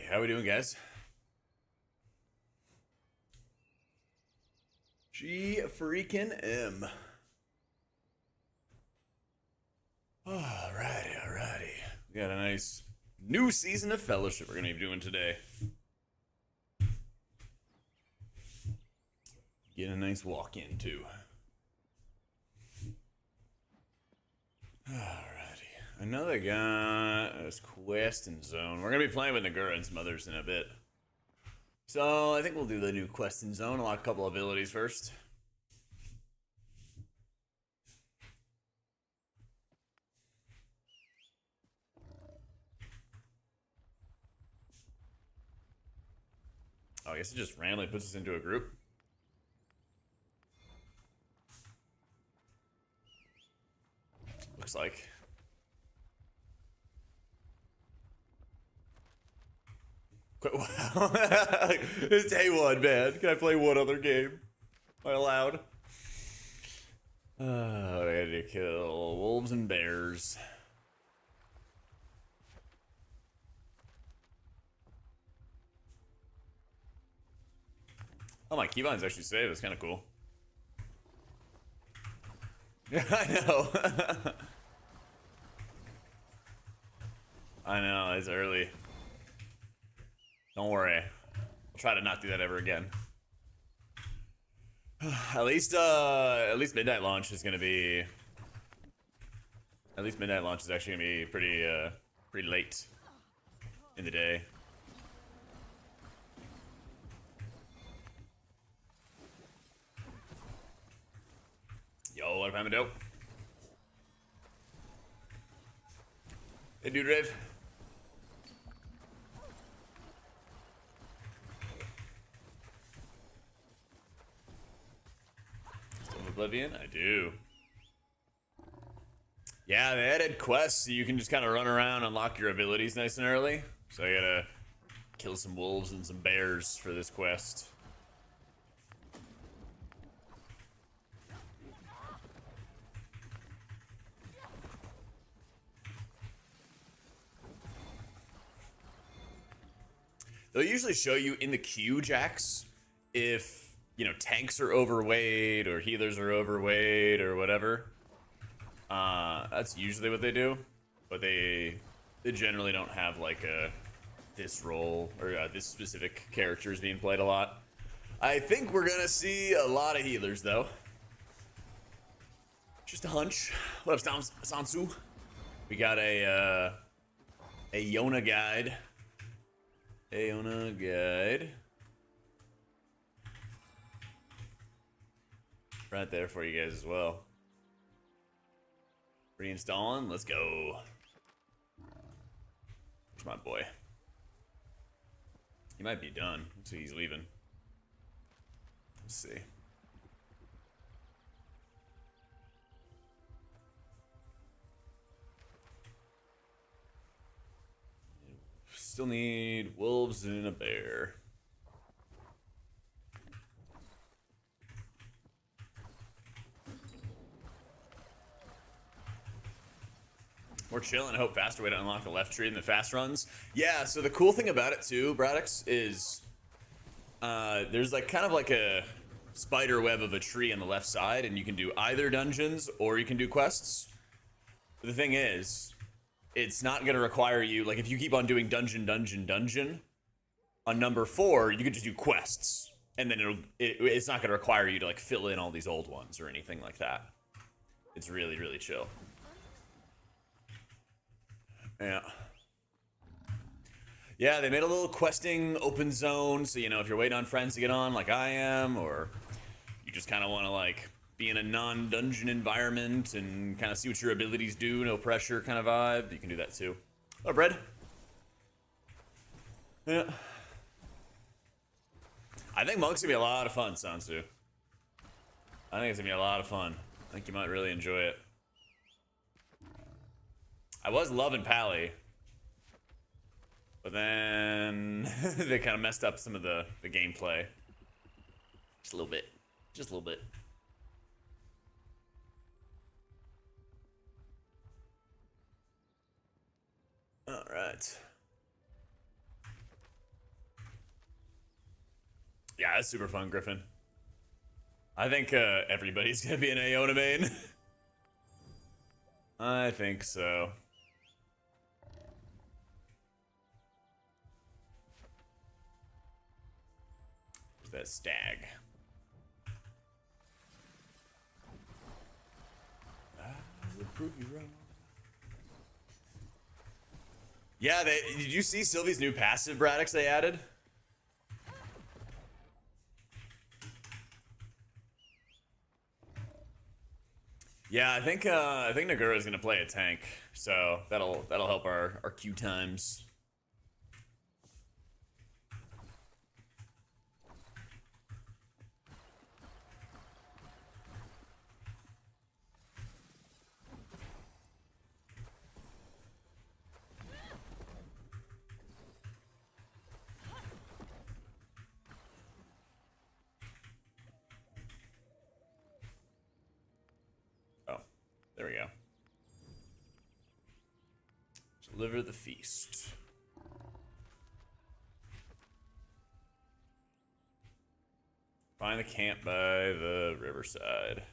how we doing, guys? G freaking M. Alrighty. We got a nice new season of Fellowship we're gonna be doing today. Get a nice walk in too. Alrighty. Another guy is quest and zone. We're gonna be playing with Nagura and some others in a bit. So I think we'll do the new quest and zone. Unlock a couple abilities first. Oh, I guess it just randomly puts us into a group. Looks like. Wow. It's day one, man. Can I play one other game? Am I allowed? I gotta kill wolves and bears. Oh, my keybind's actually saved. That's kind of cool. Yeah, I know. I know, it's early. Don't worry. I'll try to not do that ever again. At least midnight launch is gonna be. At least midnight launch is actually gonna be pretty late in the day. Yo, what if I'm a dope? Hey, dude, Riv. Still in Oblivion? I do. Yeah, they added quests so you can just kind of run around and unlock your abilities nice and early. So I gotta kill some wolves and some bears for this quest. They'll usually show you in the queue, Jacks, if, you know, tanks are overweight or healers are overweight or whatever. That's usually what they do, but they generally don't have like this role or this specific character is being played a lot. I think we're gonna see a lot of healers though. Just a hunch. What up, Sansu? We got a Yona guide. Yona guide. Right there for you guys as well. Reinstalling, let's go. Where's my boy? He might be done. Let's see, he's leaving. Let's see. Still need wolves and a bear. We're chilling. I hope faster way to unlock the left tree in the fast runs. Yeah, so the cool thing about it too, Braddox, is there's like kind of like a spider web of a tree on the left side, and you can do either dungeons or you can do quests. But the thing is, it's not going to require you, like if you keep on doing dungeon, on number 4, you can just do quests. And then it's not going to require you to like fill in all these old ones or anything like that. It's really, really chill. Yeah, they made a little questing open zone, so, you know, if you're waiting on friends to get on like I am, or you just kind of want to like be in a non-dungeon environment and kind of see what your abilities do, no pressure kind of vibe, you can do that too. Oh, bread. Yeah. I think Monk's gonna be a lot of fun, Sansu. I think it's gonna be a lot of fun. I think you might really enjoy it. I was loving Pally, but then they kind of messed up some of the gameplay. Just a little bit. Just a little bit. All right. Yeah, that's super fun, Griffin. I think everybody's gonna be an Aona main. I think so. That stag. I would prove you wrong. Yeah, did you see Sylvie's new passive, Braddox, they added? Yeah, I think Nagura is gonna play a tank, so that'll help our queue times. Oh, there we go. Deliver the feast. Find the camp by the riverside.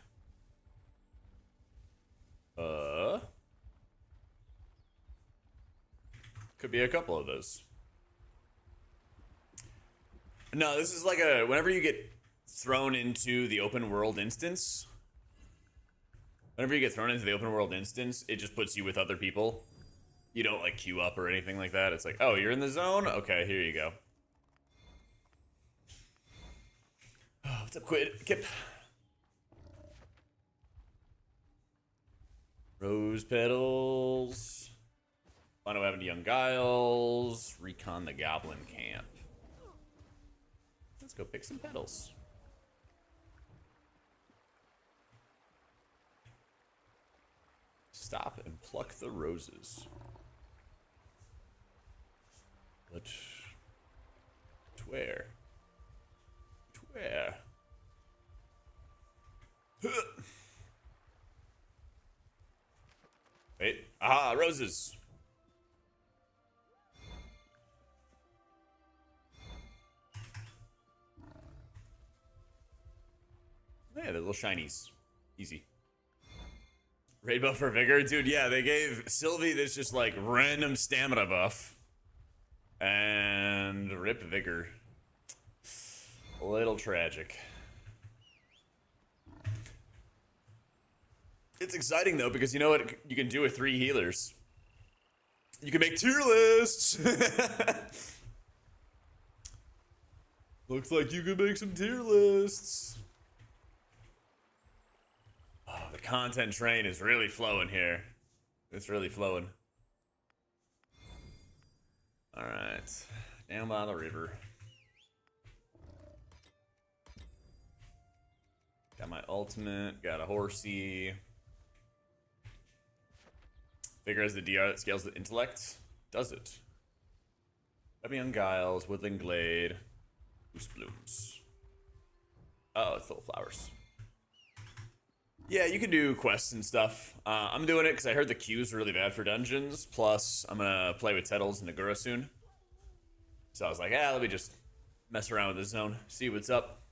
Could be a couple of those. No, this is like whenever you get thrown into the open world instance. Whenever you get thrown into the open world instance, it just puts you with other people. You don't like queue up or anything like that. It's like, oh, you're in the zone? Okay, here you go. Oh, what's up, Kip? Rose petals. Find out what happened to Young Giles. Recon the goblin camp. Let's go pick some petals. Stop and pluck the roses. But where? Where? Wait. Ah, roses. Yeah, the little shinies. Easy. Raid buff for Vigor? Dude, yeah, they gave Sylvie this just like random stamina buff. And rip Vigor. A little tragic. It's exciting though, because you know what you can do with 3 healers? You can make tier lists! Looks like you can make some tier lists. Oh, the content train is really flowing here. It's really flowing. Alright. Down by the river. Got my ultimate, got a horsey. Vigor has the DR that scales the intellect. Does it? Young Giles, Woodland Glade, Goose Blooms. Oh, it's little flowers. Yeah, you can do quests and stuff. I'm doing it because I heard the queues are really bad for dungeons. Plus, I'm gonna play with Tettles and Nagura soon. So I was like, let me just mess around with this zone, see what's up.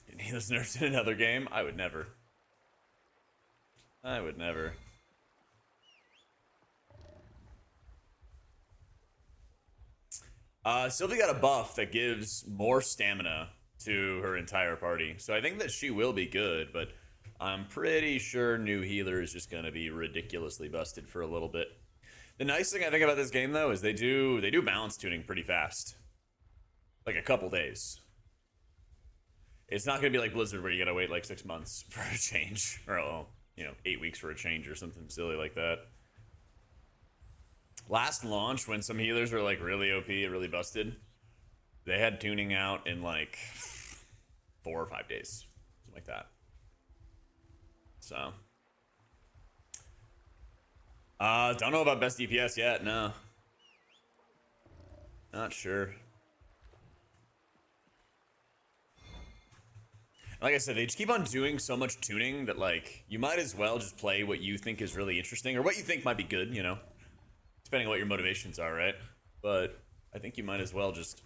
Getting healers nerfed in another game? I would never. I would never. Sylvie got a buff that gives more stamina to her entire party. So I think that she will be good, but I'm pretty sure new healer is just going to be ridiculously busted for a little bit. The nice thing I think about this game, though, is they do balance tuning pretty fast. Like a couple days. It's not going to be like Blizzard where you got to wait like 6 months for a change. Or, 8 weeks for a change or something silly like that. Last launch, when some healers were like really OP, really busted, they had tuning out in like 4 or 5 days, something like that. So, don't know about best DPS yet. No, not sure. Like I said, they just keep on doing so much tuning that like you might as well just play what you think is really interesting or what you think might be good, depending on what your motivations are, right? but I think you might as well just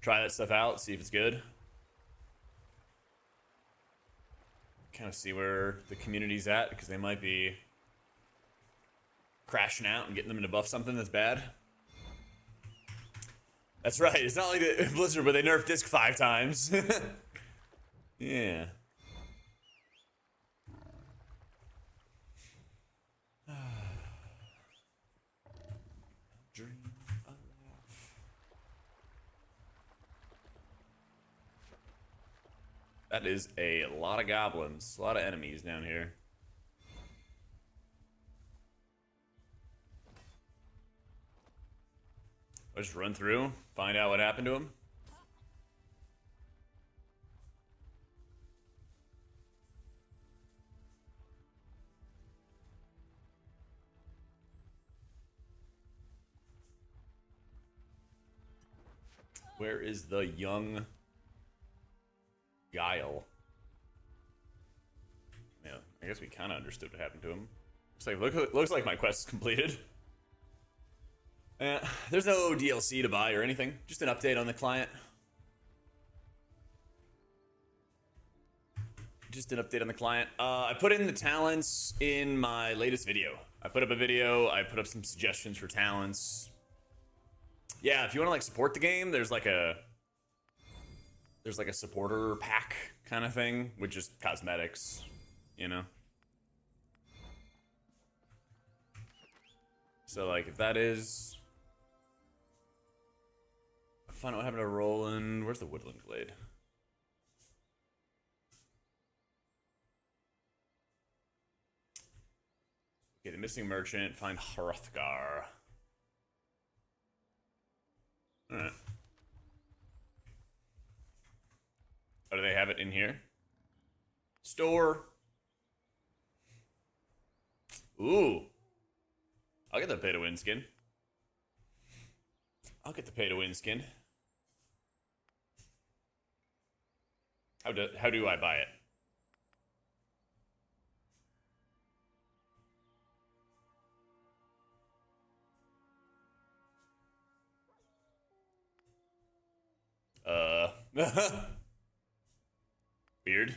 try that stuff out, see if it's good. Kind of see where the community's at, because they might be crashing out and getting them to buff something that's bad. That's right, it's not like the Blizzard where they nerfed Disc 5 times. Yeah. Dream a laugh. That is a lot of goblins, a lot of enemies down here. I'll just run through, find out what happened to him. Where is the young Guile? Yeah, I guess we kind of understood what happened to him. Looks like my quest is completed. There's no DLC to buy or anything. Just an update on the client. Just an update on the client. I put in the talents in my latest video. I put up a video. I put up some suggestions for talents. Yeah, if you want to like support the game, there's like a supporter pack kind of thing with just cosmetics, you know. So like if that is, find out what happened to Roland. Where's the woodland glade? Okay, the missing merchant. Find Hrothgar. Alright. Oh, do they have it in here? Store. Ooh. I'll get the pay to win skin. I'll get the pay to win skin. How do I buy it? Weird.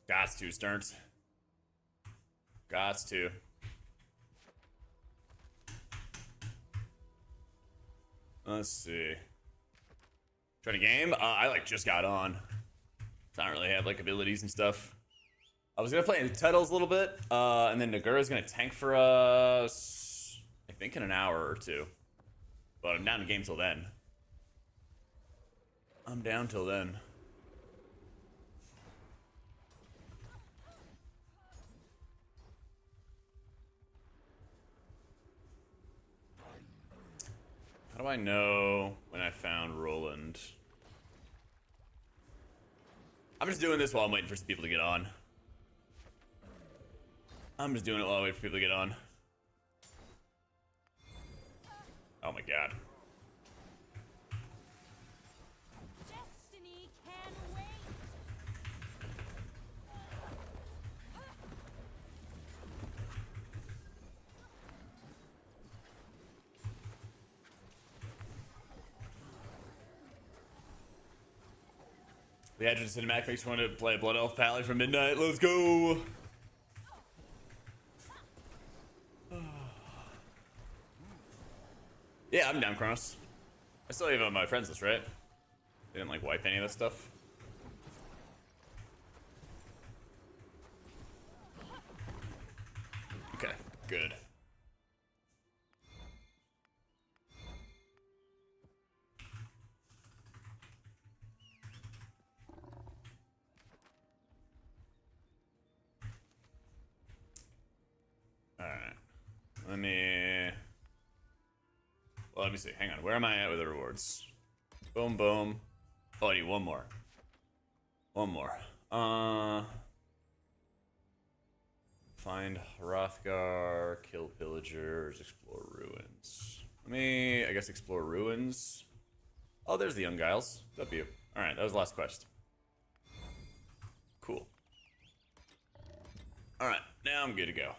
Gots to, Sterns. Gots to. Let's see. Trying a game? I like just got on. So I don't really have like abilities and stuff. I was gonna play in titles a little bit, and then Nagura's gonna tank for us, I think in an hour or two. But I'm down to game till then. I'm down till then. How do I know when I found Roland? I'm just doing this while I'm waiting for some people to get on. I'm just doing it while I wait for people to get on. Oh my god. Destiny can wait. The edge of the cinematic makes me want to play Blood Elf Pally for midnight. Let's go! Yeah, I'm down, Kronos. I still have it on my friends list, right? They didn't like wipe any of that stuff. Okay, good. Alright. Let me see. Hang on. Where am I at with the rewards? Boom, boom. Oh, I need one more. One more. Find Hrothgar, kill pillagers, explore ruins. Let me, I guess, explore ruins. Oh, there's the young Giles. What's up, you? Alright, that was the last quest. Cool. Alright, now I'm good to go.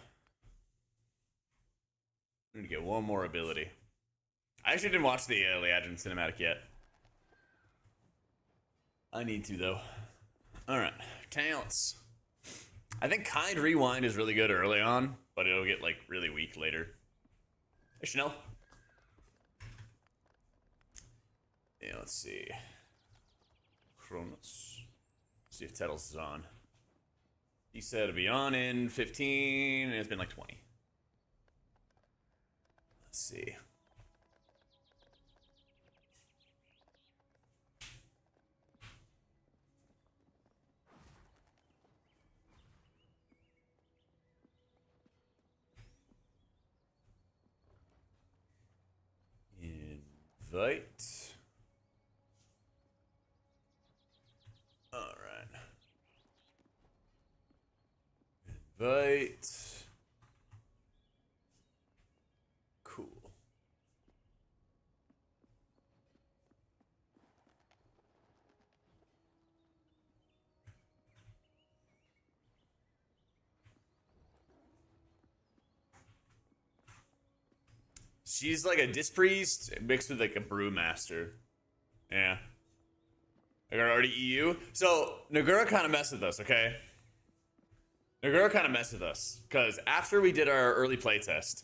I need to get one more ability. I actually didn't watch the Leadrin cinematic yet. I need to, though. Alright, talents. I think Kind Rewind is really good early on, but it'll get, like, really weak later. Hey, Chanel. Yeah, let's see. Kronos. Let's see if Tettles is on. He said it'll be on in 15, and it's been like 20. Let's see. Invite. All right. Invite. Cool. She's like a disc priest mixed with like a brewmaster. Yeah. I got already EU. So Nagura kind of messed with us, okay? Nagura kind of messed with us because after we did our early playtest,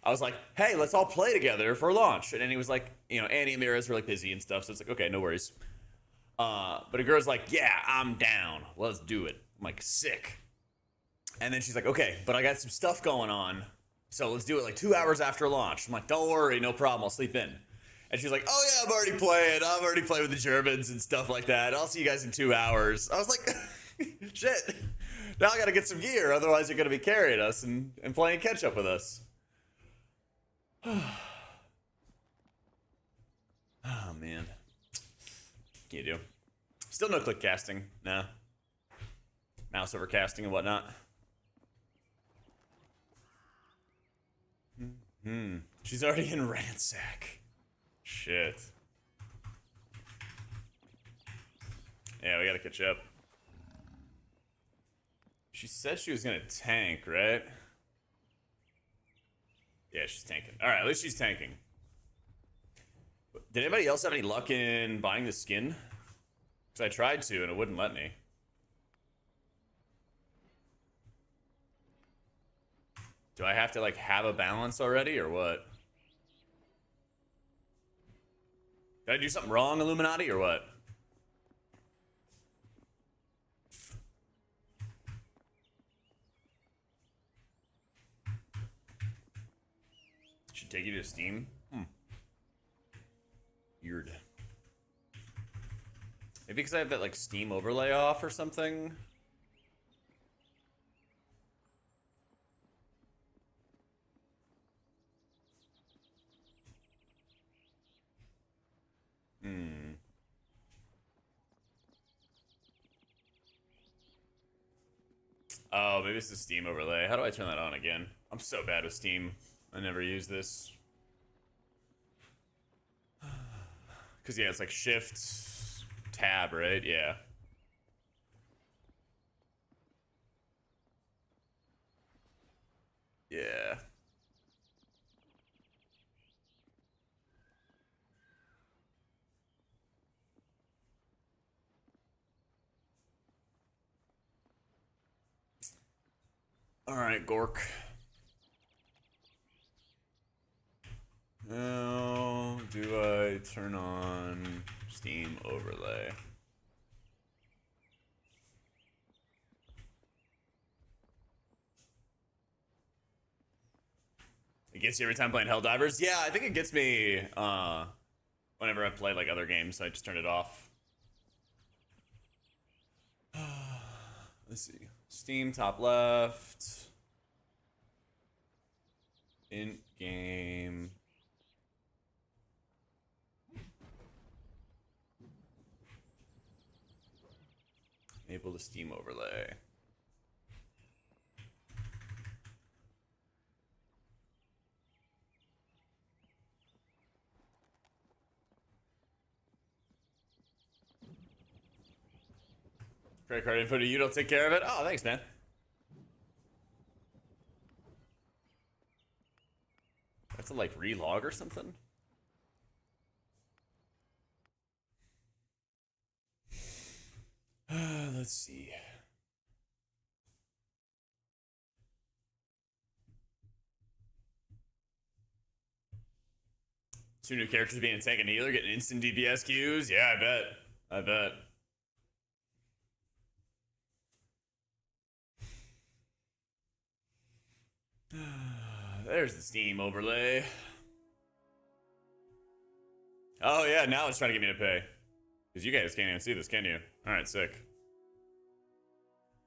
I was like, "Hey, let's all play together for launch." And then he was like, "You know, Annie and Mira's were like busy and stuff." So it's like, "Okay, no worries." But Nagura's like, "Yeah, I'm down. Let's do it." I'm like, "Sick." And then she's like, "Okay, but I got some stuff going on, so let's do it like 2 hours after launch." I'm like, "Don't worry, no problem. I'll sleep in." And she's like, "Oh yeah, I'm already playing. I'm already playing with the Germans and stuff like that. I'll see you guys in 2 hours." I was like, "Shit. Now I gotta get some gear, otherwise you're gonna be carrying us and playing catch up with us." Oh man. What can you do? Still no click casting. Nah. Mouse over casting and whatnot. She's already in Ransack. Shit. Yeah, we gotta catch up. She said she was gonna tank, right? Yeah, she's tanking. Alright, at least she's tanking. Did anybody else have any luck in buying the skin? Because I tried to and it wouldn't let me. Do I have to like have a balance already or what? Did I do something wrong, Illuminati, or what? Should take you to Steam? Weird. Maybe because I have that like Steam overlay off or something? Oh, maybe it's the Steam overlay. How do I turn that on again? I'm so bad with Steam. I never use this. Because, yeah, it's like Shift Tab, right? Yeah. Yeah. Alright, Gork. How do I turn on Steam overlay? It gets you every time playing Helldivers? Yeah, I think it gets me whenever I play like other games, so I just turn it off. Let's see. Steam top left. In game. Enable the Steam overlay. Credit card info to you, don't take care of it? Oh, thanks, man. to like relog or something? Let's see. 2 new characters being a tank and healer, getting instant DPS queues. Yeah, I bet. I bet. There's the Steam overlay. Oh yeah, now it's trying to get me to pay. Because you guys can't even see this, can you? Alright, sick.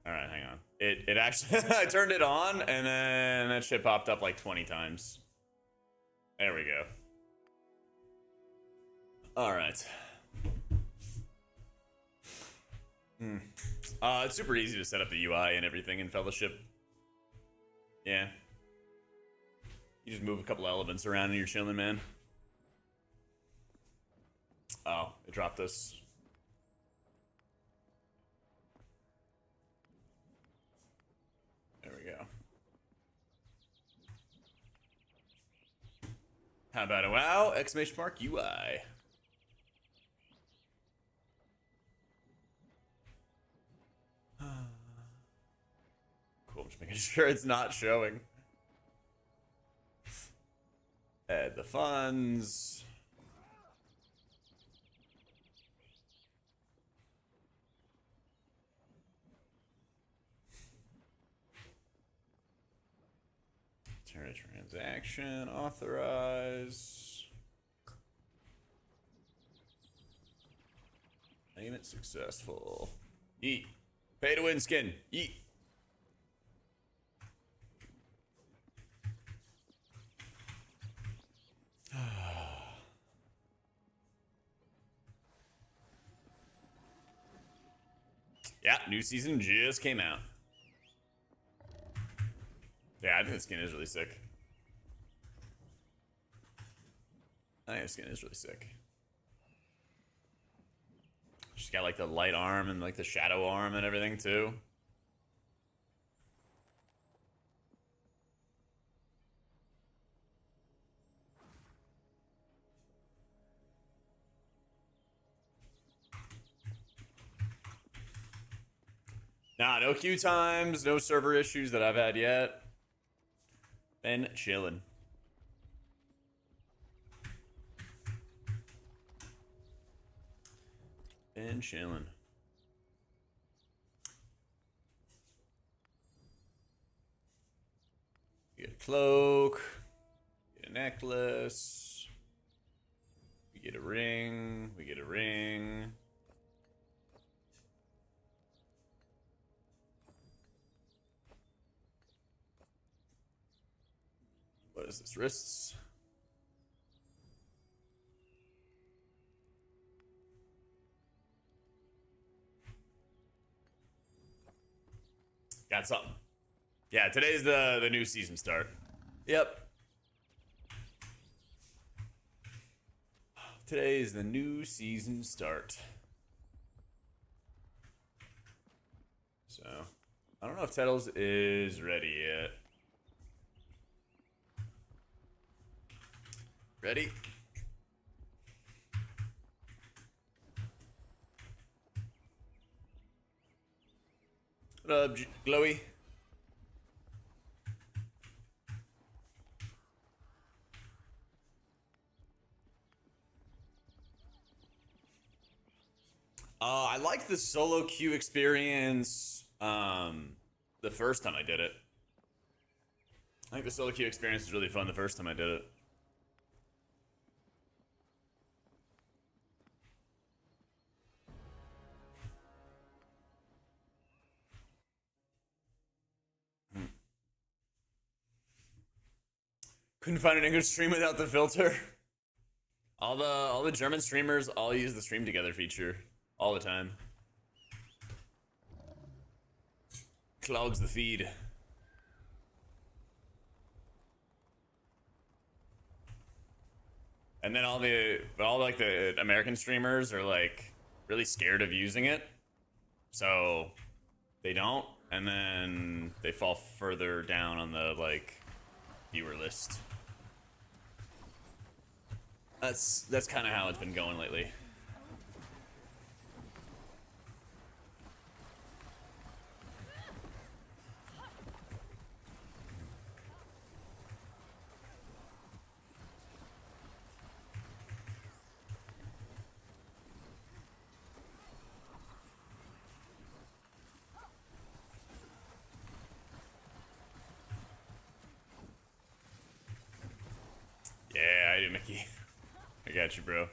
Alright, hang on. It actually, I turned it on, and then that shit popped up like 20 times. There we go. Alright. It's super easy to set up the UI and everything in Fellowship. Yeah. You just move a couple elements around and you're chilling, man. Oh, it dropped us. There we go. How about a wow? Exclamation mark UI. Cool, I'm just making sure it's not showing. Add the funds. Turn a transaction, authorize. Payment successful. Yeet. Pay to win skin. Yeet. Yeah, new season just came out. Yeah, I think the skin is really sick. I think the skin is really sick. She's got like the light arm and like the shadow arm and everything too. Nah, no queue times, no server issues that I've had yet. Been chillin'. Been chillin'. You get a cloak. Get a necklace. We get a ring. We get a ring. What is this? Wrists? Got something. Yeah, today's the new season start. Yep. Today is the new season start. So, I don't know if Tettles is ready yet. Ready? What up, Glowy? I liked the solo queue experience the first time I did it. I think the solo queue experience was really fun the first time I did it. Couldn't find an English stream without the filter. All the German streamers all use the stream together feature all the time. Clogs the feed. And then all like the American streamers are like really scared of using it. So they don't, and then they fall further down on the like viewer list. That's kind of how it's been going lately. Yeah, I do, Mickey. I got you, bro.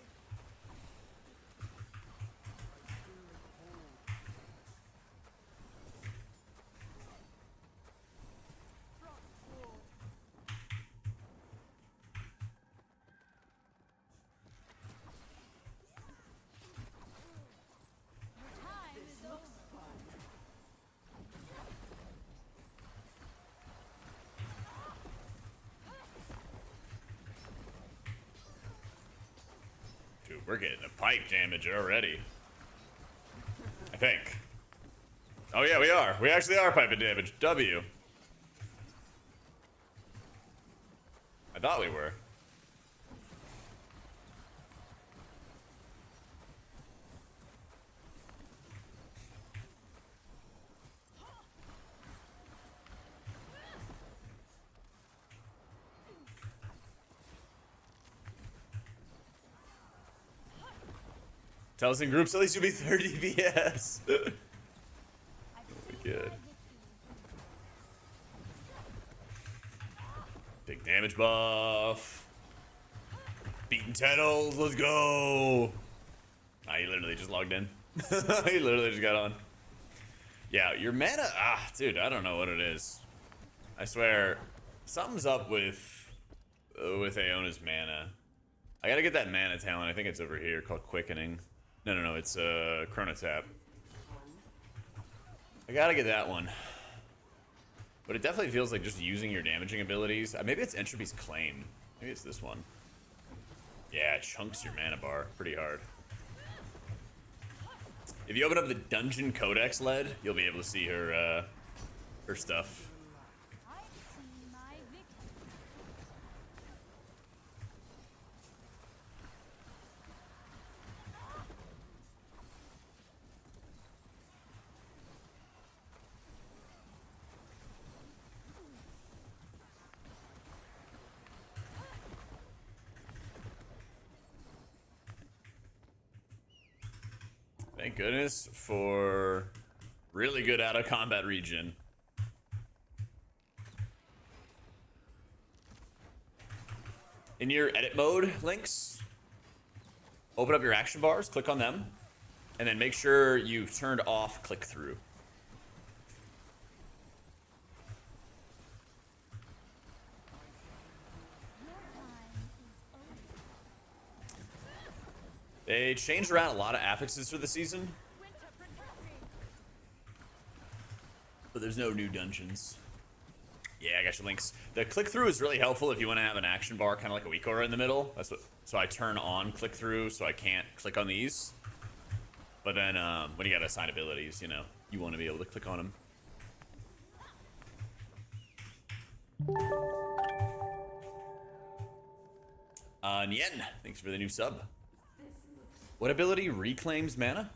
Dude, we're getting a pipe damage already. I think. Oh yeah, we are. We actually are piping damage. W. I thought we were. Tell us in groups at least you'll be 30 PS. Oh my god. Big damage buff. Beating Tettles, let's go. Ah, he literally just logged in. He literally just got on. Yeah, your mana, dude, I don't know what it is. I swear, something's up with Aona's mana. I gotta get that mana talent. I think it's over here called Quickening. No, it's Chronotap. I gotta get that one. But it definitely feels like just using your damaging abilities. Maybe it's Entropy's Claim. Maybe it's this one. Yeah, it chunks your mana bar pretty hard. If you open up the Dungeon Codex lead, you'll be able to see her stuff. Thank goodness for really good out of combat regen. In your edit mode links, open up your action bars, click on them, and then make sure you've turned off click through. They changed around a lot of affixes for the season, but there's no new dungeons. Yeah, I got your links. The click through is really helpful if you want to have an action bar, kind of like a weak aura in the middle. That's what. So I turn on click through, so I can't click on these. But then when you got assigned abilities, you know, you want to be able to click on them. Nien, thanks for the new sub. What ability reclaims mana?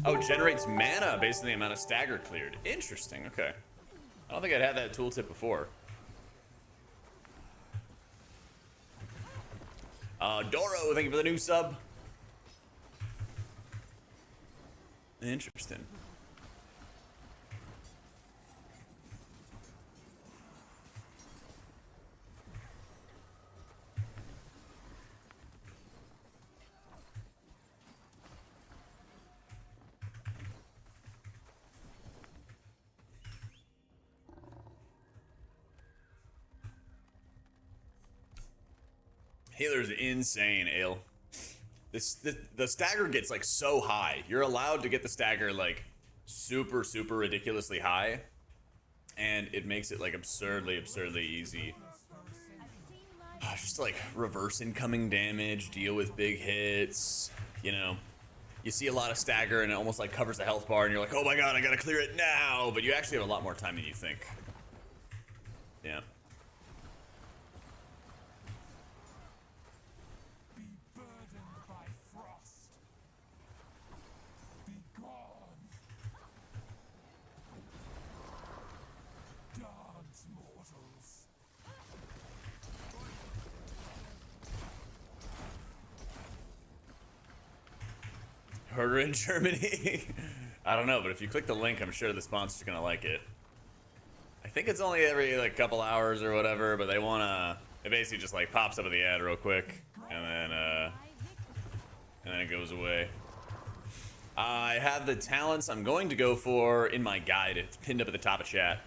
Oh, it generates mana based on the amount of stagger cleared. Interesting, okay. I don't think I'd had that tooltip before. Doro, thank you for the new sub. Interesting. Healer's insane, Ale. The stagger gets like so high. You're allowed to get the stagger like super ridiculously high, and it makes it like absurdly easy. Just like reverse incoming damage, deal with big hits, you know. You see a lot of stagger and it almost like covers the health bar and you're like, oh my god, I gotta clear it now, but you actually have a lot more time than you think. Yeah. Harder in Germany. I don't know, but if you click the link, I'm sure the sponsor's gonna like it. I think it's only every like couple hours or whatever, but they wanna. It basically just like pops up at the ad real quick, and then it goes away. I have the talents I'm going to go for in my guide. It's pinned up at the top of chat.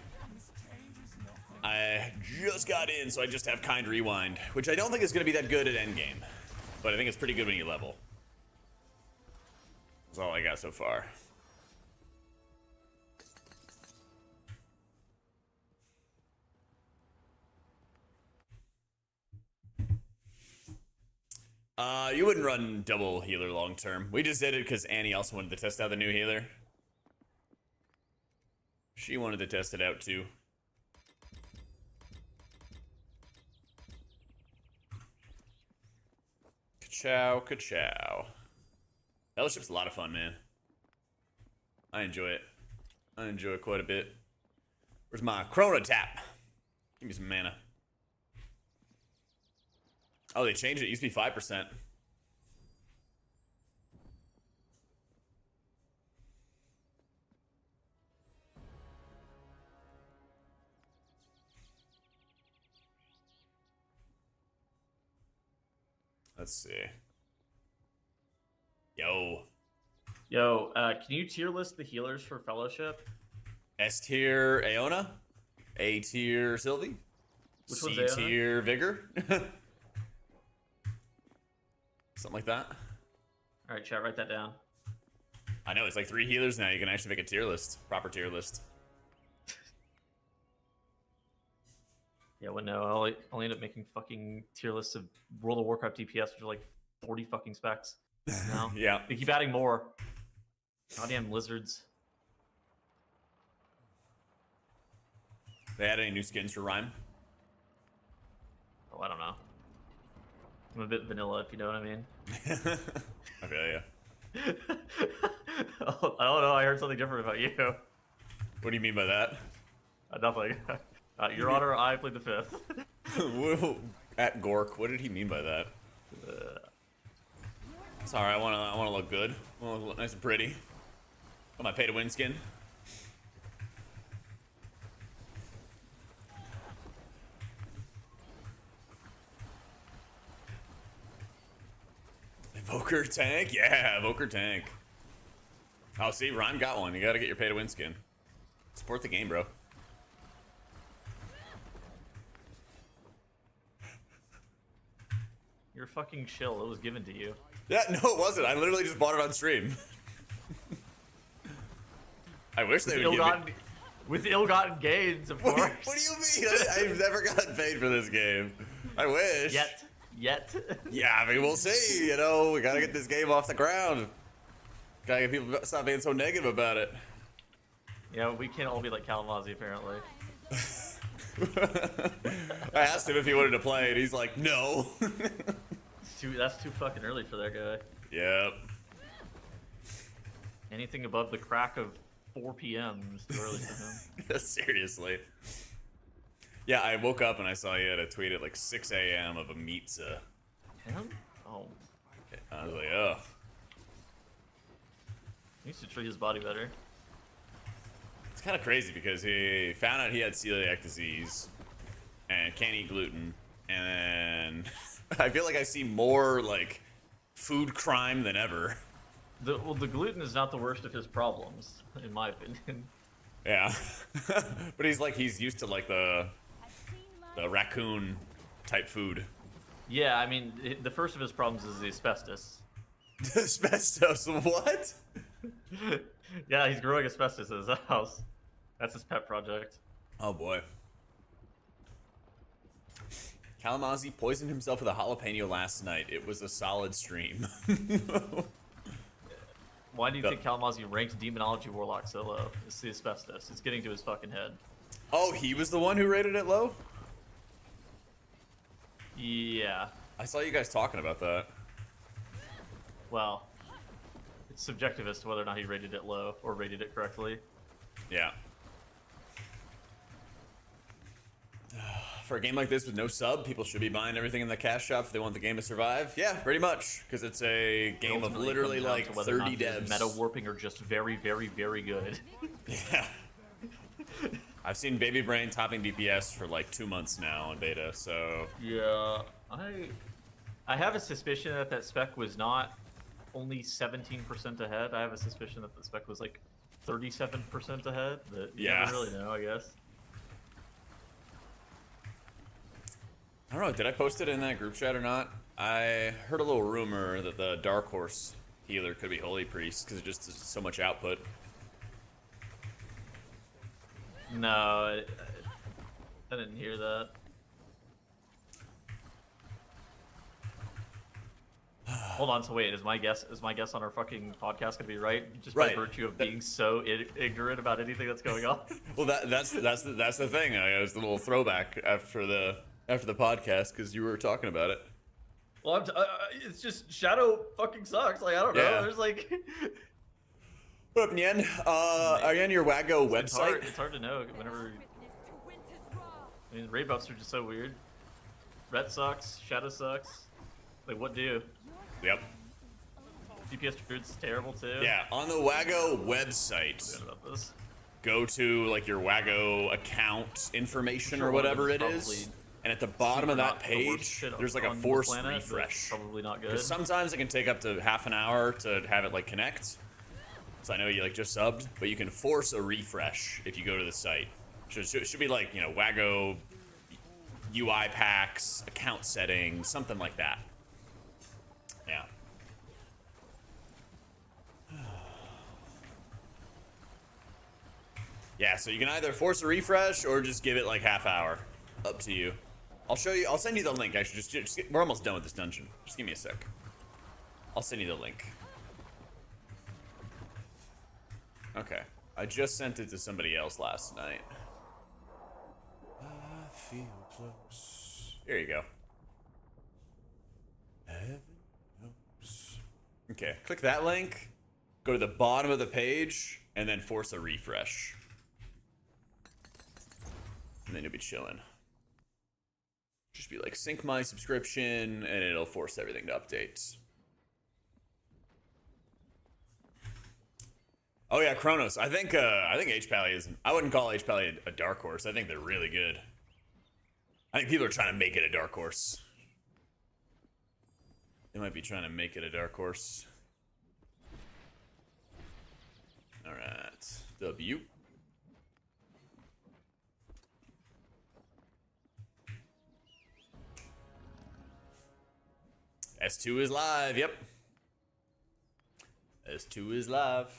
I just got in, so I just have Kind Rewind, which I don't think is gonna be that good at endgame, but I think it's pretty good when you level. That's all I got so far. You wouldn't run double healer long term. We just did it because Annie also wanted to test out the new healer. She wanted to test it out too. Ka-chow, ka-chow. Fellowship's a lot of fun, man. I enjoy it. I enjoy it quite a bit. Where's my Chrono Tap? Give me some mana. Oh, they changed it. It used to be 5%. Let's see. Yo, can you tier list the healers for Fellowship? S tier Aeona, A tier Sylvie, Which one's C Aeona? tier Vigor, something like that. All right, chat, write that down. I know, it's like 3 healers now. You can actually make a tier list, proper tier list. Yeah, well, no, I'll end up making fucking tier lists of World of Warcraft DPS, which are like 40 fucking specs. No, Yeah. they keep adding more. Goddamn lizards. They add any new skins for Rhyme? Oh, I don't know. I'm a bit vanilla, if you know what I mean. I feel ya. Oh, I don't know. I heard something different about you. What do you mean by that? Nothing. Your Honor, I played the 5th. At Gork, what did he mean by that? Sorry, I wanna look good. I wanna look nice and pretty. Got my pay to win skin. Evoker tank? Yeah, Evoker tank. Oh, see, Rhyme got one. You gotta get your pay to win skin. Support the game, bro. You're fucking chill. It was given to you. Yeah, no, it wasn't. I literally just bought it on stream. I wish they would give me... With ill-gotten gains, of course. What do you mean? I've never gotten paid for this game. I wish. Yet. Yeah, I mean, we'll see. You know, we gotta get this game off the ground. Gotta get people to stop being so negative about it. Yeah, we can't all be like Kalamazoo, apparently. I asked him if he wanted to play, and he's like, no. That's too fucking early for that guy. Yep. Anything above the crack of 4 p.m. is too early for him. Seriously. Yeah, I woke up and I saw you had a tweet at like 6 a.m. of a pizza. Him? Oh. I was like, ugh. He needs to treat his body better. It's kind of crazy because he found out he had celiac disease and can't eat gluten, and then I feel like I see more like food crime than ever. Well, the gluten is not the worst of his problems, in my opinion. Yeah, but he's used to like the raccoon type food. Yeah, I mean, the first of his problems is the asbestos. Asbestos, what? Yeah, he's growing asbestos in his house. That's his pet project. Oh boy. Kalamazoo poisoned himself with a jalapeno last night. It was a solid stream. Why do you think Kalamazoo ranked Demonology Warlock so low? It's the asbestos. It's getting to his fucking head. Oh, he was the one who rated it low? Yeah. I saw you guys talking about that. Well, it's subjective as to whether or not he rated it low or rated it correctly. Yeah. For a game like this with no sub, people should be buying everything in the cash shop if they want the game to survive. Yeah, pretty much, because it's a game of literally like 30 devs. Meta warping are just very, very, very good. Yeah. I've seen Baby Brain topping DPS for like 2 months now on beta, so... Yeah, I have a suspicion that that spec was not only 17% ahead. I have a suspicion that the spec was like 37% ahead. But you never really know, I guess. I don't know, did I post it in that group chat or not? I heard a little rumor that the Dark Horse healer could be Holy Priest because it just is so much output. No, I didn't hear that. Hold on, so wait, is my guess on our fucking podcast gonna be right? Just by virtue of being so ignorant about anything that's going on? Well, that's the thing. It was the little throwback after the podcast because you were talking about it. Well, it's just Shadow fucking sucks. Like I don't know. Yeah. There's like. What up, Nien? Are you on your Waggo website? It's hard to know whenever. I mean, raid buffs are just so weird. Ret sucks. Shadow sucks. Like, what do? Yep. DPS Druid's terrible too. Yeah, on the Waggo website. About this. Go to like your Waggo account information or whatever it is. And at the bottom of that page, there's like a forced refresh. Probably not good. Sometimes it can take up to half an hour to have it like connect. So I know you like just subbed, but you can force a refresh if you go to the site. It should be like, you know, Waggo UI packs, account settings, something like that. Yeah. Yeah, so you can either force a refresh or just give it like half hour. Up to you. I'll show you. I'll send you the link. Actually, we're almost done with this dungeon. Just give me a sec. I'll send you the link. Okay. I just sent it to somebody else last night. I feel close. Here you go. Heaven knows. Okay, click that link. Go to the bottom of the page and then force a refresh. And then you'll be chilling. Just be like sync my subscription and it'll force everything to update. Oh yeah, Chronos. I think H Pally is. I wouldn't call H Pally a dark horse. I think they're really good. I think people are trying to make it a dark horse. They might be trying to make it a dark horse. All right, W. S2 is live. Yep. S2 is live.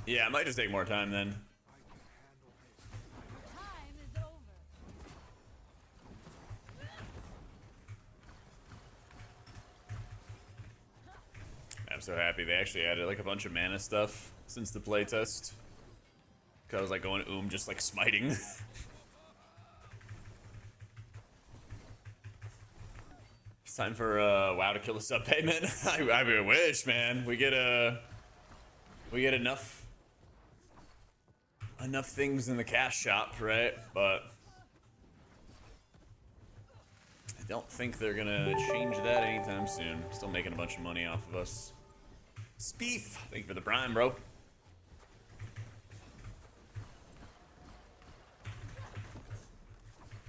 Yeah, it might just take more time then. I'm so happy they actually added like a bunch of mana stuff since the playtest. Cause I was like going just like smiting. It's time for WoW to kill a sub payment. I wish, man. We get enough things in the cash shop, right? But I don't think they're gonna change that anytime soon. Still making a bunch of money off of us. Spieth, thank you for the prime, bro.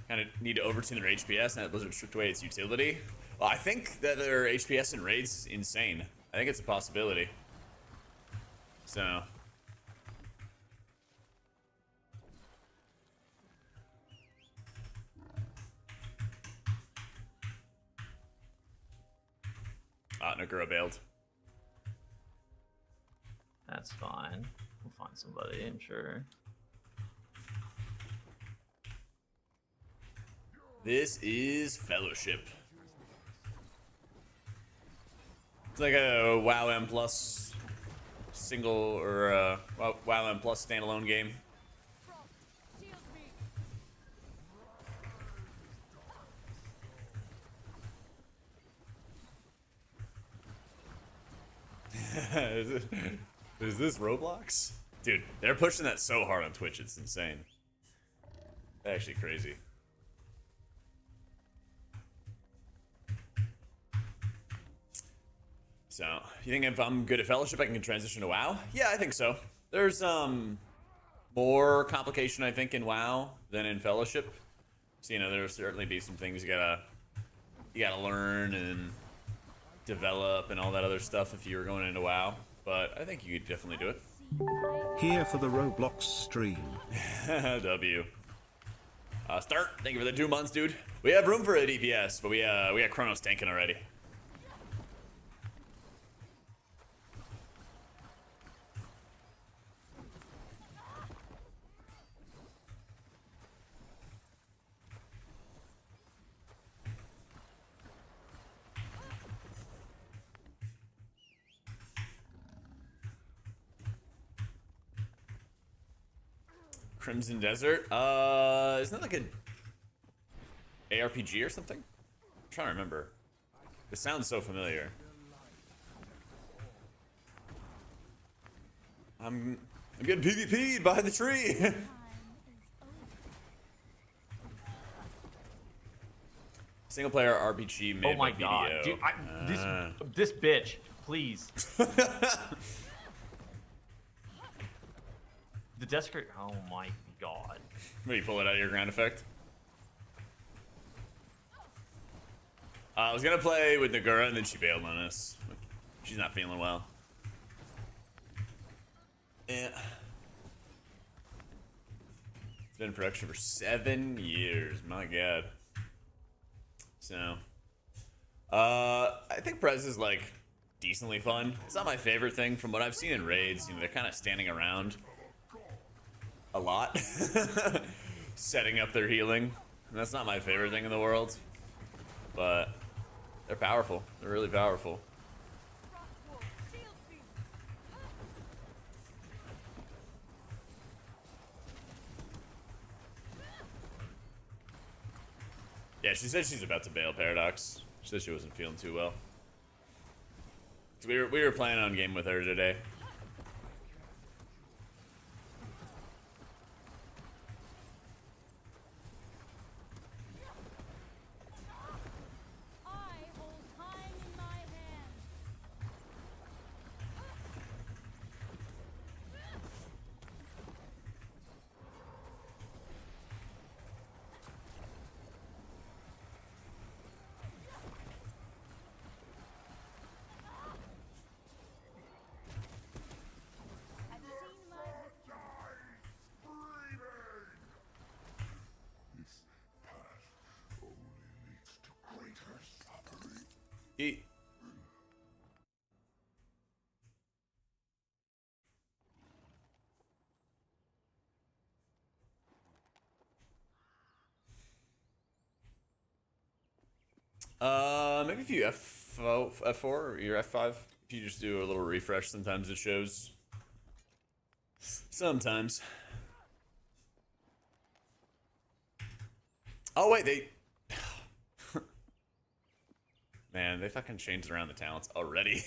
kind of need to overtune their HPS and that Blizzard stripped away its utility. Well, I think that their HPS in raids is insane. I think it's a possibility. So. Nagura bailed. That's fine. We'll find somebody, I'm sure. This is Fellowship. It's like a WoW M Plus single or WoW M Plus standalone game. Is this Roblox? Dude, they're pushing that so hard on Twitch, it's insane. Actually crazy. So, you think if I'm good at Fellowship, I can transition to WoW? Yeah, I think so. There's more complication, I think, in WoW than in Fellowship. So, you know, there'll certainly be some things you gotta learn and develop and all that other stuff if you were going into WoW. But I think you could definitely do it. Here for the Roblox stream. W. Start. Thank you for the 2 months, dude. We have room for a DPS, but we got Chronos tanking already. Crimson Desert? Isn't that like an ARPG or something? I'm trying to remember. It sounds so familiar. I'm getting PvP'd behind the tree. Single player RPG made Oh my by god, BDO. dude! This bitch, please. The desecrate. Oh my god. Where you pull it out of your ground effect? I was gonna play with Nagura and then she bailed on us. She's not feeling well. Yeah. It's been in production for 7 years. My god. So, I think Prez is like decently fun. It's not my favorite thing from what I've seen in raids. You know, they're kind of standing around a lot, setting up their healing. And that's not my favorite thing in the world, but they're powerful. They're really powerful. Yeah, she said she's about to bail Paradox. She said she wasn't feeling too well. So we were playing on game with her today. Eat. Maybe if you F4 or your F5, if you just do a little refresh, sometimes it shows. Sometimes. Oh wait, they. Man, they fucking changed around the talents already.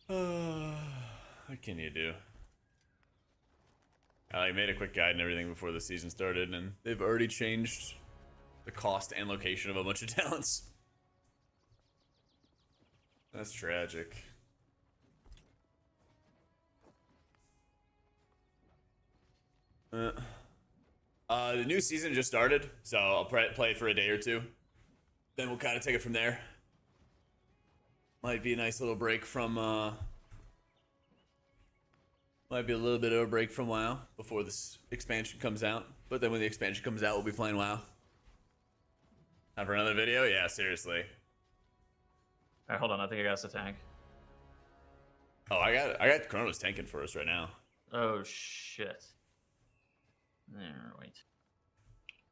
What can you do? I made a quick guide and everything before the season started, and they've already changed the cost and location of a bunch of talents. That's tragic. The new season just started, so I'll play for a day or two. Then we'll kind of take it from there. Might be a nice little break from, might be a little bit of a break from WoW before this expansion comes out. But then when the expansion comes out, we'll be playing WoW. Time for another video? Yeah, seriously. Alright, hold on. I think I got us a tank. Oh, I got Chronos tanking for us right now. Oh, shit. There, wait.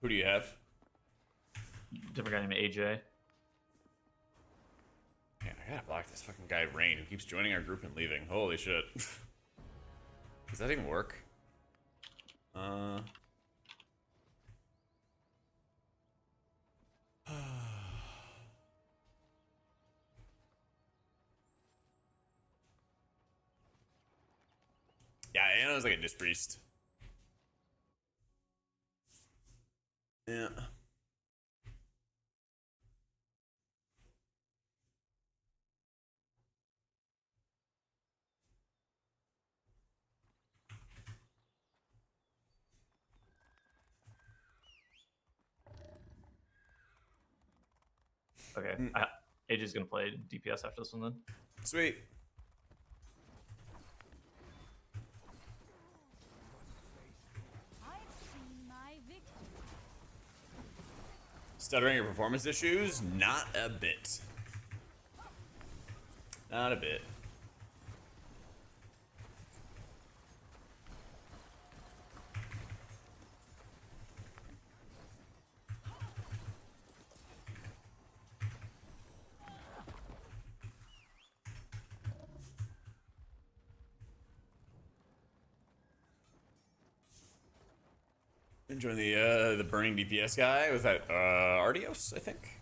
Who do you have? Different guy named AJ. Man, I gotta block this fucking guy Rain who keeps joining our group and leaving. Holy shit. Does that even work? Yeah, Anna's like a disc priest. Yeah. Okay. AJ's gonna play DPS after this one then. Sweet. Stuttering or performance issues? Not a bit. Not a bit. Enjoying the burning DPS guy. Was that Ardios, I think?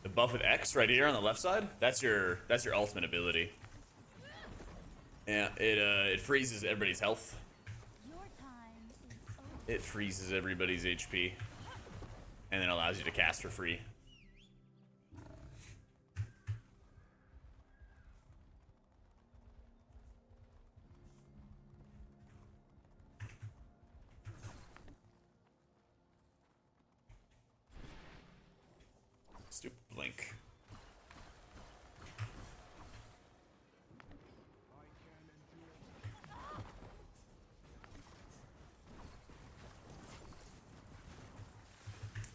The buff with X right here on the left side. That's your ultimate ability. Yeah, it freezes everybody's health. It freezes everybody's HP, and then allows you to cast for free. Stupid blink.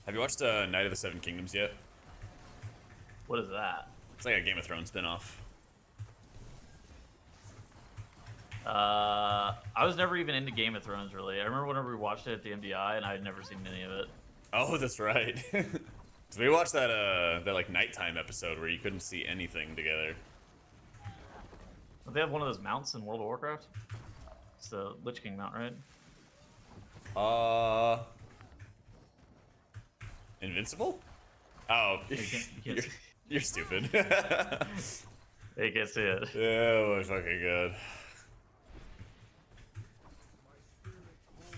Have you watched Night of the Seven Kingdoms yet? What is that? It's like a Game of Thrones spinoff. I was never even into Game of Thrones, really. I remember whenever we watched it at the MDI, and I had never seen any of it. Oh, that's right. So we watched that like nighttime episode where you couldn't see anything together. Don't they have one of those mounts in World of Warcraft? It's the Lich King mount, right? Invincible? Oh, You can't see. you're stupid. You can't see it. Oh my fucking god.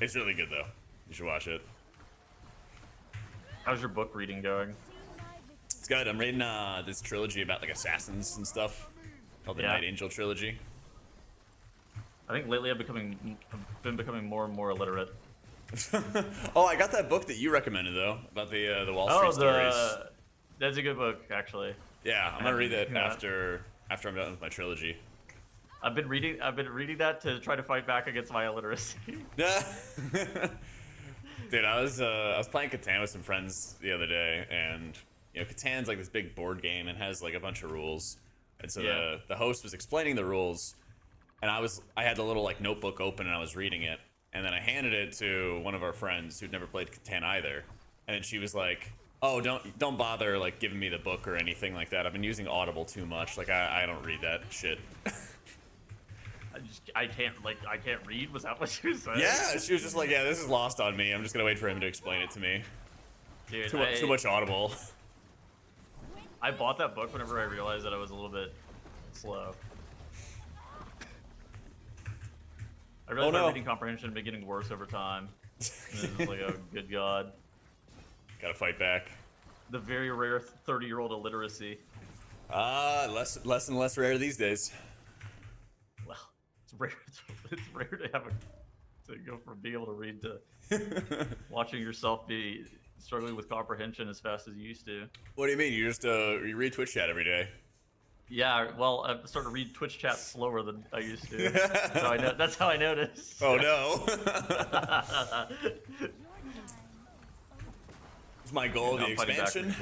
It's really good though. You should watch it. How's your book reading going? It's good. I'm reading this trilogy about like assassins and stuff called the Yeah. Night Angel trilogy. I think lately I've been becoming more and more illiterate. Oh, I got that book that you recommended though about the Wall Street stories. That's a good book, actually. Yeah, I'm gonna read that Yeah. after I'm done with my trilogy. I've been reading that to try to fight back against my illiteracy. Dude, I was playing Catan with some friends the other day, and you know, Catan's like this big board game and has like a bunch of rules. And so Yeah. the host was explaining the rules, and I had the little like notebook open and I was reading it, and then I handed it to one of our friends who'd never played Catan either, and then she was like, "Oh, don't bother like giving me the book or anything like that. I've been using Audible too much. Like I don't read that shit." I can't read. Was that what you said? Yeah, she was just like, "Yeah, this is lost on me. I'm just gonna wait for him to explain it to me." Dude, Too much Audible. I bought that book whenever I realized that I was a little bit slow. I realized my reading comprehension had been getting worse over time. And it was like, oh, good god. Gotta fight back. The very rare 30-year-old illiteracy. Less and less rare these days. Well, rare. It's rare to have to go from being able to read to watching yourself be struggling with comprehension as fast as you used to. What do you mean? You just you read Twitch chat every day? Yeah, well, I'm starting to read Twitch chat slower than I used to. That's how I noticed. Oh no! It's my goal of the expansion.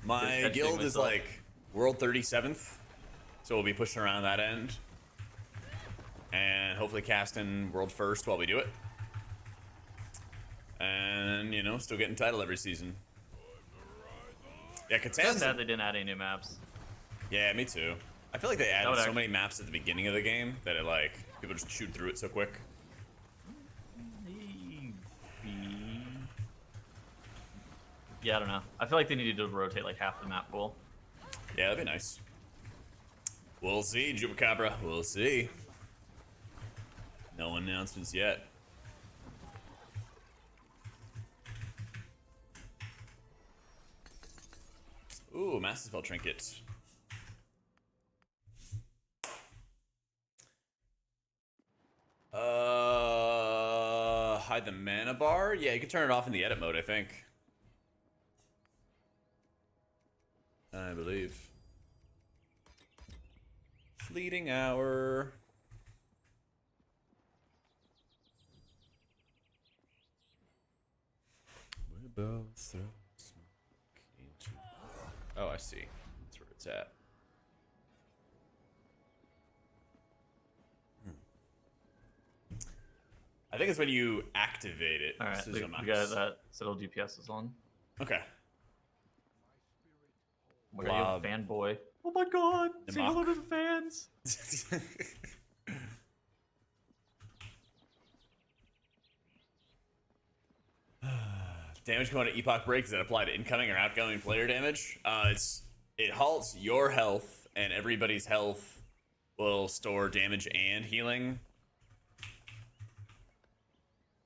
My guild is like World 37th, so we'll be pushing around that end, and hopefully casting World First while we do it. And you know, still getting title every season. Yeah, Catan's sad they didn't add any new maps. Yeah, me too. I feel like they added so many maps at the beginning of the game that it like people just shoot through it so quick. Yeah, I don't know. I feel like they needed to rotate like half the map pool. Yeah, that'd be nice. We'll see, Chupacabra. We'll see. No announcements yet. Ooh, Master Spell Trinket. Hide the mana bar? Yeah, you can turn it off in the edit mode, I think. I believe. Fleeting hour. We're both throwing smoke into... Oh, I see. That's where it's at. I think it's when you activate it. All right, we got that. Settle DPS is on. Okay. Where are you, fanboy? Oh my god! Say hello to the fans! Damage component Epoch Break, does that apply to incoming or outgoing player damage? It halts your health, and everybody's health will store damage and healing.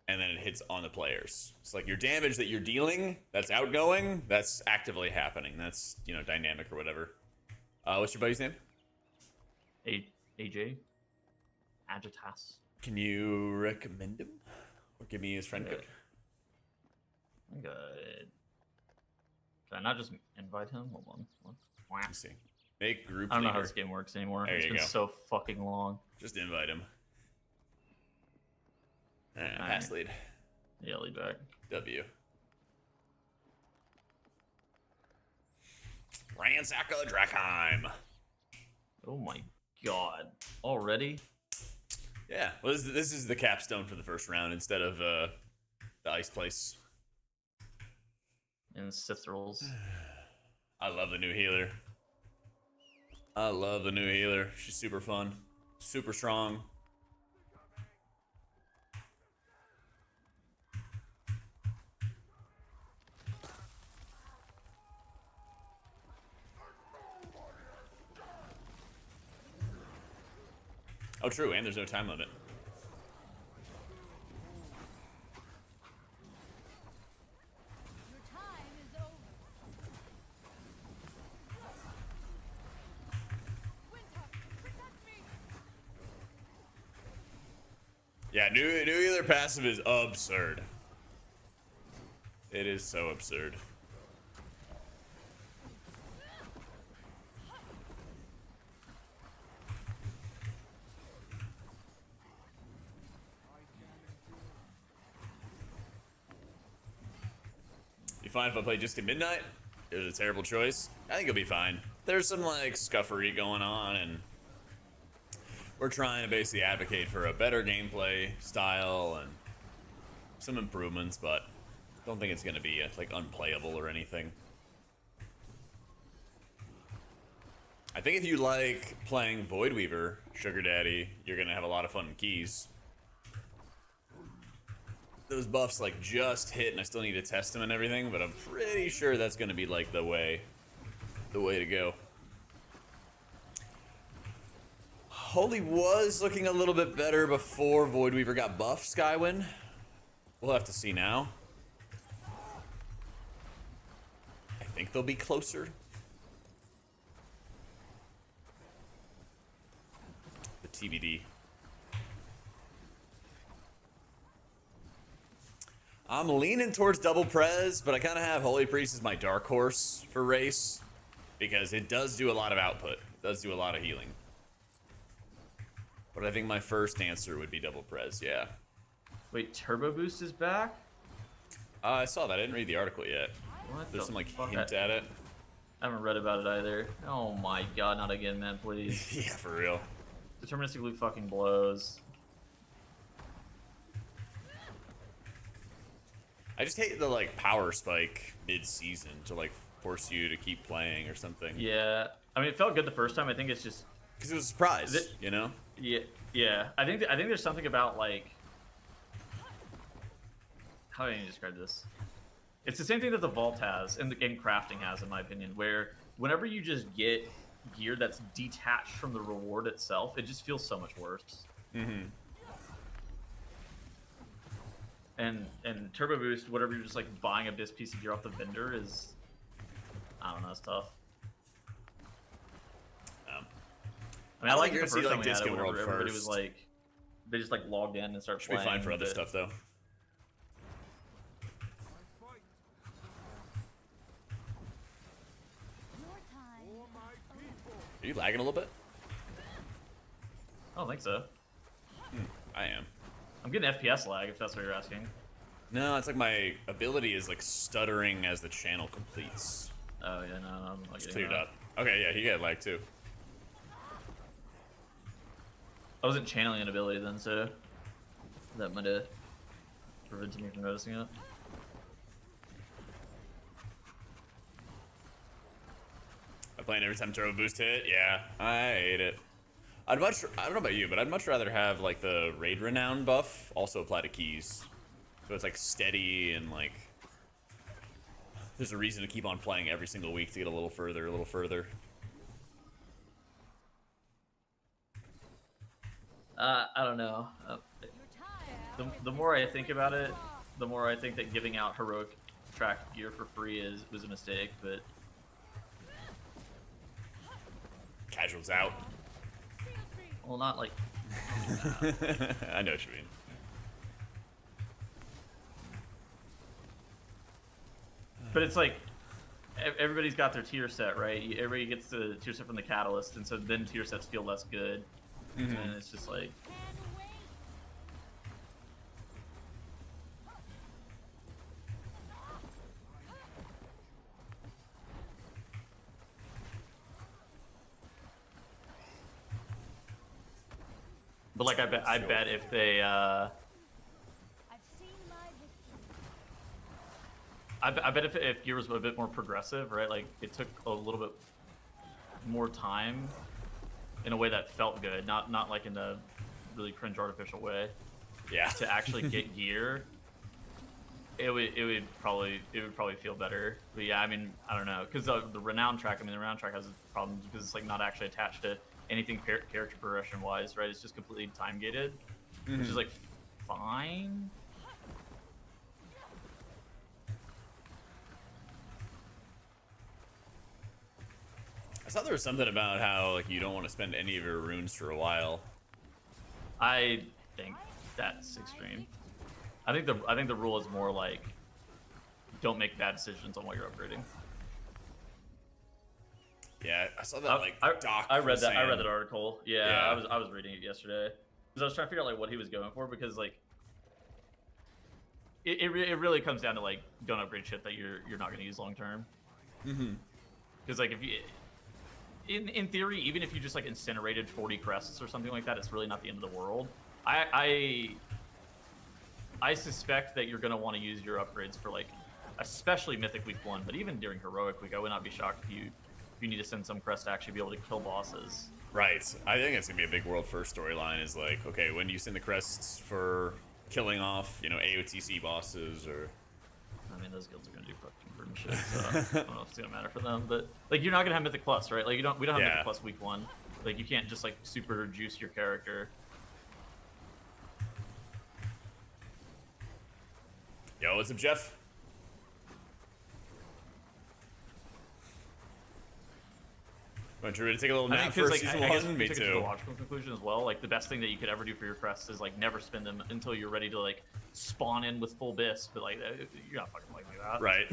And then it hits on the players. So like your damage that you're dealing, that's outgoing, that's actively happening. That's, you know, dynamic or whatever. What's your buddy's name? AJ. Agitas. Can you recommend him? Or give me his friend code? I'm good. Can I not just invite him? Hold on. Let me see. Make group I don't know leader. how this game works anymore. There It's you been go. so fucking long. Just invite him. Pass lead. Yeah, lead back. W. Ransacker Drakheim. Oh my god. Already? Yeah. Well, this is the capstone for the first round instead of the ice place. And Sith rolls. I love the new healer. I love the new healer. She's super fun. Super strong. Oh, true, and there's no time limit. Your time is over. Winter, protect me. Yeah, new healer passive is absurd. It is so absurd. You fine if I play just at midnight? It was a terrible choice. I think it'll be fine. There's some like scuffery going on, and we're trying to basically advocate for a better gameplay style and some improvements, but don't think it's gonna be like unplayable or anything. I think if you like playing Void Weaver, Sugar Daddy, you're gonna have a lot of fun in keys. Those buffs like just hit, and I still need to test them and everything, but I'm pretty sure that's gonna be like the way to go. Holy was looking a little bit better before Void Weaver got buffed, Skywin. We'll have to see now. I think they'll be closer. The TBD. I'm leaning towards double prez, but I kind of have Holy Priest as my dark horse for race because it does do a lot of output. It does do a lot of healing. But I think my first answer would be double prez, yeah. Wait, Turbo Boost is back? I saw that. I didn't read the article yet. What There's the some like fuck? hint at it. I haven't read about it either. Oh my god, not again, man, please. Yeah, for real. Deterministic loop fucking blows. I just hate the like power spike mid-season to like force you to keep playing or something. Yeah, I mean, it felt good the first time. I think it's just Because it was a surprise, you know? yeah. I think there's something about like, how do I describe this? It's the same thing that the vault has and the game crafting has, in my opinion, where whenever you just get gear that's detached from the reward itself, it just feels so much worse. Mm-hmm. And Turbo Boost, whatever you're just like buying this piece of gear off the vendor is, I don't know, it's tough. I mean, I like it the first time we had it, whenever everybody was like, they just like logged in and started Should playing. be fine for other stuff though. Your time is over. Are you lagging a little bit? I don't think so. I am. I'm getting FPS lag, if that's what you're asking. No, it's like my ability is like stuttering as the channel completes. Oh yeah, no, I'm not It's getting cleared that. up. Okay, yeah, he got lag too. I wasn't channeling an ability then, so that might have prevented me from noticing it. I'm playing every time Turbo Boost hit. Yeah, I hate it. I don't know about you, but I'd much rather have like the Raid Renown buff also apply to keys. So it's like steady and like there's a reason to keep on playing every single week to get a little further, a little further. I don't know. Your time The more I think about it, the more I think that giving out heroic track gear for free was a mistake. But Casuals out. well, not like I know what you mean. But it's like everybody's got their tier set, right? Everybody gets the tier set from the catalyst, and so then tier sets feel less good. Mm-hmm. And it's just like, can wait. but like I bet if they I've seen my victory. I bet if gear was a bit more progressive, right? Like it took a little bit more time in a way that felt good, not like in a really cringe artificial way Yeah. to actually get gear. It would probably feel better. But yeah, I mean, I don't know, because the renown track. I mean, the renown track has problems because it's like not actually attached to anything character progression wise, right? It's just completely time gated, which is like fine. I saw there was something about how like you don't want to spend any of your runes for a while. I think that's extreme. I think the rule is more like don't make bad decisions on what you're upgrading. Yeah, I saw that like Doc. I read was that. I read saying- that article. Yeah, Yeah. I was reading it yesterday because I was trying to figure out like what he was going for, because like it really comes down to like don't upgrade shit that you're not going to use long term. Because like if you in theory, even if you just like incinerated 40 crests or something like that, it's really not the end of the world. I suspect that you're going to want to use your upgrades for like, especially Mythic Week 1, but even during Heroic Week, I would not be shocked if you need to send some crest to actually be able to kill bosses. Right. I think it's gonna be a big world first storyline. Is like, okay, when do you send the crests for killing off, AOTC bosses or? I mean, those guilds are gonna do fucking grim shit, so I don't know if it's gonna matter for them. But like, you're not gonna have Mythic Plus, right? Like, we don't have Yeah. Mythic Plus Week 1. Like, you can't just like super juice your character. Yo, what's up, Jeff? Want you ready to take a little I nap think first? because Season I guess one? we Me took it to the too. logical conclusion as well. Like the best thing that you could ever do for your crests is like never spin them until you're ready to like spawn in with full bis. But like you're not fucking playing like that. Right.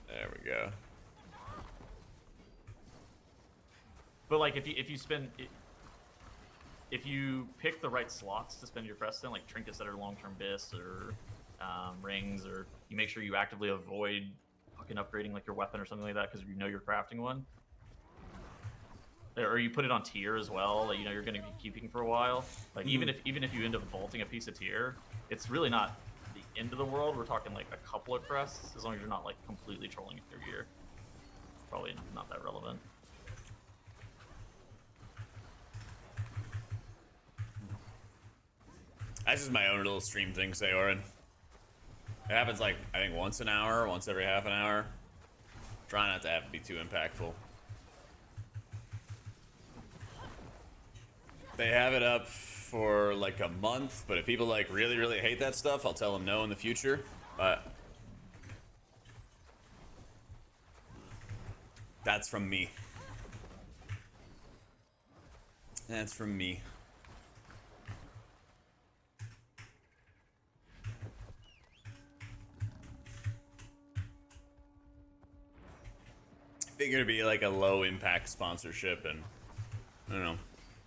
There we go. But like if you spend if you pick the right slots to spend your crest in, like trinkets that are long-term bis or rings, or you make sure you actively avoid fucking upgrading like your weapon or something like that because you know you're crafting one, or you put it on tier as well, like you know you're going to be keeping for a while. Like even if you end up vaulting a piece of tier, it's really not the end of the world. We're talking like a couple of crests, as long as you're not like completely trolling your gear. It's probably not that relevant. That's just my own little stream thing, say, Oren. It happens like, I think once an hour, once every half an hour. Try not to have to be too impactful. They have it up for like a month, but if people like really, really hate that stuff, I'll tell them no in the future. But that's from me. That's from me. Figured it'd be like a low impact sponsorship, and I don't know.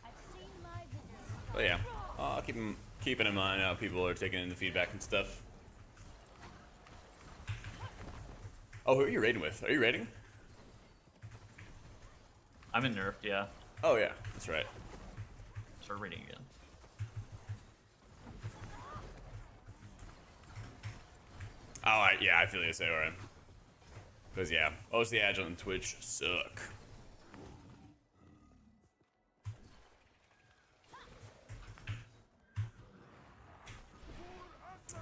I've seen my vision. But yeah, I'll keeping in mind how people are taking in the feedback and stuff. Oh, who are you raiding with? Are you raiding? I'm in nerfed, yeah. Oh yeah, that's right. Start raiding again. Oh, yeah, I feel you say, alright. Because yeah, most of the Agile and Twitch suck.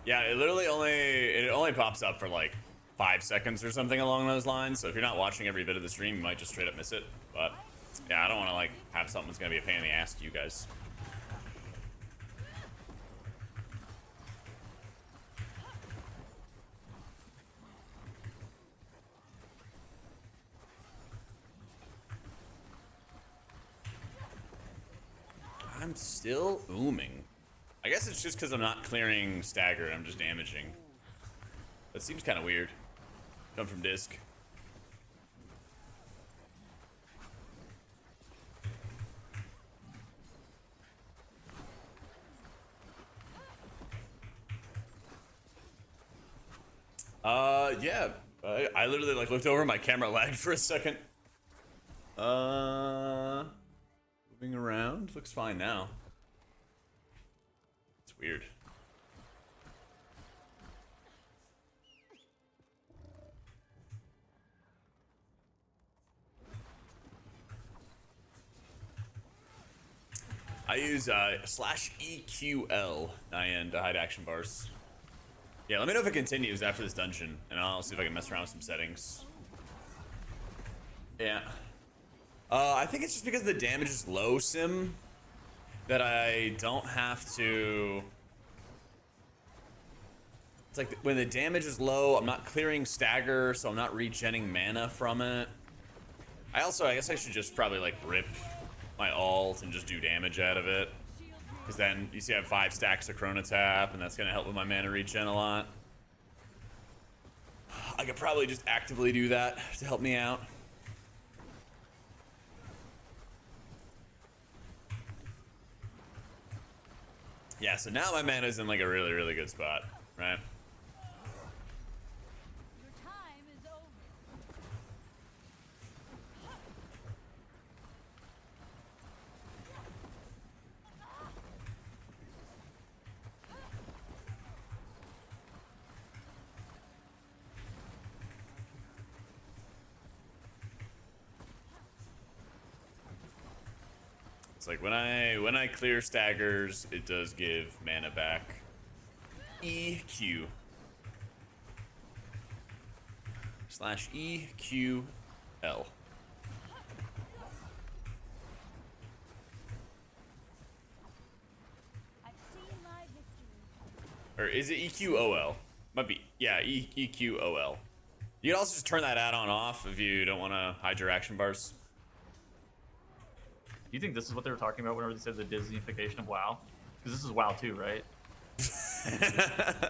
Yeah, it only pops up for like 5 seconds or something along those lines. So if you're not watching every bit of the stream, you might just straight up miss it. But yeah, I don't want to like have something that's gonna be a pain in the ass to you guys. I'm still ooming. I guess it's just because I'm not clearing stagger, I'm just damaging. That seems kind of weird. Come from disc. Yeah. I literally like looked over, my camera lagged for a second. Moving around, looks fine now. It's weird. I use /EQL IN to hide action bars. Yeah, let me know if it continues after this dungeon, and I'll see if I can mess around with some settings. Yeah. I think it's just because the damage is low, Sim, that I don't have to... It's like when the damage is low, I'm not clearing stagger, so I'm not regenning mana from it. I guess I should just probably like rip my ult and just do damage out of it. Because then you see I have 5 stacks of Chrono Tap, and that's going to help with my mana regen a lot. I could probably just actively do that to help me out. Yeah, so now my mana's in like a really, really good spot, right? Your time is over. It's like when I clear staggers, it does give mana back. EQ. /EQL. I've seen my victory. Or is it EQOL? Might be. Yeah, EQOL. You can also just turn that add-on off if you don't want to hide your action bars. Do you think this is what they were talking about whenever they said the Disneyfication of WoW? Because this is WoW too, right?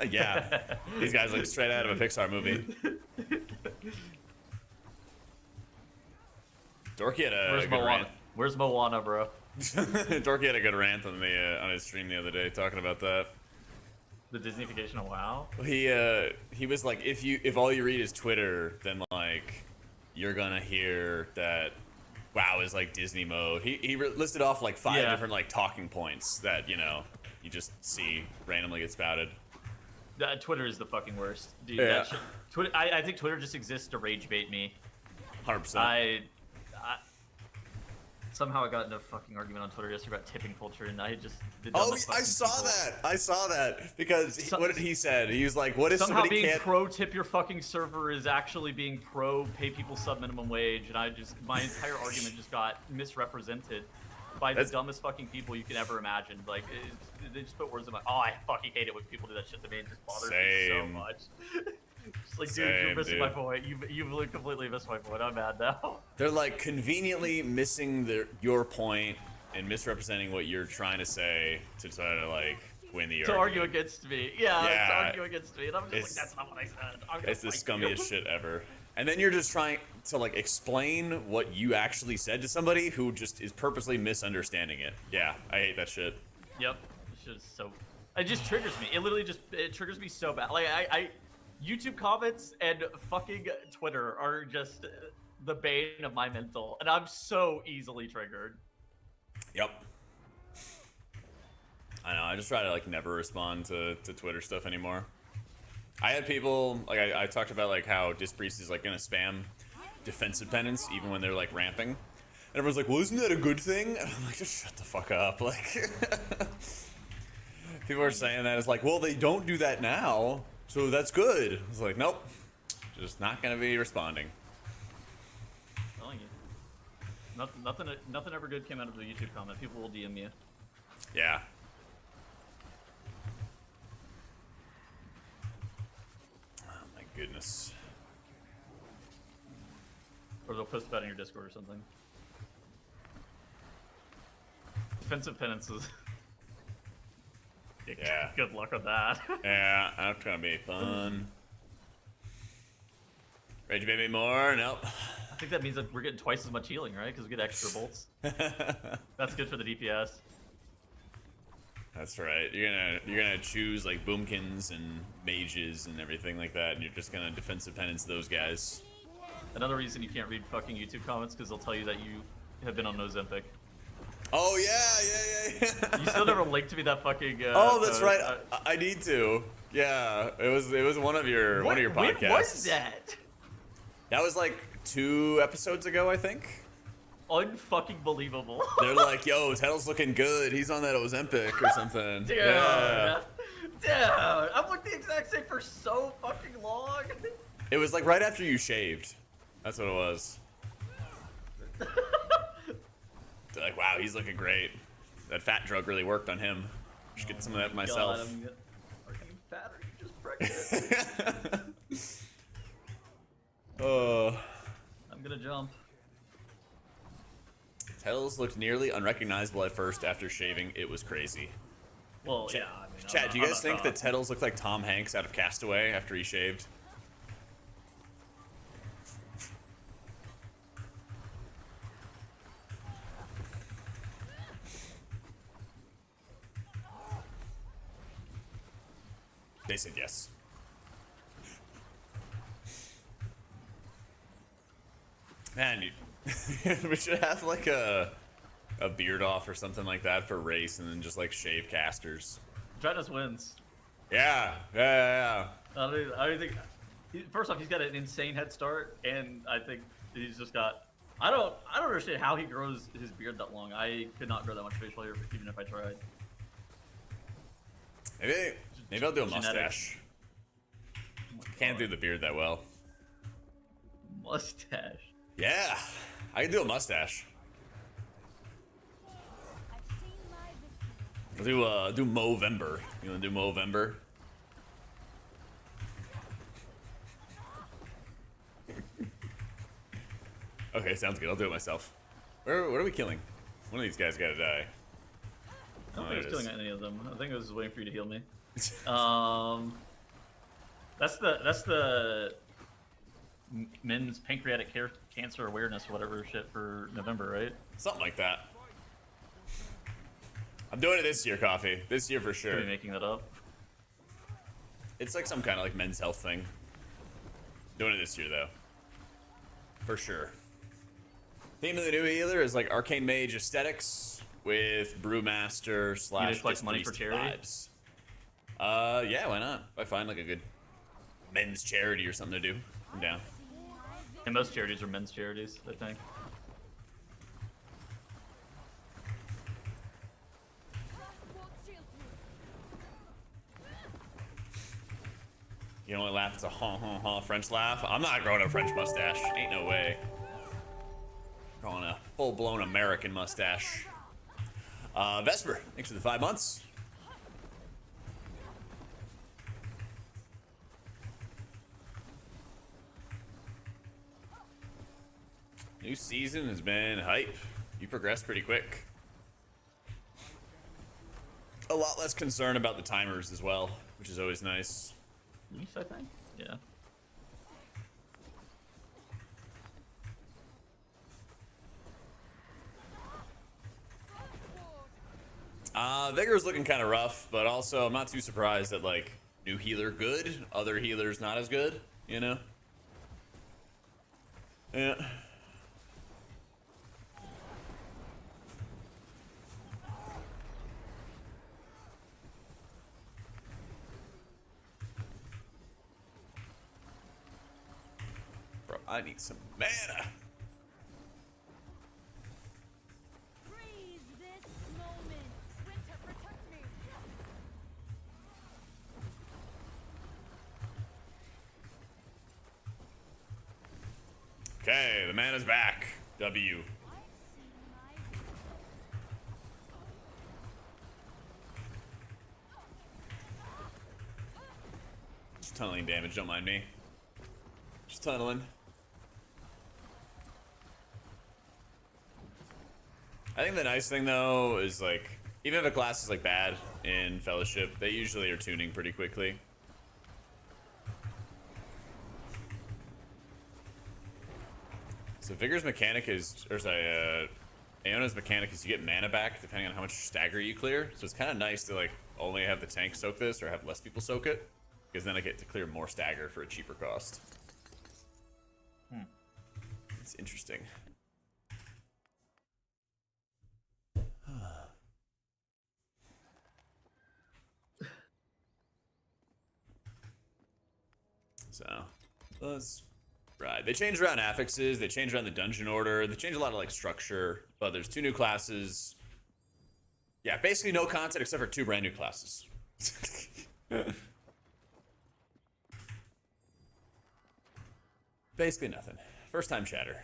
Yeah. These guys look straight out of a Pixar movie. Dorky had a Where's good Moana? rant. Where's Moana, bro? Dorky had a good rant on on his stream the other day talking about that. The Disneyfication of WoW? He was like, if all you read is Twitter, then like you're gonna hear that WoW is like Disney mode. He listed off like 5 different like talking points that you just see randomly get spouted. Twitter is the fucking worst, dude. Yeah. Twitter. I think Twitter just exists to rage bait me. 100%. Somehow I got in a fucking argument on Twitter yesterday about tipping culture, and I just did Oh, I saw that because what did he said? He was like, "What if somehow somebody being can't?" pro tip your fucking server is actually being pro pay people sub minimum wage, and my entire argument just got misrepresented by the dumbest fucking people you could ever imagine. Like they just put words in my. Oh, I fucking hate it when people do that shit to me. It just bothers me so much. Just like, dude, you're missing my point. You've completely missed my point. I'm mad now. They're like conveniently missing your point and misrepresenting what you're trying to say to try to like win the argument. To argue against me. Yeah, to argue against me. And I'm just like, that's not what I said. It's the scummiest shit ever. And then you're just trying to like explain what you actually said to somebody who just is purposely misunderstanding it. Yeah, I hate that shit. Yep. This shit is so... It just triggers me. It literally just... It triggers me so bad. Like, YouTube comments and fucking Twitter are just the bane of my mental, and I'm so easily triggered. Yep. I know. I just try to like never respond to Twitter stuff anymore. I had people like I talked about like how Dispriest is like gonna spam defensive penance even when they're like ramping, and everyone's like, "Well, isn't that a good thing?" And I'm like, "Just shut the fuck up!" Like, people are saying that it's like, "Well, they don't do that now." So that's good. It's like, nope, just not gonna be responding. Telling you, nothing ever good came out of the YouTube comment. People will DM you. Yeah. Oh my goodness. Or they'll post about it in your Discord or something. Defensive penances. Yeah. Good luck with that. Yeah, that's gonna be fun. Rage baby more? Nope. I think that means that we're getting twice as much healing, right? Because we get extra bolts. That's good for the DPS. That's right. You're gonna choose like boomkins and mages and everything like that, and you're just gonna defensive penance those guys. Another reason you can't read fucking YouTube comments because they'll tell you that you have been on Ozempic. Oh yeah. You still never linked me that fucking. Oh, that's right. I need to. Yeah, it was one of your podcasts. When was that? That was like 2 episodes ago, I think. Unfucking believable. They're like, "Yo, Tettle's looking good. He's on that Ozempic or something." Dude, yeah. dude, I've looked the exact same for so fucking long. It was like right after you shaved. That's what it was. They're like, wow, he's looking great. That fat drug really worked on him. Should get some of that myself. God, I'm getting fatter. You just pregnant. I'm gonna jump. Tettles looked nearly unrecognizable at first after shaving. It was crazy. Well, yeah. I mean, Chad, do you guys think that Tettles looked like Tom Hanks out of Castaway after he shaved? They said yes. Man, we should have like a beard off or something like that for race, and then just like shave casters. Drenus wins. Yeah. I don't think. First off, he's got an insane head start, and I think he's just got. I don't understand how he grows his beard that long. I could not grow that much facial hair even if I tried. Maybe I'll do a mustache. Can't do the beard that well. Mustache. Yeah, I can do a mustache. I've seen my victory. I'll do Movember. You wanna do Movember? Okay, sounds good. I'll do it myself. What are we killing? One of these guys gotta die. I don't Oh, think I was it killing is. any of them. I think I was waiting for you to heal me. That's the men's pancreatic cancer awareness, whatever shit for November, right? Something like that. I'm doing it this year, Coffee. This year for Could sure. be making that up. It's like some kind of like men's health thing. Doing it this year though. For sure. Theme of the new healer is like Arcane Mage aesthetics with Brewmaster slash just collect just money for priest charity? vibes. Yeah, why not? If I find like a good men's charity or something to do, I'm down. And most charities are men's charities, I think. You only laugh, it's a ha French laugh. I'm not growing a French mustache. Ain't no way. Growing a full-blown American mustache. Vesper, thanks for the 5 months. New season has been hype. You progressed pretty quick. A lot less concern about the timers as well, which is always nice. Leaf, I think? Yeah. Vigor's looking kind of rough, but also I'm not too surprised that like new healer good, other healers not as good, you know? Yeah. Bro, I need some mana. Freeze this moment. Winter, protect me. Okay, the mana's back. W. I've seen my Just tunneling damage, don't mind me. Just tunneling. I think the nice thing though is like, even if a class is like bad in Fellowship, they usually are tuning pretty quickly. So Vigor's mechanic is, or sorry, Aeona's mechanic is you get mana back depending on how much stagger you clear. So it's kind of nice to like only have the tank soak this or have less people soak it, because then I get to clear more stagger for a cheaper cost. It's interesting. So let's ride. They changed around affixes, they changed around the dungeon order, they changed a lot of like structure, but there's 2 new classes. Yeah, basically no content except for 2 brand new classes. Basically nothing. First time chatter.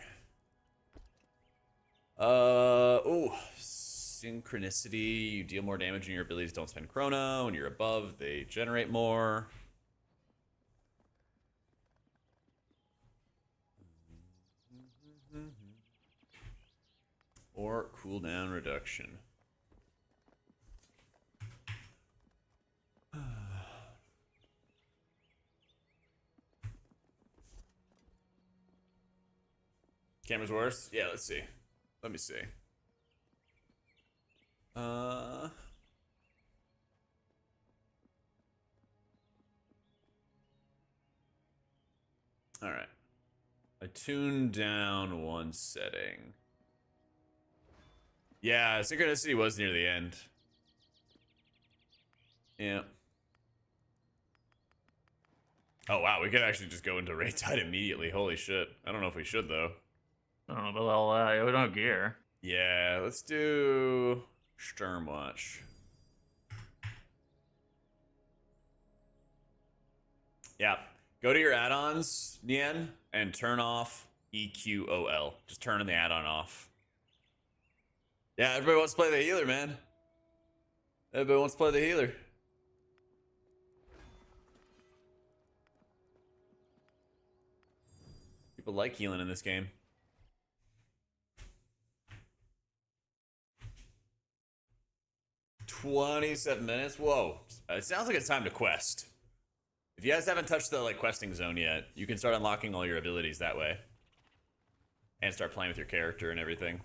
Oh, synchronicity. You deal more damage and your abilities don't spend chrono. When you're above, they generate more. Or cooldown reduction. Camera's worse? Yeah, let's see. Let me see. Alright. I tuned down one setting. Yeah, synchronicity was near the end. Yeah. Oh wow, we could actually just go into raid tide immediately. Holy shit. I don't know if we should though. I don't know, but we don't have gear. Yeah, let's do Sturmwatch. Yeah. Go to your add-ons, Nien, and turn off EQOL. Just turning the add-on off. Yeah, everybody wants to play the healer, man. Everybody wants to play the healer. People like healing in this game. 27 minutes. Whoa. It sounds like it's time to quest. If you guys haven't touched the like questing zone yet, you can start unlocking all your abilities that way. And start playing with your character and everything.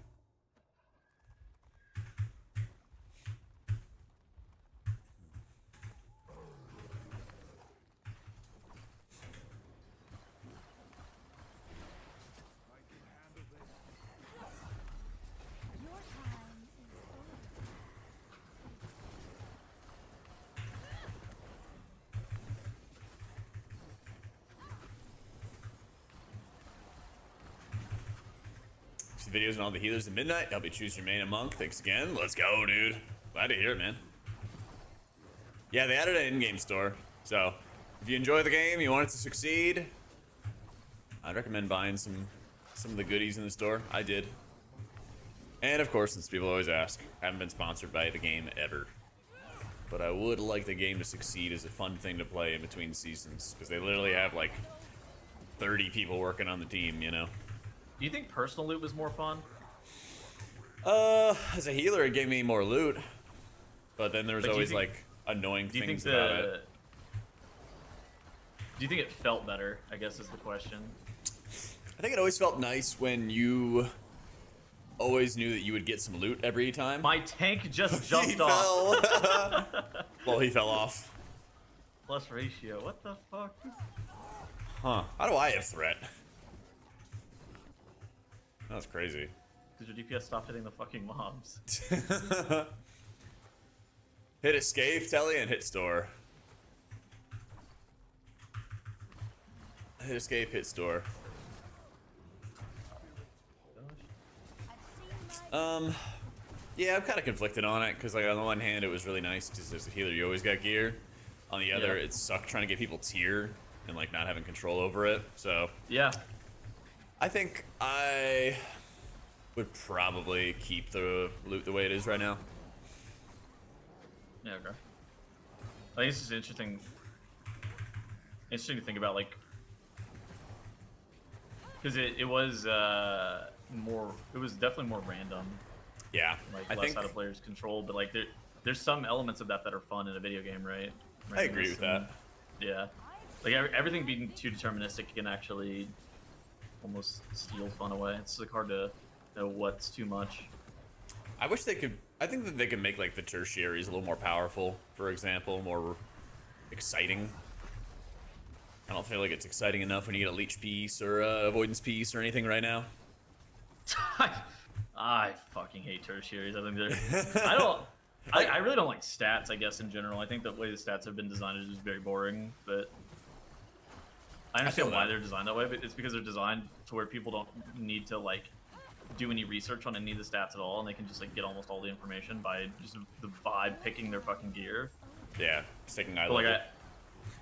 Your time is over. See videos on all the healers at midnight. Help you choose your main and monk. Thanks again. Let's go, dude. Glad to hear it, man. Yeah, they added an in-game store. So, if you enjoy the game, you want it to succeed, I'd recommend buying some of the goodies in the store. I did. And of course, since people always ask, I haven't been sponsored by the game ever. But I would like the game to succeed as a fun thing to play in between seasons. Because they literally have like 30 people working on the team, you know? Do you think personal loot was more fun? As a healer, it gave me more loot. But then there was But do you always think- like annoying Do you think things about it. Do you think it felt better? I guess is the question. I think it always felt nice when you always knew that you would get some loot every time. My tank just jumped He off. fell. Well, he fell off. Plus ratio. What the fuck? Huh. How do I have threat? That's crazy. Because your DPS stopped hitting the fucking mobs. Hit escape, telly, and hit store. Hit escape, hit store. Yeah, I'm kind of conflicted on it because, like, on the one hand, it was really nice because as a healer, you always got gear. On the other, Yeah. it sucked trying to get people tier and like not having control over it. So Yeah. I think I would probably keep the loot the way it is right now. Yeah, okay. I think it's just interesting to think about, like, because it was definitely more random, Yeah, like I less think out of players' control, but like there's some elements of that are fun in a video game, right? I agree with Randomness and- that. Yeah, like everything being too deterministic can actually almost steal fun away. It's like hard to know what's too much. I wish they could. I think that they could make like the tertiaries a little more powerful. For example, more exciting. I don't feel like it's exciting enough when you get a leech piece or a avoidance piece or anything right now. I fucking hate tertiaries. I think they're. I really don't like stats. I guess in general, I think the way the stats have been designed is just very boring. But I understand feel why that. they're designed that way. But it's because they're designed to where people don't need to like do any research on any of the stats at all, and they can just like get almost all the information by just the vibe picking their fucking gear. Yeah, sticking eye But like level.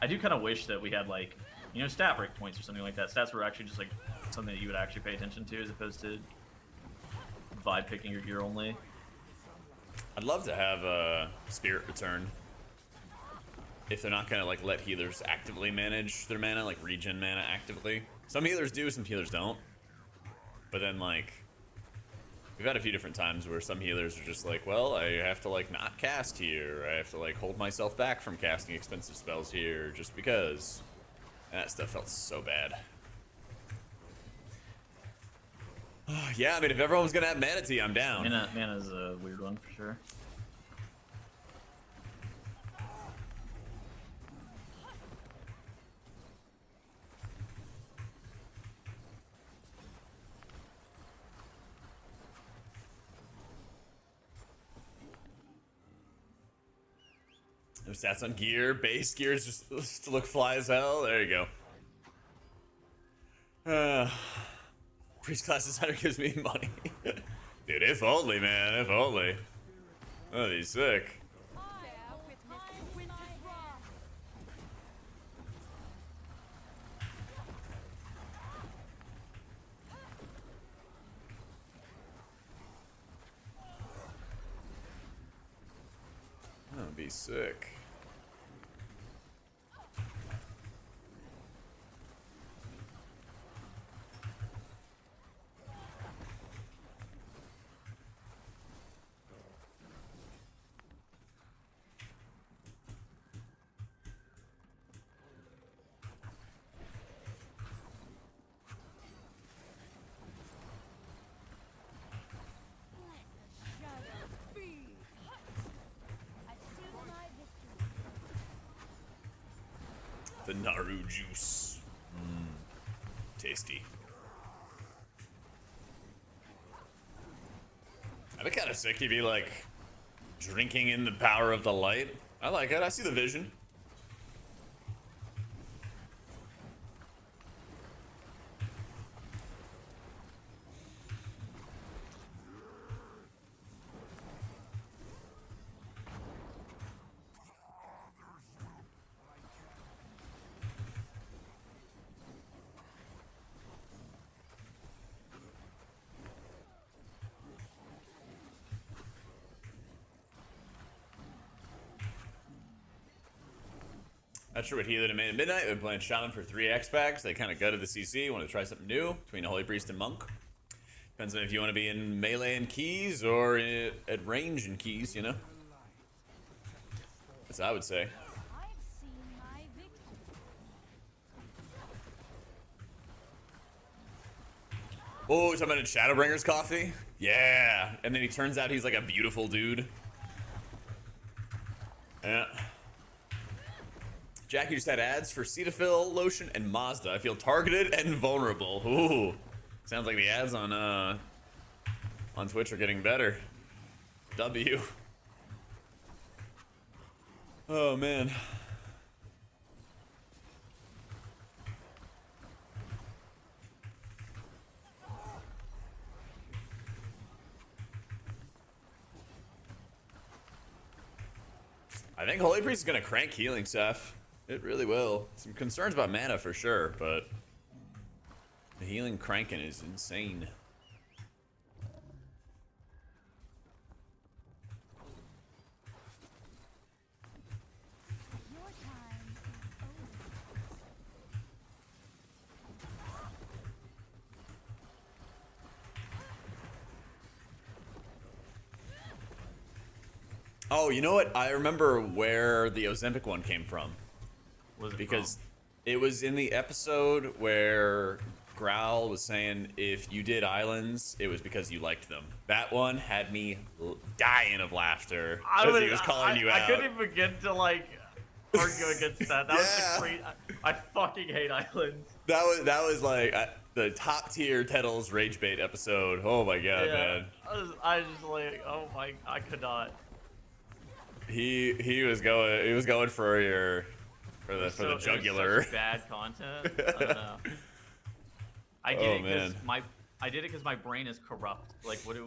I do kind of wish that we had like, you know, stat break points or something like that. Stats were actually just like something that you would actually pay attention to as opposed to vibe picking your gear only. I'd love to have Spirit return. If they're not gonna like let healers actively manage their mana, like regen mana actively. Some healers do, some healers don't. But then like, we've had a few different times where some healers are just like, well, I have to like not cast here. I have to like hold myself back from casting expensive spells here just because. And that stuff felt so bad. Yeah, I mean, if everyone's gonna have Manatee, I'm down. Mana's a weird one for sure. No stats on gear. Base gear is just to look fly as hell. There you go. Priest class designer gives me money. Dude, if only, man. If only. That'd be sick. That'd be sick. The Naru juice. Tasty. I'd be kind of sick if you be like drinking in the power of the light. I like it. I see the vision. Not sure what Healer demanded midnight. They've been playing Shaman for 3x packs. They kind of gutted the CC. Want to try something new between a Holy Priest and Monk. Depends on if you want to be in melee and keys or at range and keys, you know? That's what I would say. I've seen my victory. Oh, talking about in Shadowbringer's coffee? Yeah. And then he turns out he's like a beautiful dude. Yeah. Jack, you just had ads for Cetaphil, Lotion, and Mazda. I feel targeted and vulnerable. Ooh. Sounds like the ads on Twitch are getting better. W. Oh, man. I think Holy Priest is going to crank healing stuff. It really will. Some concerns about mana for sure, but the healing cranking is insane. Your time is over. Oh, you know what? I remember where the Ozempic one came from. Was it Because it was in the episode where Growl was saying if you did islands, it was because you liked them. That one had me dying of laughter because he was calling you out. I couldn't even begin to like argue against that. That was the great. I fucking hate islands. That was like the top tier Tettles rage bait episode. Oh my god, man. I was just like, oh my, I could not. He was going for your for the jugular. It was such bad content. I don't know. I did it because my brain is corrupt. Like, what do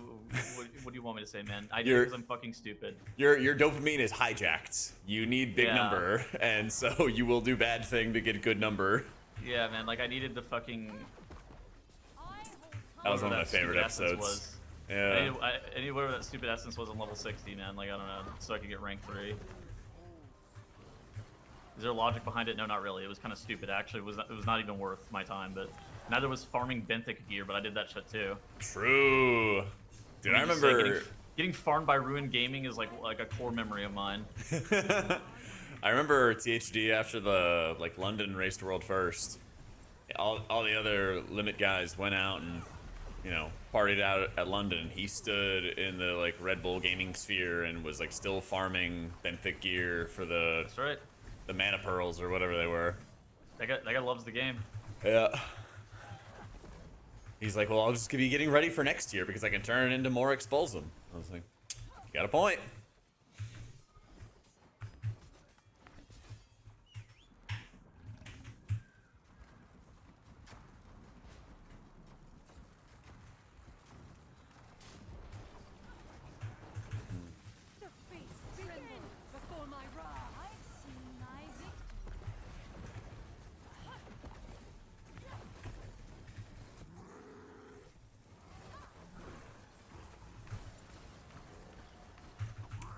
you want me to say, man? I did it because I'm fucking stupid. Your dopamine is hijacked. You need big number, and so you will do bad thing to get good number. Yeah, man. Like, I needed the fucking. That was one of my favorite episodes. Yeah. I needed whatever that stupid essence was on level 60, man. Like, I don't know, so I could get rank 3. Is there logic behind it? No, not really. It was kind of stupid. Actually, it was not even worth my time. But neither was farming benthic gear. But I did that shit too. True. Dude, I remember getting farmed by Ruined Gaming is like a core memory of mine. I remember THD after the London race to world first. All the other limit guys went out and partied out at London. He stood in the Red Bull gaming sphere and was still farming benthic gear for the. That's right. The mana pearls or whatever they were. That guy loves the game. Yeah. He's like, well, I'll just be getting ready for next year because I can turn it into more Expulsum. I was like, you got a point.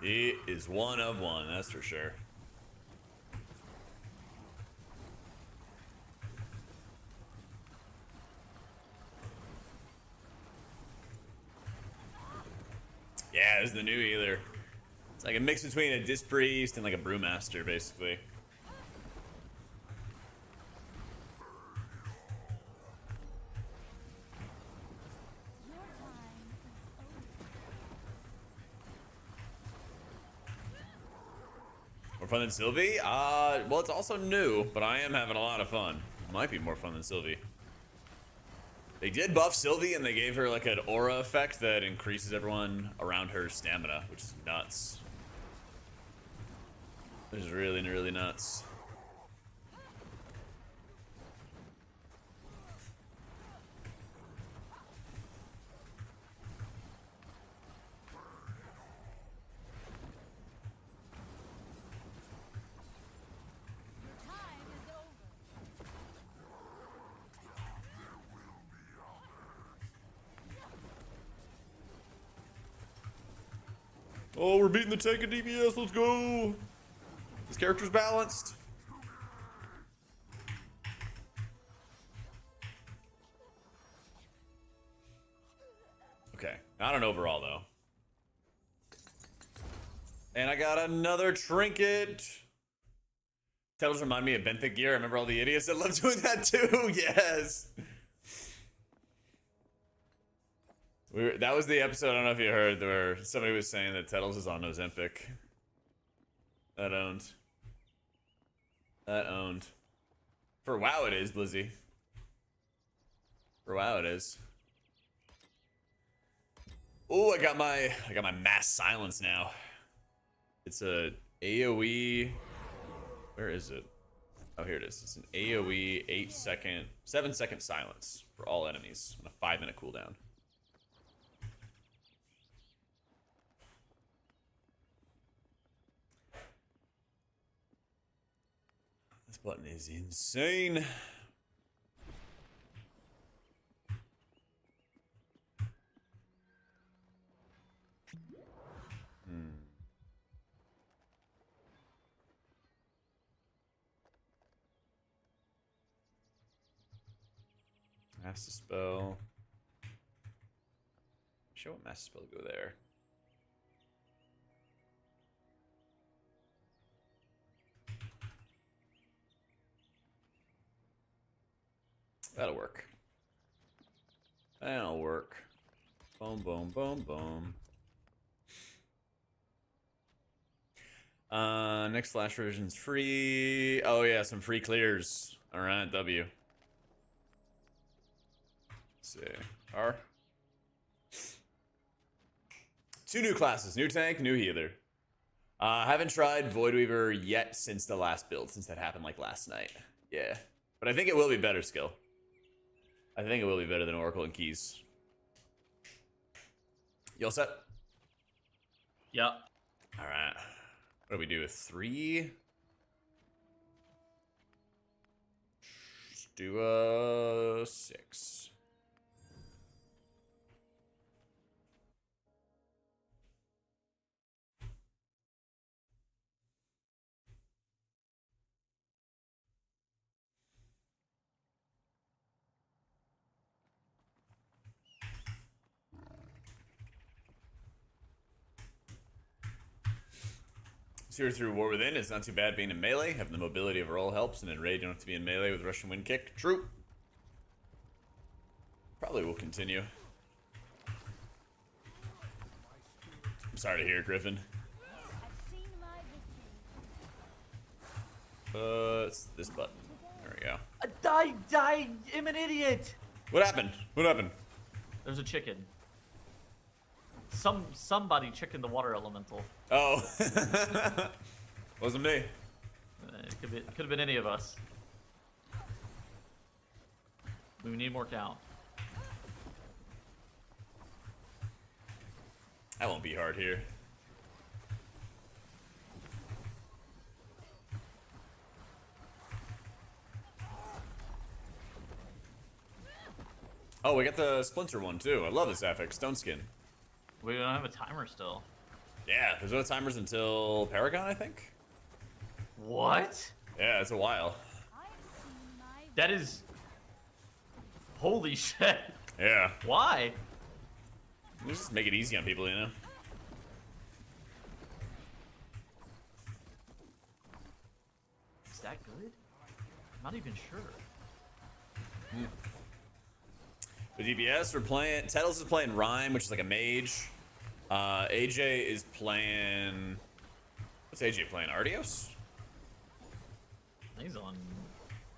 He is one of one, that's for sure. Yeah, there's the new healer. It's like a mix between a Disc Priest and a Brewmaster, basically. fun than Sylvie? Well, it's also new, but I am having a lot of fun. Might be more fun than Sylvie. They did buff Sylvie, and they gave her like an aura effect that increases everyone around her stamina, which is nuts. Which is really, really nuts. Time is over. Oh, we're beating the tank of DPS. Let's go. This character's balanced. Okay, not an overall though. And I got another trinket. Titles remind me of benthic gear. I remember all the idiots that love doing that too. Yes. That was the episode, I don't know if you heard, where somebody was saying that Tettles is on Ozempic. That owned. That owned. For WoW it is, Blizzy. For WoW it is. Oh, I got my mass silence now. It's a AoE. Where is it? Oh, here it is. It's an AoE 7-second silence for all enemies on a 5-minute cooldown. This button is insane. Master spell. Show what master spell go there. That'll work. That'll work. Boom, boom, boom, boom. Next Flash version's free. Oh yeah, some free clears. All right, W. Let's see. R. 2 new classes: new tank, new healer. I haven't tried Void Weaver yet since the last build, since that happened like last night. Yeah, but I think it will be better skill. I think it will be better than Oracle and Keys. You all set? Yep. All right. What do we do with 3? Let's do a 6. Zero through War Within is not too bad being in melee. Having the mobility of roll helps, and in raid you don't have to be in melee with Russian Wind Kick. True. Probably will continue. I'm sorry to hear, Griffin. I've seen my victory. It's this button. There we go. I am an idiot. What happened? What happened? There's a chicken. Somebody chickened the water elemental. Oh. Wasn't me. It could have been any of us. We need more count. That won't be hard here. Oh, we got the Splinter one too. I love this affix. Stone Skin. We don't have a timer still. Yeah, there's no timers until Paragon, I think. What? Yeah, it's a while. I've seen my That is... Holy shit. Yeah. Why? Let's just make it easy on people, you know? Is that good? I'm not even sure. With DPS, we're playing... Tettles is playing Rhyme, which is like a mage. AJ is playing... What's AJ playing? Artios? He's on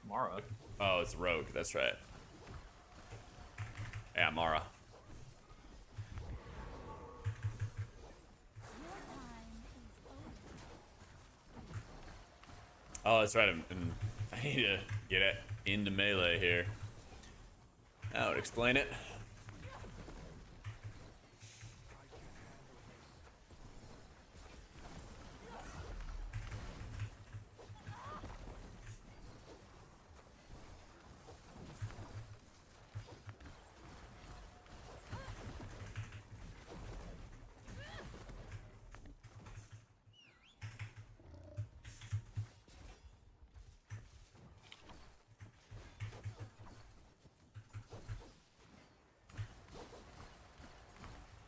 Mara. Oh, it's Rogue. That's right. Yeah, Mara. Your time is over. Oh, that's right. I need to get it into melee here. That would explain it.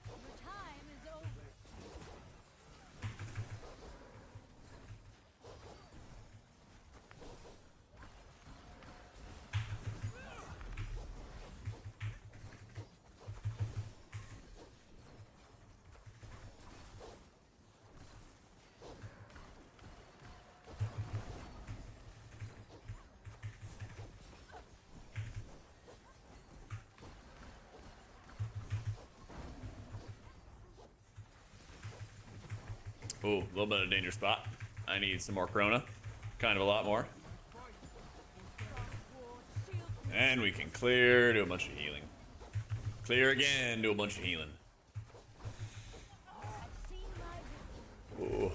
Your time is over. Ooh, a little bit of a danger spot. I need some more Corona. Kind of a lot more. And we can clear, do a bunch of healing. Clear again, do a bunch of healing. I've seen my victory. Ooh.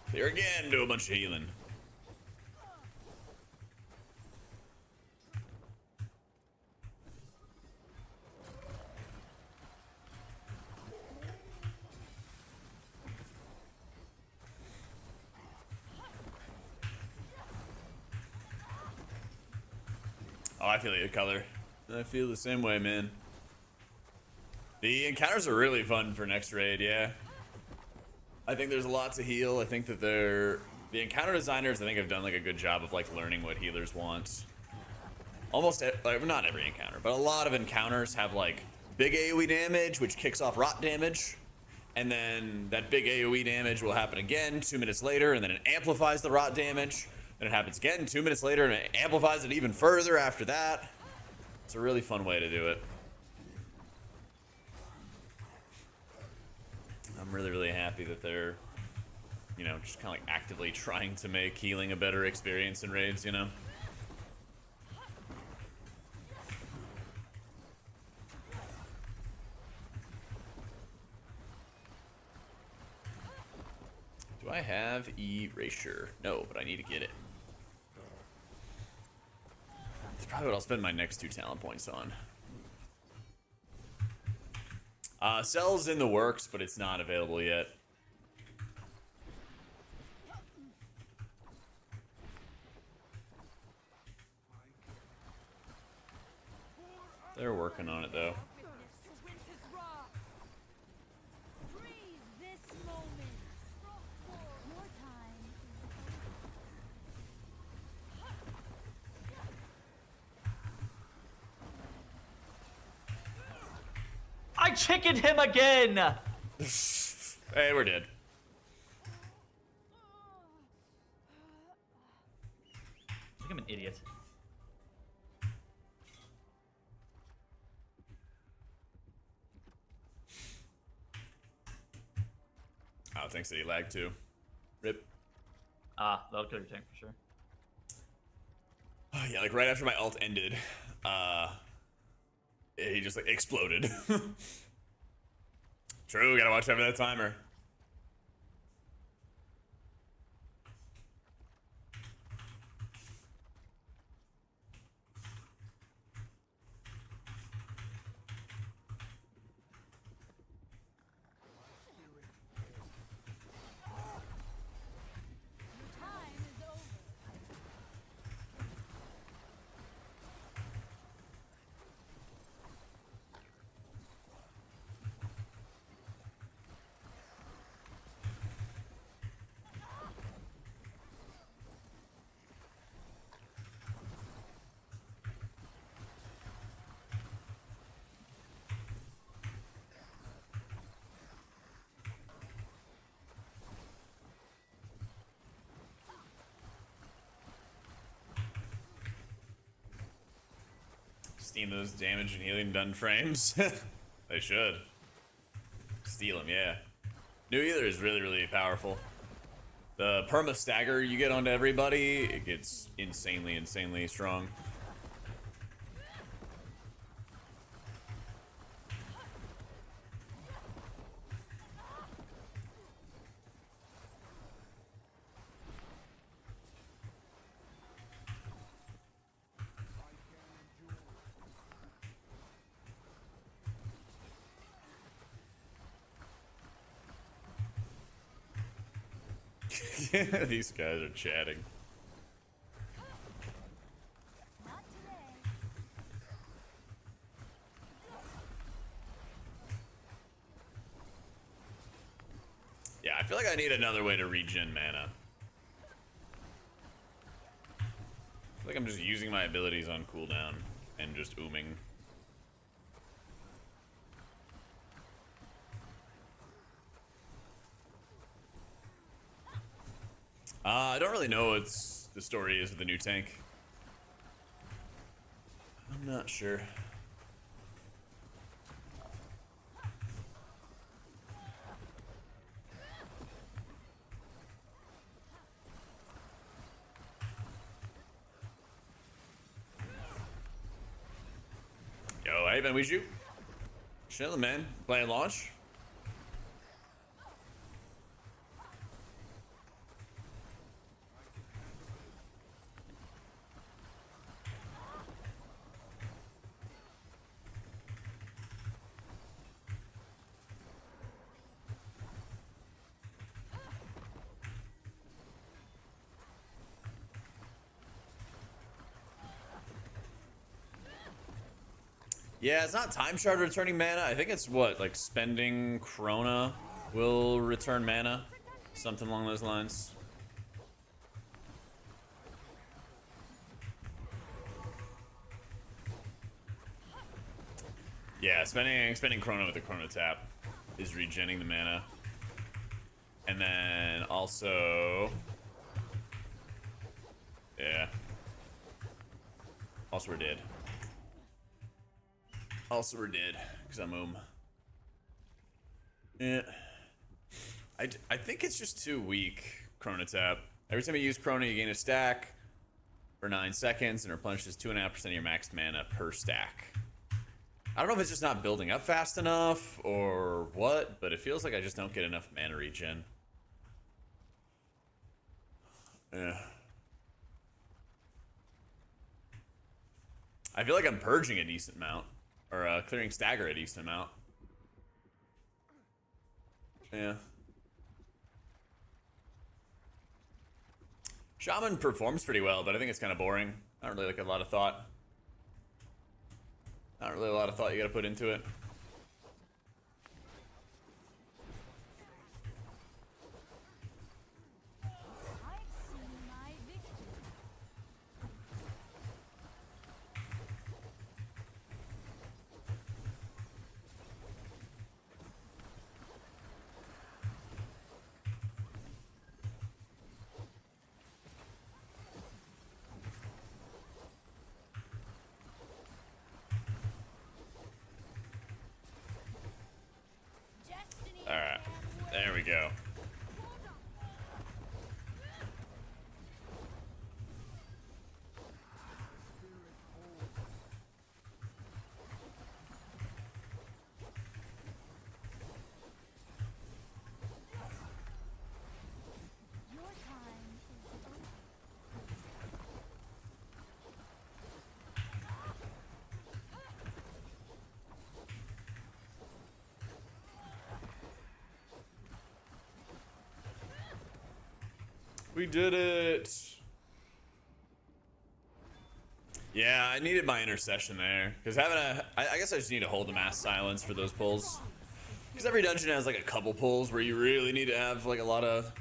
Clear again, do a bunch of healing. Oh, I feel your color. I feel the same way, man. The encounters are really fun for next raid, yeah. I think there's a lot to heal. I think that the encounter designers, I think, have done like a good job of like learning what healers want. Almost, like, not every encounter, but a lot of encounters have like big AoE damage, which kicks off rot damage. And then that big AoE damage will happen again 2 minutes later, and then it amplifies the rot damage. Then it happens again 2 minutes later, and it amplifies it even further after that. It's a really fun way to do it. I'm really, really happy that they're, you know, just kind of like actively trying to make healing a better experience in raids, you know? Do I have Erasure? No, but I need to get it. That's probably what I'll spend my next 2 talent points on. Cell's in the works, but it's not available yet. They're working on it, though. Witness to winter's wrath. Freeze this moment. Your time is I chickened him again! Hey, we're dead. I think I'm an idiot. Oh, thanks that he lagged too. Rip. Ah, that'll kill your tank for sure. Oh, yeah, like right after my ult ended, he just like exploded. True, gotta watch out for that timer. your time is over. Steam those damage and healing done frames. They should. Steal them, yeah. New Ether is really, really powerful. The perma stagger you get onto everybody, it gets insanely, insanely strong. These guys are chatting. Not today. Yeah, I feel like I need another way to regen mana. I feel like I'm just using my abilities on cooldown and just ooming. I don't really know what the story is with the new tank. I'm not sure. Yo, hey Ben Wijou. Chillin', man. Playing launch. Yeah, it's not time shard returning mana. I think it's what, like spending Krona will return mana. Something along those lines. Yeah, spending Krona with the Krona tap is regenning the mana. And then also, yeah. Also we're dead. Also we're dead, because I'm Yeah. I think it's just too weak, Krona tap. Every time you use Krona, you gain a stack for 9 seconds and replenishes 2.5% of your max mana per stack. I don't know if it's just not building up fast enough or what, but it feels like I just don't get enough mana regen. Yeah. I feel like I'm purging a decent amount. Or clearing stagger a decent amount. Yeah. Shaman performs pretty well, but I think it's kind of boring. I don't really like a lot of thought. Not really a lot of thought you gotta put into it. I've seen my victory. Destiny Alright. can There we go. Your time is over. We did it. Yeah, I needed my intercession there. Because I guess I just need to hold the mass silence for those pulls. Because every dungeon has like a couple pulls where you really need to have like a lot of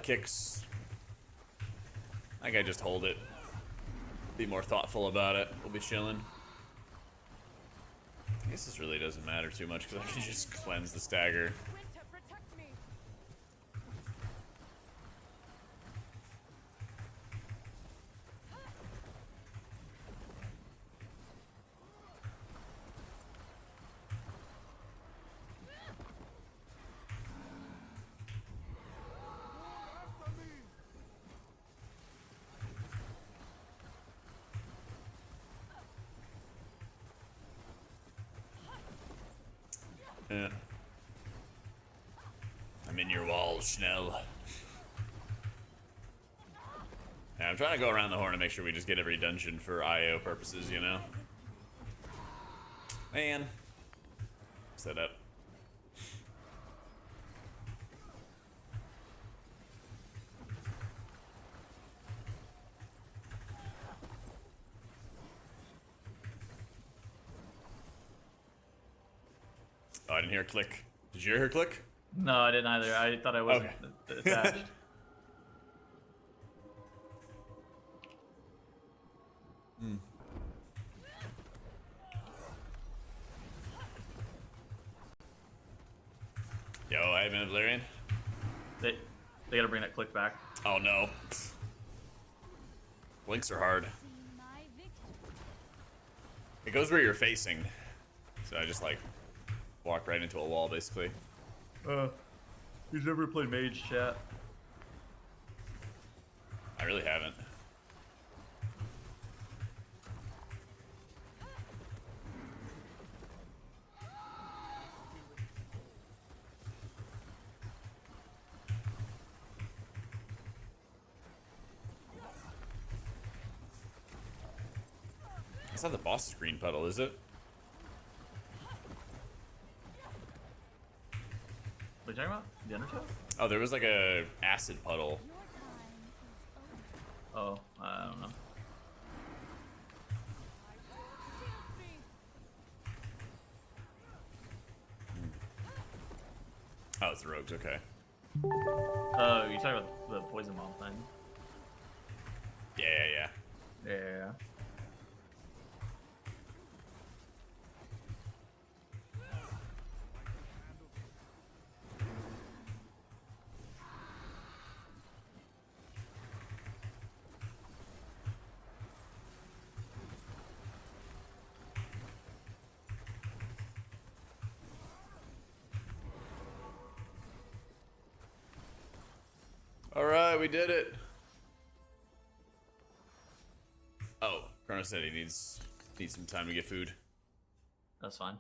kicks. I think I just hold it. Be more thoughtful about it. We'll be chilling. I guess this really doesn't matter too much because I can just cleanse the stagger. Winter, protect me. Yeah. I'm in your walls, Schnell. Yeah, I'm trying to go around the horn to make sure we just get every dungeon for IO purposes, you know? Man. Set up. Oh, I didn't hear a click. Did you hear her click? No, I didn't either. I thought I wasn't attached. Yo, I have been Valerian. They gotta bring that click back. Oh no. Blinks are hard. See my victory. It goes where you're facing. So I just like walked right into a wall basically. Who's ever played Mage, chat? I really haven't. It's not the boss's green puddle, is it? What are you talking about? The Undertow? Oh, there was like a acid puddle. Your time is over. Oh, I don't know. Oh, it's the rogues, okay. Oh, you're talking about the poison bomb thing? Yeah. Yeah. Alright, we did it. Oh, Chrono said he needs some time to get food. That's fine.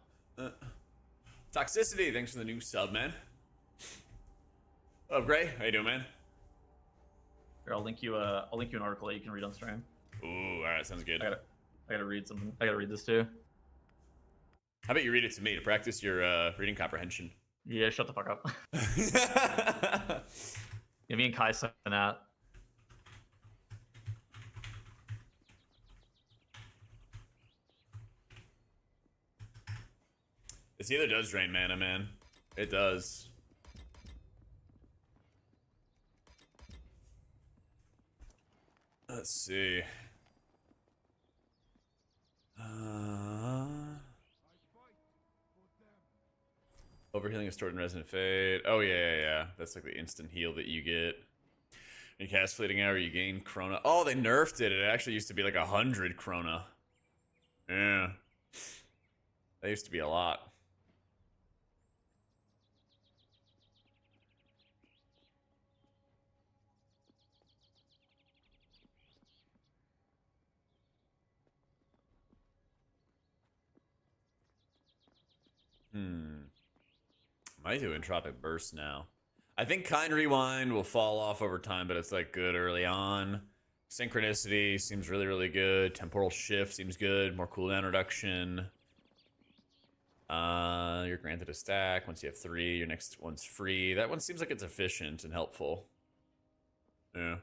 Toxicity, thanks for the new sub, man. Oh, Gray, how you doing, man? Here, I'll link you an article that you can read on stream. Ooh, alright, sounds good. I gotta read something. I gotta read this too. How about you read it to me to practice your reading comprehension? Yeah, shut the fuck up. Yeah, me and Kai sent that. This either does drain mana, man. It does. Let's see. Overhealing is stored in Resonant Fade. Oh, yeah. That's like the instant heal that you get. When you cast Fleeting Hour, you gain Chrono. Oh, they nerfed it. It actually used to be like 100 Chrono. Yeah. That used to be a lot. Might do Entropic Burst now. I think Kind Rewind will fall off over time, but it's like good early on. Synchronicity seems really, really good. Temporal Shift seems good. More cooldown reduction. You're granted a stack. Once you have 3, your next one's free. That one seems like it's efficient and helpful. Yeah.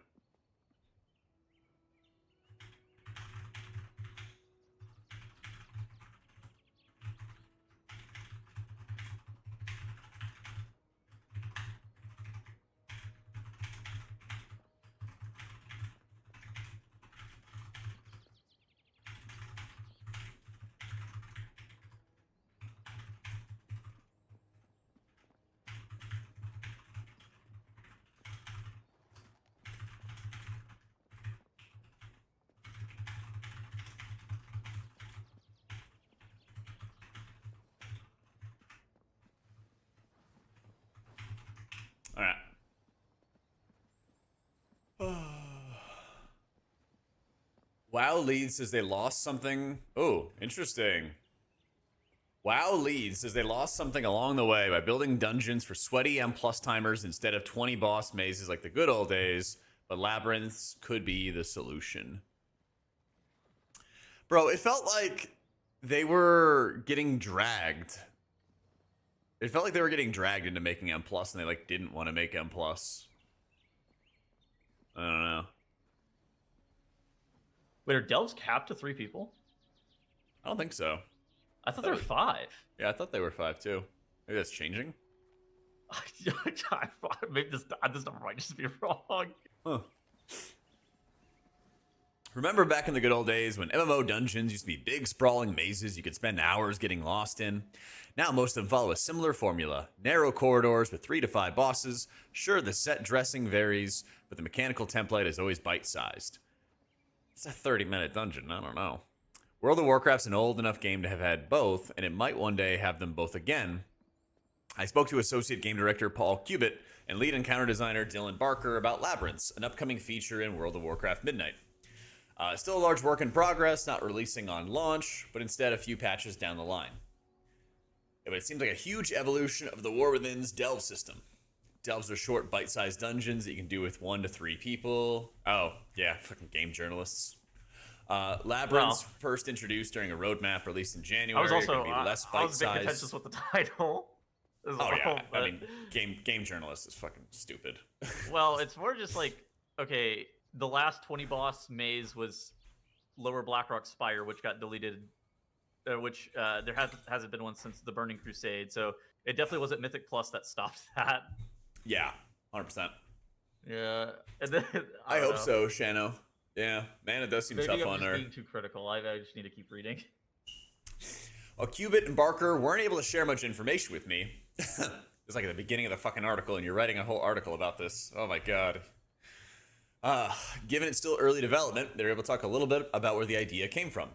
Alright. WoW lead says they lost something. Oh, interesting. WoW leads says they lost something along the way by building dungeons for sweaty M+ timers instead of 20 boss mazes like the good old days, but labyrinths could be the solution. Bro, it felt like they were getting dragged. It felt like they were getting dragged into making M+, and they like didn't want to make M+. I don't know. Wait, are delves capped to 3 people? I don't think so. I thought there were 5. Yeah, I thought they were 5 too. Maybe that's changing. Maybe this number might just be wrong. Huh. Remember back in the good old days when MMO dungeons used to be big sprawling mazes you could spend hours getting lost in? Now most of them follow a similar formula. Narrow corridors with 3 to 5 bosses. Sure, the set dressing varies, but the mechanical template is always bite-sized. It's a 30-minute dungeon, I don't know. World of Warcraft's an old enough game to have had both, and it might one day have them both again. I spoke to Associate Game Director Paul Cubitt and Lead Encounter Designer Dylan Barker about Labyrinths, an upcoming feature in World of Warcraft Midnight. Still a large work in progress, not releasing on launch, but instead a few patches down the line. Yeah, but it seems like a huge evolution of the War Within's delve system. Delves are short, bite-sized dungeons that you can do with 1 to 3 people. Oh, yeah, fucking game journalists. Labyrinths first introduced during a roadmap released in January. I was also be less I was a bit bite-sized. contentious with the title. Yeah, but, I mean, game journalist is fucking stupid. well, it's more just like, okay, the last 20 boss maze was Lower Blackrock Spire, which got deleted, which there hasn't been one since the Burning Crusade, so it definitely wasn't Mythic Plus that stopped that. Yeah, 100%. Yeah, and then, I hope so, Shano. Yeah, man, it does seem Maybe tough I'm on just her. being too critical. I just need to keep reading. While Cubitt and Barker weren't able to share much information with me, it's like at the beginning of the fucking article, and you're writing a whole article about this. Oh my god. Given it's still early development, they're able to talk a little bit about where the idea came from.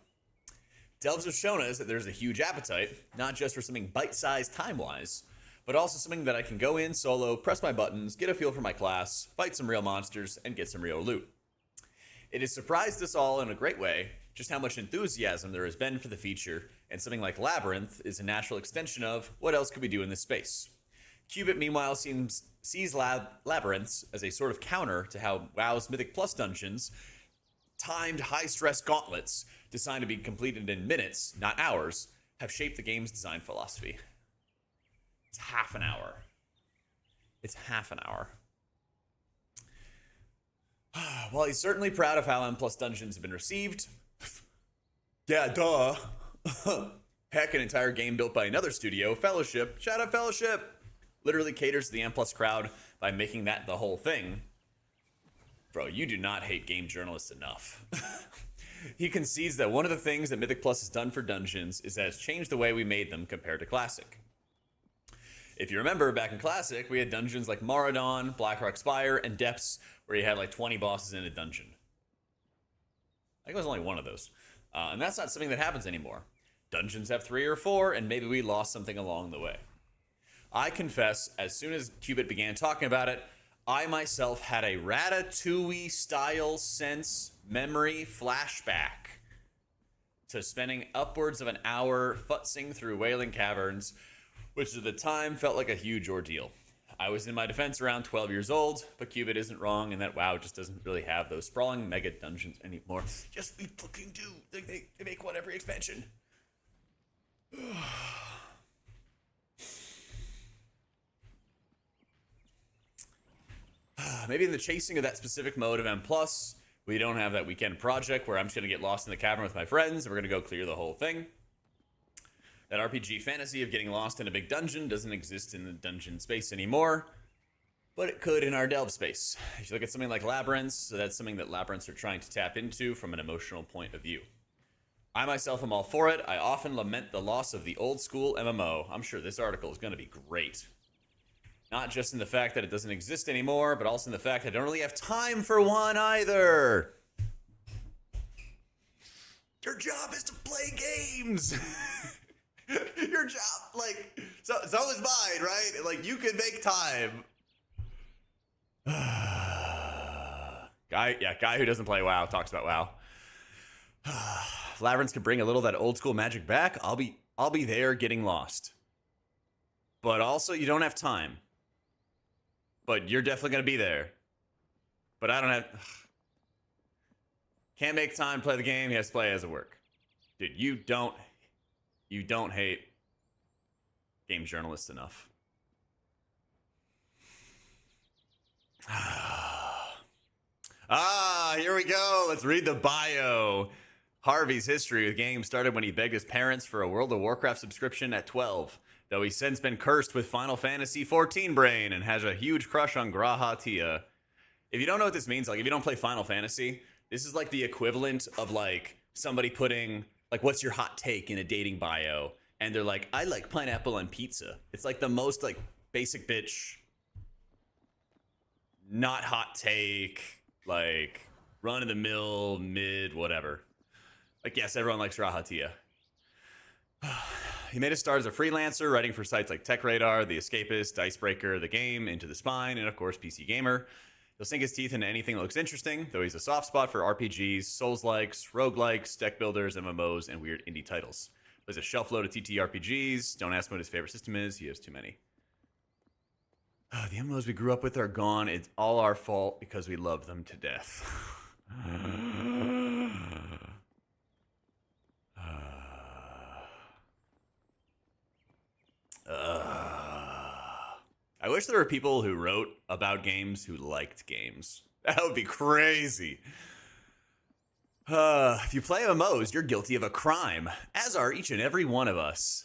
Delves have shown us that there's a huge appetite, not just for something bite-sized time-wise, but also something that I can go in solo, press my buttons, get a feel for my class, fight some real monsters, and get some real loot. It has surprised us all in a great way just how much enthusiasm there has been for the feature, and something like Labyrinth is a natural extension of what else could we do in this space. Cubitt, meanwhile, sees Labyrinths as a sort of counter to how WoW's Mythic Plus dungeons, timed high-stress gauntlets designed to be completed in minutes, not hours, have shaped the game's design philosophy. It's half an hour. It's half an hour. While he's certainly proud of how M+ dungeons have been received, yeah, duh. Heck, an entire game built by another studio, Fellowship, shout out Fellowship, literally caters to the M+ crowd by making that the whole thing. Bro, you do not hate game journalists enough. He concedes that one of the things that Mythic Plus has done for dungeons is that it's changed the way we made them compared to Classic. If you remember, back in Classic, we had dungeons like Maradon, Blackrock Spire, and Depths, where you had like 20 bosses in a dungeon. I think it was only one of those. And that's not something that happens anymore. Dungeons have 3 or 4, and maybe we lost something along the way. I confess, as soon as Cubitt began talking about it, I myself had a Ratatouille-style sense memory flashback to spending upwards of an hour futzing through Wailing Caverns, which at the time felt like a huge ordeal. I was in my defense around 12 years old, but Cubitt isn't wrong in that WoW just doesn't really have those sprawling mega dungeons anymore. Yes, we fucking do. They make one every expansion. Maybe in the chasing of that specific mode of M+, we don't have that weekend project where I'm just going to get lost in the cavern with my friends and we're going to go clear the whole thing. That RPG fantasy of getting lost in a big dungeon doesn't exist in the dungeon space anymore, but it could in our delve space. If you look at something like Labyrinths, so that's something that Labyrinths are trying to tap into from an emotional point of view. I myself am all for it. I often lament the loss of the old school MMO. I'm sure this article is going to be great. Not just in the fact that it doesn't exist anymore, but also in the fact that I don't really have time for one either. Your job is to play games. Your job, like, so is mine, right? Like, you can make time. Guy who doesn't play WoW talks about WoW. Labyrinths can bring a little of that old school magic back. I'll be I'll be there getting lost. But also, you don't have time. But you're definitely going to be there. But I don't have... Can't make time to play the game. He has to play as a work. Dude, you don't hate game journalists enough. Here we go. Let's read the bio. Harvey's history with games started when he begged his parents for a World of Warcraft subscription at 12, though he's since been cursed with Final Fantasy XIV brain and has a huge crush on Graha Tia. If you don't know what this means, like if you don't play Final Fantasy, this is like the equivalent of like somebody putting like what's your hot take in a dating bio, and they're like, I like pineapple on pizza. It's like the most like basic bitch, not hot take, like run of the mill, mid, whatever. Like, yes, everyone likes Rahatia. He made his start as a freelancer, writing for sites like Tech Radar, The Escapist, Dicebreaker, The Game, Into the Spine, and of course, PC Gamer. He'll sink his teeth into anything that looks interesting, though he's a soft spot for RPGs, Souls-likes, roguelikes, deck builders, MMOs, and weird indie titles. There's a shelf load of TTRPGs. Don't ask him what his favorite system is. He has too many. The MMOs we grew up with are gone. It's all our fault because we love them to death. I wish there were people who wrote about games who liked games. That would be crazy. If you play MMOs, you're guilty of a crime, as are each and every one of us.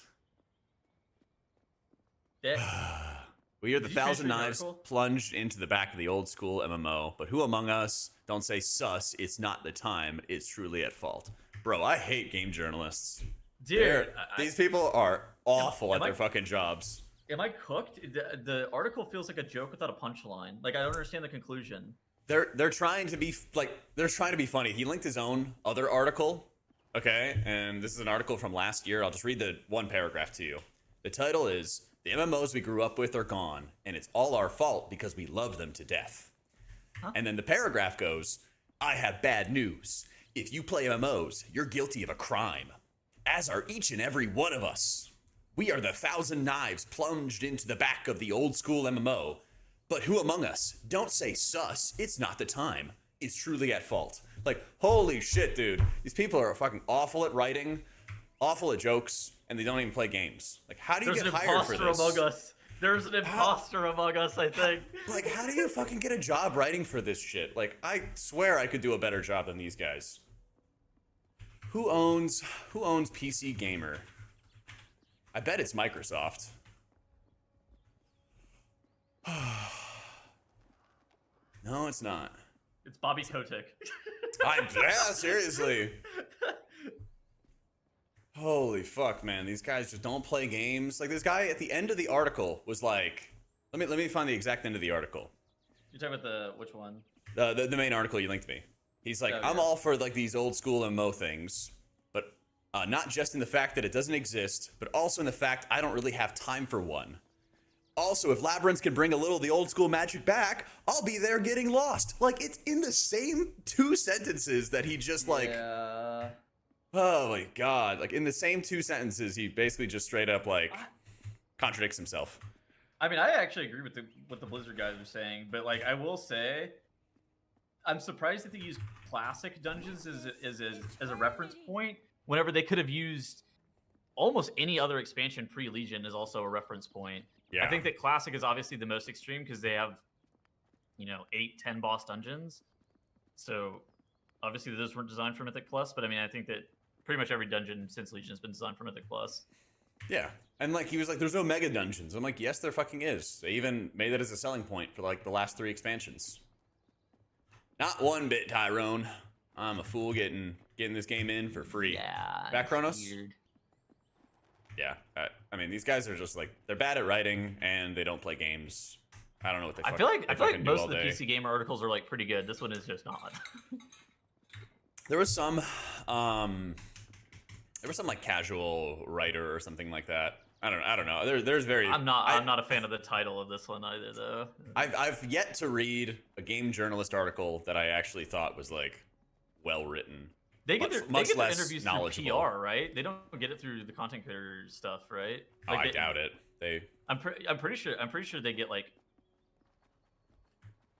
We are the Thousand Knives plunged into the back of the old school MMO, but who among us don't say sus, it's not the time, it's truly at fault. Bro, I hate game journalists. Dude, these people are awful at their fucking jobs. Am I cooked? The article feels like a joke without a punchline. Like, I don't understand the conclusion. They're trying to be funny. He linked his own other article, okay? And this is an article from last year. I'll just read the one paragraph to you. The title is, "The MMOs we grew up with are gone, and it's all our fault because we love them to death." Huh? And then the paragraph goes, "I have bad news. If you play MMOs, you're guilty of a crime, as are each and every one of us. We are the Thousand Knives plunged into the back of the old school MMO. But who among us don't say sus, it's not the time, is truly at fault." Like, holy shit, dude. These people are fucking awful at writing, awful at jokes, and they don't even play games. Like, how do you get hired for this? Among us. There's an imposter among us, I think. Like, how do you fucking get a job writing for this shit? Like, I swear I could do a better job than these guys. Who owns PC Gamer? I bet it's Microsoft. No, it's not. It's Bobby Kotick. Yeah, seriously. Holy fuck, man. These guys just don't play games. Like, this guy at the end of the article was like, let me find the exact end of the article. You're talking about which one? The main article you linked to me. He's like, I'm all for like these old school MMO things, but not just in the fact that it doesn't exist, but also in the fact I don't really have time for one. Also, if Labyrinth can bring a little of the old school magic back, I'll be there getting lost. Like, it's in the same two sentences that he just like, yeah. Oh my god. Like, in the same two sentences, he basically just straight up like contradicts himself. I mean, I actually agree with what the Blizzard guys are saying, but like, I will say, I'm surprised that they use classic dungeons as a reference point whenever they could have used almost any other expansion pre-Legion is also a reference point. Yeah. I think that classic is obviously the most extreme because they have, 8-10 boss dungeons. So obviously those weren't designed for Mythic Plus, but I mean, I think that pretty much every dungeon since Legion has been designed for Mythic Plus. Yeah. And like, he was like, there's no mega dungeons. I'm like, yes, there fucking is. They even made that as a selling point for like the last 3 expansions. Not one bit, Tyrone. I'm a fool getting this game in for free. Yeah. Back Kronos? Weird. Yeah. I mean, these guys are just like, they're bad at writing and they don't play games. I don't know what they I feel like most of the PC Gamer articles are like pretty good. This one is just not. There was some like casual writer or something like that. I don't know. There's very. I'm not a fan of the title of this one either, though. I've yet to read a game journalist article that I actually thought was like well written. They get much their less interviews through knowledgeable. PR, right? They don't get it through the content creator stuff, right? Oh, I doubt it. I'm pretty sure they get like.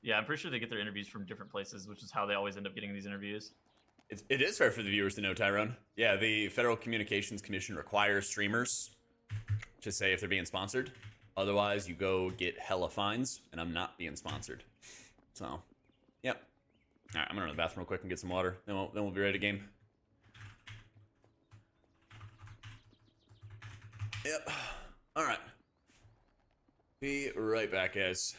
Yeah, I'm pretty sure they get their interviews from different places, which is how they always end up getting these interviews. It is fair for the viewers to know, Tyrone. Yeah, the Federal Communications Commission requires streamers to say if they're being sponsored. Otherwise, you go get hella fines, and I'm not being sponsored. So, yep. All right, I'm gonna run to the bathroom real quick and get some water. Then we'll be ready to game. Yep. All right. Be right back, guys.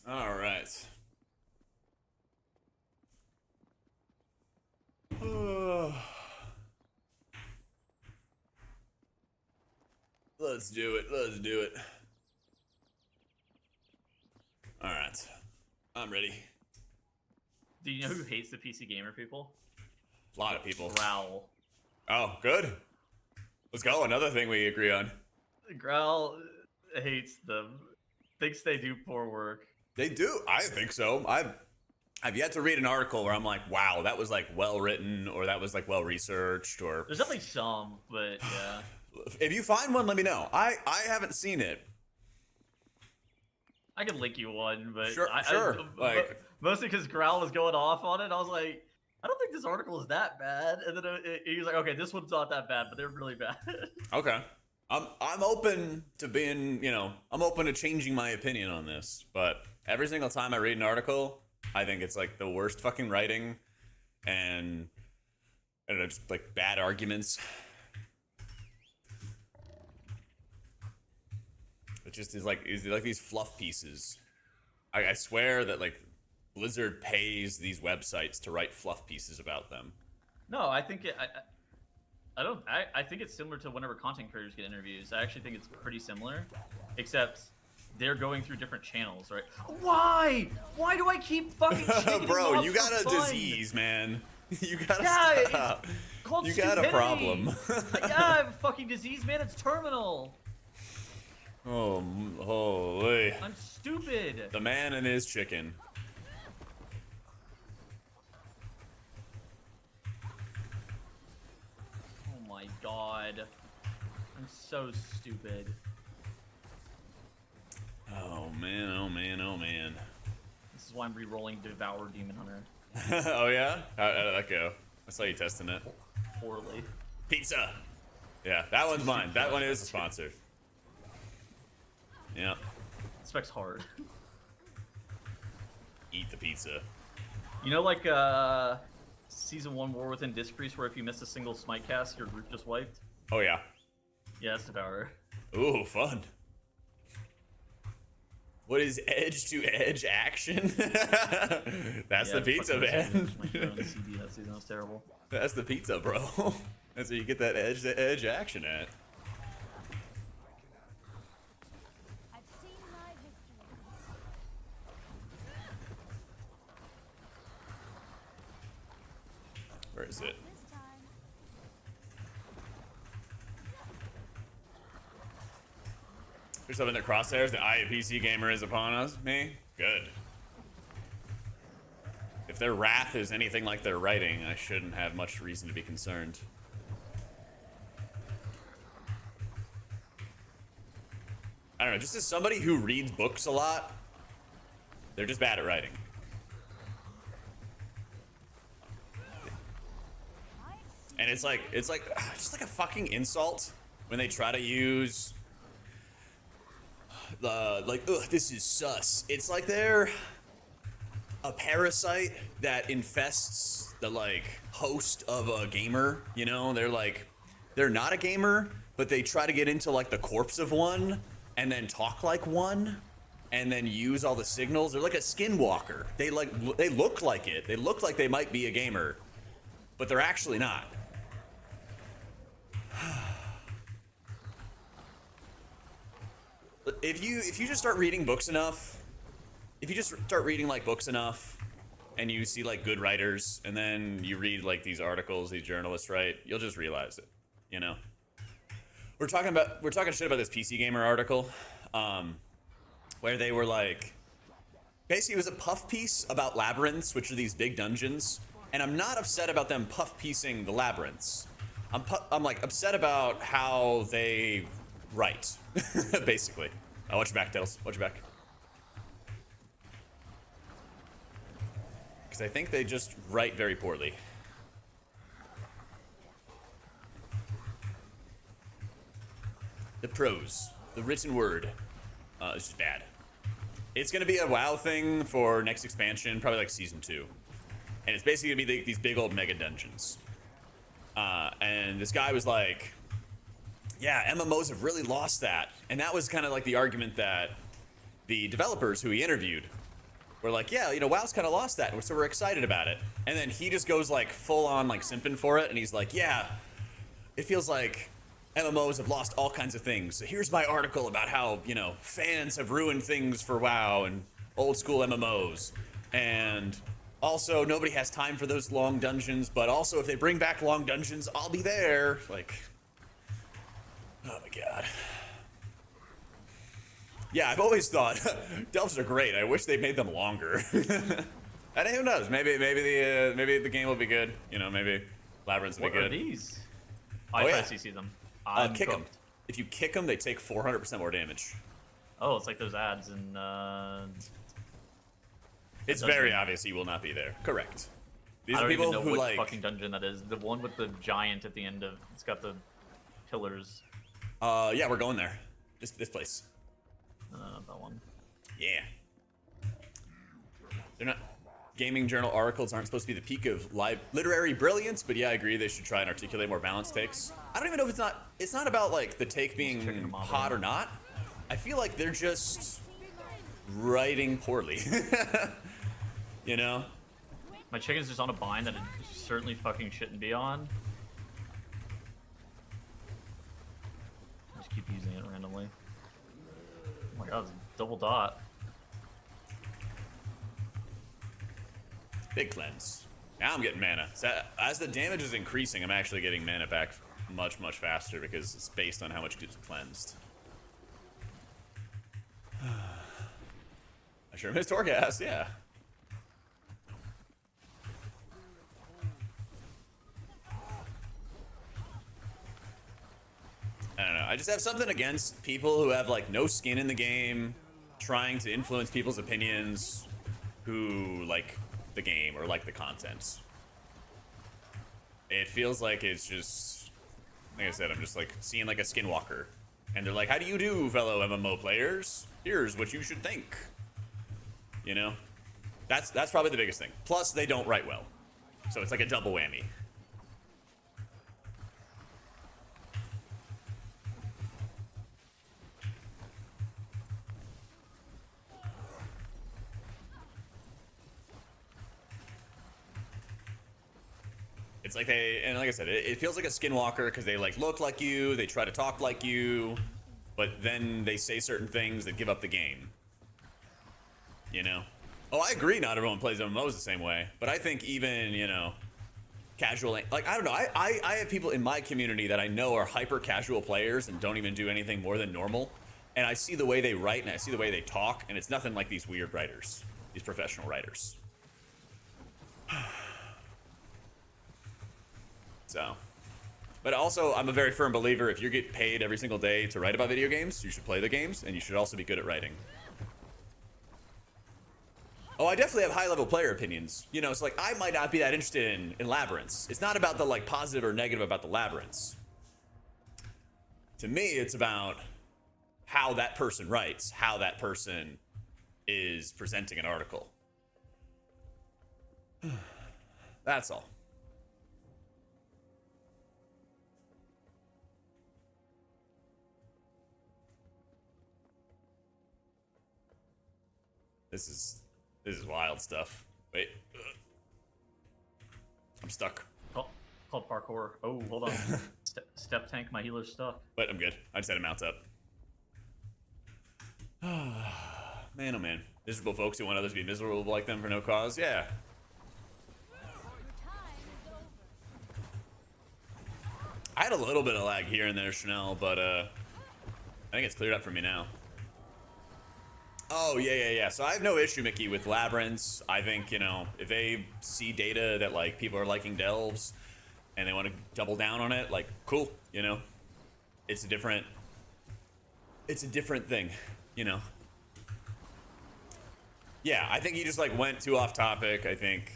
All right. Let's do it. Let's do it. All right. I'm ready. Do you know who hates the PC gamer people? A lot of people. Growl. Oh, good. Let's go. Another thing we agree on. Growl hates them. Thinks they do poor work. They do. I think so. I've yet to read an article where I'm like, wow, that was like well written, or that was like well researched, or There's definitely some, but yeah. if you find one, let me know. I haven't seen it. I can link you one, but Sure, like mostly because Growl was going off on it. I was like, I don't think this article is that bad. And then he was like, okay, this one's not that bad, but they're really bad. okay. I'm open to being, I'm open to changing my opinion on this, but every single time I read an article, I think it's like the worst fucking writing and I don't know, just like bad arguments. It just is like these fluff pieces. I swear that like Blizzard pays these websites to write fluff pieces about them. No, I think I think it's similar to whenever content creators get interviews. I actually think it's pretty similar, except they're going through different channels, right? Why? Why do I keep fucking checking Bro, off you got for a fun? disease, man. You gotta Yeah, stop. it's called You got a stupidity. problem. Yeah, I have a fucking disease, man. It's terminal. Oh, holy. I'm stupid. The man and his chicken. Oh my god. I'm so stupid. Oh man, oh man, oh man. This is why I'm re-rolling Devour Demon Hunter. Oh yeah? How did that go? I saw you testing it. Poorly. Pizza! Yeah, that one's mine. That one is a sponsor. Yeah. Spec's hard. Eat the pizza. You know, like Season 1 War Within Discrease, where if you miss a single smite cast, your group just wiped? Oh yeah. Yeah, that's Devourer. Ooh, fun. What is edge to edge action? That's the pizza, man. My phone CD that season was terrible. That's the pizza, bro. That's where you get that edge to edge action at. I've seen my victory. Where is it? This time. There's something in the crosshairs. The eye of PC gamer is upon us. Me? Good. If their wrath is anything like their writing, I shouldn't have much reason to be concerned. I don't know, just as somebody who reads books a lot, they're just bad at writing. And it's like just like a fucking insult when they try to use like, ugh, this is sus. It's like they're a parasite that infests the like host of a gamer, you know? They're not a gamer, but they try to get into like the corpse of one and then talk like one and then use all the signals. They're like a skinwalker. They look like it. They look like they might be a gamer, but they're actually not. If you just start reading books enough, if you just start reading like books enough and you see like good writers and then you read like these articles these journalists write, you'll just realize it, you know? We're talking shit about this PC Gamer article where they were like, basically it was a puff piece about labyrinths, which are these big dungeons, and I'm not upset about them puff piecing the labyrinths. I'm like upset about how they write, basically. Watch your back, Tails. Watch your back. Because I think they just write very poorly. The prose, the written word, is just bad. It's gonna be a WoW thing for next expansion, probably like season 2, and it's basically gonna be these big old mega dungeons. And this guy was like, yeah, MMOs have really lost that. And that was kind of like the argument that the developers who he interviewed were like, yeah, you know, WoW's kind of lost that, so we're excited about it. And then he just goes like full on like simping for it, and he's like, yeah, it feels like MMOs have lost all kinds of things. So here's my article about how, you know, fans have ruined things for WoW and old school MMOs. And also, nobody has time for those long dungeons, but also if they bring back long dungeons, I'll be there. Like, oh my god. Yeah, I've always thought delves are great. I wish they made them longer. And who knows? Maybe the game will be good. You know, maybe Labyrinths will be good. What are these? I try to CC them. Kick them. If you kick them, they take 400% more damage. Oh, it's like those ads in. It's very obvious he will not be there. Correct. These I are don't people even know who which like fucking dungeon that is. The one with the giant at the end of. It's got the pillars. Yeah, we're going there. This place. That one. Yeah. They're not. Gaming journal articles aren't supposed to be the peak of literary brilliance, but yeah, I agree they should try and articulate more balanced takes. I don't even know if it's not about like the take being hot or not. I feel like they're just writing poorly. You know? My chicken's just on a bind that it certainly fucking shouldn't be on. Just keep using it randomly. Oh my god, it's a double dot. Big cleanse. Now I'm getting mana. So as the damage is increasing, I'm actually getting mana back much, much faster because it's based on how much gets cleansed. I sure missed Torghast, yeah. I don't know. I just have something against people who have like no skin in the game, trying to influence people's opinions, who like the game or like the content. It feels like it's just, like I said, I'm just like seeing like a skinwalker, and they're like, "How do you do, fellow MMO players? Here's what you should think." You know, that's probably the biggest thing. Plus, they don't write well, so it's like a double whammy. It's like and like I said, it feels like a skinwalker because they like look like you, they try to talk like you, but then they say certain things that give up the game. You know? Oh, I agree. Not everyone plays MMOs the same way, but I think even, you know, casual, like, I don't know. I have people in my community that I know are hyper casual players and don't even do anything more than normal. And I see the way they write and I see the way they talk, and it's nothing like these weird writers, these professional writers. So, but also I'm a very firm believer if you get paid every single day to write about video games, you should play the games, and you should also be good at writing. Oh, I definitely have high-level player opinions. You know, it's like I might not be that interested in labyrinths. It's not about the like positive or negative about the labyrinths. To me, it's about how that person writes, how that person is presenting an article. That's all. This is wild stuff. Wait. I'm stuck. Oh, called parkour. Oh, hold on. Step tank, my healer's stuck. But I'm good. I just had to mount up. Man, oh man. Miserable folks who want others to be miserable like them for no cause. Yeah. I had a little bit of lag here and there, Chanel, but I think it's cleared up for me now. Oh, yeah. So I have no issue, Mickey, with labyrinths. I think, you know, if they see data that, like, people are liking delves and they want to double down on it, like, cool, you know? It's a different thing, you know? Yeah, I think he just, like, went too off topic. I think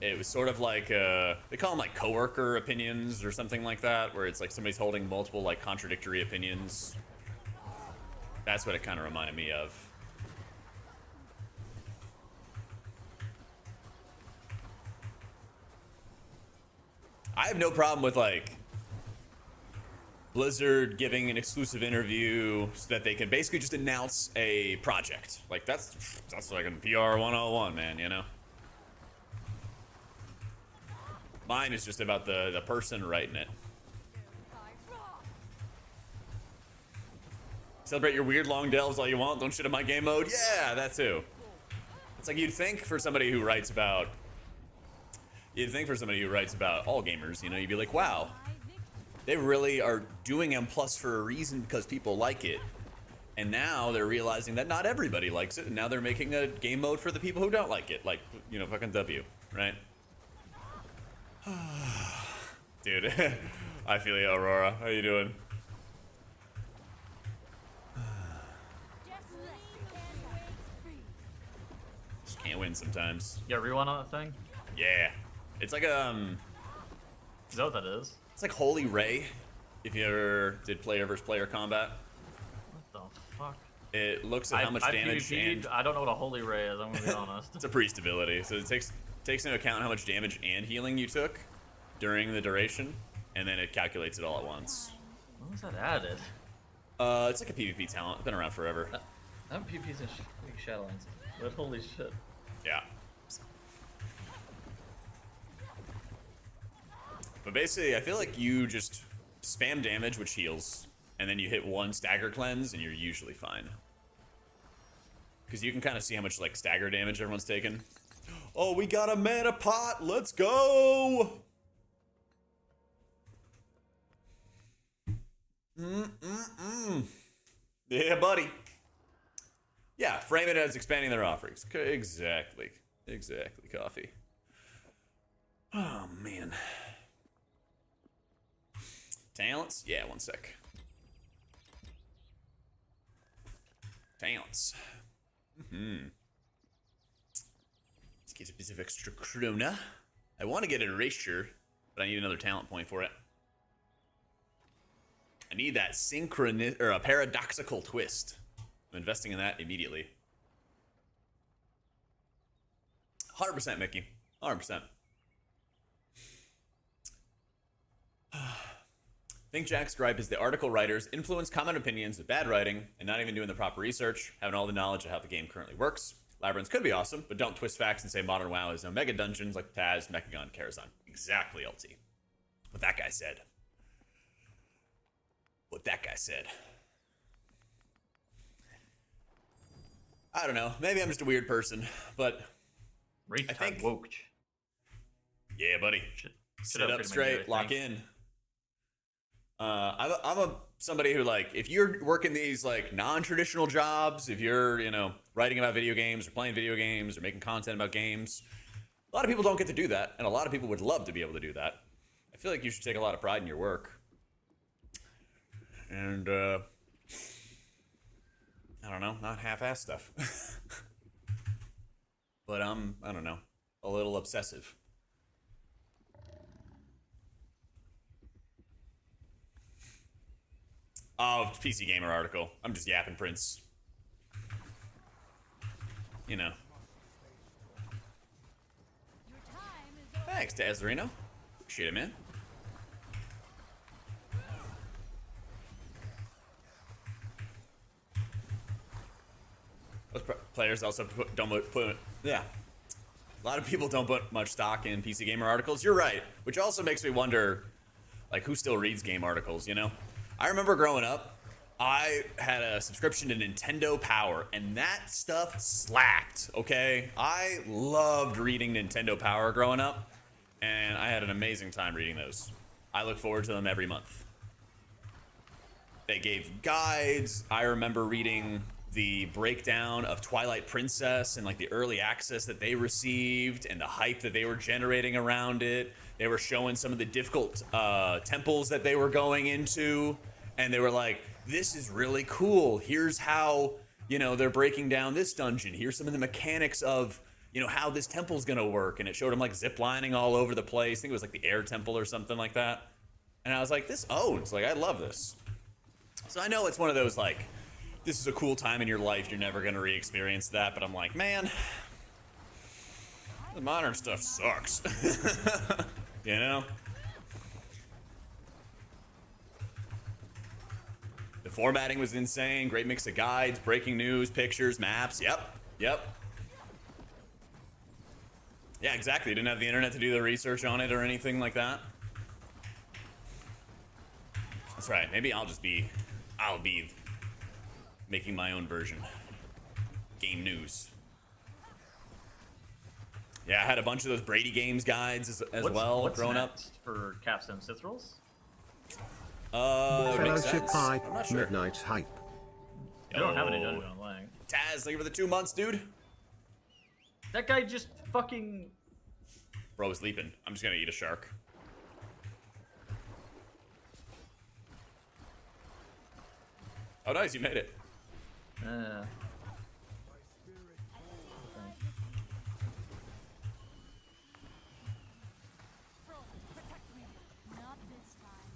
it was sort of like, they call them, like, coworker opinions or something like that, where it's, like, somebody's holding multiple, like, contradictory opinions. That's what it kind of reminded me of. I have no problem with, like, Blizzard giving an exclusive interview so that they can basically just announce a project. Like, that's like a PR 101, man, you know? Mine is just about the person writing it. Celebrate your weird long delves all you want. Don't shit on my game mode. Yeah, that too. It's like you'd think for somebody who writes about all gamers, you know, you'd be like, wow, they really are doing M+ for a reason because people like it. And now they're realizing that not everybody likes it, and now they're making a game mode for the people who don't like it. Like, you know, fucking W, right? Dude, I feel you, Aurora. How you doing? Just can't win sometimes. You got rewind on that thing? Yeah. It's like Is that what that is? it's like Holy Ray, if you ever did player versus player combat. What the fuck? It looks at how much damage and I don't know what a holy ray is, I'm gonna be honest. it's a priest ability, so it takes into account how much damage and healing you took during the duration, and then it calculates it all at once. When was that added? It's like a PvP talent. It's been around forever. I have PvPs in Shadowlands, but holy shit. Yeah. But basically, I feel like you just spam damage, which heals, and then you hit one stagger cleanse, and you're usually fine. Because you can kind of see how much, like, stagger damage everyone's taken. Oh, we got a mana pot! Let's go! Yeah, buddy. Yeah, frame it as expanding their offerings. Exactly. Exactly, coffee. Oh, man. Talents? Yeah, one sec. Talents. Let's get a bit of extra krona. I want to get an erasure, but I need another talent point for it. I need that synchronous or a paradoxical twist. I'm investing in that immediately. 100%, Mickey. 100%. Think Jack's gripe is the article writers influence common opinions with bad writing and not even doing the proper research, having all the knowledge of how the game currently works, Labyrinths could be awesome, but don't twist facts and say Modern WoW is no mega dungeons like Taz, Mechagon, Karazhan. Exactly, LT. What that guy said. What that guy said. I don't know. Maybe I'm just a weird person, but Race I time think woke. yeah, buddy. Should Sit have up been straight, here, I lock think. in. I'm somebody who, like, if you're working these like non-traditional jobs, if you're, you know, writing about video games or playing video games or making content about games, a lot of people don't get to do that, and a lot of people would love to be able to do that. I feel like you should take a lot of pride in your work. And I don't know, not half-ass stuff. But I don't know, a little obsessive. Oh, PC Gamer article. I'm just yapping, Prince. You know. Your time is over. Thanks, Tazarino. Appreciate it, man. Most players also don't put yeah. A lot of people don't put much stock in PC Gamer articles. You're right, which also makes me wonder, like, who still reads game articles, you know? I remember growing up, I had a subscription to Nintendo Power, and that stuff slapped, okay? I loved reading Nintendo Power growing up, and I had an amazing time reading those. I look forward to them every month. They gave guides. I remember reading the breakdown of Twilight Princess and like the early access that they received and the hype that they were generating around it. They were showing some of the difficult temples that they were going into, and they were like, this is really cool. Here's how, you know, they're breaking down this dungeon. Here's some of the mechanics of, you know, how this temple's gonna work. And it showed them like ziplining all over the place. I think it was like the air temple or something like that. And I was like, this owns, like, I love this. So I know it's one of those, like, this is a cool time in your life, you're never gonna re-experience that, but I'm like, man, the modern stuff sucks. You know? The formatting was insane, great mix of guides, breaking news, pictures, maps, yep. Yeah, exactly, you didn't have the internet to do the research on it or anything like that. That's right, maybe I'll be making my own version. Game news. Yeah, I had a bunch of those Brady Games guides as well what's growing up. next for Capstone Sith rolls? Makes Fellowship sense. High, I'm not sure. Midnight Hype. I don't have any dungeon online. Taz, thank you for the 2 months, dude. That guy just fucking. Bro was sleeping. I'm just gonna eat a shark. Oh, nice, you made it. Protect me. Not this time.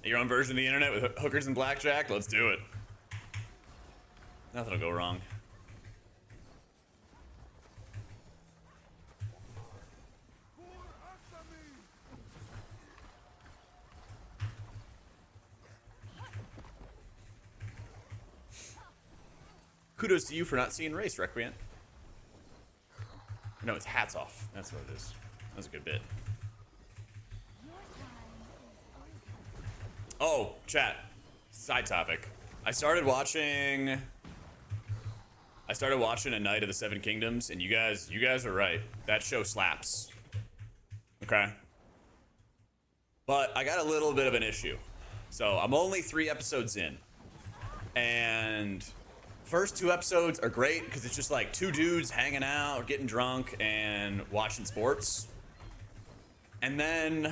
Your own version of the internet with hookers and blackjack? Let's do it. Nothing will go wrong. Kudos to you for not seeing race, Recreant. No, it's hats off. That's what it is. That was a good bit. Your time is over. Oh, chat. Side topic. I started watching A Night of the Seven Kingdoms, and you guys are right. That show slaps. Okay. But I got a little bit of an issue. So I'm only 3 episodes in, and first 2 episodes are great because it's just like 2 dudes hanging out, getting drunk, and watching sports. And then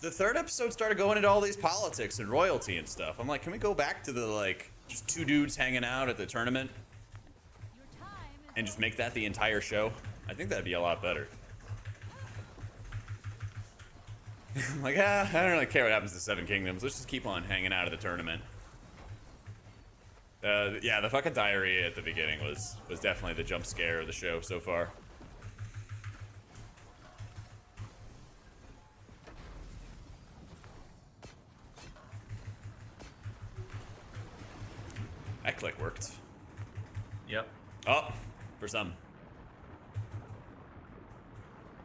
the 3rd episode started going into all these politics and royalty and stuff. I'm like, can we go back to the, like, just 2 dudes hanging out at the tournament Your time is and just make that the entire show? I think that'd be a lot better. Like, I don't really care what happens to Seven Kingdoms. Let's just keep on hanging out at the tournament. Yeah, the fucking diarrhea at the beginning was definitely the jump scare of the show so far. That click worked. Yep. Oh, for some.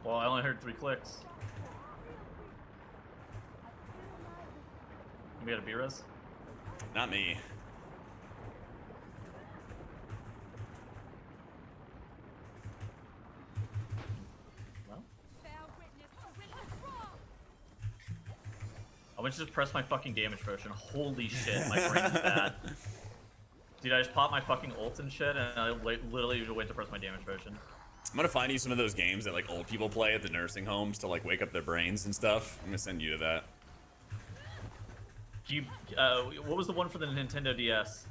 Well, I only heard 3 clicks. We got a B-res? Not me. Well, Bear witness to witness wrong. I went to just press my fucking damage potion. Holy shit, my brain's bad. Dude, I just popped my fucking ult and shit, and I literally went to press my damage potion. I'm gonna find you some of those games that like old people play at the nursing homes to like wake up their brains and stuff. I'm gonna send you to that. Do you, what was the one for the Nintendo DS?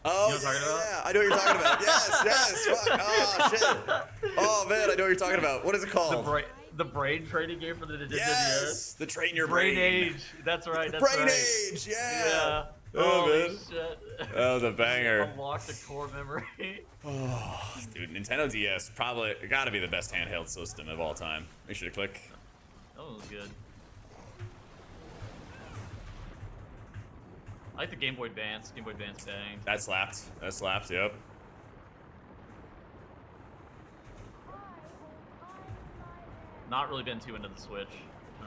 Oh, You know what I'm talking about? yeah, I know what you're talking about. Yes, fuck. Oh, shit. Oh, man, I know what you're talking about. What is it called? The brain training game for the Nintendo DS? Yes, the train your brain. Brain Age. That's right, that's Brain right. Age, yeah. Yeah. Oh, Holy man. shit. That was a banger. Unlocked a core memory. Oh, dude, Nintendo DS probably gotta be the best handheld system of all time. Make sure to click. That one was good. I like the Game Boy Advance. Game Boy Advance bang. That slapped. That slapped, yep. Not really been too into the Switch. No.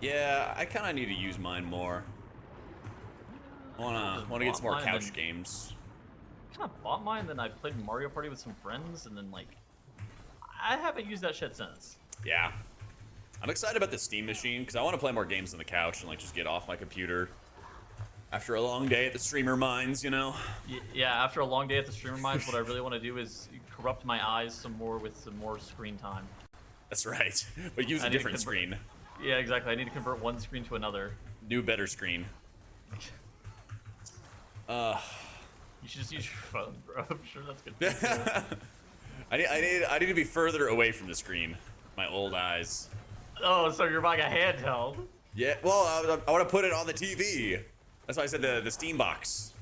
Yeah, I kind of need to use mine more. Wanna get some more couch games. Kind of bought mine, then I played Mario Party with some friends, and then like, I haven't used that shit since. Yeah. I'm excited about the Steam machine because I want to play more games on the couch and like just get off my computer after a long day at the streamer mines, you know? Yeah, after a long day at the streamer mines, what I really want to do is corrupt my eyes some more with some more screen time. That's right. But use a different screen. Yeah, exactly. I need to convert one screen to another. New, better screen. You should just use your phone, bro. I'm sure that's good. I need to be further away from the screen. My old eyes. Oh, so you're buying a handheld? Yeah, well, I want to put it on the TV. That's why I said the Steam box.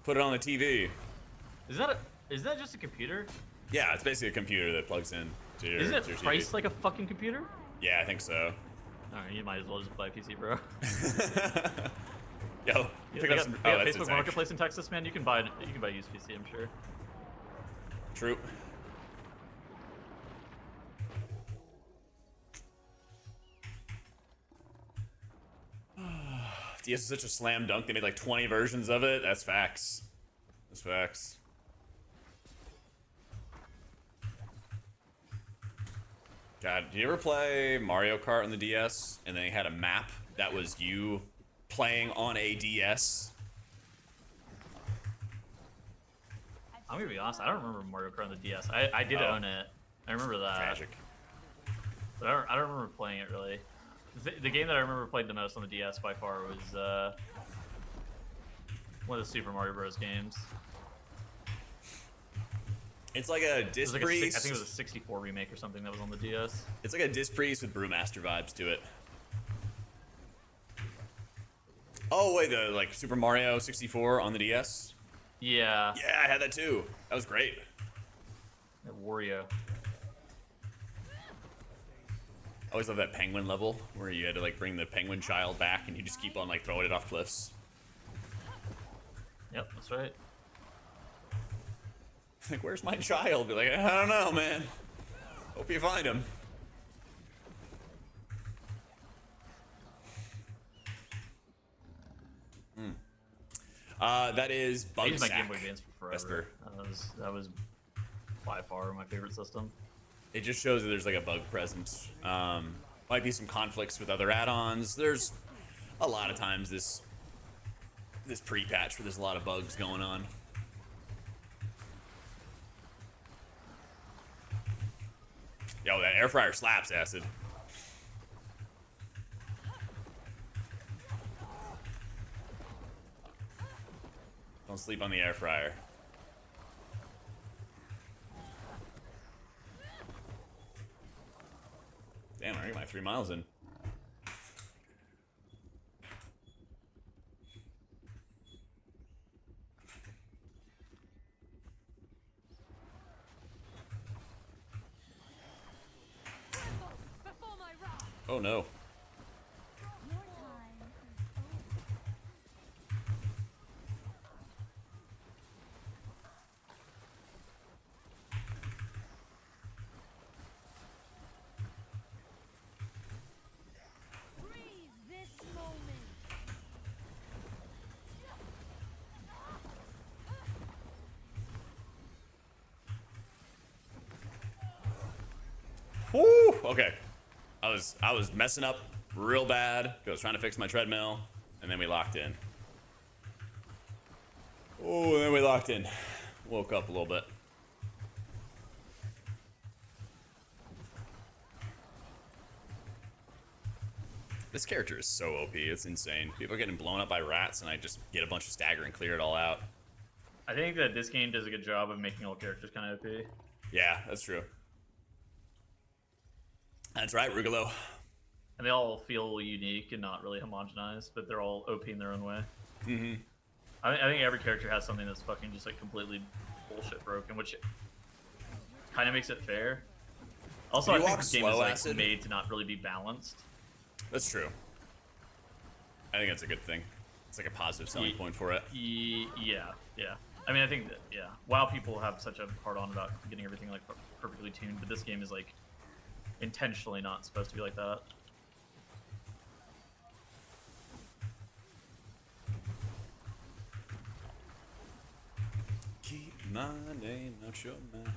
Put it on the TV. Is that just a computer? Yeah, it's basically a computer that plugs in to your, Isn't to your it TV. priced like a fucking computer? Yeah, I think so. Alright, you might as well just buy a PC, bro. Yo, pick up some. Oh, that's Facebook Marketplace in Texas, man. You can buy used PC, I'm sure. True. DS is such a slam dunk. They made like 20 versions of it. That's facts. That's facts. God, did you ever play Mario Kart on the DS and they had a map that was you playing on a DS? I'm gonna be honest, I don't remember Mario Kart on the DS. I did own it. I remember that. Tragic. But I don't remember playing it really. The game that I remember played the most on the DS by far was one of the Super Mario Bros. Games. It's like a disc priest. I think it was a 64 remake or something that was on the DS. It's like a disc priest with Brewmaster vibes to it. Oh wait, the like Super Mario 64 on the DS. Yeah. Yeah, I had that too. That was great. Wario. I always love that penguin level where you had to like bring the penguin child back and you just keep on like throwing it off cliffs. Yep, that's right. Like, where's my child? Be like, I don't know, man. Hope you find him. That is I Bug used my Sack. Game Boy Advance for forever. Vesper. That was by far my favorite system. It just shows that there's like a bug present. Might be some conflicts with other add-ons. There's a lot of times this pre-patch where there's a lot of bugs going on. Yo, that air fryer slaps, Acid. Don't sleep on the air fryer. Damn, I already my 3 miles in. Before my wrath. Oh no. Your time is over. Okay. I was messing up real bad. I was trying to fix my treadmill, and then we locked in. Oh, and then we locked in. Woke up a little bit. This character is so OP. It's insane. People are getting blown up by rats, and I just get a bunch of stagger and clear it all out. I think that this game does a good job of making all characters kind of OP. Yeah, that's true. That's right, Rugalo. And they all feel unique and not really homogenized, but they're all OP in their own way. Mm-hmm. I think every character has something that's fucking just like completely bullshit broken, which kind of makes it fair. Also, I think this game is like made to not really be balanced. That's true. I think that's a good thing. It's like a positive selling point for it. Yeah. I mean, I think that, yeah. WoW people have such a hard on about getting everything like perfectly tuned, but this game is like intentionally not supposed to be like that. Keep my name out your mouth.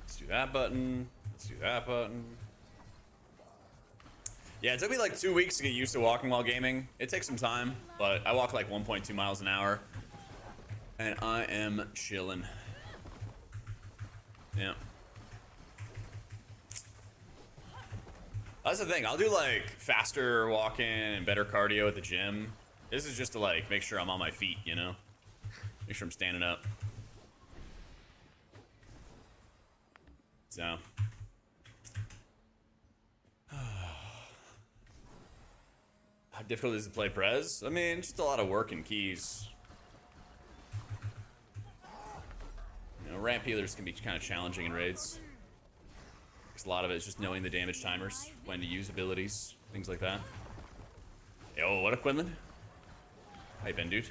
Let's do that button. Let's do that button. Yeah, it took me like 2 weeks to get used to walking while gaming. It takes some time, but I walk like 1.2 miles an hour. And I am chilling. Yeah. That's the thing. I'll do like faster walking and better cardio at the gym. This is just to like make sure I'm on my feet, you know? Make sure I'm standing up. So. How difficult is it to play Prez? I mean, just a lot of work and keys. You know, ramp healers can be kind of challenging in raids. Because a lot of it is just knowing the damage timers, when to use abilities, things like that. Yo, what up, Quinlan? How you been, dude?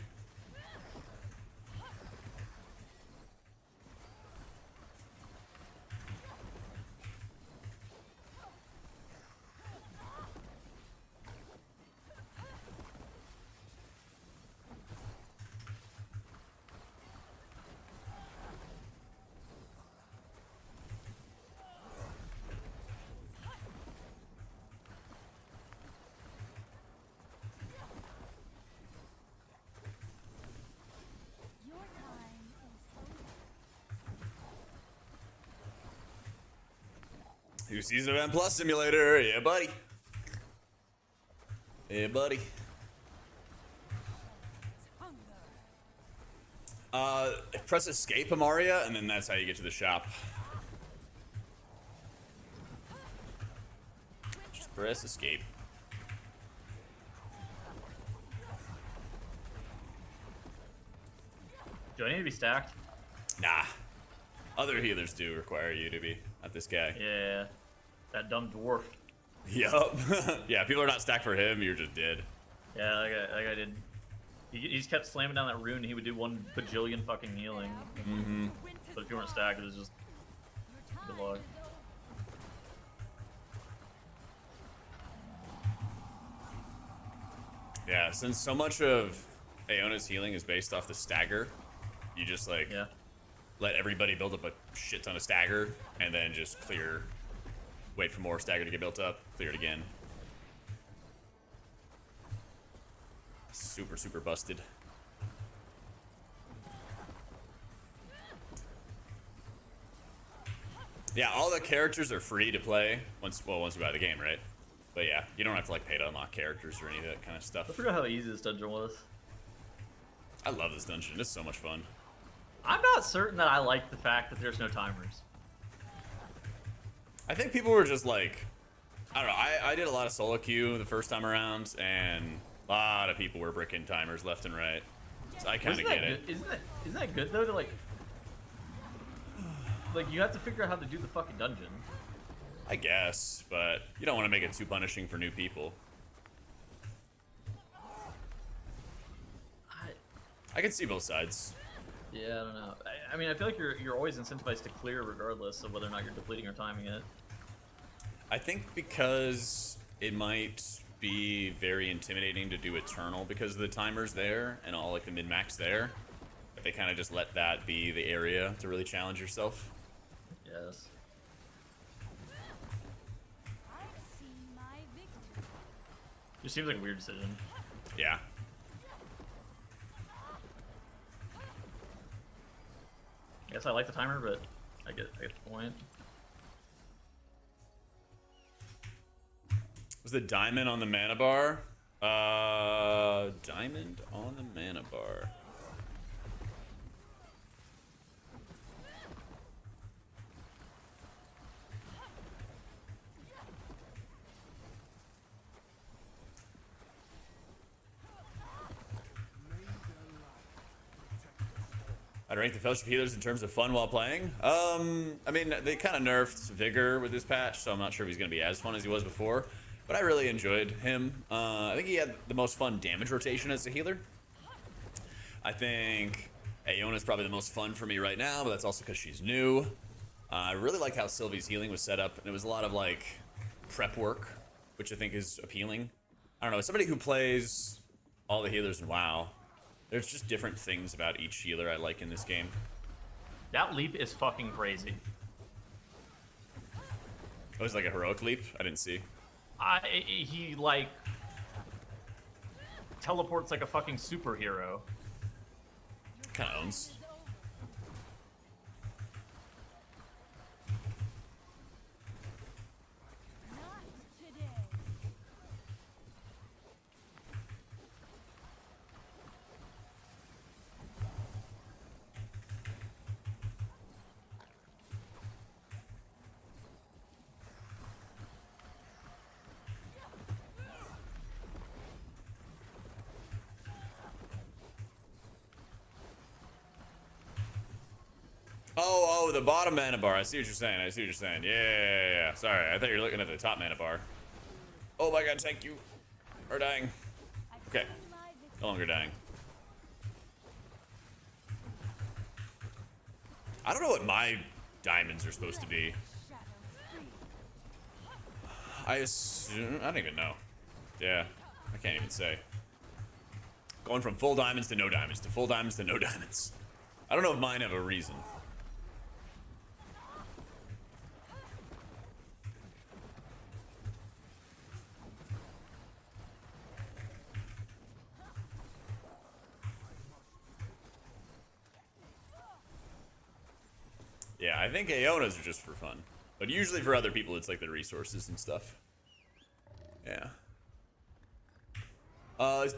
Your time is over. New season of M Plus Simulator, yeah, buddy. Yeah, buddy. Press escape, Amaria, and then that's how you get to the shop. Just press escape. Do I need to be stacked? Nah. Other healers do require you to be, not this guy. Yeah. That dumb dwarf. Yup. Yeah, people are not stacked for him, you're just dead. Yeah, that guy did. He just kept slamming down that rune, and he would do 1 bajillion fucking healing. Mm-hmm. But if you weren't stacked, it was just good luck. Yeah, since so much of Aeona's healing is based off the stagger, you just like let everybody build up a shit ton of stagger and then just clear, wait for more stagger to get built up, clear it again. Super, super busted. Yeah, all the characters are free to play once we buy the game, right? But yeah, you don't have to like pay to unlock characters or any of that kind of stuff. I forgot how easy this dungeon was. I love this dungeon. It's so much fun. I'm not certain that I like the fact that there's no timers. I think people were just like, I don't know. I did a lot of solo queue the first time around, and a lot of people were bricking timers left and right. So I kind of get it. Isn't that good though? To like you have to figure out how to do the fucking dungeon. I guess, but you don't want to make it too punishing for new people. I can see both sides. Yeah, I don't know. I mean, I feel like you're always incentivized to clear regardless of whether or not you're depleting or timing it. I think because it might be very intimidating to do Eternal because of the timers there and all like the min-max there. But they kind of just let that be the area to really challenge yourself. Yes. I've seen my victory. Just seems like a weird decision. Yeah. I guess I like the timer, but I get the point. Was the diamond on the mana bar? Diamond on the mana bar. I'd rank the Fellowship Healers in terms of fun while playing. I mean, they kind of nerfed Vigor with this patch, so I'm not sure if he's going to be as fun as he was before. But I really enjoyed him. I think he had the most fun damage rotation as a healer. I think Aeona's probably the most fun for me right now, but that's also because she's new. I really liked how Sylvie's healing was set up, and it was a lot of, like, prep work, which I think is appealing. I don't know, as somebody who plays all the healers in WoW, there's just different things about each healer I like in this game. That leap is fucking crazy. Oh, it was like a heroic leap? I didn't see. He, like, teleports like a fucking superhero. Kind of owns. Not today. Oh, the bottom mana bar. I see what you're saying. Yeah. Sorry, I thought you were looking at the top mana bar. Oh my god, thank you. Or dying. I've Okay. seen my victory. No longer dying. I don't know what my diamonds are supposed to be. Shadows free. I assume, I don't even know. Yeah, I can't even say. Going from full diamonds to no diamonds to full diamonds to no diamonds. I don't know if mine have a reason. Yeah, I think Aeonas are just for fun. But usually for other people, it's like the resources and stuff. Yeah.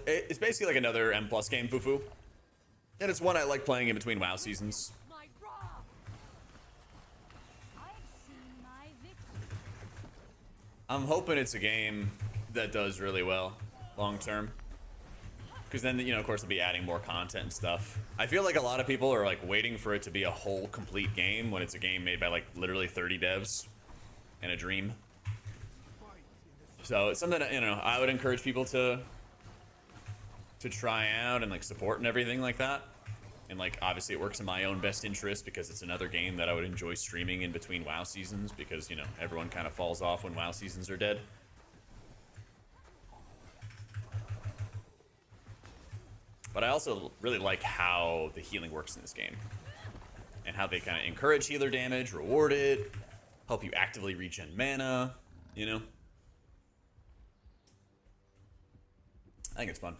It's basically like another M+ game, Fufu. And it's one I like playing in between WoW seasons. My raw. I've seen my victory. I'm hoping it's a game that does really well long term. Because then, you know, of course, they'll be adding more content and stuff. I feel like a lot of people are like waiting for it to be a whole complete game when it's a game made by like literally 30 devs and a dream. So it's something that, you know, I would encourage people to try out and like support and everything like that. And like obviously it works in my own best interest because it's another game that I would enjoy streaming in between WoW seasons because, you know, everyone kind of falls off when WoW seasons are dead. But I also really like how the healing works in this game. And how they kind of encourage healer damage, reward it, help you actively regen mana, you know? I think it's fun.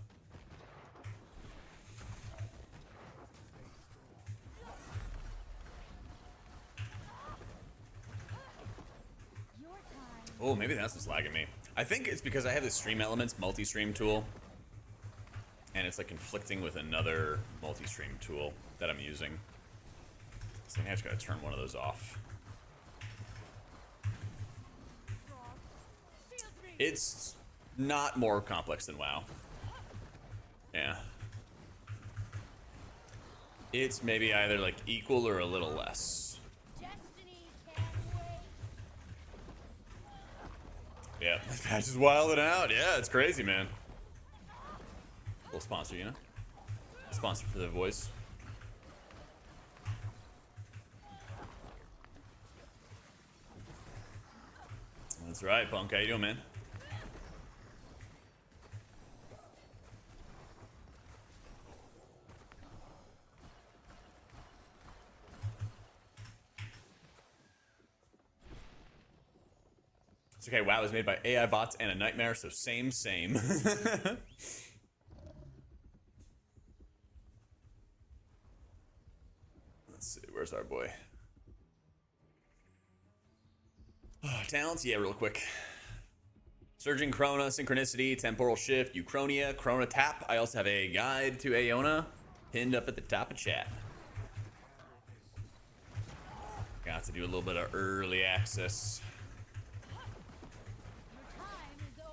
Your time. Oh, maybe that's what's lagging me. I think it's because I have this Stream Elements multi-stream tool. And it's like conflicting with another multi-stream tool that I'm using. So I think I just gotta turn one of those off. Shield me. It's not more complex than WoW. Yeah. It's maybe either like equal or a little less. Destiny can wait. Yeah, this patch is wilding out. Yeah, it's crazy, man. Little sponsor, you know? Sponsor for the voice. That's right, Punk. How you doing, man? It's okay. WoW is made by AI bots and a nightmare, so same. Let's see. Where's our boy? Oh, talents? Yeah, real quick. Surging Chrono, Synchronicity, Temporal Shift, Uchronia, Chrono Tap. I also have a guide to Aeona pinned up at the top of chat. Got to do a little bit of early access. Your time is over.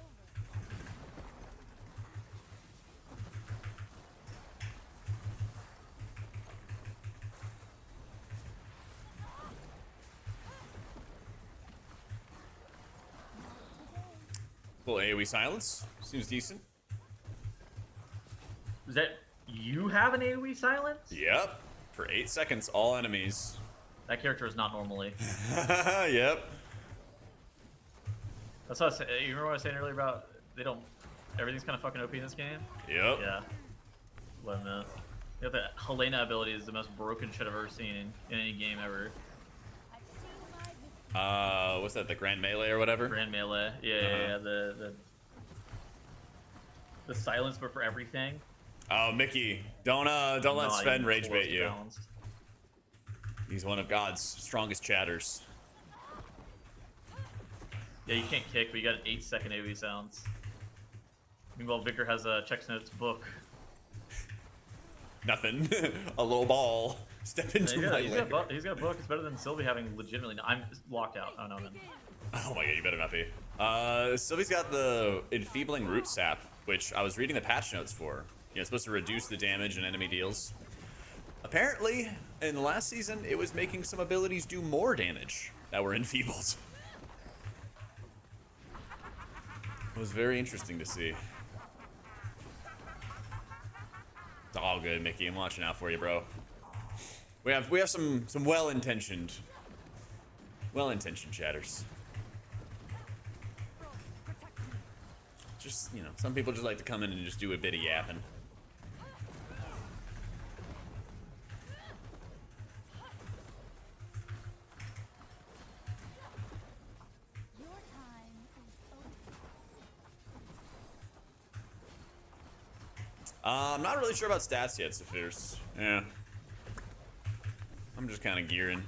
Little AoE silence. Seems decent. Is that you have an AoE silence? Yep. For 8 seconds, all enemies. That character is not normally. Yep. That's what I was saying. You remember what I was saying earlier about they don't. Everything's kind of fucking OP in this game? Yep. Yeah. Let him know. You know, the Helena ability is the most broken shit I've ever seen in any game ever. I've seen my victory. What's that? The Grand Melee or whatever? Grand Melee. Yeah. The silence, but for everything. Oh, Mickey, don't let Not Sven even rage close bait to you. balanced. He's one of God's strongest chatters. Yeah, you can't kick, but you got an 8-second AoE silence. Meanwhile, Vicar has a checks notes book. Nothing. A little ball. Step into Yeah, my he's lair. got a book. It's better than Sylvie having legitimately. I'm locked out. Oh no, man. Oh my god, you better not be. Sylvie's got the enfeebling root sap, which I was reading the patch notes for. You know, it's supposed to reduce the damage an enemy deals. Apparently, in the last season, it was making some abilities do more damage that were enfeebled. It was very interesting to see. It's all good, Mickey. I'm watching out for you, bro. We have some well-intentioned chatters. Just, you know, some people just like to come in and just do a bit of yapping. Your time is over. I'm not really sure about stats yet, Saphirs. Yeah. I'm just kind of gearing.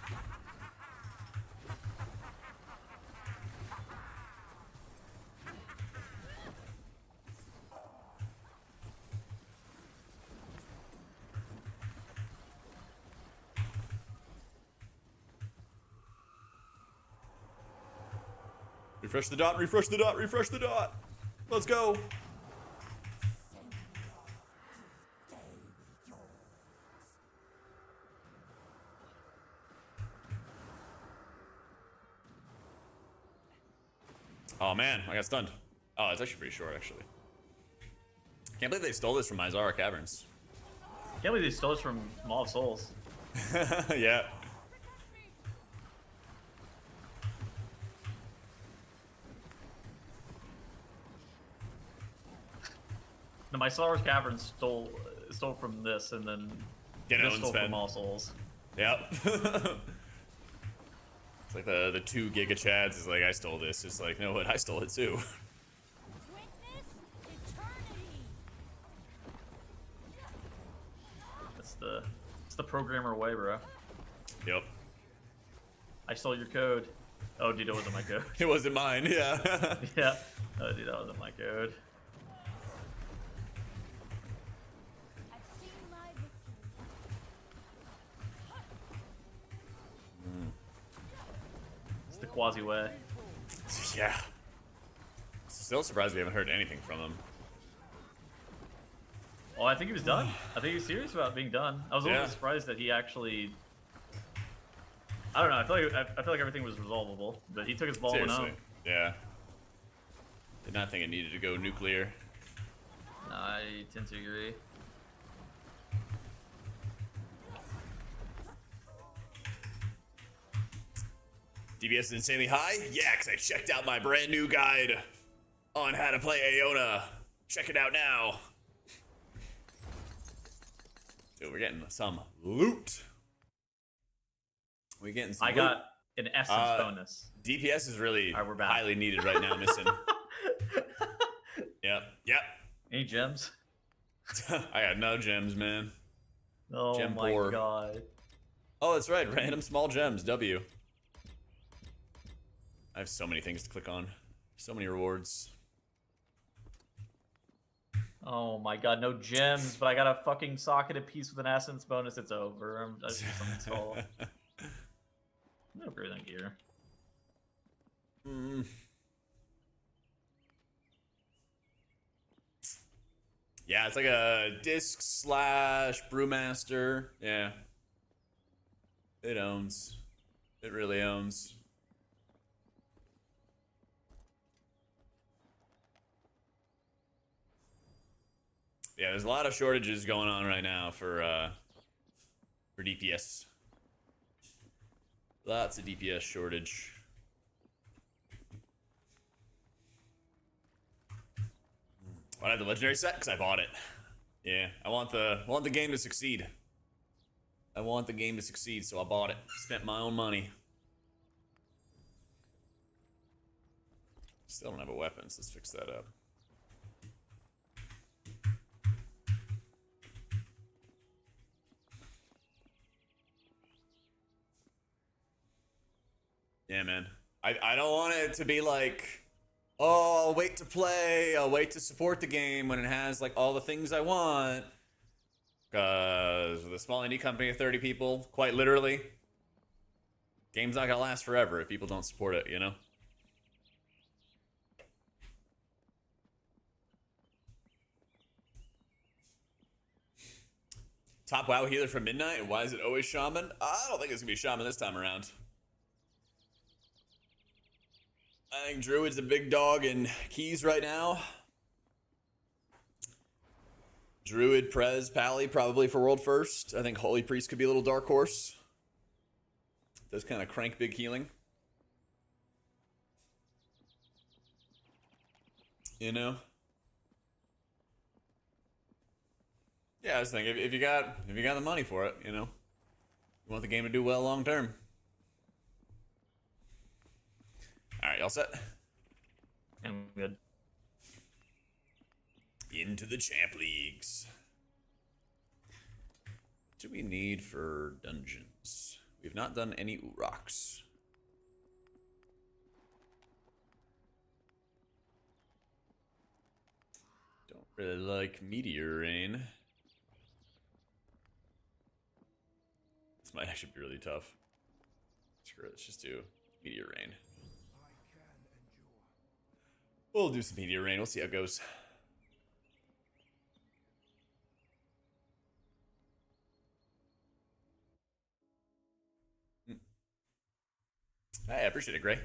Refresh the dot, refresh the dot, refresh the dot. Let's go. Oh man, I got stunned. Oh, it's actually pretty short, actually. Can't believe they stole this from Mizara Caverns. Can't believe they stole this from Maw of Souls. Yeah. No, my Solar's Cavern stole from this, and then Get this Owen's stole Fen. from Maw of Souls. Yep. It's like the 2 Giga Chads is like, I stole this. It's like, no, what? I stole it too. Witness eternity. It's the programmer way, bro. Yep. I stole your code. Oh, dude, that wasn't my code. It wasn't mine, yeah. Yeah. Oh, dude, that wasn't my code. I've seen my victory. It's the Quasi way. Yeah. Still surprised we haven't heard anything from him. Oh, I think he was done. I think he was serious about being done. I was a little Yeah. bit surprised that he actually. I don't know. I feel like everything was resolvable, but he took his ball and went Seriously. home. Yeah. Did not think it needed to go nuclear. I tend to agree. DBS is insanely high? Yeah, because I checked out my brand new guide on how to play Aeona. Check it out now. Dude, we're getting some loot. We're getting some I loot. got An essence bonus. DPS is really Alright, we're back. highly needed right now, missing. Yep. Any gems? I got no gems, man. Oh Gem my poor. god. Oh, that's right. Random small gems. W. I have so many things to click on. So many rewards. Oh my god, no gems, but I got a fucking socket a piece with an essence bonus. It's over. I just need something tall. I'm upgrade that gear. Yeah, it's like a disc slash brewmaster. Yeah. It owns. It really owns. Yeah, there's a lot of shortages going on right now for DPS. Lots of DPS shortage. I have the legendary set because I bought it. Yeah, I want the game to succeed. I want the game to succeed, so I bought it. Spent my own money. Still don't have a weapon, so let's fix that up. Yeah, man. I don't want it to be like, oh, I'll wait to play, I'll wait to support the game when it has like all the things I want. Because with a small indie company of 30 people, quite literally, game's not gonna last forever if people don't support it, you know? Top WoW healer from Midnight, and why is it always Shaman? I don't think it's gonna be Shaman this time around. I think Druid's a big dog in keys right now. Druid, Prez, Pally probably for world first. I think Holy Priest could be a little dark horse. Does kind of crank big healing. You know? Yeah, I was thinking if you got the money for it, you know, you want the game to do well long term. All right, y'all set? I'm good. Into the champ leagues. What do we need for dungeons? We've not done any Uroks. Don't really like Meteor Rain. This might actually be really tough. Screw it, let's just do Meteor Rain. We'll do some Meteor Rain, we'll see how it goes. Hey, I appreciate it, Gray.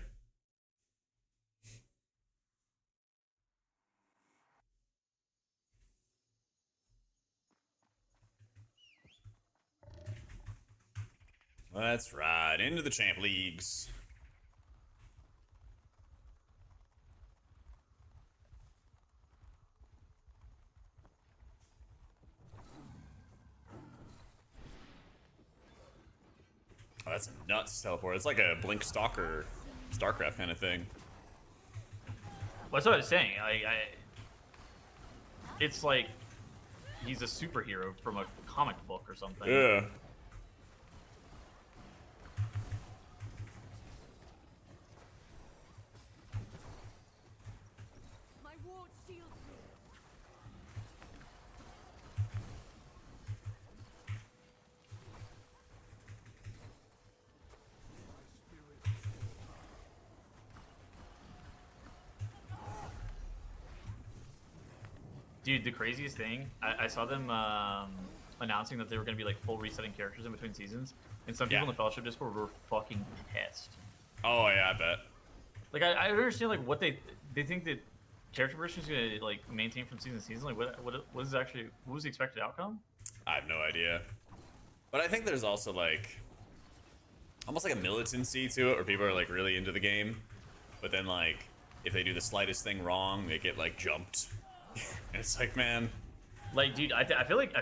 That's right, into the champ leagues. Oh, that's a nuts teleport. It's like a Blink Stalker, StarCraft kind of thing. Well, that's what I was saying. It's like he's a superhero from a comic book or something. Yeah. My ward shields me. Dude, the craziest thing, I saw them announcing that they were going to be like full resetting characters in between seasons, and some people in the Fellowship Discord were fucking pissed. Oh yeah, I bet. Like I don't understand like what they think that character progression is going to like maintain from season to season. Like what was the expected outcome? I have no idea. But I think there's also like almost like a militancy to it where people are like really into the game, but then like if they do the slightest thing wrong, they get like jumped. And it's like, man, Like, dude, I feel like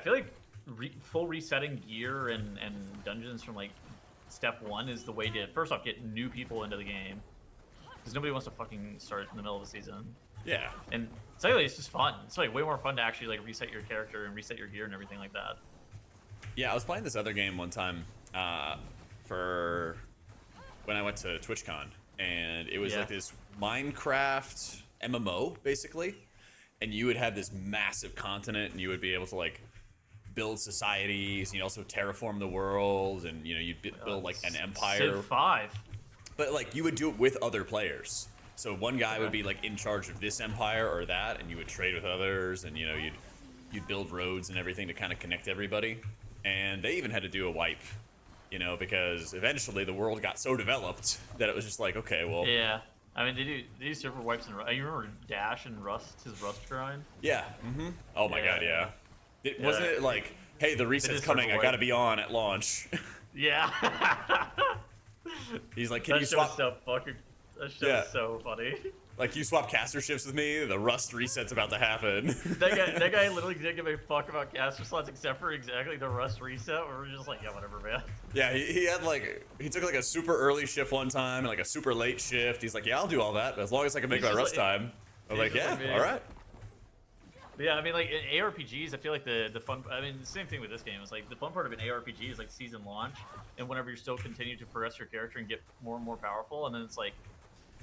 full resetting gear and dungeons from like step one is the way to first off get new people into the game, because nobody wants to fucking start in the middle of the season. Yeah. And secondly, it's just fun. It's like way more fun to actually like reset your character and reset your gear and everything like that. Yeah, I was playing this other game one time for when I went to TwitchCon, and it was like this Minecraft MMO basically, and you would have this massive continent, and you would be able to like build societies, and you also terraform the world, and you know you'd build like an empire. Civ 5. But like you would do it with other players. So one guy would be like in charge of this empire or that, and you would trade with others, and you know you'd build roads and everything to kind of connect everybody. And they even had to do a wipe, you know, because eventually the world got so developed that it was just like, okay, well. Yeah. I mean, they do server wipes and you remember Dash and Rust, his Rust grind? Yeah. Oh my god, yeah. Wasn't it like, hey, the reset's coming, I gotta be on at launch. Yeah. He's like, can you swap? That show's so funny. Like, you swap caster shifts with me, the Rust reset's about to happen. that guy literally didn't give a fuck about caster slots except for exactly the Rust reset, where we're just like, yeah, whatever, man. Yeah, he had like, he took like a super early shift one time and like a super late shift. He's like, yeah, I'll do all that, but as long as I can make my Rust time. I'm like, yeah, all right. Yeah, I mean, like, in ARPGs, I feel like the fun... I mean, the same thing with this game. It's like, the fun part of an ARPG is, like, season launch, and whenever you still continue to progress your character and get more and more powerful, and then it's like,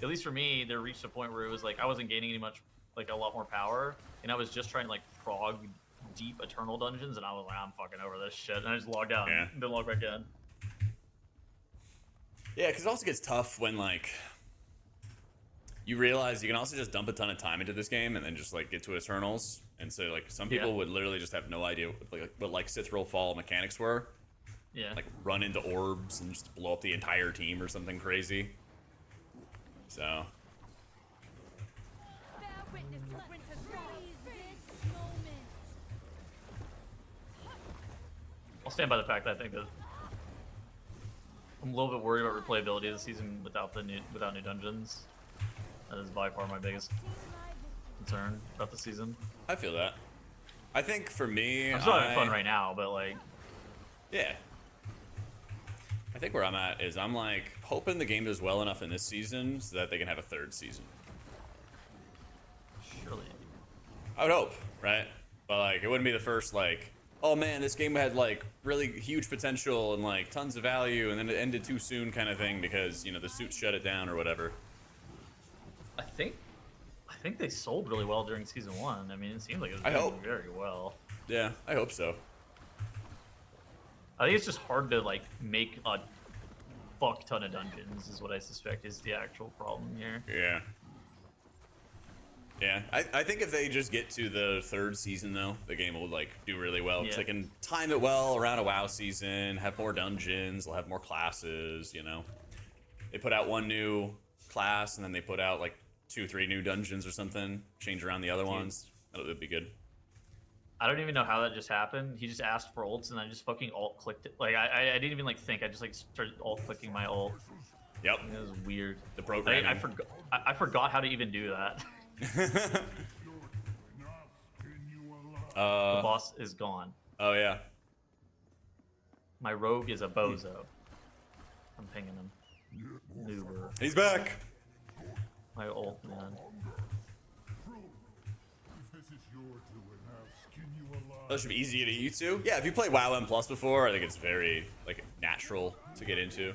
at least for me, there reached a point where it was like, I wasn't gaining a lot more power, and I was just trying to, like, prog deep Eternal dungeons, and I was like, I'm fucking over this shit, and I just logged out and then logged back in. Yeah, because it also gets tough when, like... You realize you can also just dump a ton of time into this game and then just like get to Eternals, and so like some people would literally just have no idea what like Sith roll fall mechanics were. Yeah. Like run into orbs and just blow up the entire team or something crazy. So. Bear witness to winter's freeze this moment. I'll stand by the fact that I think that I'm a little bit worried about replayability this season without new dungeons. That is by far my biggest concern about the season. I feel that. I think for me, I'm still having fun right now, but like, yeah. I think where I'm at is I'm like hoping the game does well enough in this season so that they can have a third season. surely. I would hope, right? But like, it wouldn't be the first like, oh man, this game had like really huge potential and like tons of value, and then it ended too soon kind of thing because you know the suits shut it down or whatever. I think they sold really well during season 1. I mean, it seemed like it was doing very well. Yeah, I hope so. I think it's just hard to like make a fuck ton of dungeons is what I suspect is the actual problem here. Yeah. Yeah, I think if they just get to the third season though, the game will like do really well because they can time it well around a WoW season, have more dungeons, they'll have more classes, you know. They put out one new class and then they put out like 2-3 new dungeons or something, change around the other ones. That would be good. I don't even know how that just happened. He just asked for ults and I just fucking alt clicked it. Like I didn't even like think. I just like started alt clicking my ult. Yep. It was weird. The programming. I forgot how to even do that. The boss is gone. Oh yeah. My rogue is a bozo. I'm pinging him. Noober. He's back. My ult, man. That should be easy to get used to. Yeah, if you play WoW M Plus before, I think it's very like natural to get into.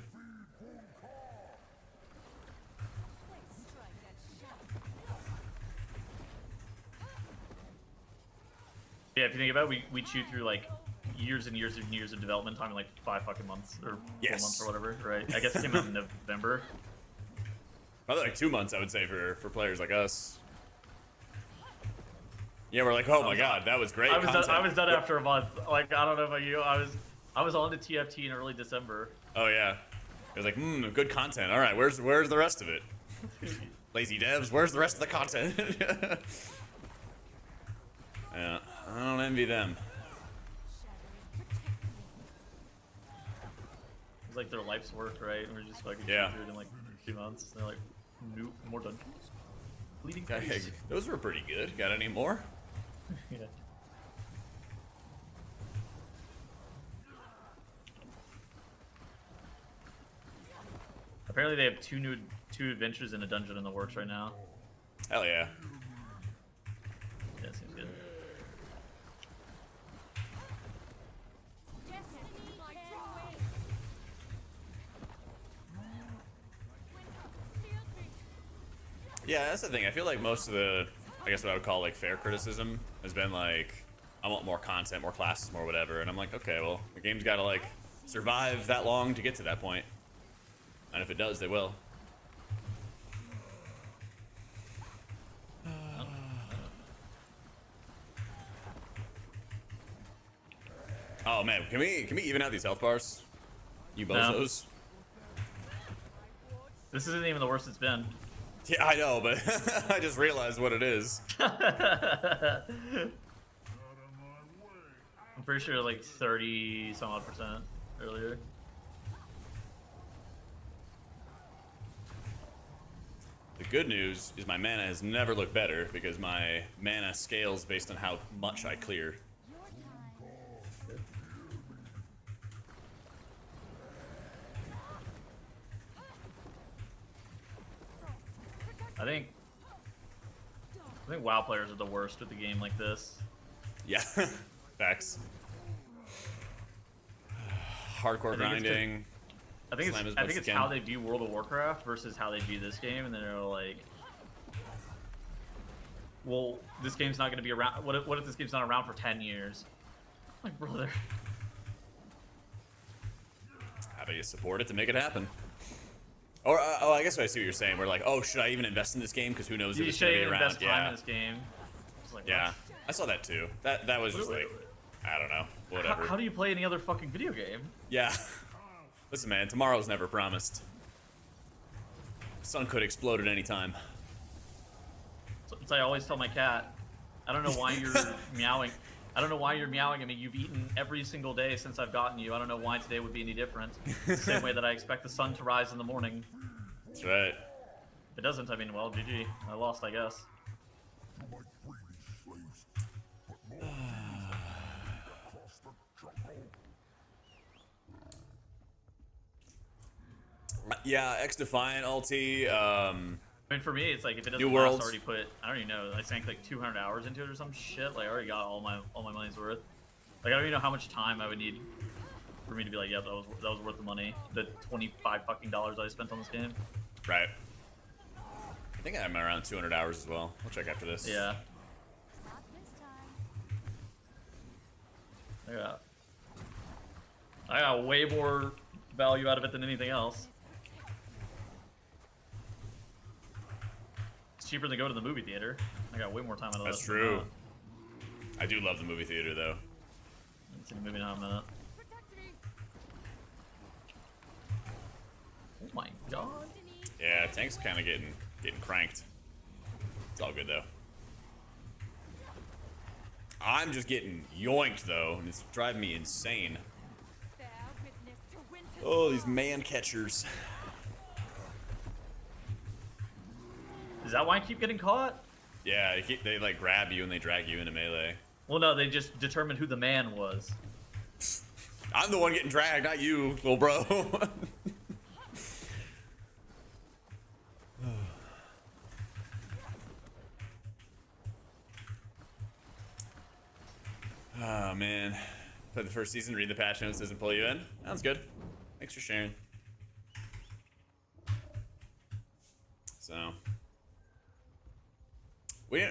Yeah, if you think about it, we chewed through like years and years and years of development time in like 5 fucking months or 4 months or whatever, right? I guess it came out in November. Probably like 2 months, I would say, for players like us. Yeah, we're like, oh my god, that was great. I was done after a month. Like, I don't know about you. I was on to TFT in early December. Oh yeah, it was like, good content. All right, where's the rest of it? Lazy devs, where's the rest of the content? Yeah, I don't envy them. It's like their life's work, right? And we're just fucking through it in like 2 months. And they're like, nope, more dungeons. Bleeding face. Those were pretty good. Got any more? Yeah. Apparently they have two adventures in a dungeon in the works right now. Hell yeah. Yeah, seems good. Destiny can't wait. Yeah, that's the thing. I feel like most of the, I guess what I would call like fair criticism has been like, I want more content, more classes, more whatever. And I'm like, okay, well, the game's got to like survive that long to get to that point. And if it does, they will. Oh man, can we even out these health bars? You bozos. This isn't even the worst it's been. Yeah, I know, but I just realized what it is. I'm pretty sure like 30 some odd percent earlier. The good news is my mana has never looked better because my mana scales based on how much I clear. Your time. I think WoW players are the worst with the game like this. Yeah, facts. Hardcore grinding. I think Slam as it's, I much think as it's you how can. they view World of Warcraft versus how they view this game, and they're like, well, this game's not going to be around. What if this game's not around for 10 years? I'm like, brother. How do you support it to make it happen? Or, oh, I guess I see what you're saying. We're like, oh, should I even invest in this game? Because who knows if You it's should going to be invest around. time Yeah, in this game. It's like, yeah. I saw that too. That was just like, I don't know, whatever. How do you play any other fucking video game? Yeah. Listen, man, tomorrow's never promised. The sun could explode at any time. So I always tell my cat, I don't know why you're meowing. I don't know why you're meowing at me. You've eaten every single day since I've gotten you. I don't know why today would be any different. The same way that I expect the sun to rise in the morning. That's right. If it doesn't, I mean, well, GG. I lost, I guess. Yeah, X Defiant ulti. I mean, for me, it's like if it doesn't New last, Worlds. I already put. I don't even know. I sank like 200 hours into it or some shit. Like I already got all my money's worth. Like I don't even know how much time I would need for me to be like, yeah, that was worth the money. The $25 fucking I spent on this game. Right. I think I'm around 200 hours as well. We'll check after this. Yeah. Not this time. I got way more value out of it than anything else. It's cheaper than go to the movie theater. I got way more time out of that. That's true. I do love the movie theater though. I haven't seen the movie in a minute. Oh my god. Yeah, tank's kind of getting cranked. It's all good though. I'm just getting yoinked though, and it's driving me insane. Bear witness to winter. Oh, these man catchers. Is that why I keep getting caught? Yeah, they like grab you and they drag you into melee. Well, no, they just determined who the man was. I'm the one getting dragged, not you, little bro. Oh man. Played the first season, read the patch notes, doesn't pull you in. Sounds good. Thanks for sharing. So,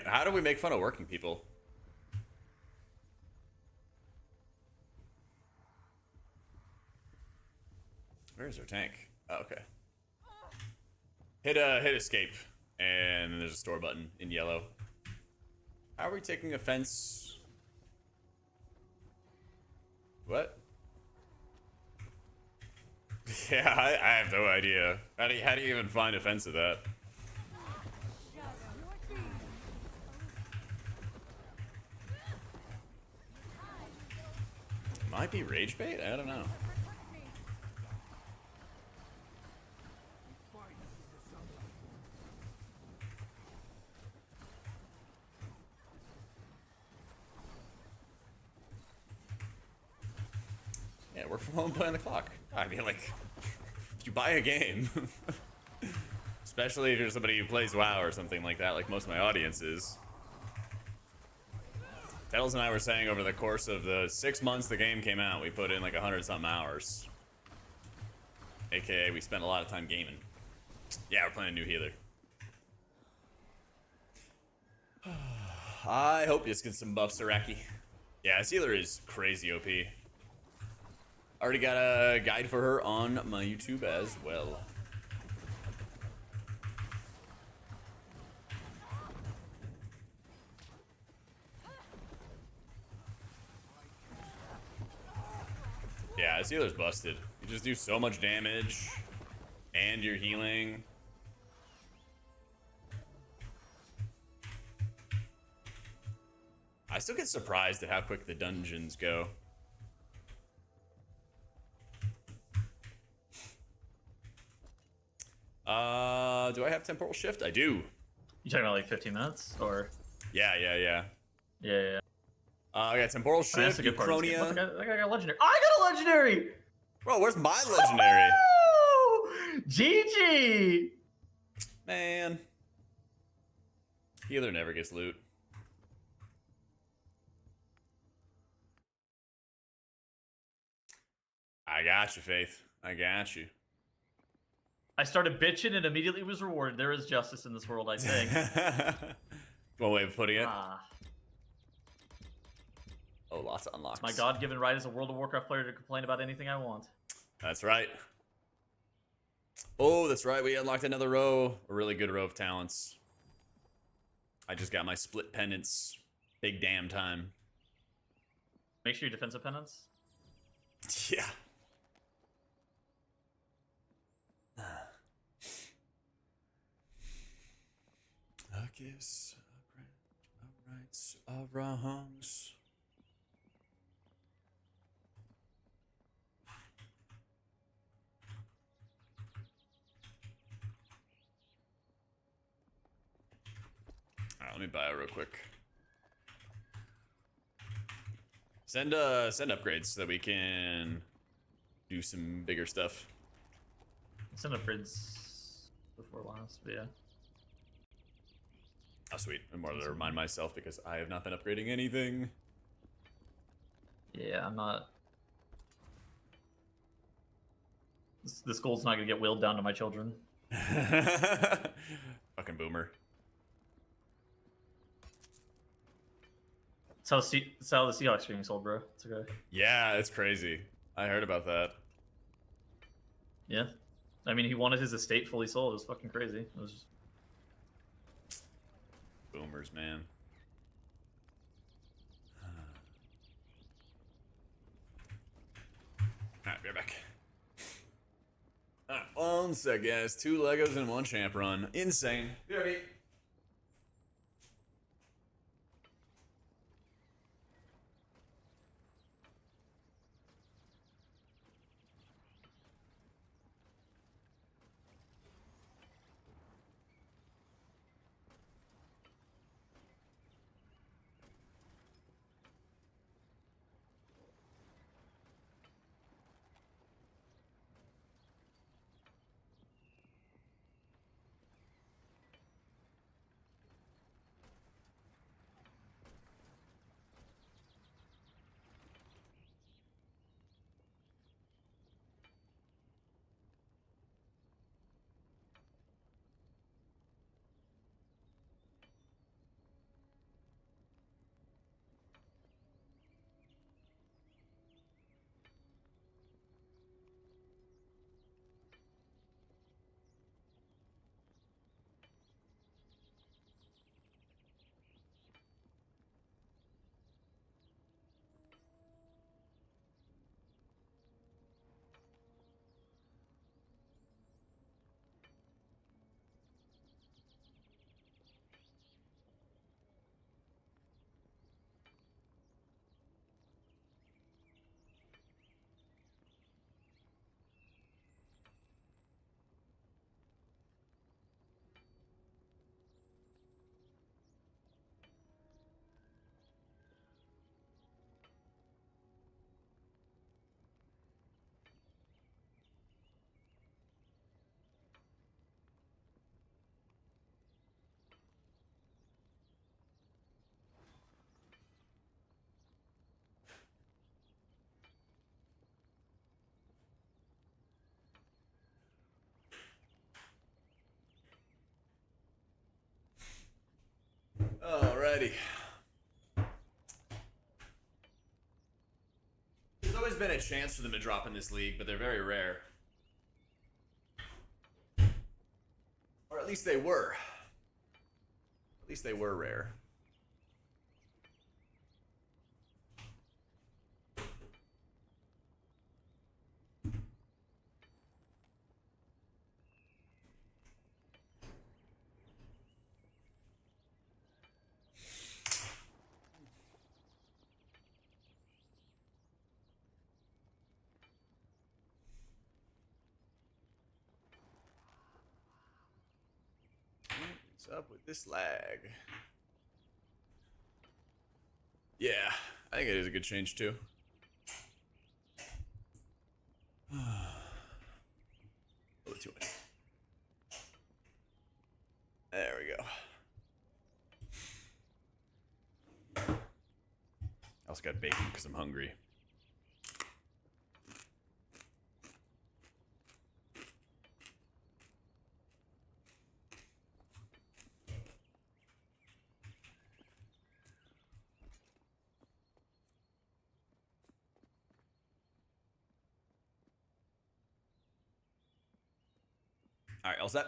how do we make fun of working people? Where's our tank? Oh, okay. Hit escape, and then there's a store button in yellow. How are we taking offense? What? Yeah, I have no idea. How do you even find offense of that? Might be rage bait? I don't know. Yeah, work from home, play on the clock. I mean, like, You buy a game. Especially if you're somebody who plays WoW or something like that, like most of my audience is. Tettles and I were saying over the course of the 6 months the game came out, we put in like 100-something hours. AKA, we spent a lot of time gaming. Yeah, we're playing a new healer. I hope this gets some buffs, Iraqi. Yeah, this healer is crazy OP. Already got a guide for her on my YouTube as well. Yeah, this healer's busted. You just do so much damage, and you're healing. I still get surprised at how quick the dungeons go. Do I have temporal shift? I do. You talking about like 15 minutes or? Yeah. Yeah. I got temporal shift, Uchronia. I got a legendary. I got a legendary. Bro, where's my legendary? GG. Man. Healer never gets loot. I got you, Faith. I got you. I started bitching and immediately was rewarded. There is justice in this world, I think. One way of putting it. Ah. Oh, lots of unlocks. It's my God-given right as a World of Warcraft player to complain about anything I want. That's right. Oh, that's right. We unlocked another row. A really good row of talents. I just got my split penance. Big damn time. Make sure you defensive penance. Yeah. I guess rights are wrongs. All right, let me buy it real quick. Send upgrades so that we can do some bigger stuff. Send upgrades before last, but yeah. Oh, sweet. I'm more to remind myself because I have not been upgrading anything. Yeah, I'm not. This gold's not gonna get willed down to my children. Fucking boomer. It's how the Seahawks are being sold, bro. It's okay. Yeah, it's crazy. I heard about that. Yeah. I mean, he wanted his estate fully sold. It was fucking crazy. It was just... Boomers, man. Alright, be right back. Alright, one sec, guys. 2 Legos and 1 champ run. Insane. Be right back. Alrighty. There's always been a chance for them to drop in this league, but they're very rare. Or at least they were. At least they were rare. What's up with this lag? Yeah, I think it is a good change too. A little too much. There we go. I also got bacon because I'm hungry. All right, all set?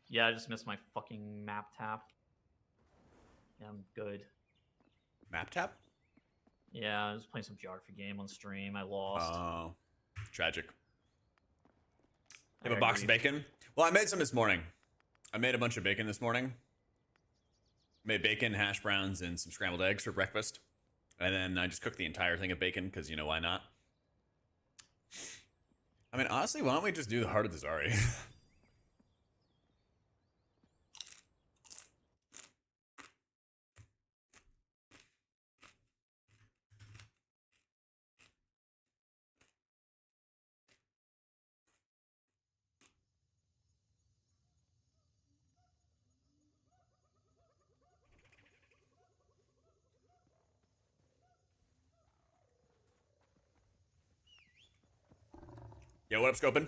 Yeah, I just missed my fucking map tap. Yeah, I'm good. Map tap? Yeah, I was playing some geography game on stream. I lost. Oh, tragic. You I have a got box of grief. bacon? Well, I made some this morning. I made a bunch of bacon this morning. Made bacon, hash browns, and some scrambled eggs for breakfast. And then I just cooked the entire thing of bacon because, you know, why not? I mean, honestly, why don't we just do the Heart of the Zari? Yeah, what up, Scopin?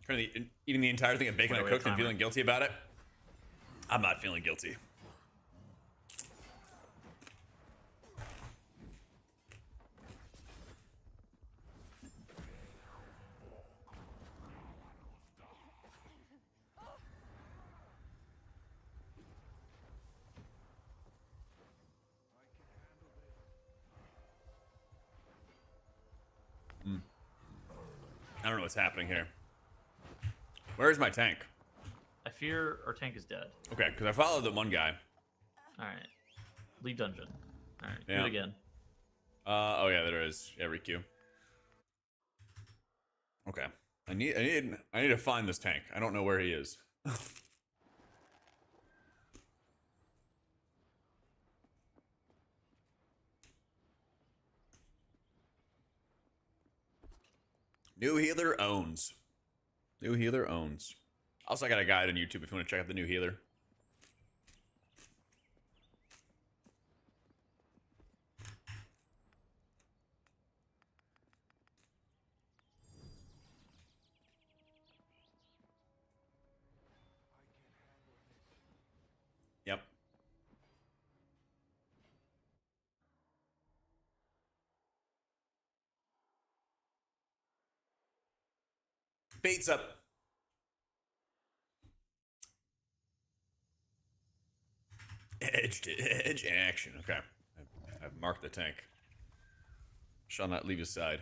Currently eating the entire thing of bacon I Wait, cooked and timer. feeling guilty about it. I'm not feeling guilty. I don't know what's happening here. Where's my tank? I fear our tank is dead. Okay, because I followed the one guy. Alright. Leave dungeon. Alright, do Yeah. it again. Oh yeah, there is. Yeah, requeue. Okay. I need to find this tank. I don't know where he is. New healer owns. New healer owns. Also, I got a guide on YouTube if you want to check out the new healer. Yep. Baits up. Edge to edge action. Okay. I've marked the tank. Shall not leave his side.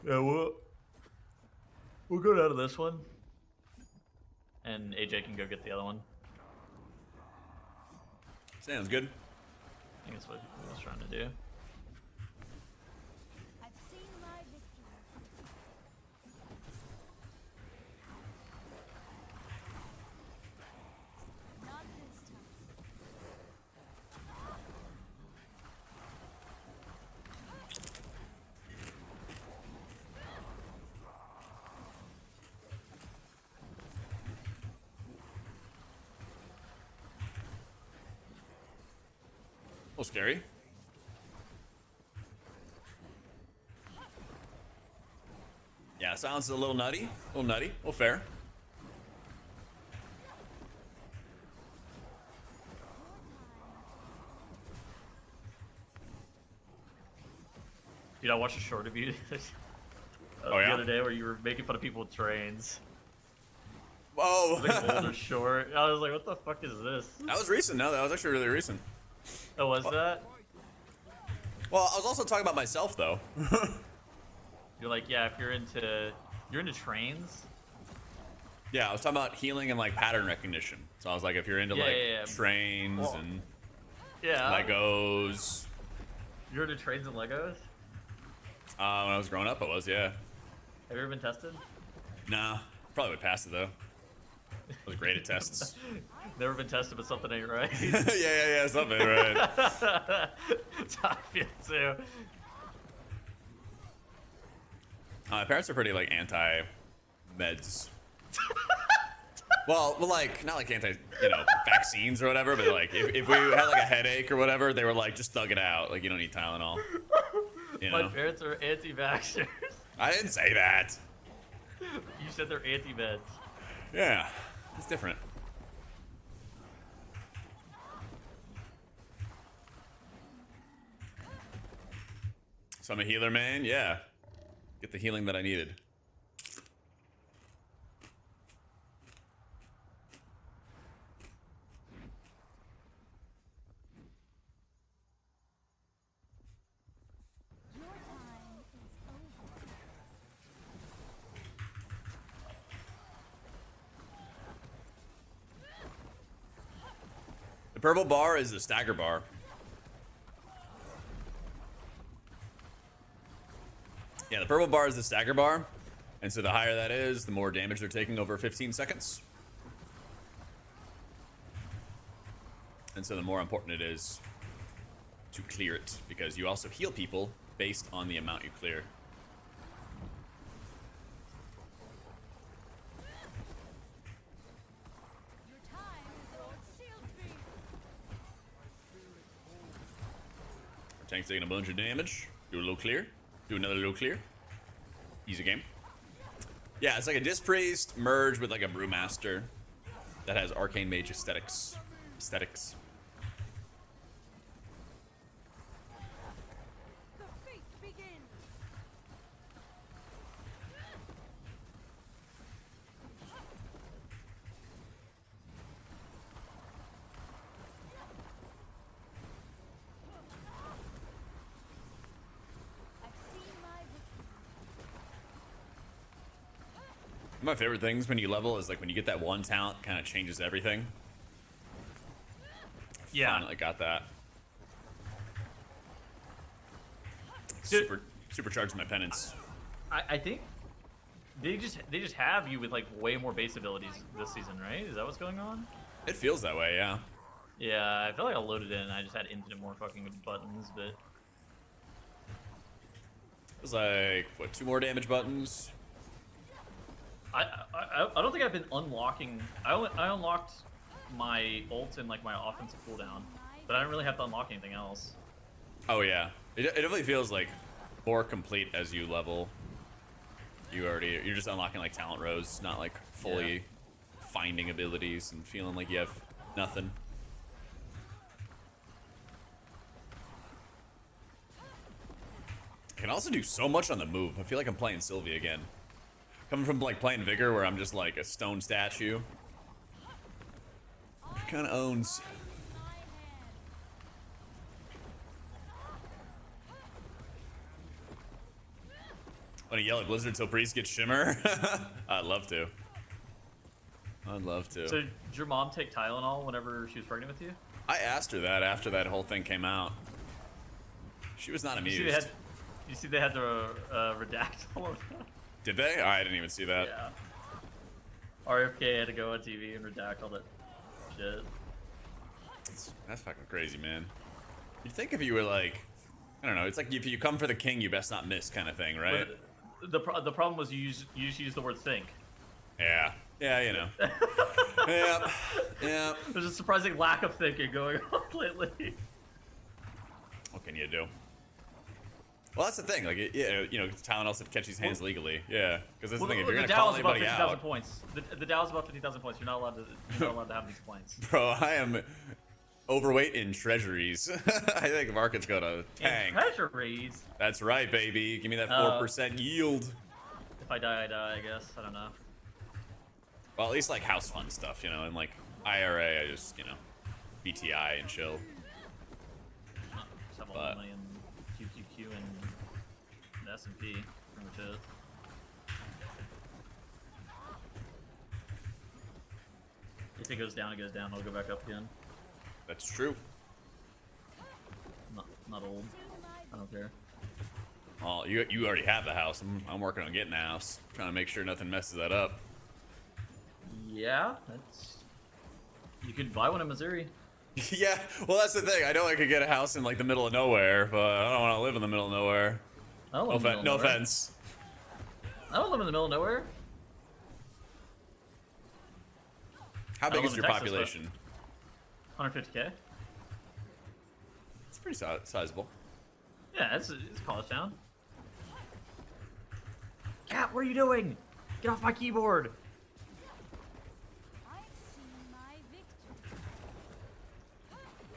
Yeah, we'll go down to this one. And AJ can go get the other one. Sounds good. I think that's what he was trying to do. I've seen my victory. Not this time. little scary. Yeah, silence is a little nutty. A little nutty. Well, fair. Dude, I watched a short of you Oh, the yeah? other day where you were making fun of people with trains. Whoa. Like an older short. I was like, what the fuck is this? That was recent. No, that was actually really recent. Oh, was that? Well, I was also talking about myself, though. You're like, yeah, if you're into trains. Yeah, I was talking about healing and like pattern recognition. So I was like, if you're into Yeah, like yeah. trains Well, and Yeah. Legos. You're into trains and Legos? When I was growing up, I was, yeah. Have you ever been tested? Nah, probably would pass it though. I was great at tests. Never been tested, but something ain't right. yeah, something, right. That's how I feel too. My parents are pretty like anti-meds. well, like not like anti, vaccines or whatever, but like if we had like a headache or whatever, they were like, just thug it out. Like you don't need Tylenol. My parents are anti-vaxxers. I didn't say that. You said they're anti-meds. Yeah, it's different. So I'm a healer, man. Yeah, get the healing that I needed. Your time is over. The purple bar is the stagger bar. Yeah, the purple bar is the stagger bar. And so the higher that is, the more damage they're taking over 15 seconds. And so the more important it is to clear it, because you also heal people based on the amount you clear. Your time is on shield beam. Our tank's taking a bunch of damage. Do a little clear. Do another little clear. Easy game. Yeah, it's like a Disc Priest merged with like a Brewmaster that has Arcane Mage aesthetics. The feast begins. I've seen my victory. One of my favorite things when you level is like when you get that one talent, kind of changes everything. Yeah. Finally got that. Dude. Supercharged my penance. I think they just have you with like way more base abilities this season, right? Is that what's going on? It feels that way, yeah. Yeah, I feel like I loaded in and I just had infinite more fucking buttons, but It's like what, 2 more damage buttons? I don't think I've been unlocking. I unlocked my ult and like my offensive cooldown, but I don't really have to unlock anything else. Oh yeah, it definitely feels like more complete as you level. You're just unlocking like talent rows, not like fully finding abilities and feeling like you have nothing. I can also do so much on the move. I feel like I'm playing Sylvie again. Coming from like playing Vigor where I'm just like a stone statue. Kind of owns. Want to yell at Blizzard till Priest gets Shimmer? I'd love to. I'd love to. So did your mom take Tylenol whenever she was pregnant with you? I asked her that after that whole thing came out. She was not amused. You see they had to redact all of that? Did they? Oh, I didn't even see that. Yeah. RFK had to go on TV and redact all that shit. That's fucking crazy, man. You'd think if you were like, I don't know, it's like if you come for the king, you best not miss kind of thing, right? But the problem was you just used the word think. Yeah. Yeah, you know. Yeah. Yeah. There's a surprising lack of thinking going on lately. What can you do? Well, that's the thing. Like, you know, talent else that catches hands legally. Yeah, because that's the thing. If you're gonna call Dow's about anybody 50,000 out, points. The Dow's about 50,000 points. You're not allowed to have these points. bro, I am overweight in treasuries. I think market's gonna tank. In treasuries. That's right, baby. Give me that 4% yield. If I die, I die. I guess. I don't know. Well, at least like house fund stuff, you know, and like IRA, I just, you know, BTI and chill. Just have all But- the money in QQQ and S&P. Pretty much it. If it goes down, it goes down. I'll go back up again. That's true. Not old. I don't care. Well, you already have the house. I'm working on getting the house. Trying to make sure nothing messes that up. Yeah, that's. You could buy one in Missouri. Yeah, well, that's the thing. I know I could get a house in like the middle of nowhere, but I don't want to live in the middle of nowhere. I don't live in the middle of No nowhere. offense. I don't live in the middle of nowhere. How big live is in your Texas, population? 150K. It's pretty sizable. Yeah, it's a college town. Cat, what are you doing? Get off my keyboard. I see my victory.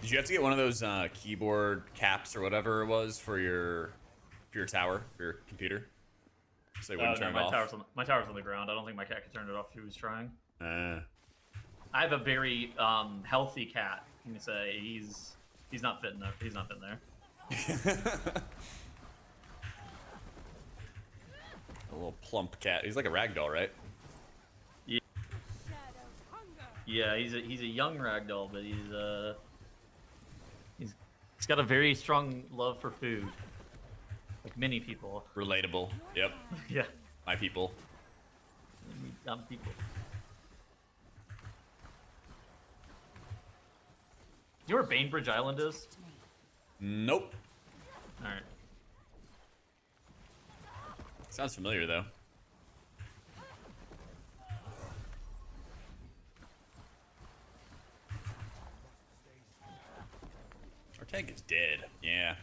Did you have to get one of those keyboard caps or whatever it was for your tower, for your computer? So they wouldn't turn it off. My tower's on the ground. I don't think my cat could turn it off if he was trying. Uh, I have a very healthy cat. You can say he's not fitting there. He's not fitting there. a little plump cat. He's like a ragdoll, right? Shadow hunger. Yeah, he's a young ragdoll, but he's got a very strong love for food, like many people. Relatable. Yep. Yeah, My people. dumb people. You know where Bainbridge Island is? Nope. All right. Sounds familiar though. Our tank is dead. Yeah.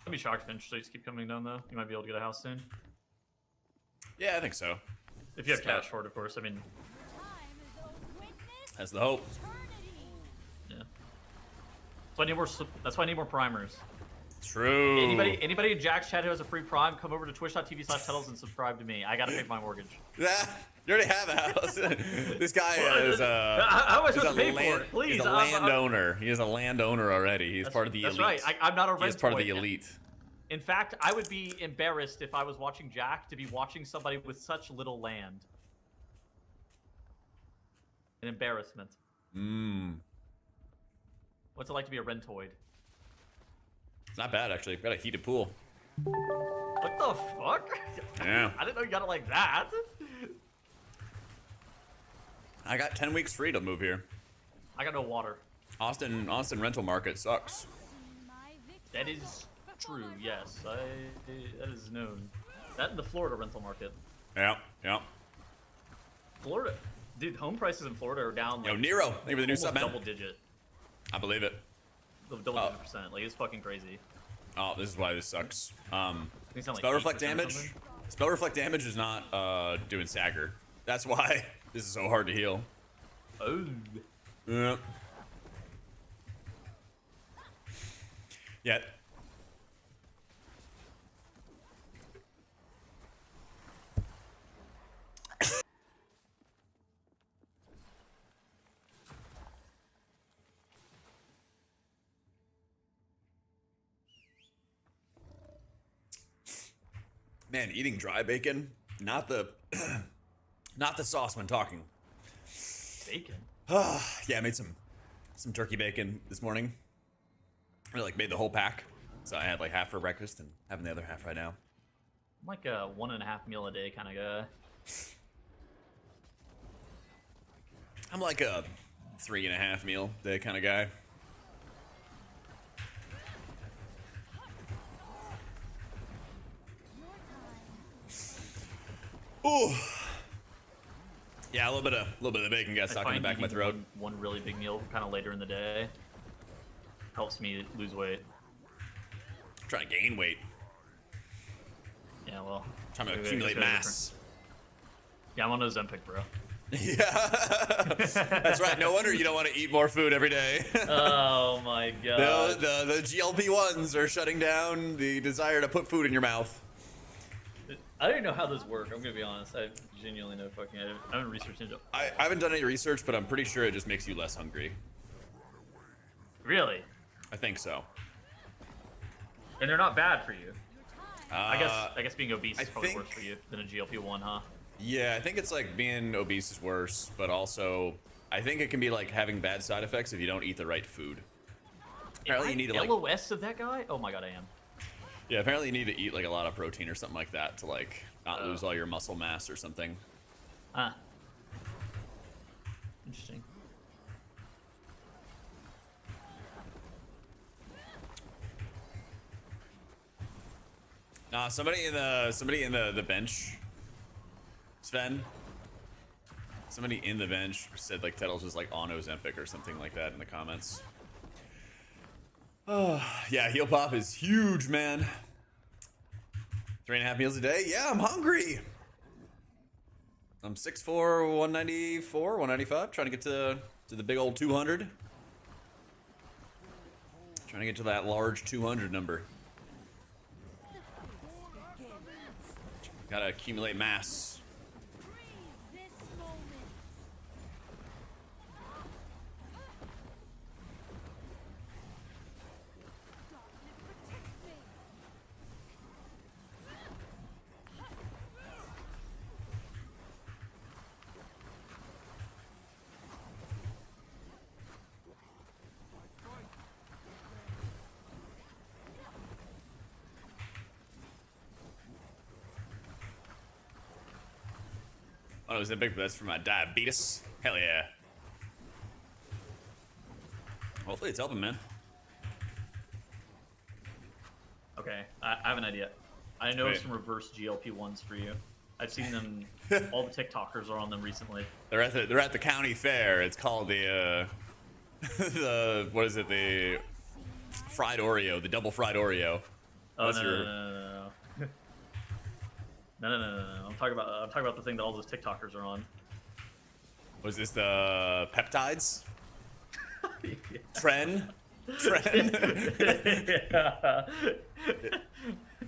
I'd be shocked if interest rates keep coming down though. You might be able to get a house soon. Yeah, I think so. If you have Start. cash for it, of course. I mean, Time is a witness. That's the hope. Eternity. yeah. So I need more. That's why I need more primers. True. Anybody in Jack's chat who has a free prime, come over to twitch.tv/tuttles and subscribe to me. I gotta pay my mortgage. Yeah, you already have a house. This guy is How am I he's supposed to pay land- for it? Please, He's a landowner. He is a landowner already. He's part of the elite. That's right. I'm not a rent He is part of boy. the elite. In fact, I would be embarrassed if I was watching Jack to be watching somebody with such little land. An embarrassment. Mmm. What's it like to be a rentoid? It's not bad actually. Got a heated pool. What the fuck? Yeah. I didn't know you got it like that. I got 10 weeks free to move here. I got no water. Austin rental market sucks. See my victory. That is true, yes. That is known. That and the Florida rental market. Yeah, yeah. Florida, dude, home prices in Florida are down like Yo, Nero, thank you for the new almost sub, man. double digit. I believe it. Double digit percent. Like, it's fucking crazy. Oh, this is why this sucks. It's not like Spell reflect 8% or damage. something. Spell reflect damage is not doing stagger. That's why this is so hard to heal. Oh. Yeah. Yeah. Man, eating dry bacon, not the not the sauce when talking. Bacon. Yeah, I made some turkey bacon this morning. I like made the whole pack. So I had like half for breakfast and having the other half right now. I'm like a 1.5 meal a day kind of guy. I'm like a 3.5 meal day kind of guy. Ooh. Yeah, a little bit of the bacon got I stuck in the find back of my eating throat. one really big meal kind of later in the day helps me lose weight. I'm trying to gain weight. Yeah, well. Trying to maybe I accumulate guess we have mass. Yeah, I'm on Ozempic, bro. Yeah, that's right. No wonder you don't want to eat more food every day. Oh my god. The GLP-1s are shutting down the desire to put food in your mouth. I don't even know how those work. I'm gonna be honest. I genuinely know fucking. I haven't researched into it. I haven't done any research, but I'm pretty sure it just makes you less hungry. Really? I think so. And they're not bad for you. I Uh, guess being obese I is probably think- worse for you than a GLP-1, huh? Yeah, I think it's like being obese is worse, but also I think it can be like having bad side effects if you don't eat the right food. Apparently you need to like LOS of that guy? Oh my god, I am. yeah, apparently you need to eat like a lot of protein or something like that to like not lose all your muscle mass or something. Huh. Interesting. Somebody in the bench, Sven. Somebody in the bench said like Tettles was like on Ozempic or something like that in the comments. Oh, yeah, heel pop is huge, man. 3.5 meals a day. Yeah, I'm hungry. I'm 6'4", 194, 195. Trying to get to the big old 200. Trying to get to that large 200 number. Gotta accumulate mass. This moment. Protect me. Oh, is it big? That's for my diabetes. Hell yeah. Hopefully it's helping, man. Okay, I have an idea. I know Wait. some reverse GLP-1s for you. I've seen them. All the TikTokers are on them recently. They're at the county fair. It's called the the what is it? The fried Oreo, the double fried Oreo. Oh What's no, your- no. No. I'm talking about the thing that all those TikTokers are on. Was this the peptides? Tren?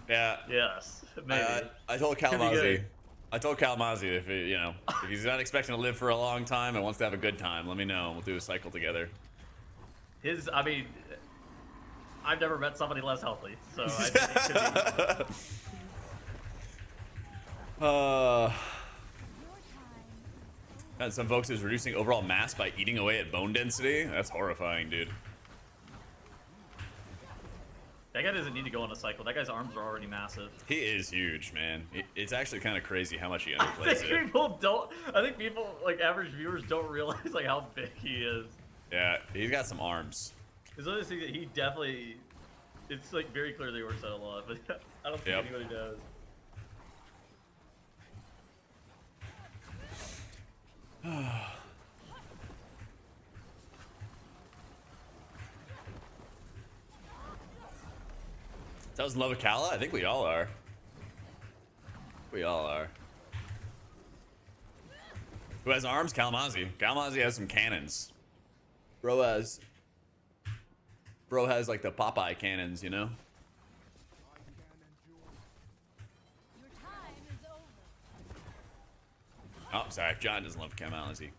Yeah. Yes, maybe. I told Could be Kalamazzi. good. I told Kalamazzi if he, if he's not expecting to live for a long time and wants to have a good time, let me know. We'll do a cycle together. I mean, I've never met somebody less healthy, so I think it could be. Your time. And some folks is reducing overall mass by eating away at bone density. That's horrifying, dude. That guy doesn't need to go on a cycle. That guy's arms are already massive. He is huge, man. It's actually kind of crazy how much he I underplays think it. people, like average viewers, don't realize like how big he is. Yeah, he's got some arms. It's one of those things that he definitely. It's like very clear that he works out a lot, but I don't think Yep. anybody does. That was in love with Kala? I think we all are. We all are. Who has arms? Kalamazzi. Kalamazzi has some cannons. Bro has like the Popeye cannons, you know? Your time is over. Oh, sorry. John doesn't love Kalamazzi.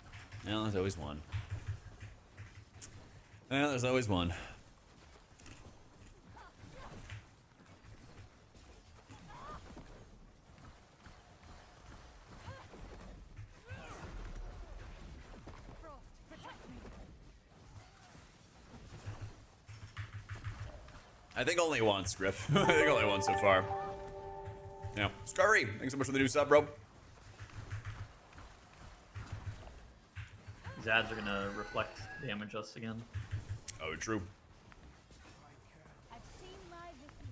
No, there's always one. Yeah, there's always one. Frost, protect me. I think only once, Griff. I think only once so far. Yeah. Scurry, thanks so much for the new sub, bro. These ads are gonna reflect damage us again. Oh, true. I've seen my victory.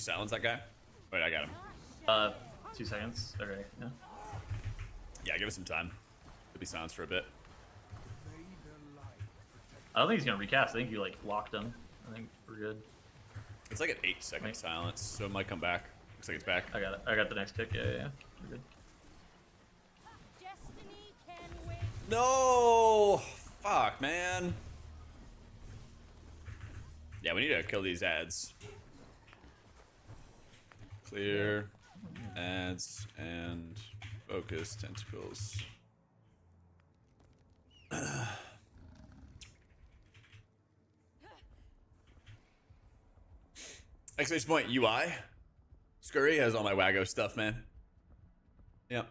silence that guy? Wait, I got him. 2 seconds. Okay. Yeah. Yeah, give us some time. He'll be silenced for a bit. I don't think he's gonna recast. I think you like locked him. I think we're good. It's like an 8-second silence, so it might come back. Looks like it's back. I got it. I got the next tick. Yeah, yeah, yeah. We're good. Destiny can wait. No! Fuck, man. Yeah, we need to kill these ads. Clear ads and focus tentacles. Exclamation point UI. Scurry has all my Waggo stuff, man. Yep.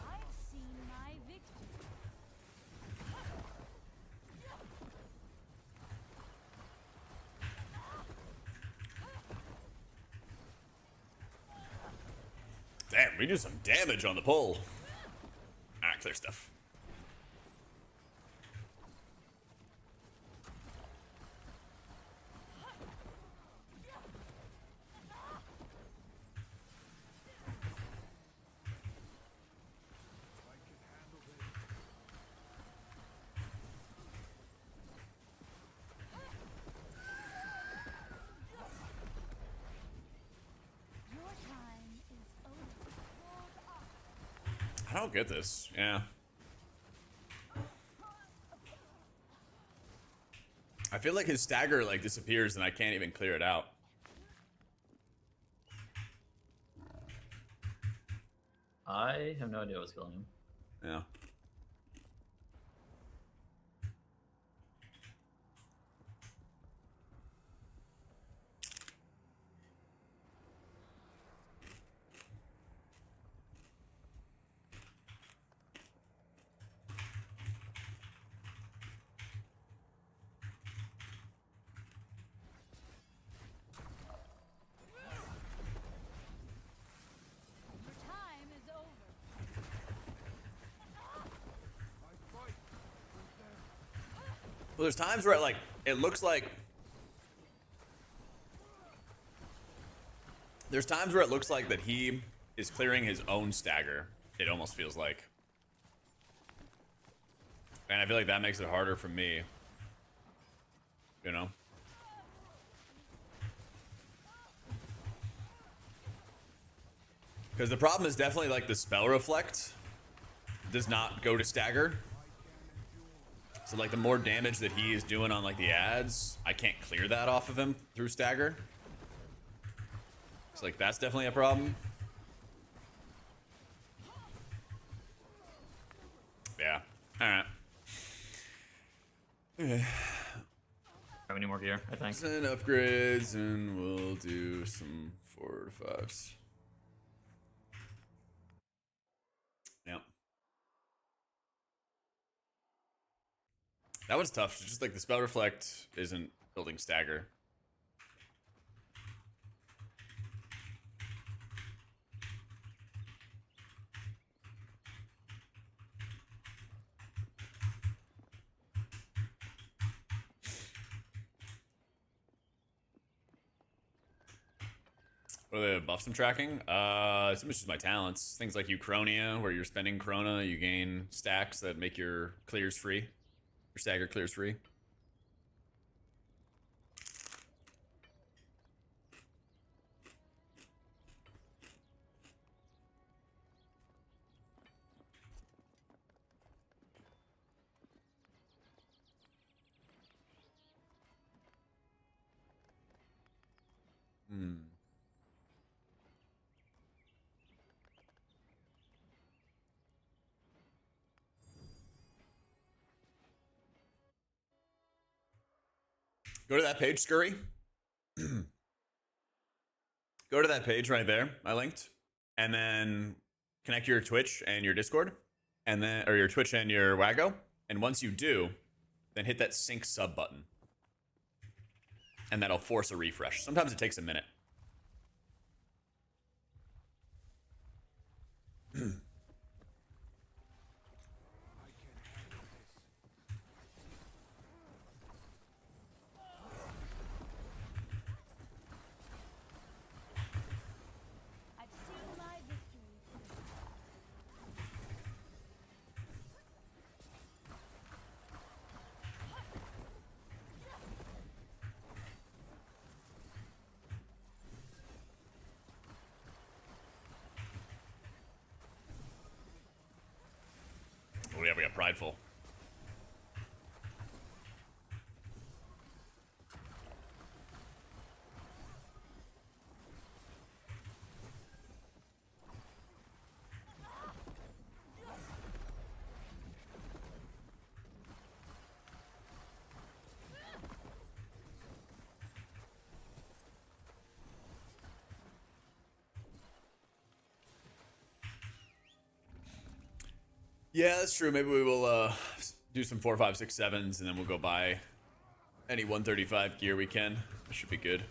I've seen my victory. Damn, we do some damage on the pole. Ah, clear stuff. Your time is over. Hold on. I don't get this. Yeah. I feel like his stagger like disappears and I can't even clear it out. I have no idea what's killing him. Yeah. Your time is over. Well, there's times where it looks like there's times where it looks like that he is clearing his own stagger. It almost feels like. And I feel like that makes it harder for me. You know? Because the problem is definitely like the spell reflect does not go to stagger. So like the more damage that he is doing on like the ads, I can't clear that off of him through stagger. It's like that's definitely a problem. Yeah. All right. Have any more gear? I think. And upgrades, and we'll do some 4 to 5s. Yep. That was tough. Just like the spell reflect isn't building stagger. What are the buffs I'm tracking? It's just my talents. Things like Uchronia, where you're spending Chrono, you gain stacks that make your clears free. Your stagger clears free. Go to that page, Scurry. Go to that page right there I linked. And then connect your Twitch and your Discord, and then, or your Twitch and your Wago, and once you do, then hit that sync sub button, and that'll force a refresh. Sometimes it takes a minute. I've seen my victory. Oh yeah, we got prideful. Yeah, that's true. Maybe we will do some 4, 5, 6, 7s, and then we'll go buy any 135 gear we can. That should be good.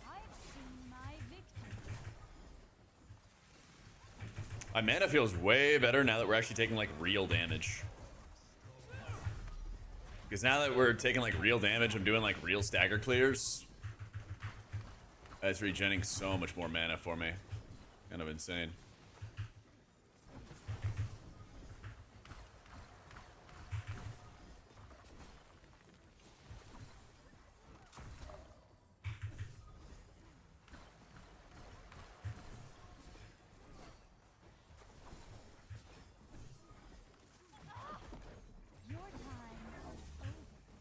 I've seen my victory. My mana feels way better now that we're actually taking like real damage. Because now that we're taking like real damage, I'm doing like real stagger clears. That's regenerating so much more mana for me. Kind of insane. Your time is over.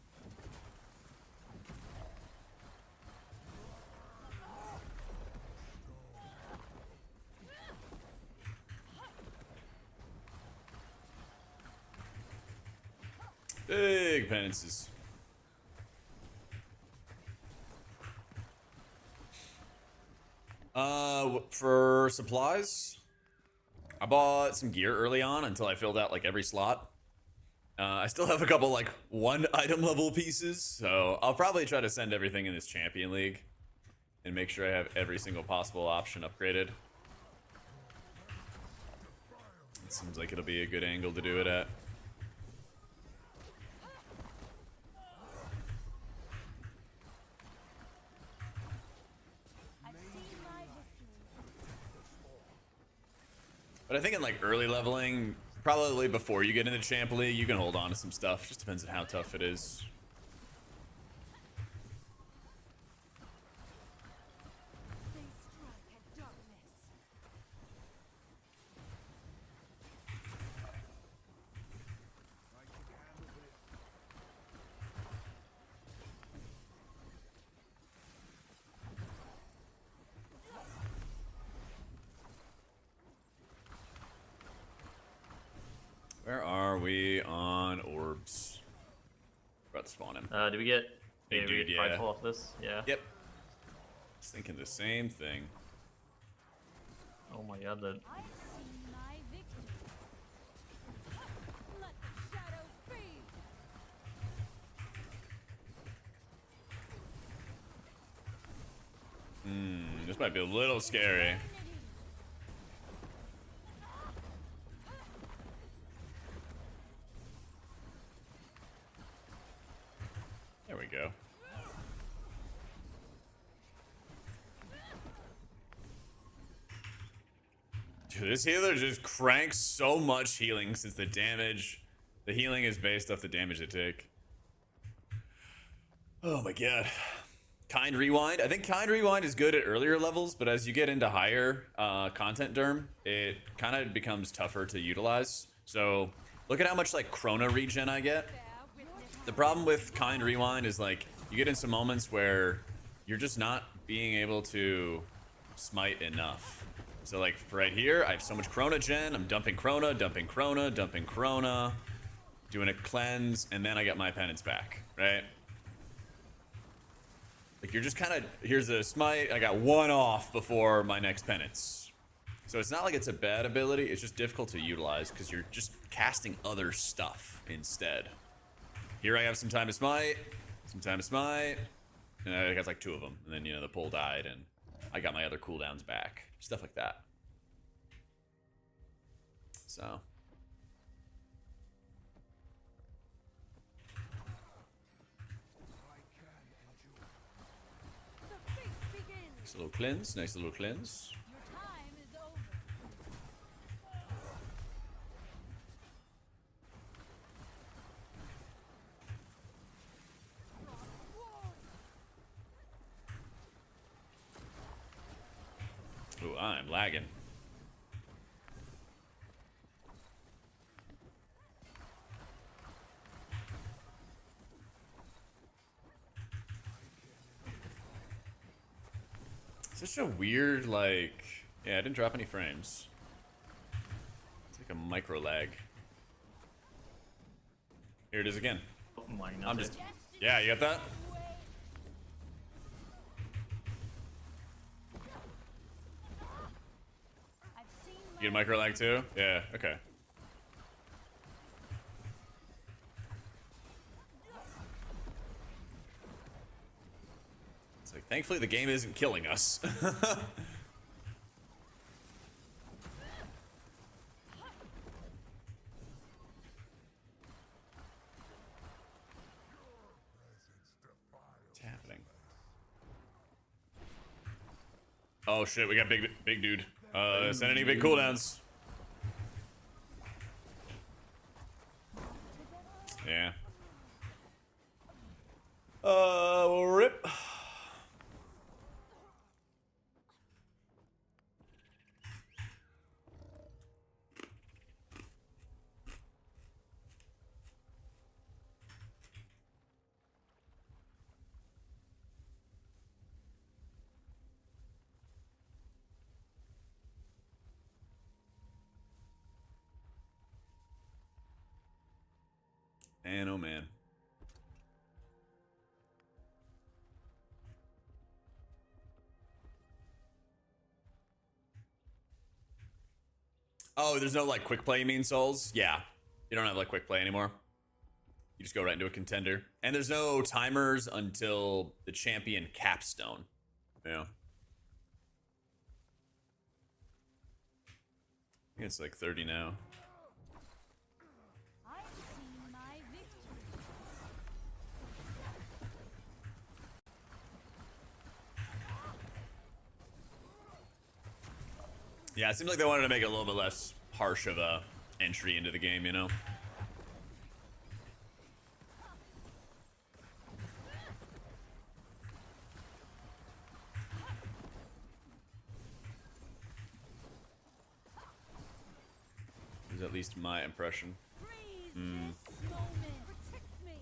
Big penances. For supplies, I bought some gear early on until I filled out like every slot. I still have a couple like 1 item level pieces, so I'll probably try to send everything in this champion league and make sure I have every single possible option upgraded. It seems like it'll be a good angle to do it at. I've seen my victory. But I think in like early leveling, probably before you get into Champ League, you can hold on to some stuff. Just depends on how tough it is. They strike at darkness. Where are we on orbs? We're about to spawn him. Do we get? Big we dude, get yeah. prideful off this? Yeah. Yep. I was thinking the same thing. Oh my god, that. I've seen my victory. Let the shadows be. This might be a little scary. Eternity. There we go. Dude, this healer just cranks so much healing since the healing is based off the damage they take. Oh my god. Kind Rewind. I think Kind Rewind is good at earlier levels, but as you get into higher content derm, it kind of becomes tougher to utilize. So look at how much like Chrono regen I get. The problem with Kind Rewind is like you get in some moments where you're just not being able to smite enough. So like right here, I have so much Chrono gen. I'm dumping Chrono, dumping Chrono, dumping Chrono, doing a cleanse, and then I get my penance back, right? Like Like, you're just kind of, here's a smite, I got one off before my next penance. So it's not like it's a bad ability, it's just difficult to utilize because you're just casting other stuff instead. Here I have some time to smite, and I got like 2 of them, and then, you know, the pull died, and I got my other cooldowns back. Stuff like that. So. The feast begins. Nice little cleanse, nice little cleanse. Your time is over. Ooh, I'm lagging. Such a weird, like... Yeah, I didn't drop any frames. It's like a micro lag. Here it is again. Oh my god. I'm just... Yeah, you got that? I've seen You get a micro lag too? Yeah, okay. It's like, thankfully the game isn't killing us. What's happening? Oh shit, we got big dude. Send any big cooldowns. Yeah. Rip. Man, oh man. Oh, there's no like quick play, you mean, Souls? Yeah. You don't have like quick play anymore. You just go right into a contender. And there's no timers until the champion Capstone. Yeah. I think it's like 30 now. I've seen my victory. Yeah, it seems like they wanted to make it a little bit less harsh of a entry into the game, you know? Is at least my impression. Freeze this moment. Protect me.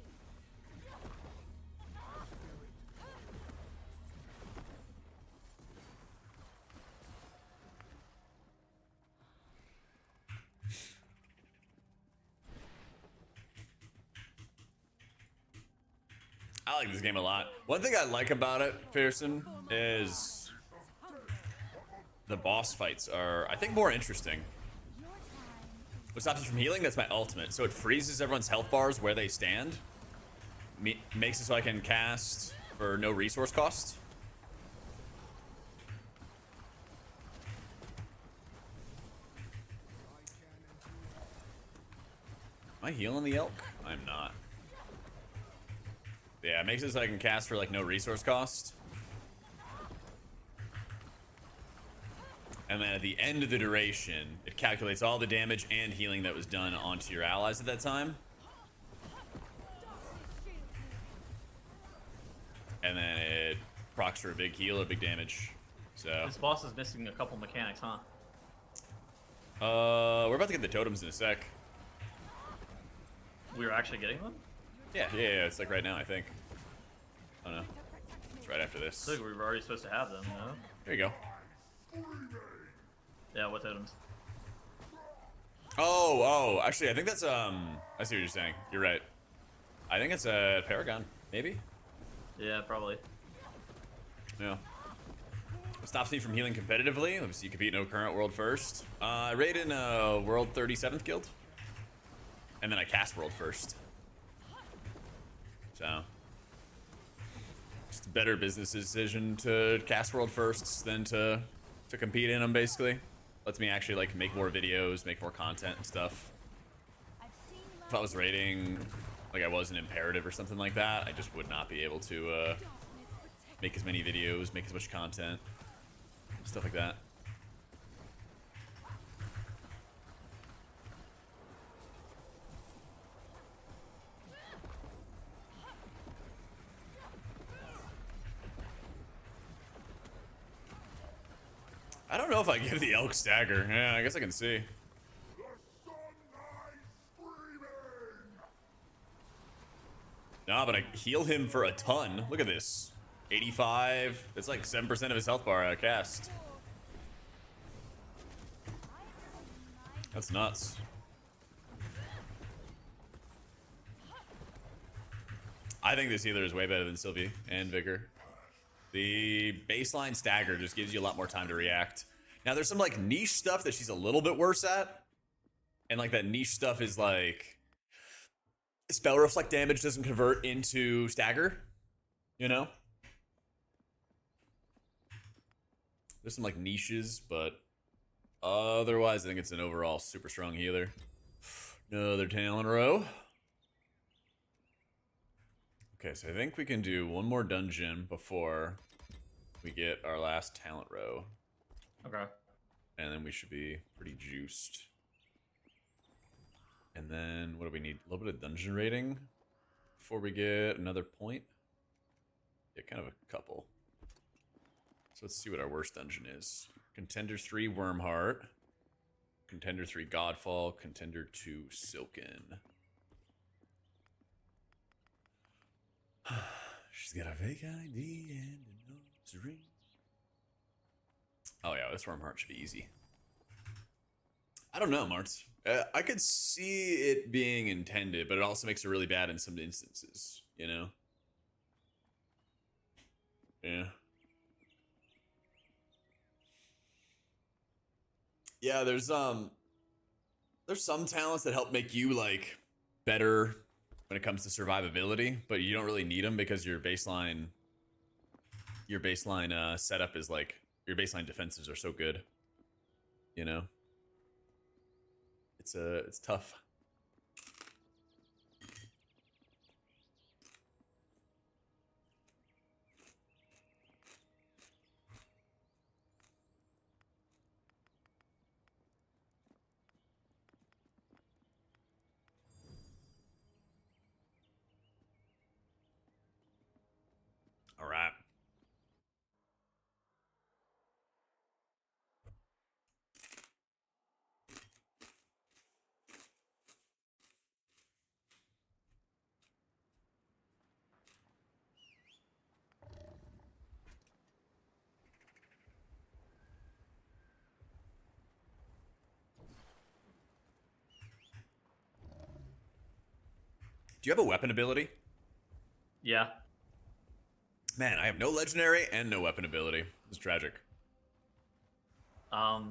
I like this game a lot. One thing I like about it, Pearson, is the boss fights are, I think, more interesting. Your time is What stops me from healing? That's my ultimate. So it freezes everyone's health bars where they stand. Makes it so I can cast for no resource cost. Am I healing the elk? I'm not. Yeah, it makes it so I can cast for like no resource cost. And then at the end of the duration, it calculates all the damage and healing that was done onto your allies at that time. And then it procs for a big heal or big damage. So, This boss is missing a couple mechanics, huh? we're about to get the totems in a sec. We were actually getting them? Yeah, it's like right now, I think. Oh no, it's right after this. I think we were already supposed to have them, no? Here you go. Yeah, what items? Oh, actually, I think that's, I see what you're saying. You're right. I think it's a Paragon, maybe? Yeah, probably. Yeah. What stops me from healing competitively? Let me see. You compete no current world first. I raid in world 37th guild, and then I cast world first. So, just a better business decision to cast world firsts than to compete in them. Basically, lets me actually like make more videos, make more content and stuff. If I was raiding like I was an imperative or something like that, I just would not be able to make as many videos, make as much content, stuff like that. I don't know if I give the elk stagger. Yeah, I guess I can see. Nah, but I heal him for a ton. Look at this. 85. That's like 7% of his health bar out of cast. That's nuts. I think this healer is way better than Sylvie and Vigor. The baseline stagger just gives you a lot more time to react. Now, there's some like niche stuff that she's a little bit worse at. And like that niche stuff is like spell reflect damage doesn't convert into stagger, you know? There's some like niches, but otherwise I think it's an overall super strong healer. Another talent row. Okay, so I think we can do one more dungeon before we get our last talent row. Okay. And then we should be pretty juiced. And then what do we need? A little bit of dungeon rating before we get another point. Yeah, kind of a couple. So let's see what our worst dungeon is. Contender 3 Wormheart. Contender 3 Godfall. Contender 2 Silken. She's got a fake ID and a nose ring. Oh yeah, this Wormheart should be easy. I don't know, Martz. I could see it being intended, but it also makes it really bad in some instances, you know? Yeah. Yeah, there's some talents that help make you like better when it comes to survivability, but you don't really need them because your baseline setup is like your baseline defenses are so good, you know? It's tough. All right. Do you have a weapon ability? Yeah. Man, I have no legendary and no weapon ability. It's tragic. I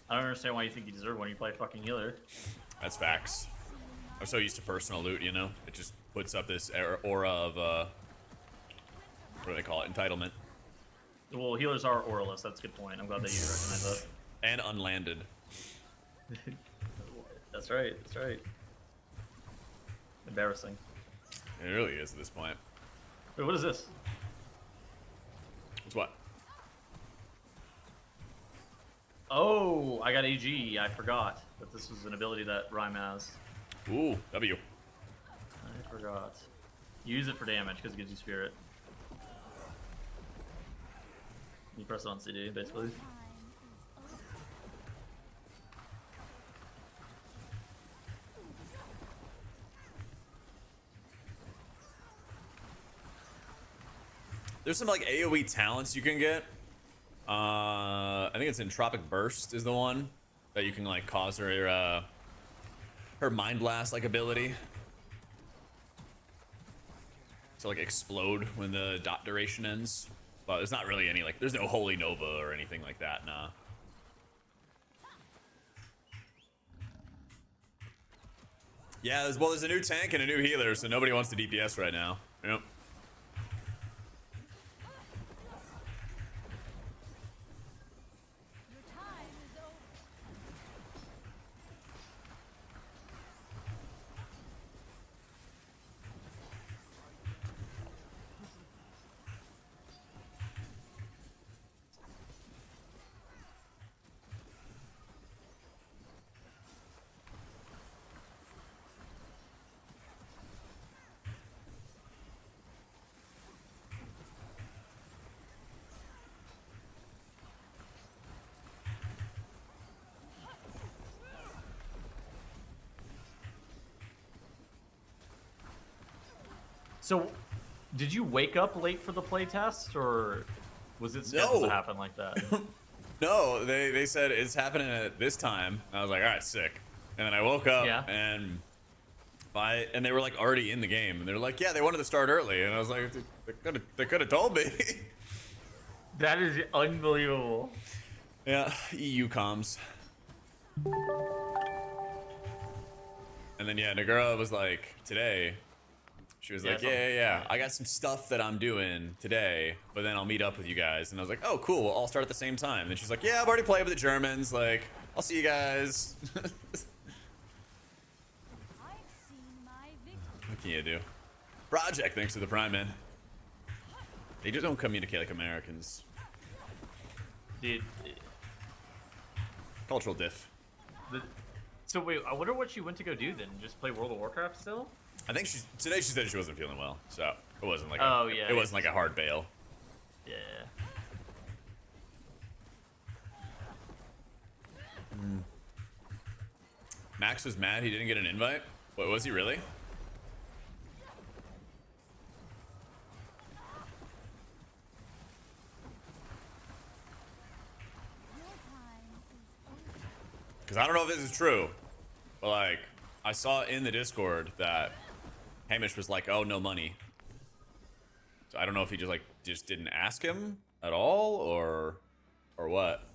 don't understand why you think you deserve one. You play fucking healer. That's facts. I'm so used to personal loot, you know? It just puts up this aura of, what do they call it? Entitlement. Well, healers are auraless. That's a good point. I'm glad that you recognize that. And unlanded. That's right. That's right. Embarrassing. It really is at this point. Wait, what is this? It's what? Oh, I got AG. I forgot that this was an ability that Rhyme has. Ooh, W. I forgot. Use it for damage because it gives you spirit. You press it on CD, basically. There's some like AoE talents you can get. I think it's Entropic Burst is the one that you can like cause her Mind Blast like ability to like explode when the dot duration ends. But there's not really any, like, there's no Holy Nova or anything like that, nah. Yeah, there's a new tank and a new healer, so nobody wants to DPS right now. Yep. Your time is over. So, did you wake up late for the playtest, or was it scheduled No. to happen like that? No, they said it's happening at this time. I was like, all right, sick. And then I woke up Yeah. and they were like already in the game, and they're like, yeah, they wanted to start early, and I was like, they could have told me. That is unbelievable. Yeah, EU comms. And then yeah, Nagura was like, today. She was Yeah, like, yeah, I got some stuff that I'm doing today, but then I'll meet up with you guys. And I was like, oh, cool, we'll all start at the same time. And then she's like, yeah, I've already played with the Germans. Like, I'll see you guys. I've seen my victory. What can you do? Project, thanks to the Prime, man. They just don't communicate like Americans. Dude, Cultural diff. so wait, I wonder what she went to go do then. Just play World of Warcraft still? I think today she said she wasn't feeling well, so it wasn't like yeah, it wasn't like a hard bail. Yeah. Max was mad he didn't get an invite. What, was he really? Your time is over. Because I don't know if this is true, but like I saw in the Discord that Hamish was like, "Oh, no money." So I don't know if he just didn't ask him at all, or what.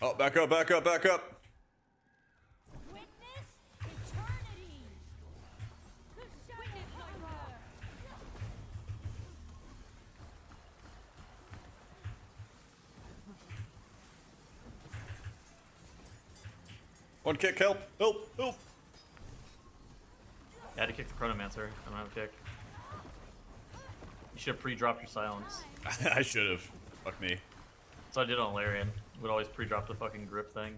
Oh, back up, back up, back up. Witness eternity. Witness power. One kick, help, help, help. I had to kick the Chronomancer. I don't have a kick. You should have pre-dropped your silence. I should have. Fuck me. So I did on Larian. Would always pre-drop the fucking grip thing.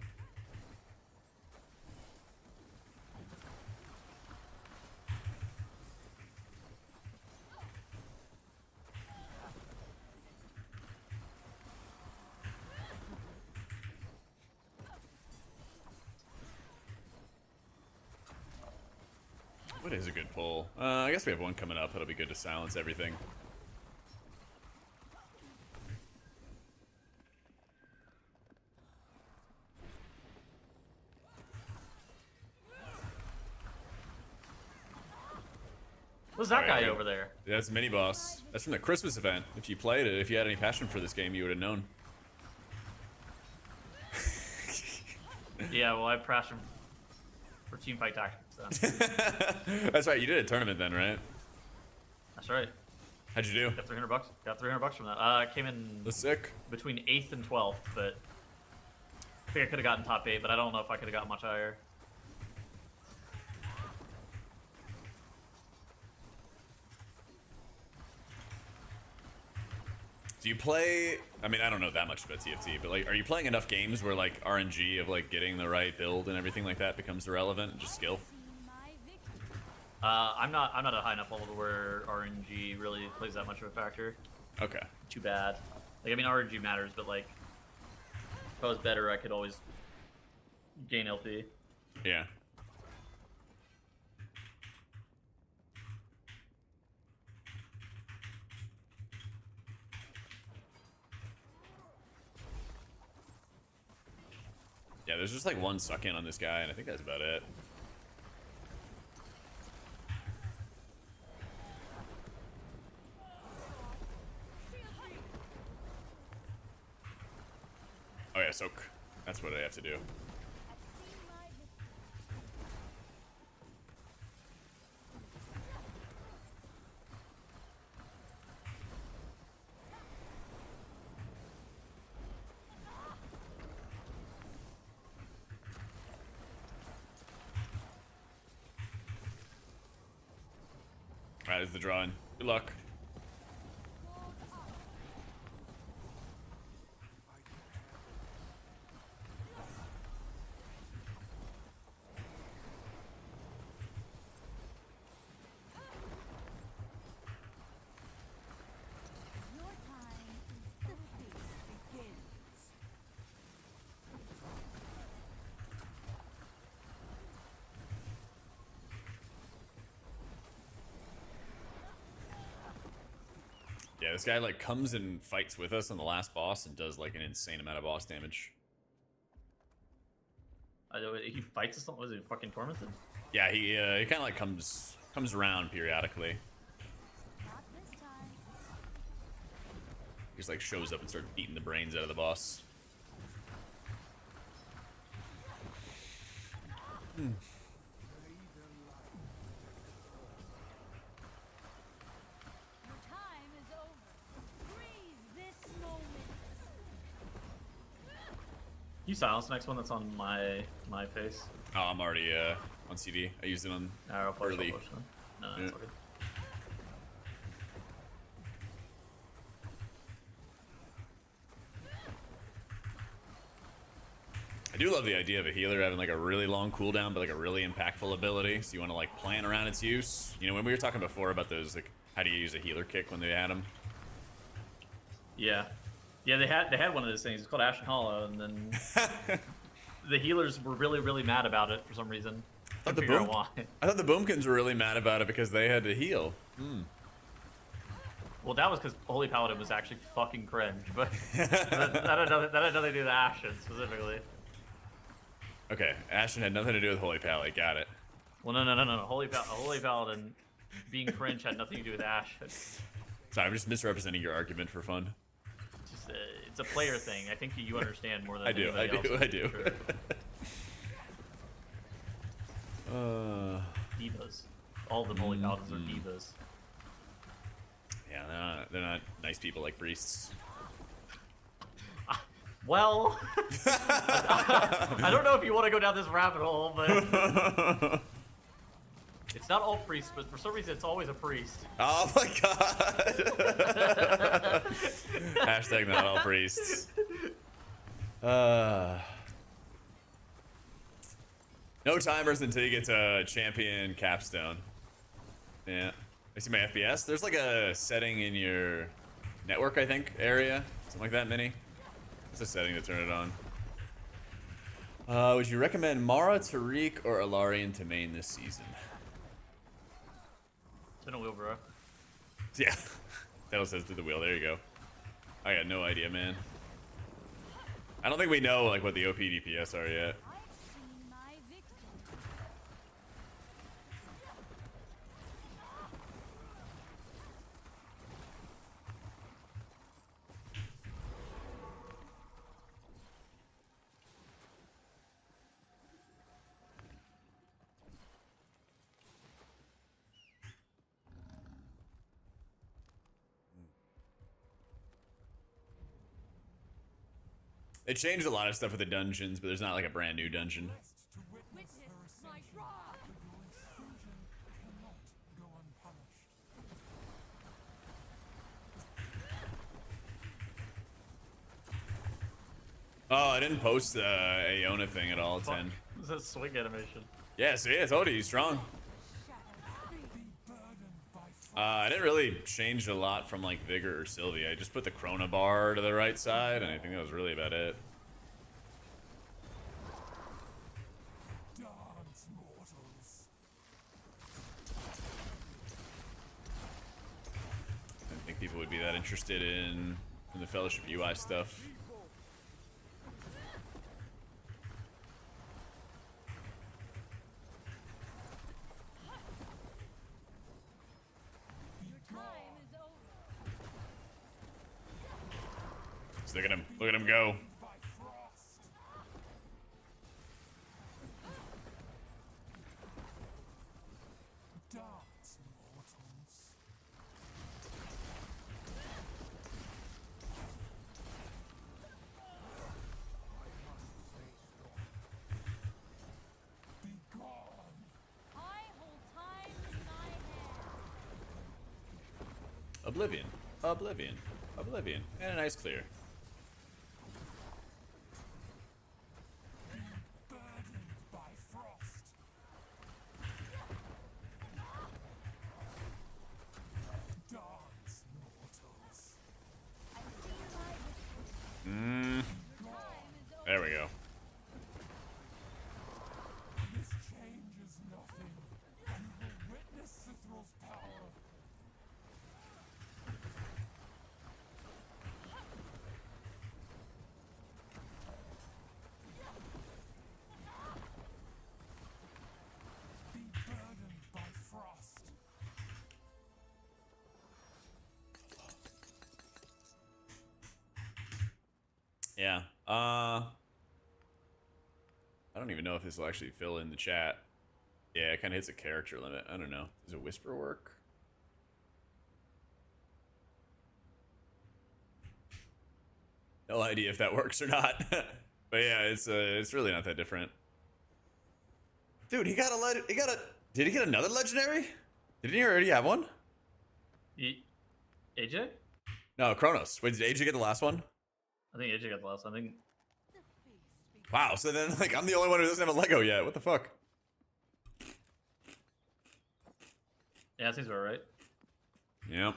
What is a good pull? I guess we have one coming up. That'll be good to silence everything. What's that Alright, guy over there? That's mini boss. That's from the Christmas event. If you played it, if you had any passion for this game, you would have known. Yeah, well, I pressed him for Teamfight Tactics. So. That's right. You did a tournament then, right? That's right. How'd you do? Got $300. Got $300 from that. I came in That's sick. between 8th and 12th, but I think I could have gotten top 8, but I don't know if I could have gotten much higher. Do you play? I mean, I don't know that much about TFT, but like, are you playing enough games where like RNG of like getting the right build and everything like that becomes irrelevant? Just skill. Seen my victory. I'm not at a high enough level to where RNG really plays that much of a factor. Okay. Too bad. Like, I mean, RNG matters, but like, if I was better, I could always gain LP. Yeah. Yeah, there's just like one suck in on this guy, and I think that's about it. Oh yeah, soak. That's what I have to do. Alright, there's the drawing. Good luck. Your time is the feast begins. Yeah, this guy like comes and fights with us on the last boss and does like an insane amount of boss damage. He fights us. Was he fucking tormented? Yeah, he kind of like comes around periodically. Not this time. He just like shows up and starts beating the brains out of the boss. Your time is over. Freeze this moment. You silence the next one that's on my face. Oh, I'm already on CD. I used it on I'll push, early. I'll push them. No, Yeah. it's all good. I do love the idea of a healer having like a really long cooldown, but like a really impactful ability. So you want to like plan around its use. You know, when we were talking before about those, like how do you use a healer kick when they had them? Yeah, yeah. They had one of those things. It's called Ashen Hollow, and then the healers were really mad about it for some reason. I Couldn't figure out why. thought the Boomkins were really mad about it because they had to heal. Well, that was because Holy Paladin was actually fucking cringe, but that had nothing to do with Ashen specifically. Okay, Ashen had nothing to do with Holy Pally. Got it. Well, no. Holy Paladin being cringe had nothing to do with Ashen. Sorry, I'm just misrepresenting your argument for fun. Just it's a player thing. I think you understand more than I do. anybody else. I do. Sure. Divas. All of the Holy Paladins are divas. Yeah, they're not nice people like priests. Well, I don't know if you want to go down this rabbit hole, but it's not all priests, but for some reason it's always a priest. Oh my god! Hashtag not all priests. No timers until you get to champion Capstone. Yeah. I see my FPS. There's like a setting in your network, I think, area. Something like that, Mini. It's a setting to turn it on. Would you recommend Mara, Tariq, or Alarian to main this season? Spin a wheel, bro. Yeah. That'll says through the wheel. There you go. I got no idea, man. I don't think we know like what the OP DPS are yet. I've seen my victory. They changed a lot of stuff with the dungeons, but there's not like a brand new dungeon. Witness my wrath. Oh, I didn't post the Aeona thing at all, 10. This is a swing animation. Yeah, see, I told you, he's strong. I didn't really change a lot from like Vigor or Sylvia. I just put the Chrono bar to the right side, and I think that was really about it. I didn't think people would be that interested in the Fellowship UI stuff. Look at him. Look at him go. I hold time in my hand. Oblivion. Oblivion. Oblivion. And a nice clear. There we go. This changes nothing, and you will witness Cithral's power. Be burdened by frost. Yeah. I don't even know if this will actually fill in the chat. Yeah, it kind of hits a character limit. I don't know. Does a whisper work? No idea if that works or not. But yeah, it's really not that different. Dude, he got a did he get another legendary? Didn't he already have one? AJ? No, Kronos. Wait, did AJ get the last one? I think AJ got the last one. I think. Wow, so then like I'm the only one who doesn't have a Lego yet. What the fuck? Yeah, that seems about right. Yep.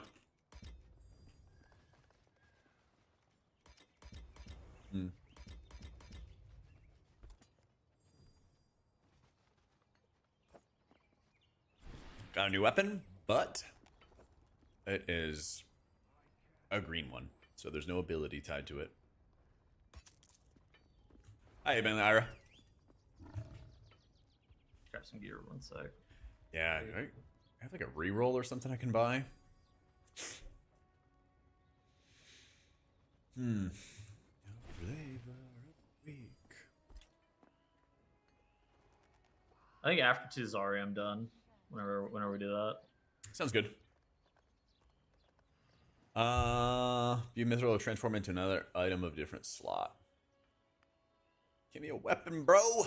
Got a new weapon, but it is a green one, so there's no ability tied to it. Hi, Ben Ira. Grab some gear 1 sec. Yeah, I have like a reroll or something I can buy. Flavor of the week. I think after Tizari, I'm done. Whenever we do that. Sounds good. View mithril will transform into another item of different slot. Give me a weapon, bro.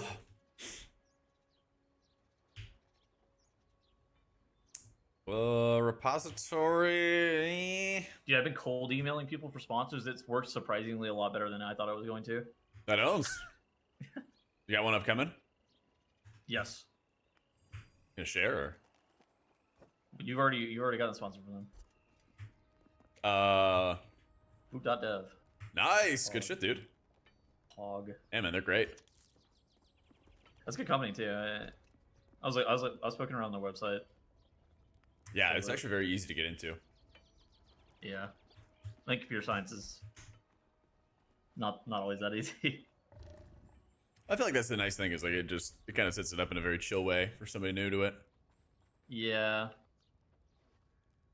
Repository. Dude, I've been cold emailing people for sponsors. It's worked surprisingly a lot better than I thought it was going to. That owns. You got one upcoming? Yes. Gonna share or? You already got a sponsor for them. Boot.dev. Nice. Good shit, dude. Hog. Yeah, man, they're great. That's a good company too. I was poking around their website. Yeah, it's actually very easy to get into. Yeah. I think computer science is not always that easy. I feel like that's the nice thing is like it kind of sets it up in a very chill way for somebody new to it. Yeah.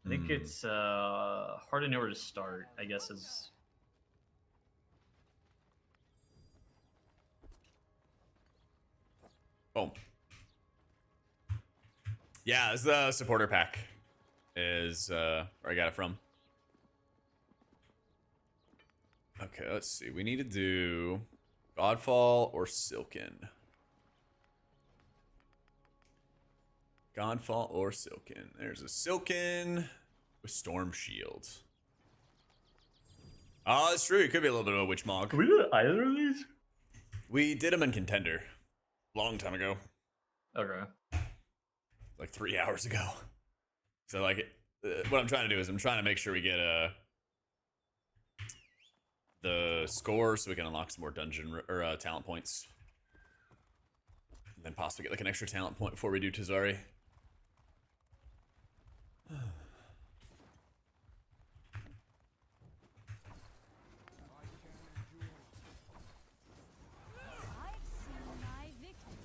I think it's hard to know where to start, I guess is. Boom. Yeah, it's the supporter pack is where I got it from. Okay, let's see. We need to do Godfall or Silken. Godfall or Silken. There's a Silken with Storm Shield. Oh, that's true. It could be a little bit of a Witch Mog. Can we do either of these? We did them in Contender. Long time ago. Okay. Like 3 hours ago. So like, what I'm trying to do is I'm trying to make sure we get the score so we can unlock some more dungeon or talent points. And then possibly get like an extra talent point before we do Tizari. I've seen my victory.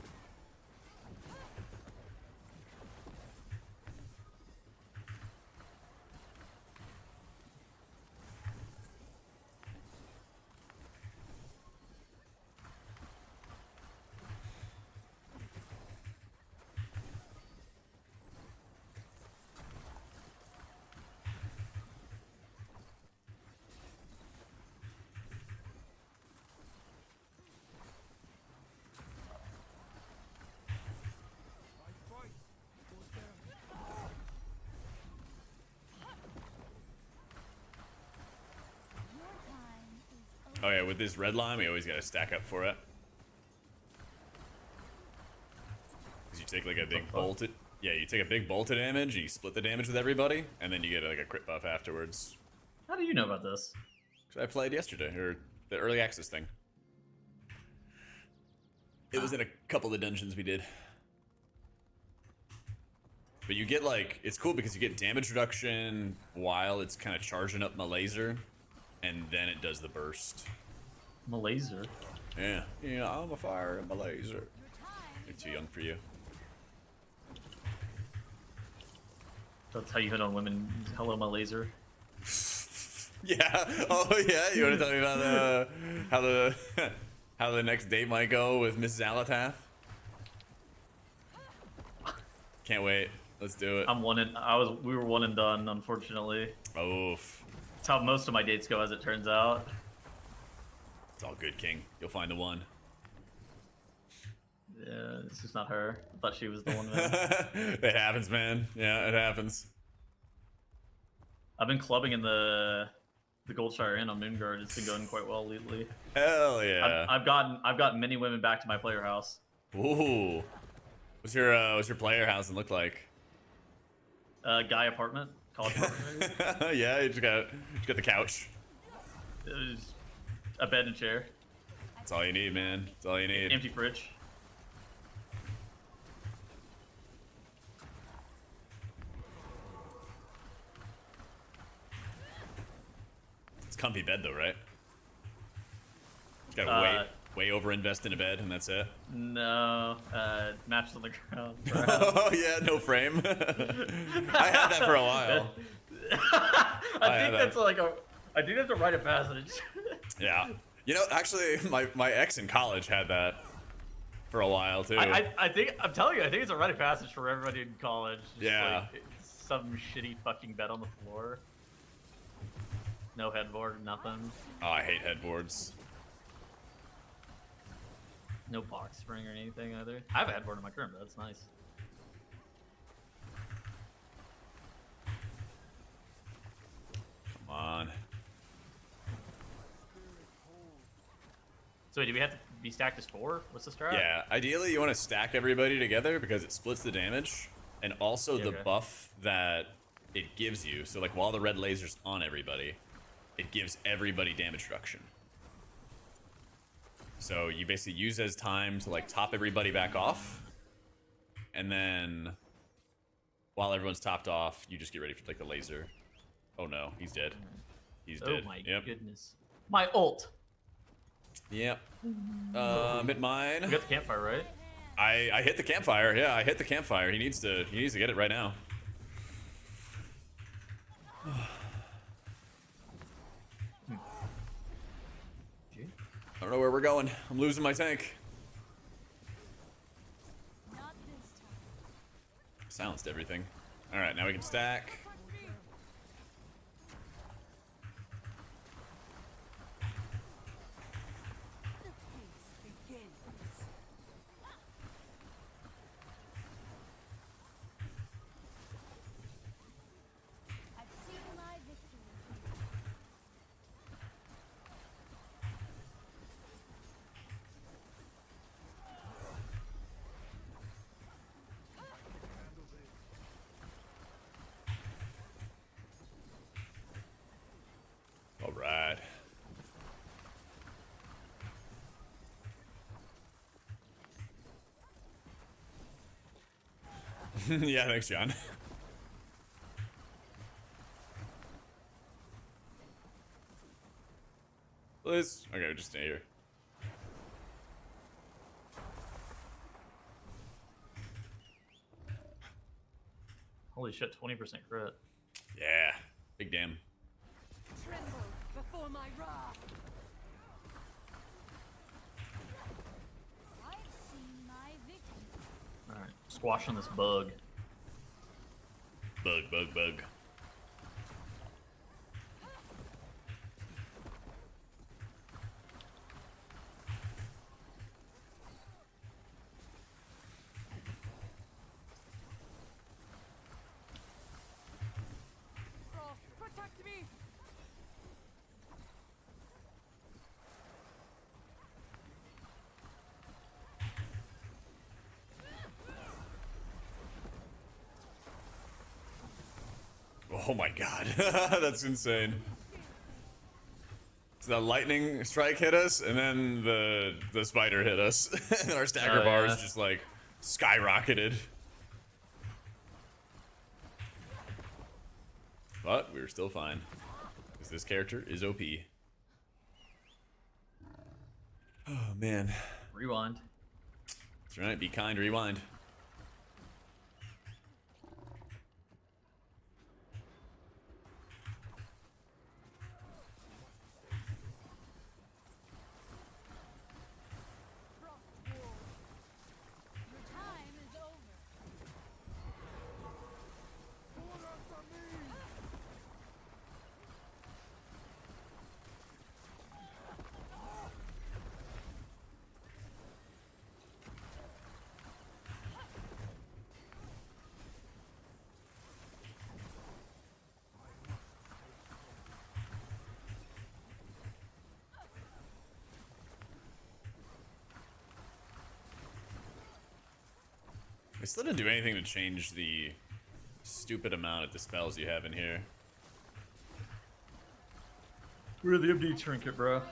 Oh yeah, with this red line, we always gotta stack up for it. Cause you take like a big bolt. Yeah, you take a big bolt of damage, and you split the damage with everybody, and then you get like a crit buff afterwards. How do you know about this? Cause I played yesterday, or the early access thing. It was in a couple of the dungeons we did. But you get like, it's cool because you get damage reduction while it's kind of charging up my laser, and then it does the burst. I'm a laser. Yeah. Yeah, I'm a fire and my laser. You're too young for you. That's how you hit on women. Hello, my laser. Yeah. Oh yeah. You want to tell me about how the next date might go with Mrs. Alatath? Can't wait. Let's do it. We were one and done, unfortunately. Oof. That's how most of my dates go, as it turns out. It's all good, King. You'll find the one. Yeah, it's just not her. I thought she was the one. Man. It happens, man. Yeah, it happens. I've been clubbing in the Goldshire Inn on Moonguard. It's been going quite well lately. Hell yeah. I've gotten many women back to my player house. Ooh. What's your player housing look like? Guy apartment, college apartment. Maybe? Yeah, you just got the couch. It was a bed and chair. That's all you need, man. That's all you need. Empty fridge. It's a comfy bed though, right? You gotta way over invest in a bed and that's it. No, mattress on the ground. Oh yeah, no frame. I had that for a while. I think that's a rite of passage. Yeah. You know, actually, my ex in college had that for a while too. I think I'm telling you, I think it's a rite of passage for everybody in college. Just Yeah. like, some shitty fucking bed on the floor. No headboard, nothing. Oh, I hate headboards. No box spring or anything either. I have a headboard in my current bed. That's nice. Come on. So wait, do we have to be stacked as 4? What's the strat? Yeah, ideally you want to stack everybody together because it splits the damage and also Yeah, the okay. buff that it gives you. So like while the red laser's on everybody, it gives everybody damage reduction. So you basically use as time to like top everybody back off, and then while everyone's topped off, you just get ready for like the laser. Oh no, he's dead. He's Oh dead. my Yep. goodness. My ult. Yep. Hit mine. We got the campfire, right? I hit the campfire. Yeah, I hit the campfire. He needs to get it right now. I don't know where we're going. I'm losing my tank. Not this time. Silenced everything. All right, now we can stack. The feast begins. I've seen my victory. All right. Yeah, thanks, John. Liz. Okay, just stay here. Holy shit, 20% crit. Yeah, big damn. Tremble before my wrath. I've seen my victory. Alright, squashing this bug. Bug. Frost, protect me. Oh my god, that's insane. So the lightning strike hit us, and then the spider hit us, and our stagger Oh, bars yeah. just like skyrocketed. But we were still fine, because this character is OP. Oh man. Rewind. That's right, be kind, rewind. Your time is over. I still didn't do anything to change the stupid amount of dispels you have in here. We're the MD trinket, bro.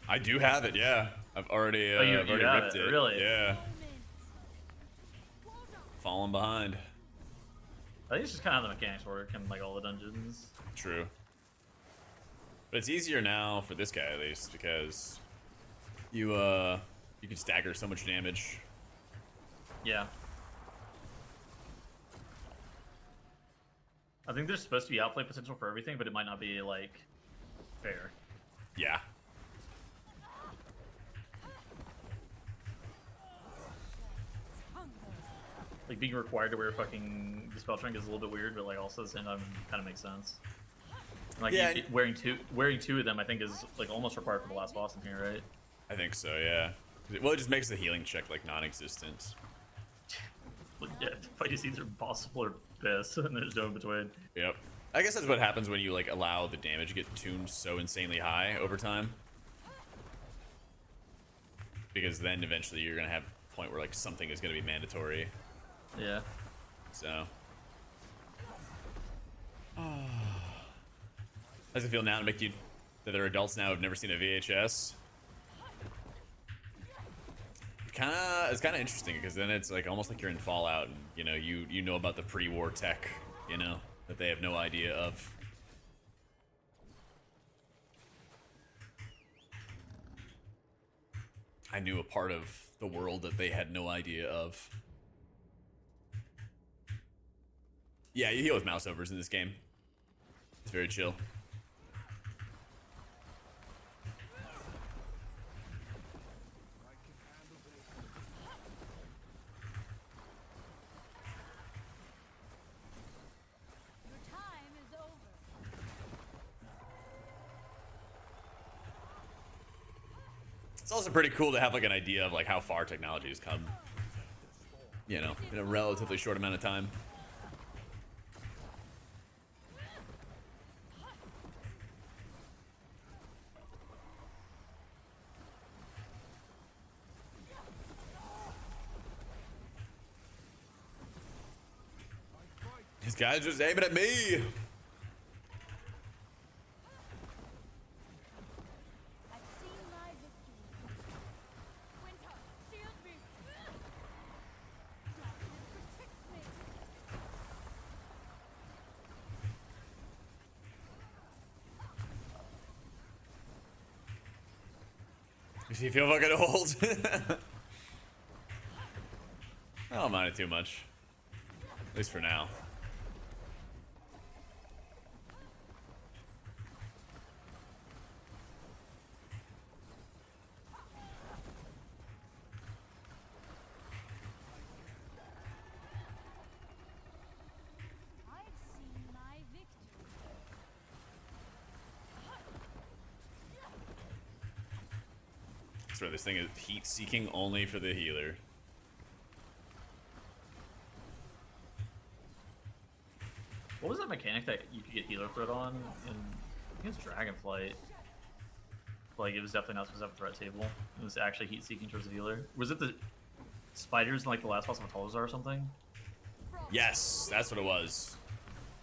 I do have it, yeah. I've already, Oh, you I've already have ripped it, it. really? Yeah. Falling behind. I think it's just kind of the mechanics work in like all the dungeons. True. But it's easier now for this guy at least because you can stagger so much damage. Yeah. I think there's supposed to be outplay potential for everything, but it might not be like fair. Yeah. Like being required to wear fucking Dispel Trinket is a little bit weird, but like also at the same time kind of makes sense. And, like Yeah, wearing two of them, I think is like almost required for the last boss in here, right? I think so, yeah. Well, it just makes the healing check like non-existent. Like, yeah, fight is either impossible or piss, and there's no in between. Yep. I guess that's what happens when you like allow the damage to get tuned so insanely high over time. Because then eventually you're gonna have a point where like something is gonna be mandatory. Yeah. So. How does it feel now to make you that they're adults now who've never seen a VHS? It's kind of interesting because then it's like almost like you're in Fallout, and you know you know about the pre-war tech, you know, that they have no idea of. I knew a part of the world that they had no idea of. Yeah, you heal with mouse overs in this game. It's very chill. Your time is over. It's also pretty cool to have like an idea of like how far technology has come. You know, in a relatively short amount of time. This guy's just aiming at me. I've seen my victory. Winter, shield me. Darkness protects me. Does he feel fucking old? I don't mind it too much. At least for now. I've seen my victory. So this thing is heat seeking only for the healer. What was that mechanic that you could get healer threat on? In, I think it's Dragonflight. Like it was definitely not supposed to have a threat table. It was actually heat seeking towards the healer. Was it the spiders in like the last boss of Metallizar or something? Yes, that's what it was.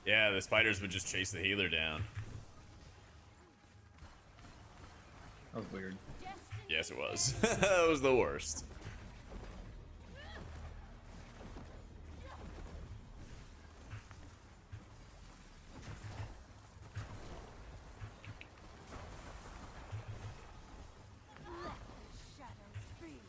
Yeah, the spiders would just chase the healer down. That was weird. Yes, it was. That was the worst. Let the shadows be.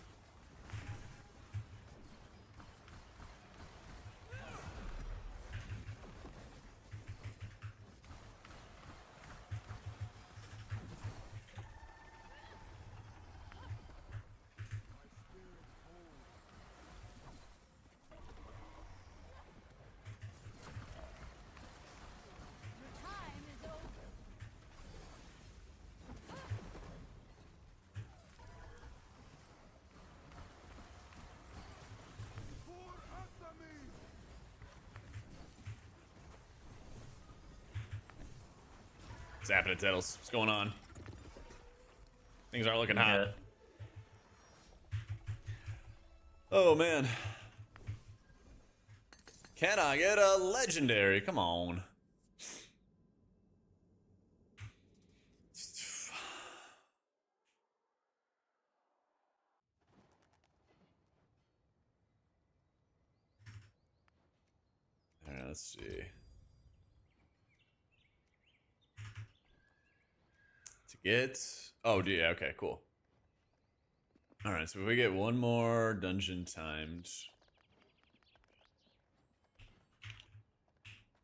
Your time is over. What's happening, Tettles? What's going on? Things aren't looking hot. Yeah. Oh, man. Can I get a legendary? Come on. All right, let's see. To get... Oh, yeah, okay, cool. All right, so if we get one more dungeon timed...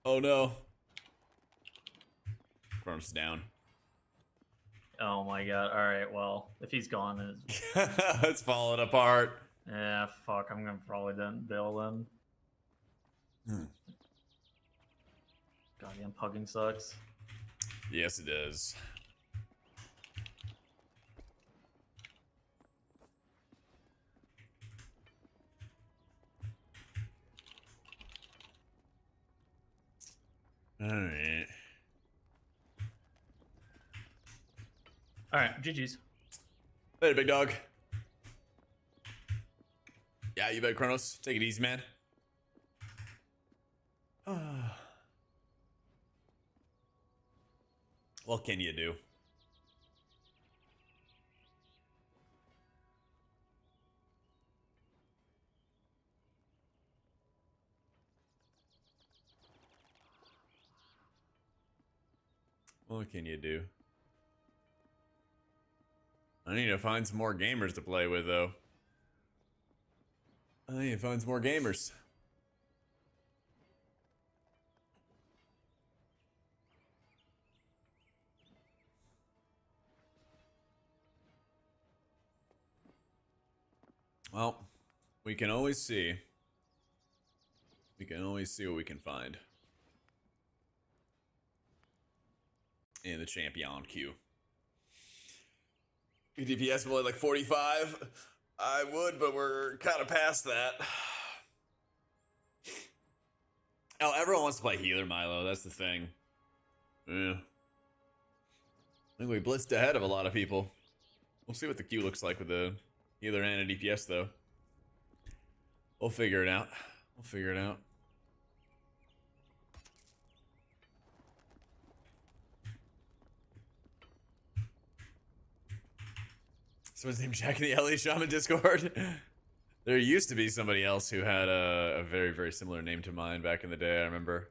Oh, no. Chronos down. Oh my god. All right. Well, if he's gone, then it's... It's falling apart. yeah. Fuck. I'm gonna probably then bail then. Goddamn pugging sucks. Yes, it does. All right. All right. GG's. Later, big dog. Yeah, you bet, Chronos. Take it easy, man. What can you do? What can you do? I need to find some more gamers to play with, though. I need to find some more gamers. Well, we can always see. We can always see what we can find in the champion queue. DPS will like 45. I would, but we're kind of past that. Oh, everyone wants to play healer, Milo. That's the thing. Yeah. I think we blitzed ahead of a lot of people. We'll see what the queue looks like with the healer and a DPS, though. We'll figure it out. We'll figure it out. Someone's named Jack in the LA Shaman Discord. There used to be somebody else who had a very, very similar name to mine back in the day, I remember.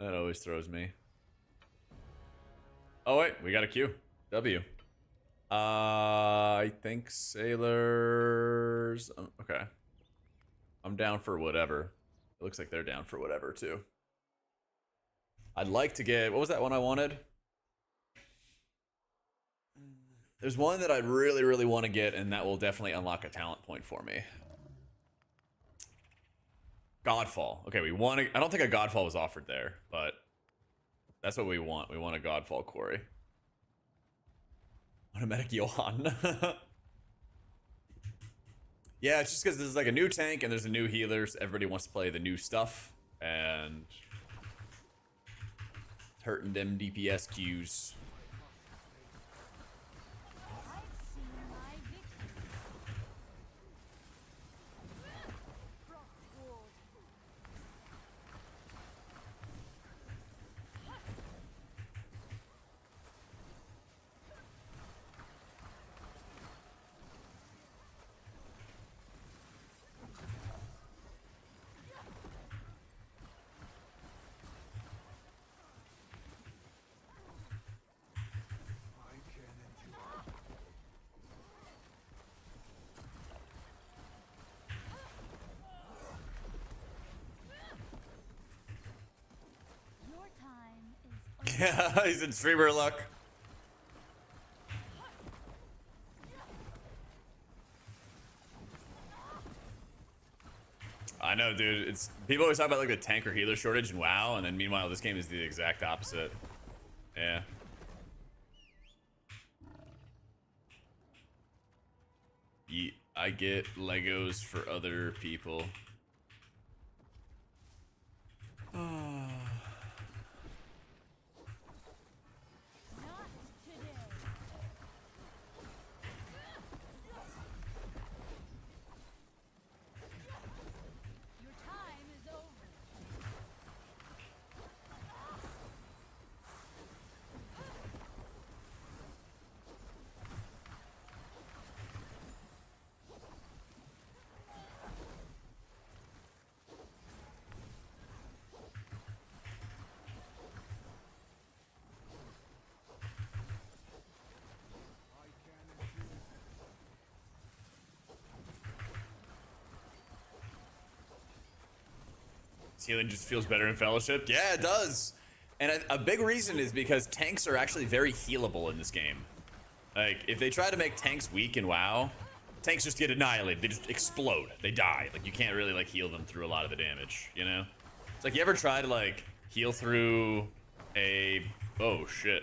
That always throws me. Oh, wait, we got a Q. W. I think sailors... okay. I'm down for whatever. It looks like they're down for whatever, too. I'd like to get... what was that one I wanted? There's one that I really, really want to get, and that will definitely unlock a talent point for me. Godfall. Okay, we want to... I don't think a Godfall was offered there, but that's what we want. We want a Godfall quarry. Automatic Johan. Yeah, it's just because there's like a new tank and there's a new healers. Everybody wants to play the new stuff, and it's hurting them DPS queues. Yeah, he's in streamer luck. I know, dude. It's people always talk about like the tank or healer shortage in WoW, and then meanwhile this game is the exact opposite. Yeah. I get Legos for other people. Not today. Your time is over. Healing just feels better in Fellowship. Yeah, it does. And a big reason is because tanks are actually very healable in this game. Like, if they try to make tanks weak in WoW, tanks just get annihilated. They just explode. They die. Like, you can't really, like, heal them through a lot of the damage, you know? It's like, you ever try to, like, heal through a... Oh, shit.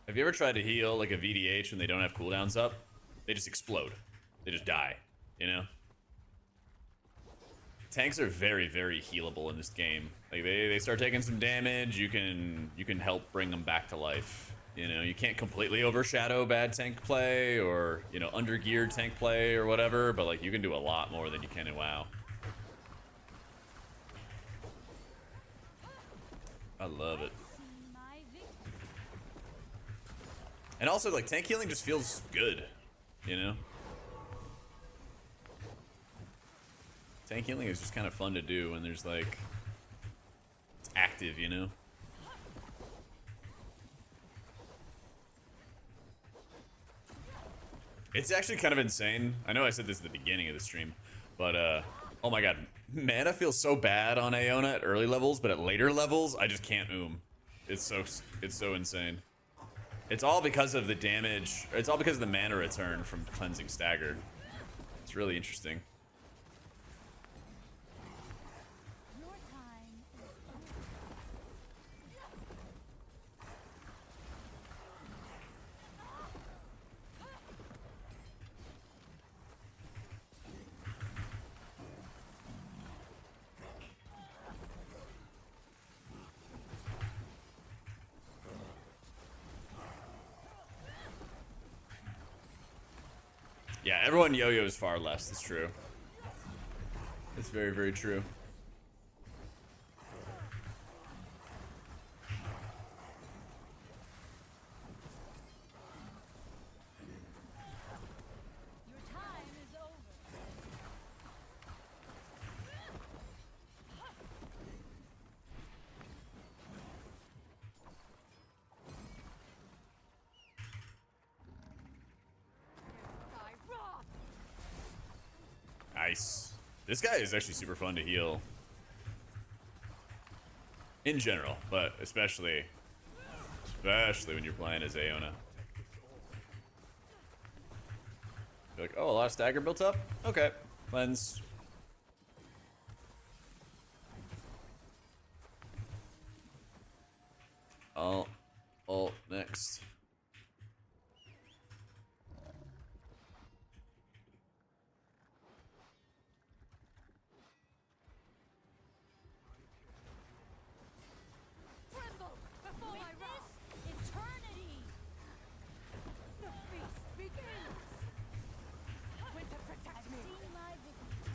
Have you ever tried to heal, like, a VDH when they don't have cooldowns up? They just explode. They just die, you know? Tanks are very, very healable in this game. Like they start taking some damage, you can help bring them back to life. You know, you can't completely overshadow bad tank play or, you know, under-geared tank play or whatever, but like you can do a lot more than you can in WoW. I love it. See my victory. And also like tank healing just feels good, you know? Tank healing is just kind of fun to do when there's like, it's active, you know? It's actually kind of insane. I know I said this at the beginning of the stream, but oh my god, mana feels so bad on Aeona at early levels, but at later levels, I just can't It's so insane. It's all because of the damage, it's all because of the mana return from Cleansing Staggered. It's really interesting. Your time is over. Yeah, everyone yo-yos far less, it's true. It's very, very true. Your time is over. Die raw. Nice. This guy is actually super fun to heal. In general, but especially when you're playing as Aeona. You're like, oh, a lot of stagger built up? Okay. Cleanse. Oh, next. Tremble before my wrath. Eternity. The feast begins. Winter protect me. See my victory.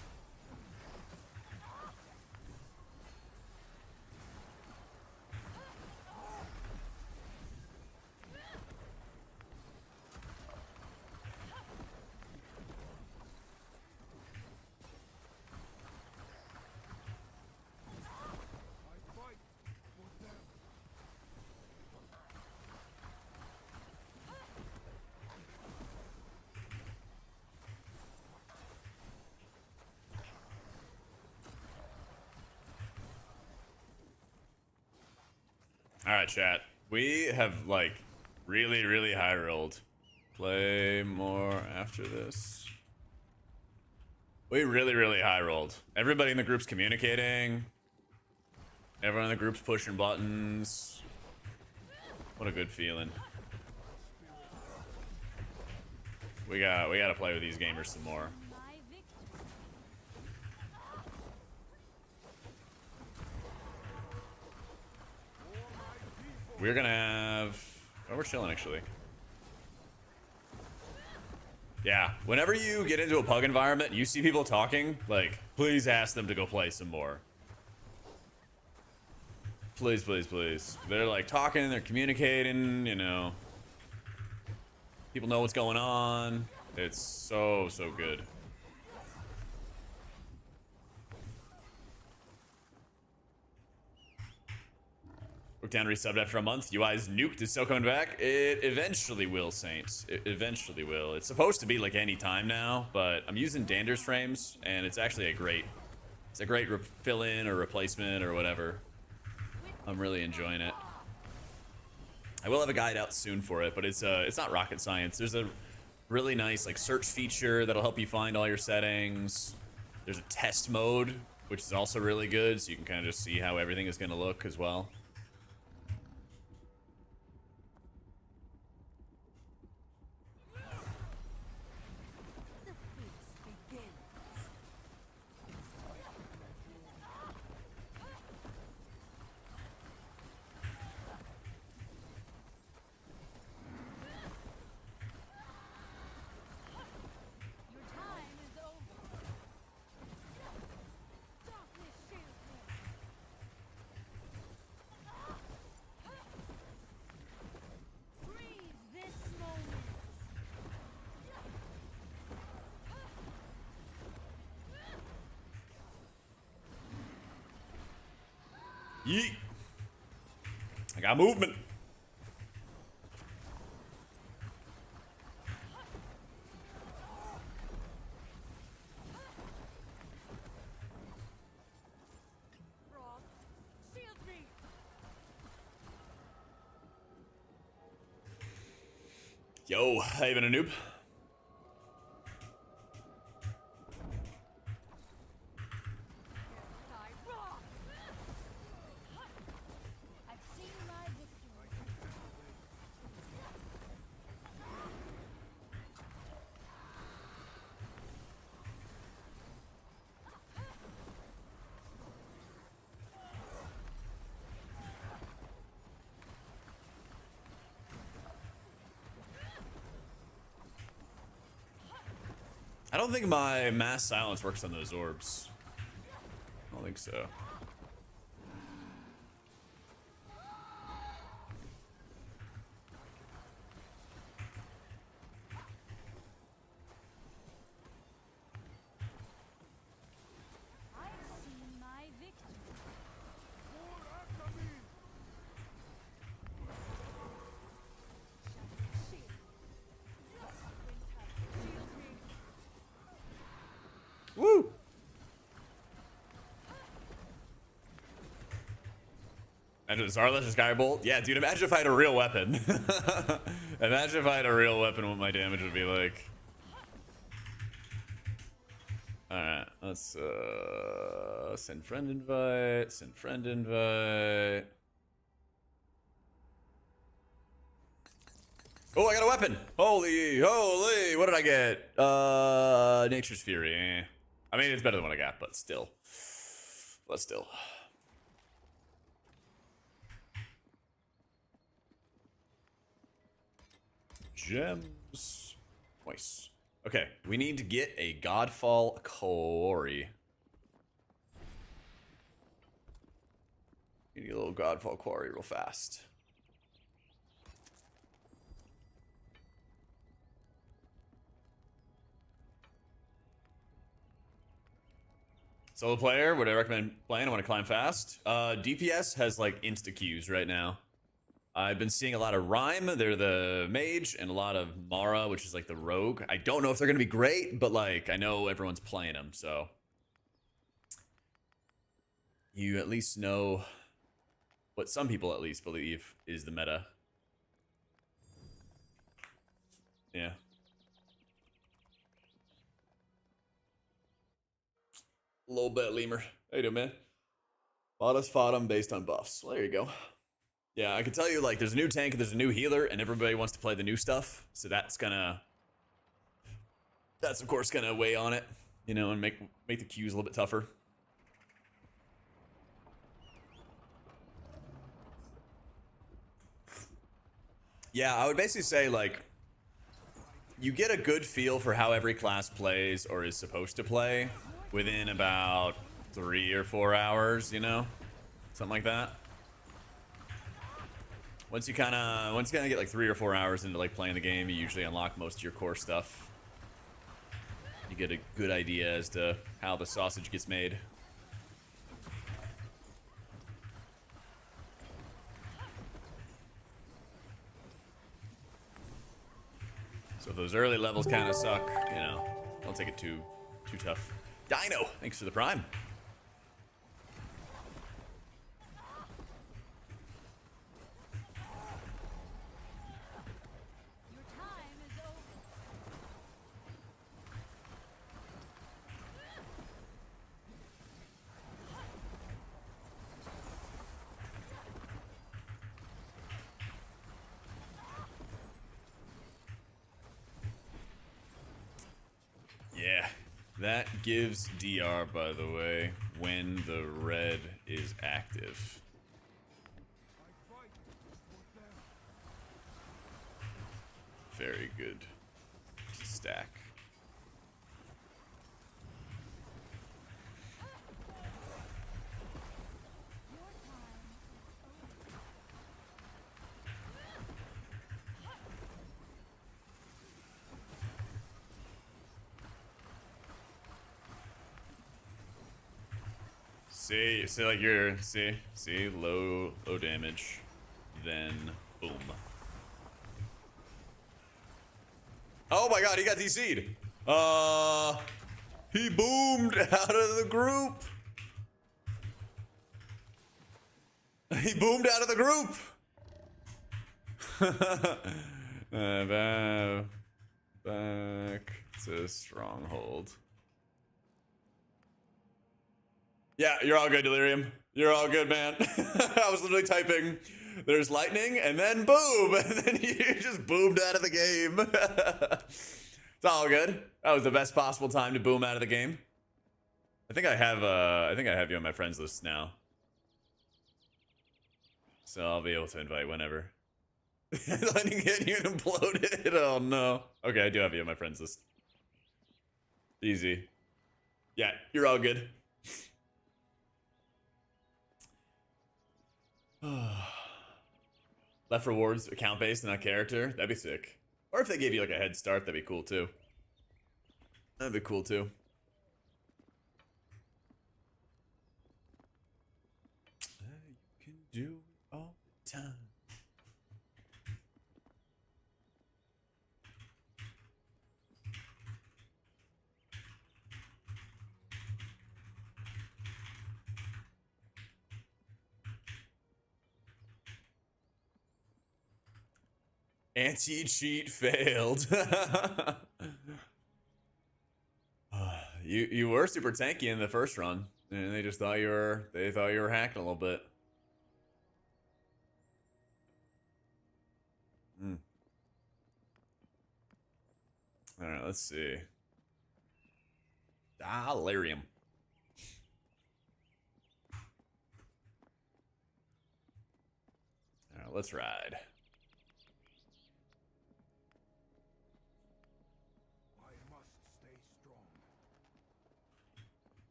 All right, chat. We have like really, really high rolled. Play more after this. We really, really high rolled. Everybody in the group's communicating. Everyone in the group's pushing buttons. What a good feeling. We gotta play with these gamers some more. My victory. We're gonna have... Oh, we're chilling, actually. Yeah, whenever you get into a pug environment, you see people talking, like, please ask them to go play some more. Please, please, please. They're, like, talking, they're communicating, you know. People know what's going on. It's so, so good. Work down resubbed after a month. UI's nuked. Is still coming back. It eventually will, Saints. It eventually will. It's supposed to be like any time now, but I'm using Dander's frames, and it's actually a great fill-in or replacement or whatever. I'm really enjoying it. I will have a guide out soon for it, but it's not rocket science. There's a really nice like search feature that'll help you find all your settings. There's a test mode, which is also really good, so you can kind of just see how everything is going to look as well. The feast begins. Your time is over. Darkness shield me. Freeze this moment. Yeet. I got movement. Frost, shield me. Yo, hey, been a noob. Die raw. I've seen my victory. I don't think my mass silence works on those orbs. I don't think so. I've seen my victory. Shield. Shield me. Woo! Imagine the Zarlash Skybolt. Yeah, dude, imagine if I had a real weapon. Imagine if I had a real weapon, what my damage would be like. Alright, let's send friend invite, send friend invite. Oh, I got a weapon! Holy, what did I get? Nature's Fury. Eh. I mean, it's better than what I got, but still. But still. Gems. Nice. Okay, we need to get a Godfall Quarry. We need a little Godfall Quarry real fast. Solo player, would I recommend playing? I want to climb fast. DPS has like insta queues right now. I've been seeing a lot of Rhyme, they're the mage, and a lot of Mara, which is like the rogue. I don't know if they're going to be great, but like I know everyone's playing them, so you at least know what some people at least believe is the meta. Yeah. Little bit, Lemur. How you doing, man? Modest fought him based on buffs. Well, there you go. Yeah, I can tell you, like, there's a new tank, there's a new healer, and everybody wants to play the new stuff. So that's of course gonna weigh on it, you know, and make the queues a little bit tougher. Yeah, I would basically say, like, you get a good feel for how every class plays or is supposed to play within about 3 or 4 hours, you know, something like that. Once you kind of get like 3 or 4 hours into like playing the game, you usually unlock most of your core stuff. You get a good idea as to how the sausage gets made. So if those early levels kind of suck, you know, don't take it too tough. Dino, thanks for the prime. Your time is over. Yeah, that gives DR, by the way, when the red is active. Very good. Stack. Your time is over. See, like you're, see, low damage, then boom. Oh my god, he got DC'd. He boomed out of the group. He boomed out of the group. Back to Stronghold. Yeah, you're all good, Delirium. You're all good, man. I was literally typing, there's lightning, and then boom, and then you just boomed out of the game. It's all good. That was the best possible time to boom out of the game. I think I have you on my friends list now. So I'll be able to invite whenever. Lightning hit you and imploded. Oh no. Okay, I do have you on my friends list. Easy. Yeah, you're all good. Left rewards account based and not character. That'd be sick. Or if they gave you like a head start, that'd be cool too. That'd be cool too. You can do it all the time. Anti-cheat failed. You were super tanky in the first run, and they just thought you were hacking a little bit. All right, let's see. Delirium. All right, let's ride.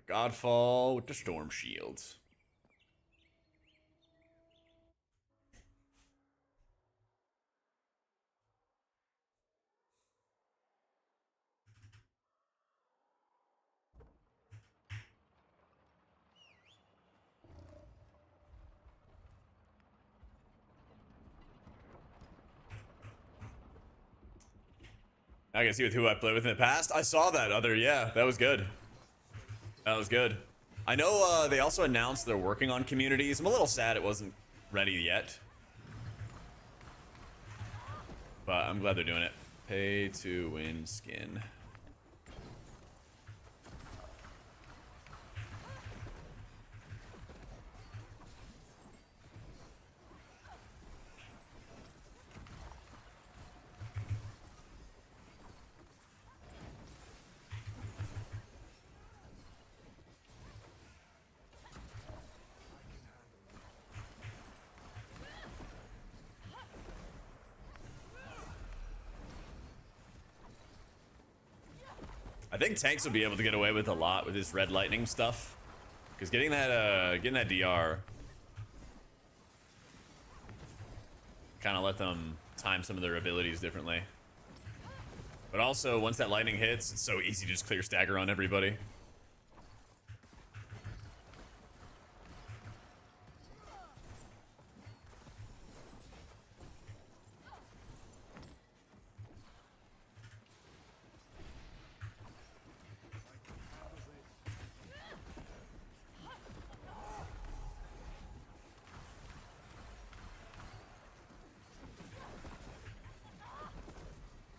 Godfall with the storm shields. I can see with who I played with in the past. I saw that other, yeah, that was good. That was good. I know they also announced they're working on communities. I'm a little sad it wasn't ready yet. But I'm glad they're doing it. Pay to win skin. I think tanks will be able to get away with a lot with this red lightning stuff, because getting that DR kind of let them time some of their abilities differently. But also, once that lightning hits, it's so easy to just clear stagger on everybody.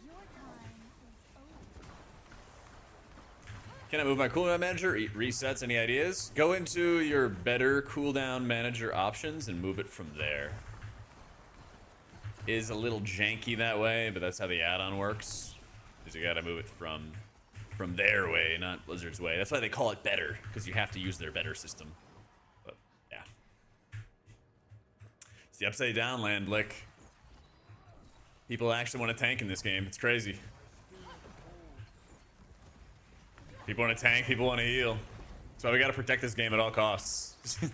Your time is over. Can I move my cooldown manager? Resets, any ideas? Go into your better cooldown manager options and move it from there. Is a little janky that way, but that's how the add-on works. Is you gotta move it from their way, not Blizzard's way. That's why they call it better, because you have to use their better system. But yeah, it's the upside down land, Lick. People actually want to tank in this game. It's crazy. People want to tank, people want to heal. That's why we got to protect this game at all costs. I see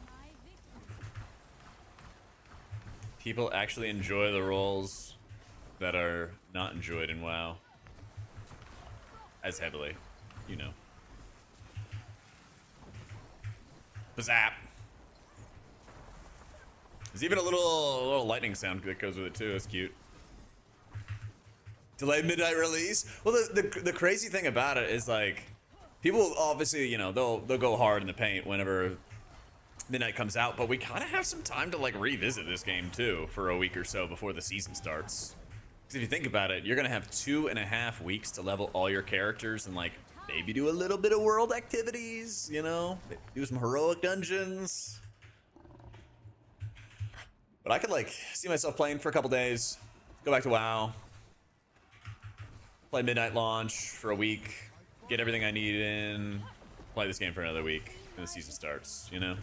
my victory. People actually enjoy the roles that are not enjoyed in WoW as heavily, you know. Bazap. There's even a little lightning sound that goes with it too. It's cute. Delayed midnight release. Well, the crazy thing about it is, like, people obviously, you know, they'll go hard in the paint whenever midnight comes out, but we kind of have some time to like revisit this game too for a week or so before the season starts. Because if you think about it, you're gonna have 2.5 weeks to level all your characters and like maybe do a little bit of world activities, you know, do some heroic dungeons. But I could like see myself playing for a couple days, go back to WoW, play midnight launch for a week, get everything I need in, play this game for another week, and the season starts, you know?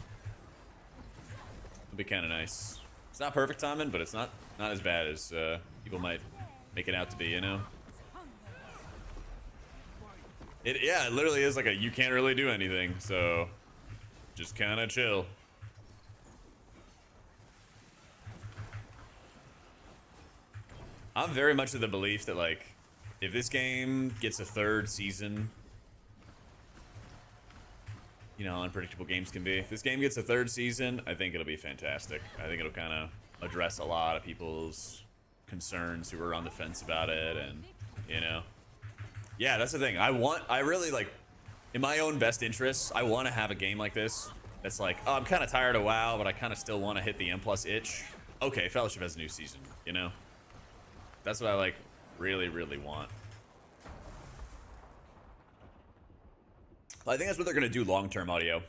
It'd be kind of nice. It's not perfect timing, but it's not as bad as people might make it out to be, you know? Yeah, it literally is like a you can't really do anything, so just kind of chill. I'm very much of the belief that, like, if this game gets a 3rd season, you know how unpredictable games can be. If this game gets a 3rd season, I think it'll be fantastic. I think it'll kind of address a lot of people's concerns who are on the fence about it, and, you know. Yeah, that's the thing. I really, like, in my own best interests, I want to have a game like this that's like, oh, I'm kind of tired of WoW, but I kind of still want to hit the M+ itch. Okay, Fellowship has a new season, you know? That's what I, like, really, really want. I think that's what they're going to do long-term, audio.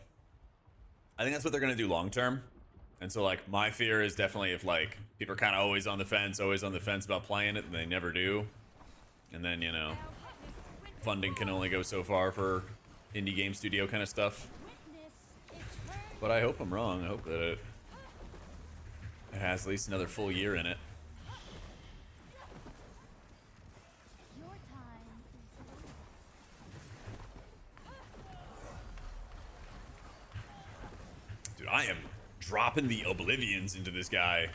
I think that's what they're going to do long-term. And so, like, my fear is definitely if, like, people are kind of always on the fence about playing it, and they never do. And then, you know, funding can only go so far for indie game studio kind of stuff. But I hope I'm wrong. I hope that it has at least another full year in it. Your time is over. Dude, I am dropping the Oblivions into this guy.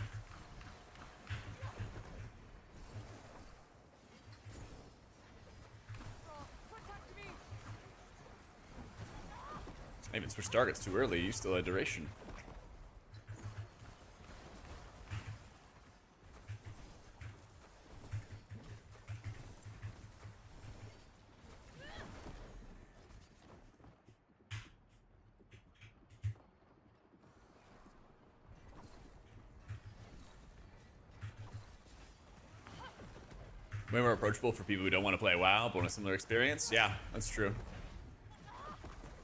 I even switched targets too early. You still had duration. way more approachable for people who don't want to play WoW but want a similar experience. Yeah, that's true.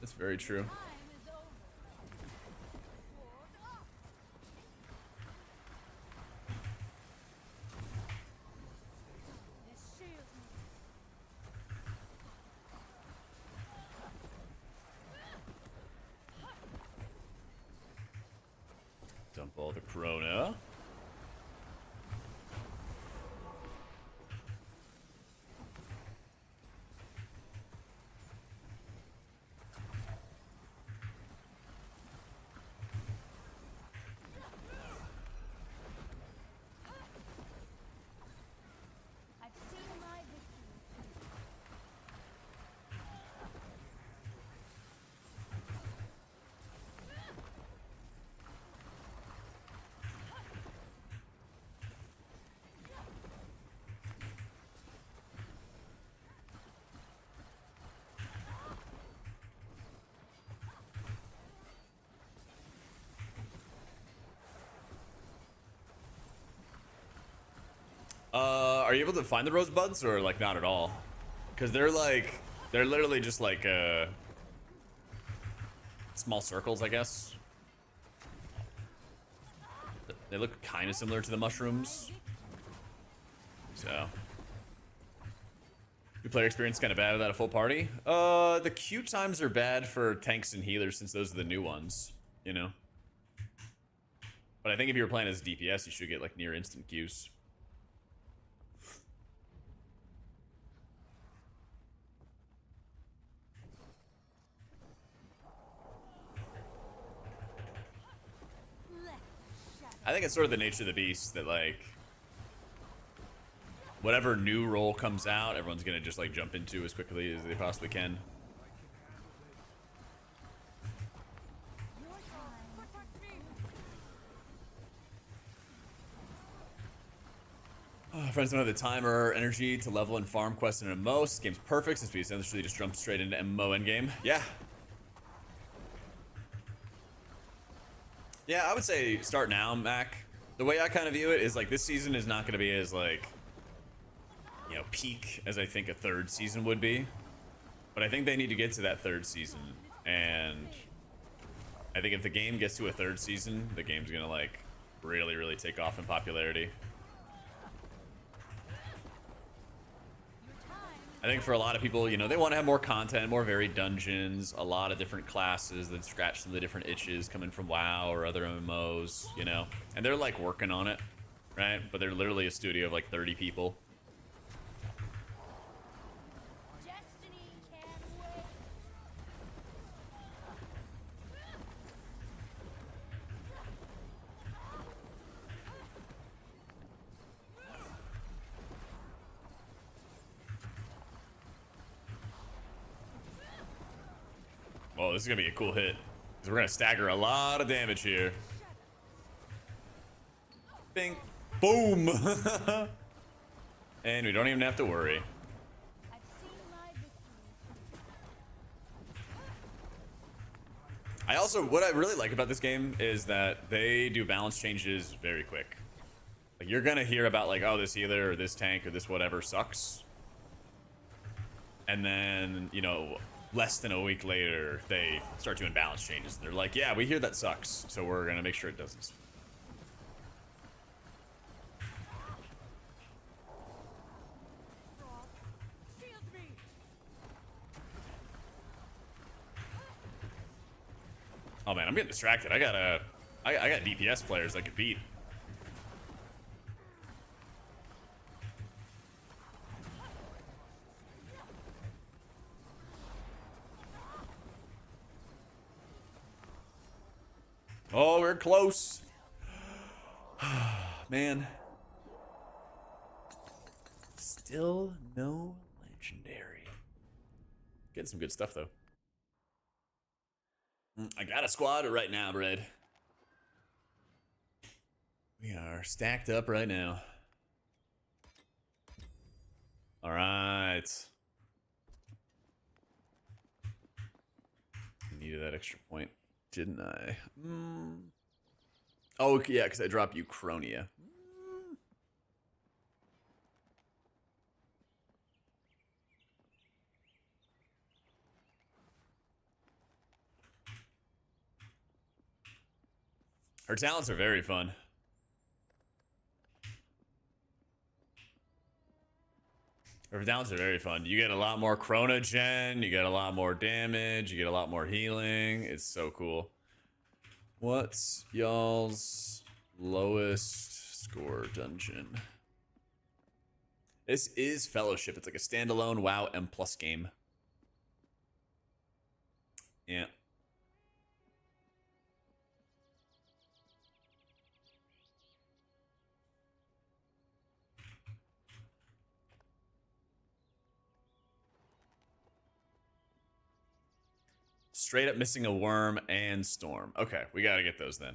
That's very true. Time is over. Sword up. This shields me. Dump all the Corona. I've seen my victory. Are you able to find the rosebuds or like not at all? Because they're literally just like small circles, I guess. They look kind of similar to the mushrooms. So, your player experience kind of bad without a full party. The queue times are bad for tanks and healers since those are the new ones, you know. But I think if you were playing as DPS, you should get like near instant queues. Let the shadow. I think it's sort of the nature of the beast that like whatever new role comes out, everyone's gonna just like jump into as quickly as they possibly can. Your time. Protect me. Friends don't have the time or energy to level and farm quests in an MMO. This game's perfect since we essentially just jumped straight into MMO endgame. Yeah. Yeah, I would say start now, Mac. The way I kind of view it is like this season is not going to be as like, you know, peak as I think a third season would be. But I think they need to get to that third season. And I think if the game gets to a third season, the game's going to like really, really take off in popularity. I think for a lot of people, you know, they want to have more content, more varied dungeons, a lot of different classes that scratch some of the different itches coming from WoW or other MMOs, you know. And they're like working on it, right? But they're literally a studio of like 30 people. Destiny can wait. Oh, this is going to be a cool hit. Because we're going to stagger a lot of damage here. Bing. Boom. And we don't even have to worry. I've seen my victory. I also, what I really like about this game is that they do balance changes very quick. Like, you're going to hear about like, oh, this healer or this tank or this whatever sucks. And then, you know, less than a week later, they start doing balance changes. They're like, yeah, we hear that sucks, so we're going to make sure it doesn't. Shield me. Oh man, I'm getting distracted. I got DPS players I could beat. Oh, we're close. Man. Still no legendary. Getting some good stuff, though. I got a squad right now, Brad. We are stacked up right now. All right. Needed that extra point, didn't I? Oh, yeah, because I dropped Uchronia. Her talents are very fun. Her talents are very fun. You get a lot more chronogen, you get a lot more damage, you get a lot more healing. It's so cool. What's y'all's lowest score dungeon? This is Fellowship. It's like a standalone WoW M+ game. Yeah. Straight up missing a worm and storm. Okay, we gotta get those then.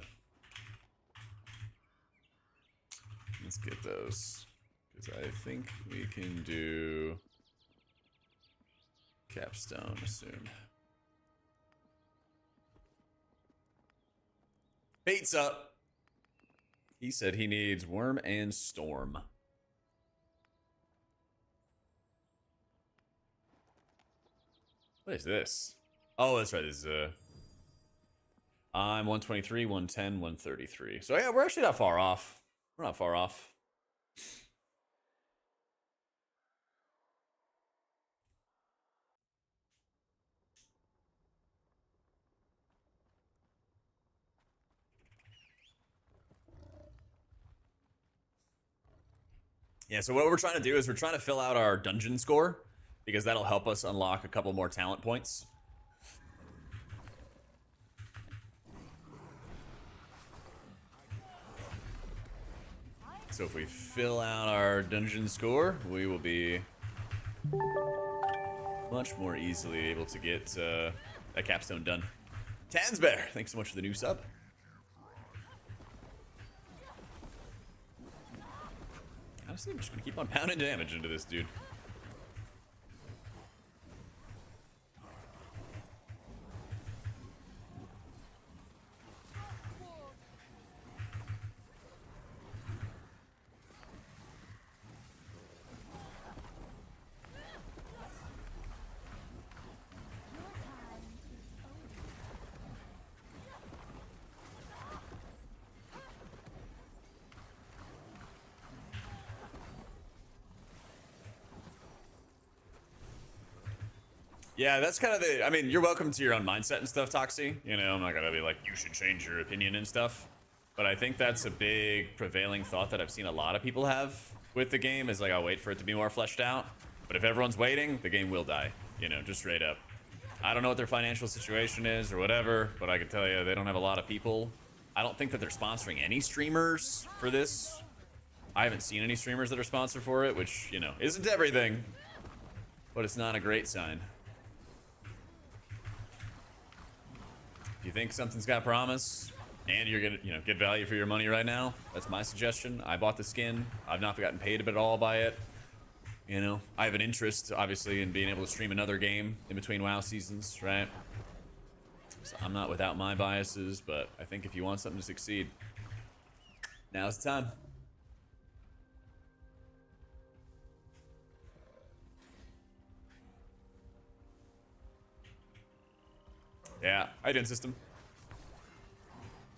Let's get those. Because I think we can do Capstone soon. Bait's up. He said he needs worm and storm. What is this? Oh, that's right. This is I'm 123, 110, 133. So yeah, we're actually not far off. We're not far off. Yeah, so what we're trying to do is we're trying to fill out our dungeon score because that'll help us unlock a couple more talent points. So if we fill out our dungeon score, we will be much more easily able to get that capstone done. Tansbear, thanks so much for the new sub. Honestly, I'm just gonna keep on pounding damage into this dude. Yeah, that's kind of the, I mean, you're welcome to your own mindset and stuff, Toxie. You know, I'm not gonna be like, you should change your opinion and stuff. But I think that's a big prevailing thought that I've seen a lot of people have with the game is like, I'll wait for it to be more fleshed out. But if everyone's waiting, the game will die, you know, just straight up. I don't know what their financial situation is or whatever, but I can tell you they don't have a lot of people. I don't think that they're sponsoring any streamers for this. I haven't seen any streamers that are sponsored for it, which, you know, isn't everything, but it's not a great sign. If you think something's got promise and you're gonna, you know, get value for your money right now, that's my suggestion. I bought the skin. I've not gotten paid at all by it. You know, I have an interest, obviously, in being able to stream another game in between WoW seasons, right? So I'm not without my biases, but I think if you want something to succeed, now's the time. Yeah, IDN system.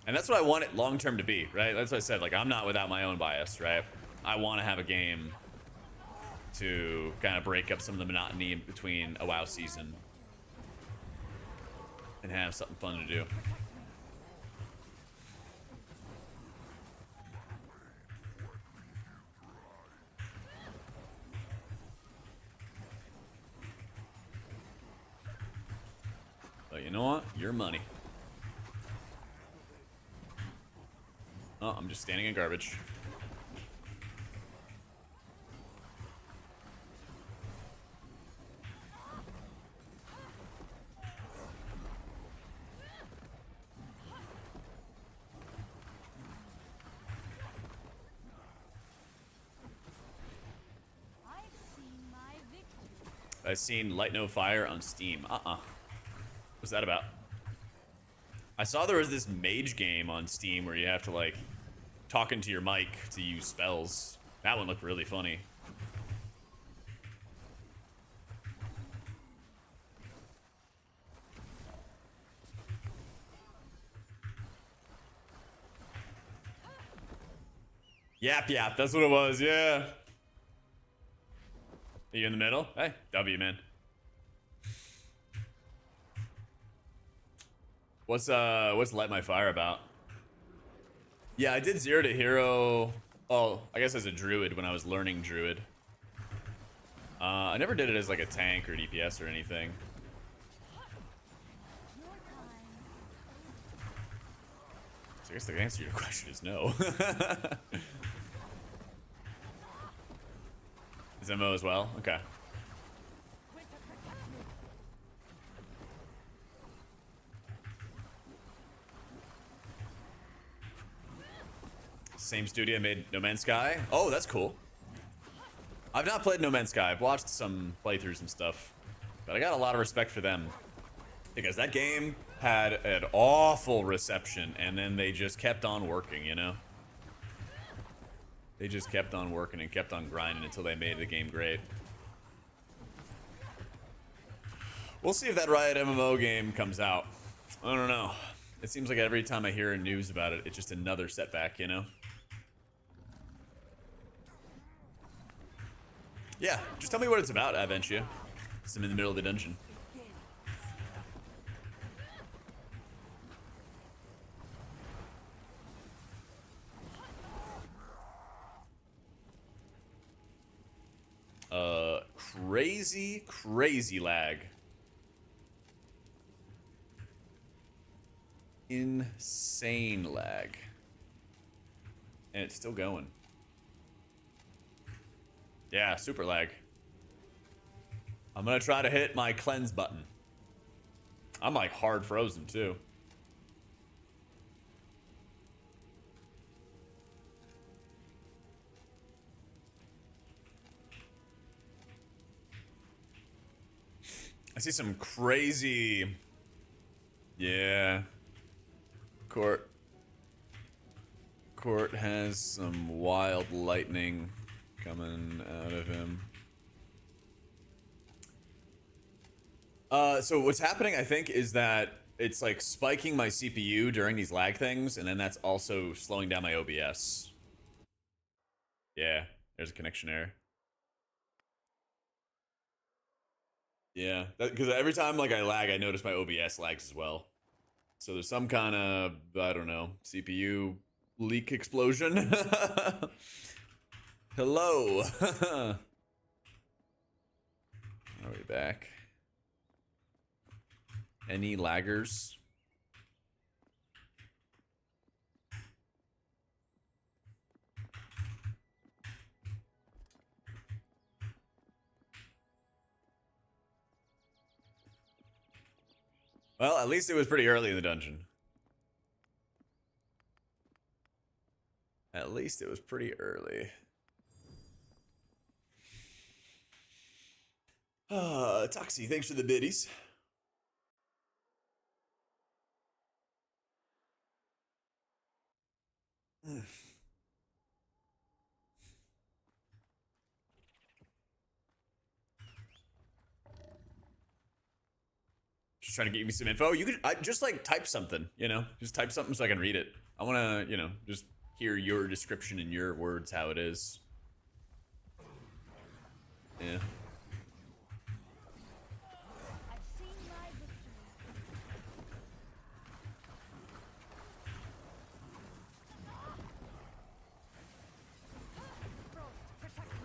And that's what I want it long-term to be, right? That's what I said, like, I'm not without my own bias, right? I want to have a game to kind of break up some of the monotony in between a WoW season and have something fun to do. But you know what? Your money. Oh, I'm just standing in garbage. I've seen Light No Fire on Steam. What's that about? I saw there was this mage game on Steam where you have to, like, talk into your mic to use spells. That one looked really funny. Yap yap, that's what it was, yeah. Are you in the middle? Hey, W, man. What's Light My Fire about? Yeah, I did 0 to hero. Oh, I guess as a druid when I was learning druid. I never did it as like a tank or DPS or anything. So I guess the answer to your question is no. Is MO as well? Okay. Same studio made No Man's Sky. Oh, that's cool. I've not played No Man's Sky. I've watched some playthroughs and stuff, but I got a lot of respect for them because that game had an awful reception and then they just kept on working, you know? They just kept on working and kept on grinding until they made the game great. We'll see if that Riot MMO game comes out. I don't know. It seems like every time I hear news about it, it's just another setback, you know? Yeah, just tell me what it's about, Aventia. Because I'm in the middle of the dungeon. Crazy lag. Insane lag. And it's still going. Yeah, super lag. I'm gonna try to hit my cleanse button. I'm like hard frozen too. I see some crazy... Yeah. Court has some wild lightning coming out of him. So what's happening, I think, is that it's like spiking my CPU during these lag things, and then that's also slowing down my OBS. Yeah, there's a connection error. Yeah, because every time like I lag, I notice my OBS lags as well. So there's some kind of, I don't know, CPU leak explosion. Hello. Are we back? Any laggers? Well, at least it was pretty early in the dungeon. At least it was pretty early. Toxie, thanks for the biddies. Just trying to get me some info. You could just like type something, you know, just type something so I can read it. I want to, you know, just hear your description in your words how it is. Yeah. I've seen my victory. Frost, protect me.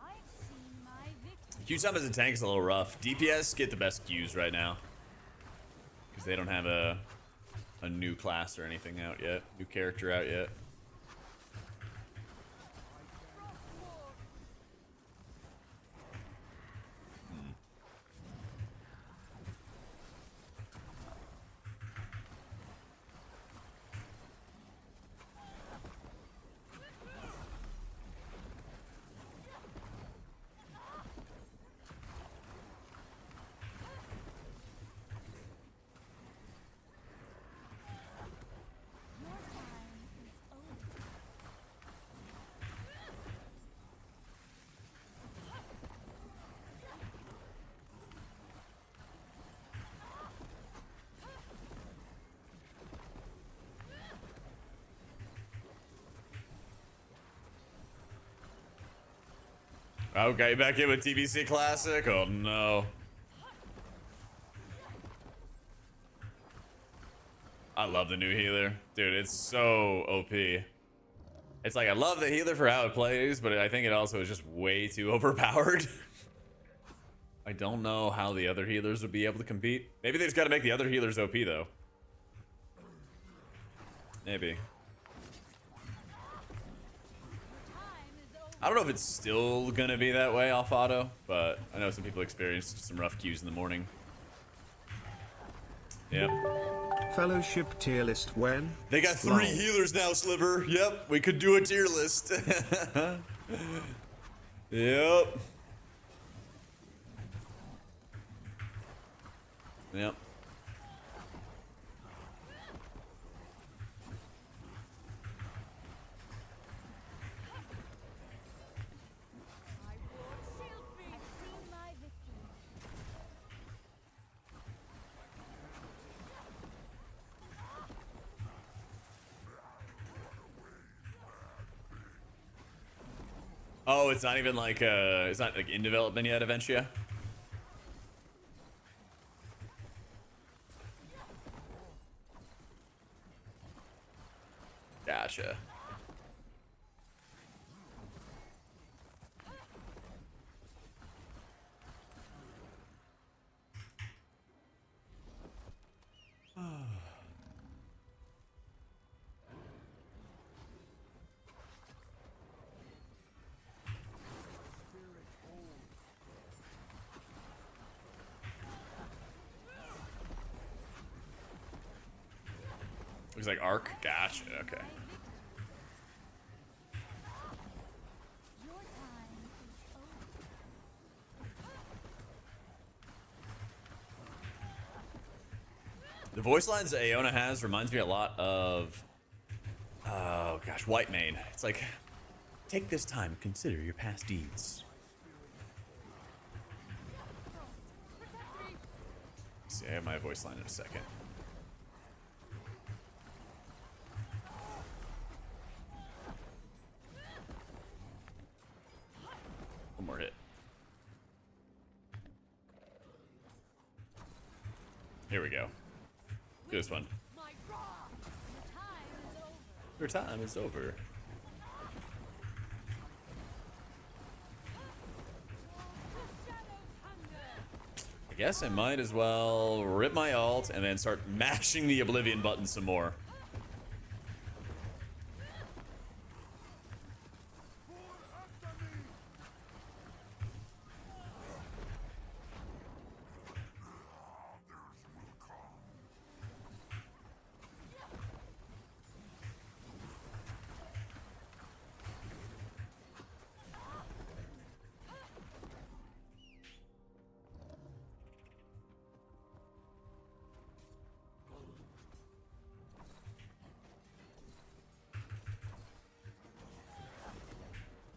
I've seen my victory. Q-Time as a tank is a little rough. DPS get the best Qs right now. Because they don't have a new class or anything out yet. New character out yet. Okay, back in with TBC Classic. Oh no. I love the new healer. Dude, it's so OP. It's like, I love the healer for how it plays, but I think it also is just way too overpowered. I don't know how the other healers would be able to compete. Maybe they just gotta make the other healers OP though. Maybe. I don't know if it's still gonna be that way off auto, but I know some people experienced some rough queues in the morning. Yep. Fellowship tier list when? They got 3 Lol. healers now, Sliver. Yep, we could do a tier list. Yep. Yep. Oh, it's not even like it's not like in development yet, Aventia. Gotcha. Looks like Arc. Gotcha. Okay. Your time is over. The voice lines that Aona has reminds me a lot of, oh gosh, White Mane. It's like, take this time, consider your past deeds. See, I have my voice line in a second. One more hit. Here we go. Do this one. My wrong. Your Your time is over. time is over. The shadows hunger. I guess I might as well rip my alt and then start mashing the Oblivion button some more.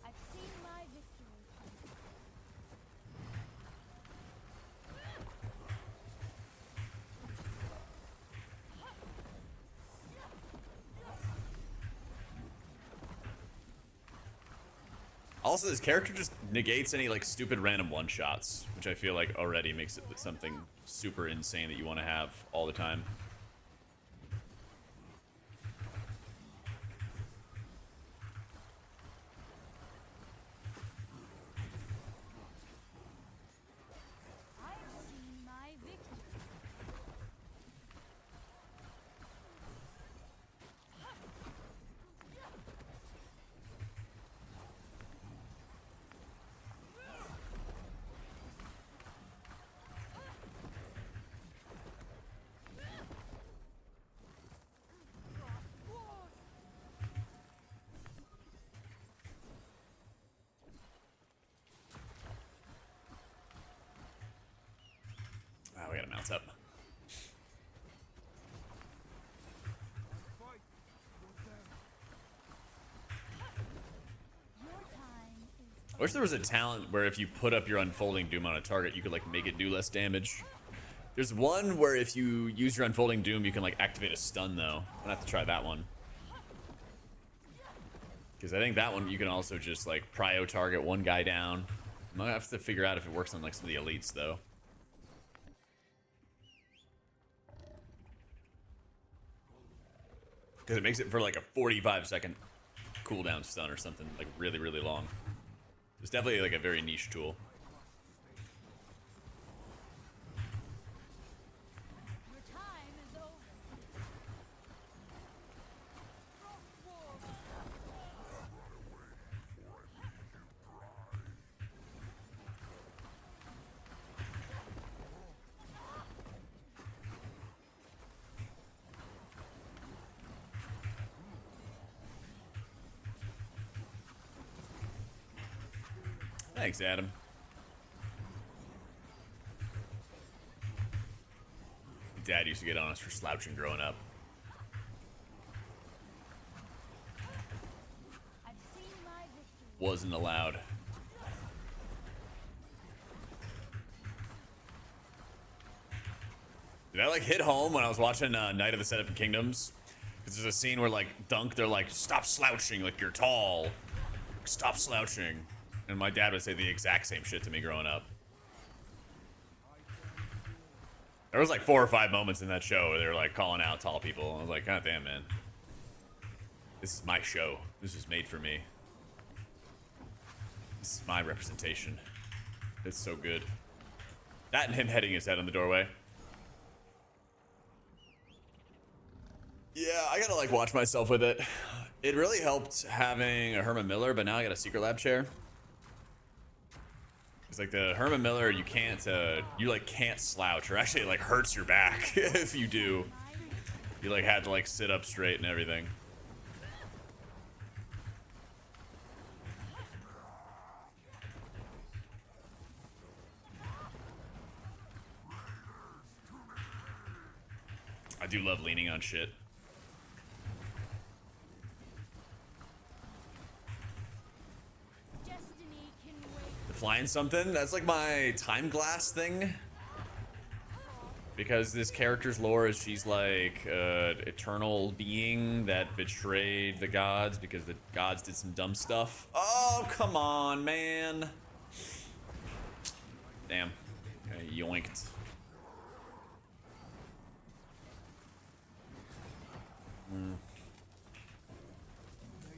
I've seen my victory. Also, this character just negates any like stupid random one-shots, which I feel like already makes it something super insane that you want to have all the time. I've seen my victory. Oh, we gotta mount up. Your time is I wish there was a talent where if you put up your Unfolding Doom on a target, you could like make it do less damage. There's one where if you use your Unfolding Doom, you can like activate a stun though. I'm gonna have to try that one. Because I think that one you can also just like prio target one guy down. I'm gonna have to figure out if it works on like some of the elites though. Because it makes it for like a 45-second cooldown stun or something, like really, really long. It's definitely like a very niche tool. Your time is over. Thanks, Adam. Dad used to get on us for slouching growing up. I've seen my victory. Wasn't allowed. Did I like hit home when I was watching Night of the Seven Kingdoms? Because there's a scene where like Dunk, they're like, stop slouching, like you're tall. Stop slouching. And my dad would say the exact same shit to me growing up. There was like 4 or 5 moments in that show where they were like calling out tall people. I was like, God damn, man. This is my show. This was made for me. This is my representation. It's so good. That and him heading his head on the doorway. Yeah, I gotta like watch myself with it. It really helped having a Herman Miller, but now I got a Secret Lab chair. It's like the Herman Miller, you can't slouch, or actually it like hurts your back if you do. You like had to like sit up straight and everything. I do love leaning on shit. Destiny can wait. Flying something, that's like my time glass thing. Because this character's lore is she's like an eternal being that betrayed the gods because the gods did some dumb stuff. Oh, come on, man. Damn. Okay, yoinked.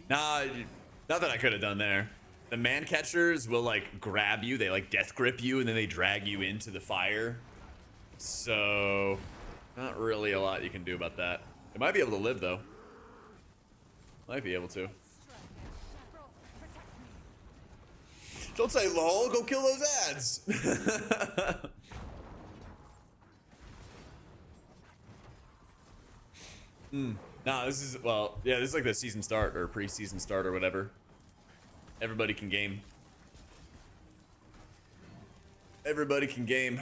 Nah, nothing I could have done there. The man catchers will like grab you, they like death grip you, and then they drag you into the fire. So, not really a lot you can do about that. It might be able to live though. Might be able to. Don't say lol, go kill those ads. Nah, this is, well, yeah, this is like the season start or pre-season start or whatever. Everybody can game. Everybody can game.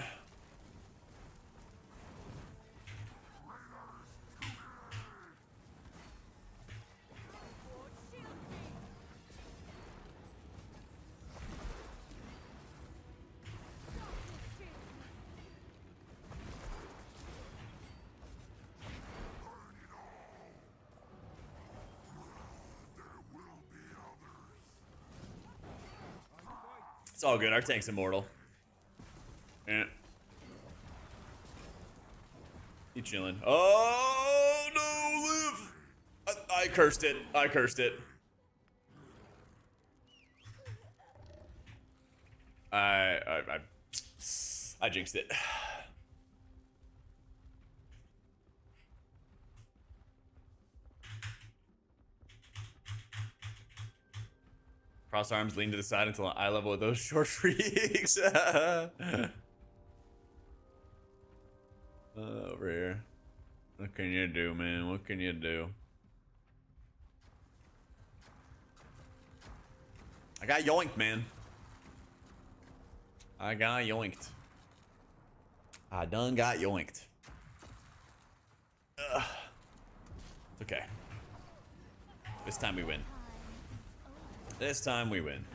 It's all good. Our tank's immortal. Yeah. You chilling? Oh no, live! I cursed it. I cursed it. I jinxed it. Cross arms, lean to the side until eye level with those short freaks. Over here. What can you do, man? What can you do? I got yoinked, man. I got yoinked. I done got yoinked. Ugh. It's okay. This time we win. This time we win.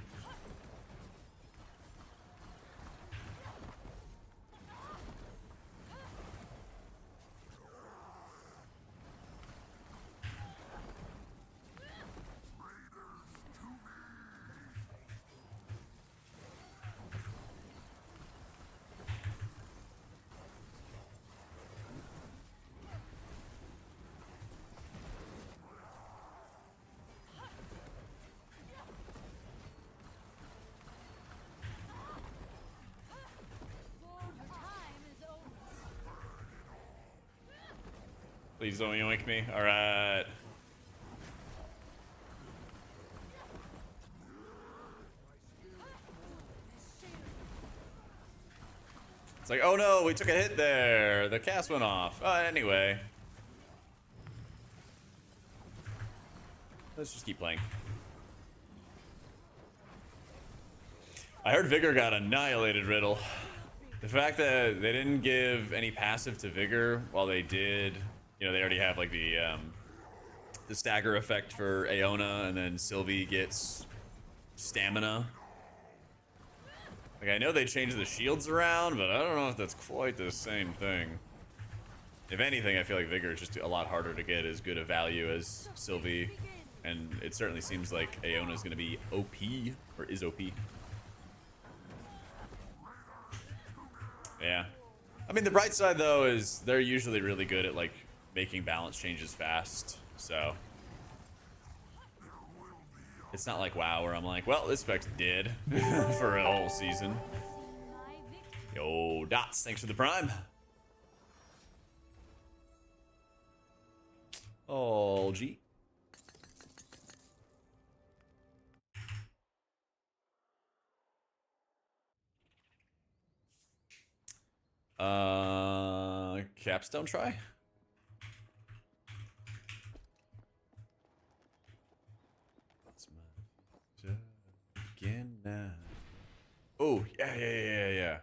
Please don't yoink me. All right. It's like, oh no, we took a hit there. The cast went off. Anyway. Let's just keep playing. I heard Vigor got annihilated, Riddle. The fact that they didn't give any passive to Vigor while they did, you know, they already have like the stagger effect for Aeona, and then Sylvie gets stamina. Like, I know they changed the shields around, but I don't know if that's quite the same thing. If anything, I feel like Vigor is just a lot harder to get as good a value as Sylvie, and it certainly seems like Aeona is going to be OP, or is OP. Yeah. I mean, the bright side, though, is they're usually really good at, like, making balance changes fast, so... It's not like WoW, where I'm like, well, this spec's dead for a whole season. Yo, Dots, thanks for the prime. Oh, gee. Capstone try? Again now. Oh, yeah.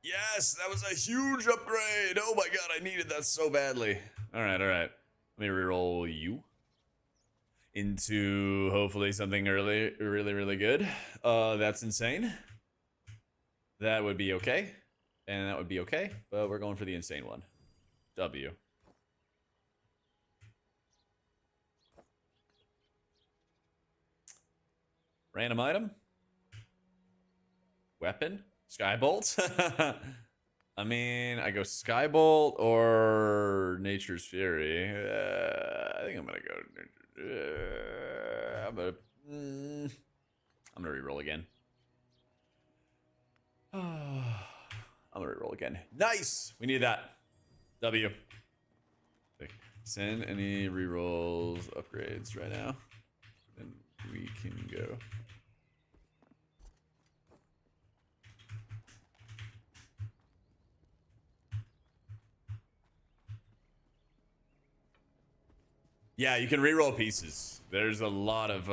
Yes, that was a huge upgrade. Oh my god, I needed that so badly. All right. Let me reroll you into hopefully something really good. That's insane. That would be okay. And that would be okay, but we're going for the insane one. W. Random item. Weapon. Skybolt. I mean, I go Skybolt or Nature's Fury. I think I'm gonna go. I'm gonna reroll again. I'm gonna reroll again. Nice! We need that. W. Send any rerolls, upgrades right now. Then we can go. Yeah, you can reroll pieces. There's a lot of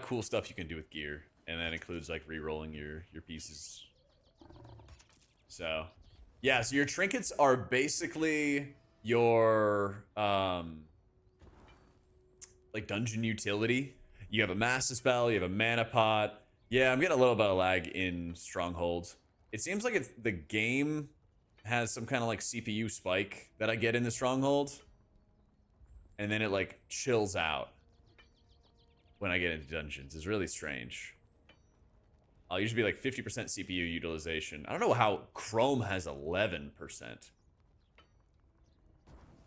cool stuff you can do with gear, and that includes like rerolling your pieces. So, yeah, so your trinkets are basically your like dungeon utility. You have a master spell, you have a mana pot. Yeah, I'm getting a little bit of lag in Stronghold. It seems like the game has some kind of like CPU spike that I get in the Stronghold, and then it like chills out when I get into dungeons. It's really strange. I'll usually be like 50% CPU utilization. I don't know how Chrome has 11%.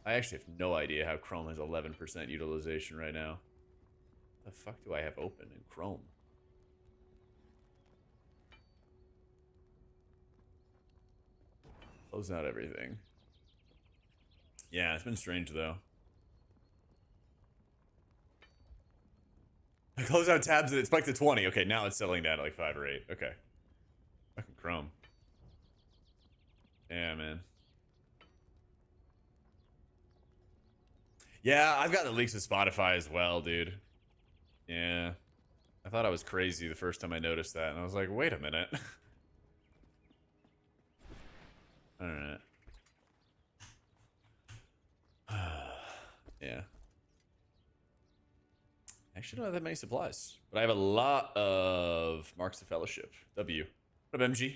I actually have no idea how Chrome has 11% utilization right now. The fuck do I have open in Chrome? Close out everything. Yeah, it's been strange though. I close out tabs and it spiked to 20. Okay, now it's settling down to like 5 or 8. Okay. Fucking Chrome. Yeah, man. Yeah, I've gotten the leaks of Spotify as well, dude. Yeah. I thought I was crazy the first time I noticed that, and I was like, wait a minute. Alright. Yeah. Actually, don't have that many supplies, but I have a lot of Marks of Fellowship. W. What up, MG?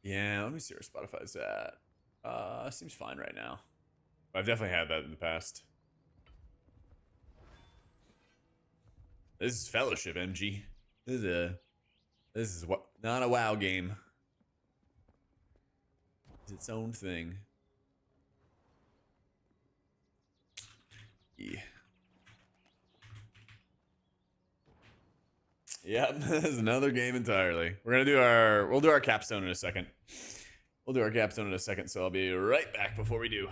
Yeah, let me see where Spotify's at. Seems fine right now. I've definitely had that in the past. This is Fellowship, MG. This is This is what not a WoW game. It's its own thing. Yeah. Yep, this is another game entirely. We'll do our capstone in a second. We'll do our capstone in a second, so I'll be right back before we do.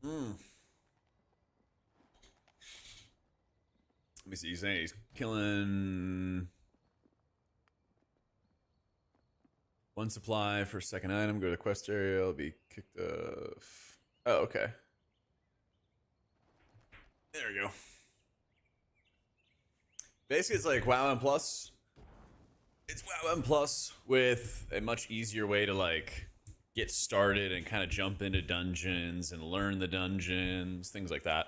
Let me see. He's saying he's killing one supply for second item. Go to the quest area. It'll be kicked off. Oh, okay. There we go. Basically, it's like WoW M Plus. It's WoW M Plus with a much easier way to like get started and kind of jump into dungeons and learn the dungeons, things like that.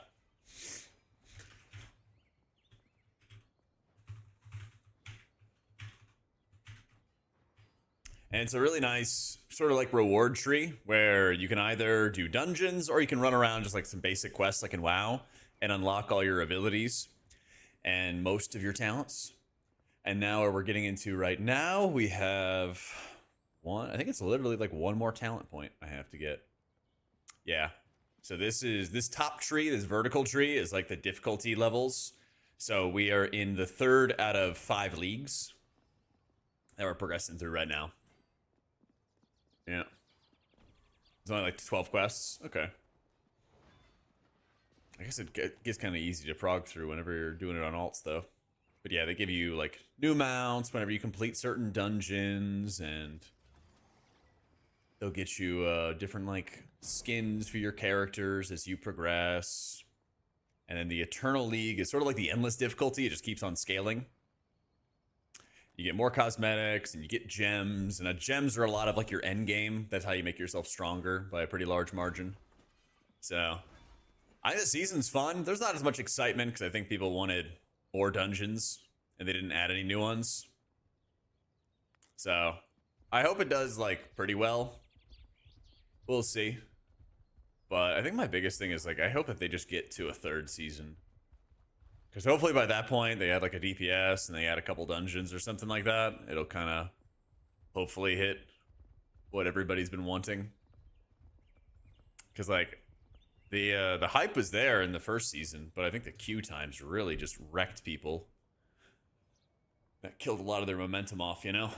And it's a really nice sort of like reward tree where you can either do dungeons or you can run around just like some basic quests like in WoW and unlock all your abilities and most of your talents. And now what we're getting into right now, we have one, I think it's literally like one more talent point I have to get. Yeah. So this top tree, this vertical tree is like the difficulty levels. So we are in the 3rd out of 5 leagues that we're progressing through right now. Yeah. It's only like 12 quests. Okay. I guess it gets kind of easy to prog through whenever you're doing it on alts, though. But yeah, they give you like new mounts whenever you complete certain dungeons, and they'll get you different like skins for your characters as you progress. And then the Eternal League is sort of like the endless difficulty. It just keeps on scaling. You get more cosmetics and you get gems, and gems are a lot of like your end game. That's how you make yourself stronger by a pretty large margin. So I think the season's fun. There's not as much excitement because I think people wanted more dungeons and they didn't add any new ones. So I hope it does like pretty well. We'll see. But I think my biggest thing is like I hope that they just get to a 3rd season. Because hopefully by that point they had like a DPS and they had a couple dungeons or something like that. It'll kind of hopefully hit what everybody's been wanting. Because like the hype was there in the first season, but I think the queue times really just wrecked people. That killed a lot of their momentum off, you know?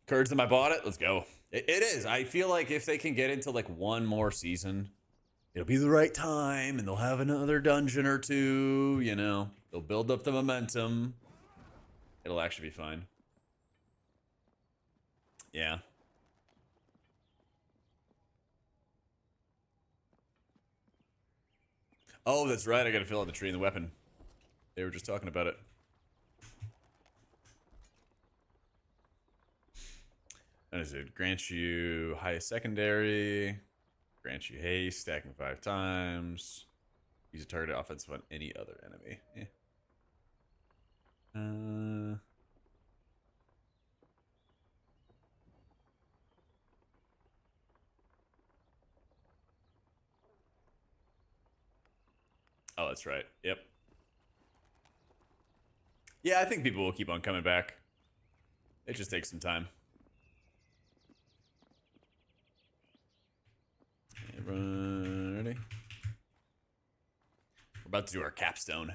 Encouraged them I bought it. Let's go. It is. I feel like if they can get into like one more season, it'll be the right time and they'll have another dungeon or two, you know? They'll build up the momentum. It'll actually be fine. Yeah. Oh, that's right. I gotta fill out the tree and the weapon. They were just talking about it. What is it? Grants you highest secondary. Grants you haste, stacking 5 times. Use a target offensive on any other enemy. Oh, that's right. Yep. Yeah, I think people will keep on coming back. It just takes some time. Ready? We're about to do our capstone.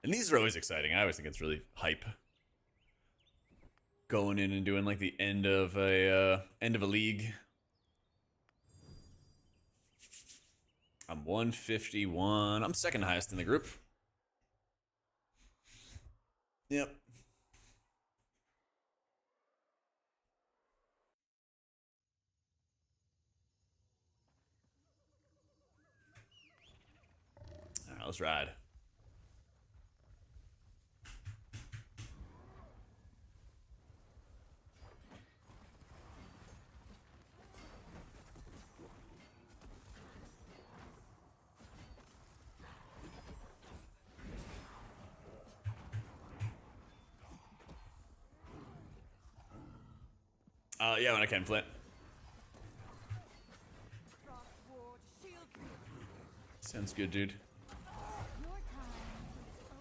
And these are always exciting. I always think it's really hype. Going in and doing like the end of a league. I'm 151. I'm second highest in the group. Yep. All right, let's ride. Yeah, when I can, Flint. Sounds good, dude. Your time is over.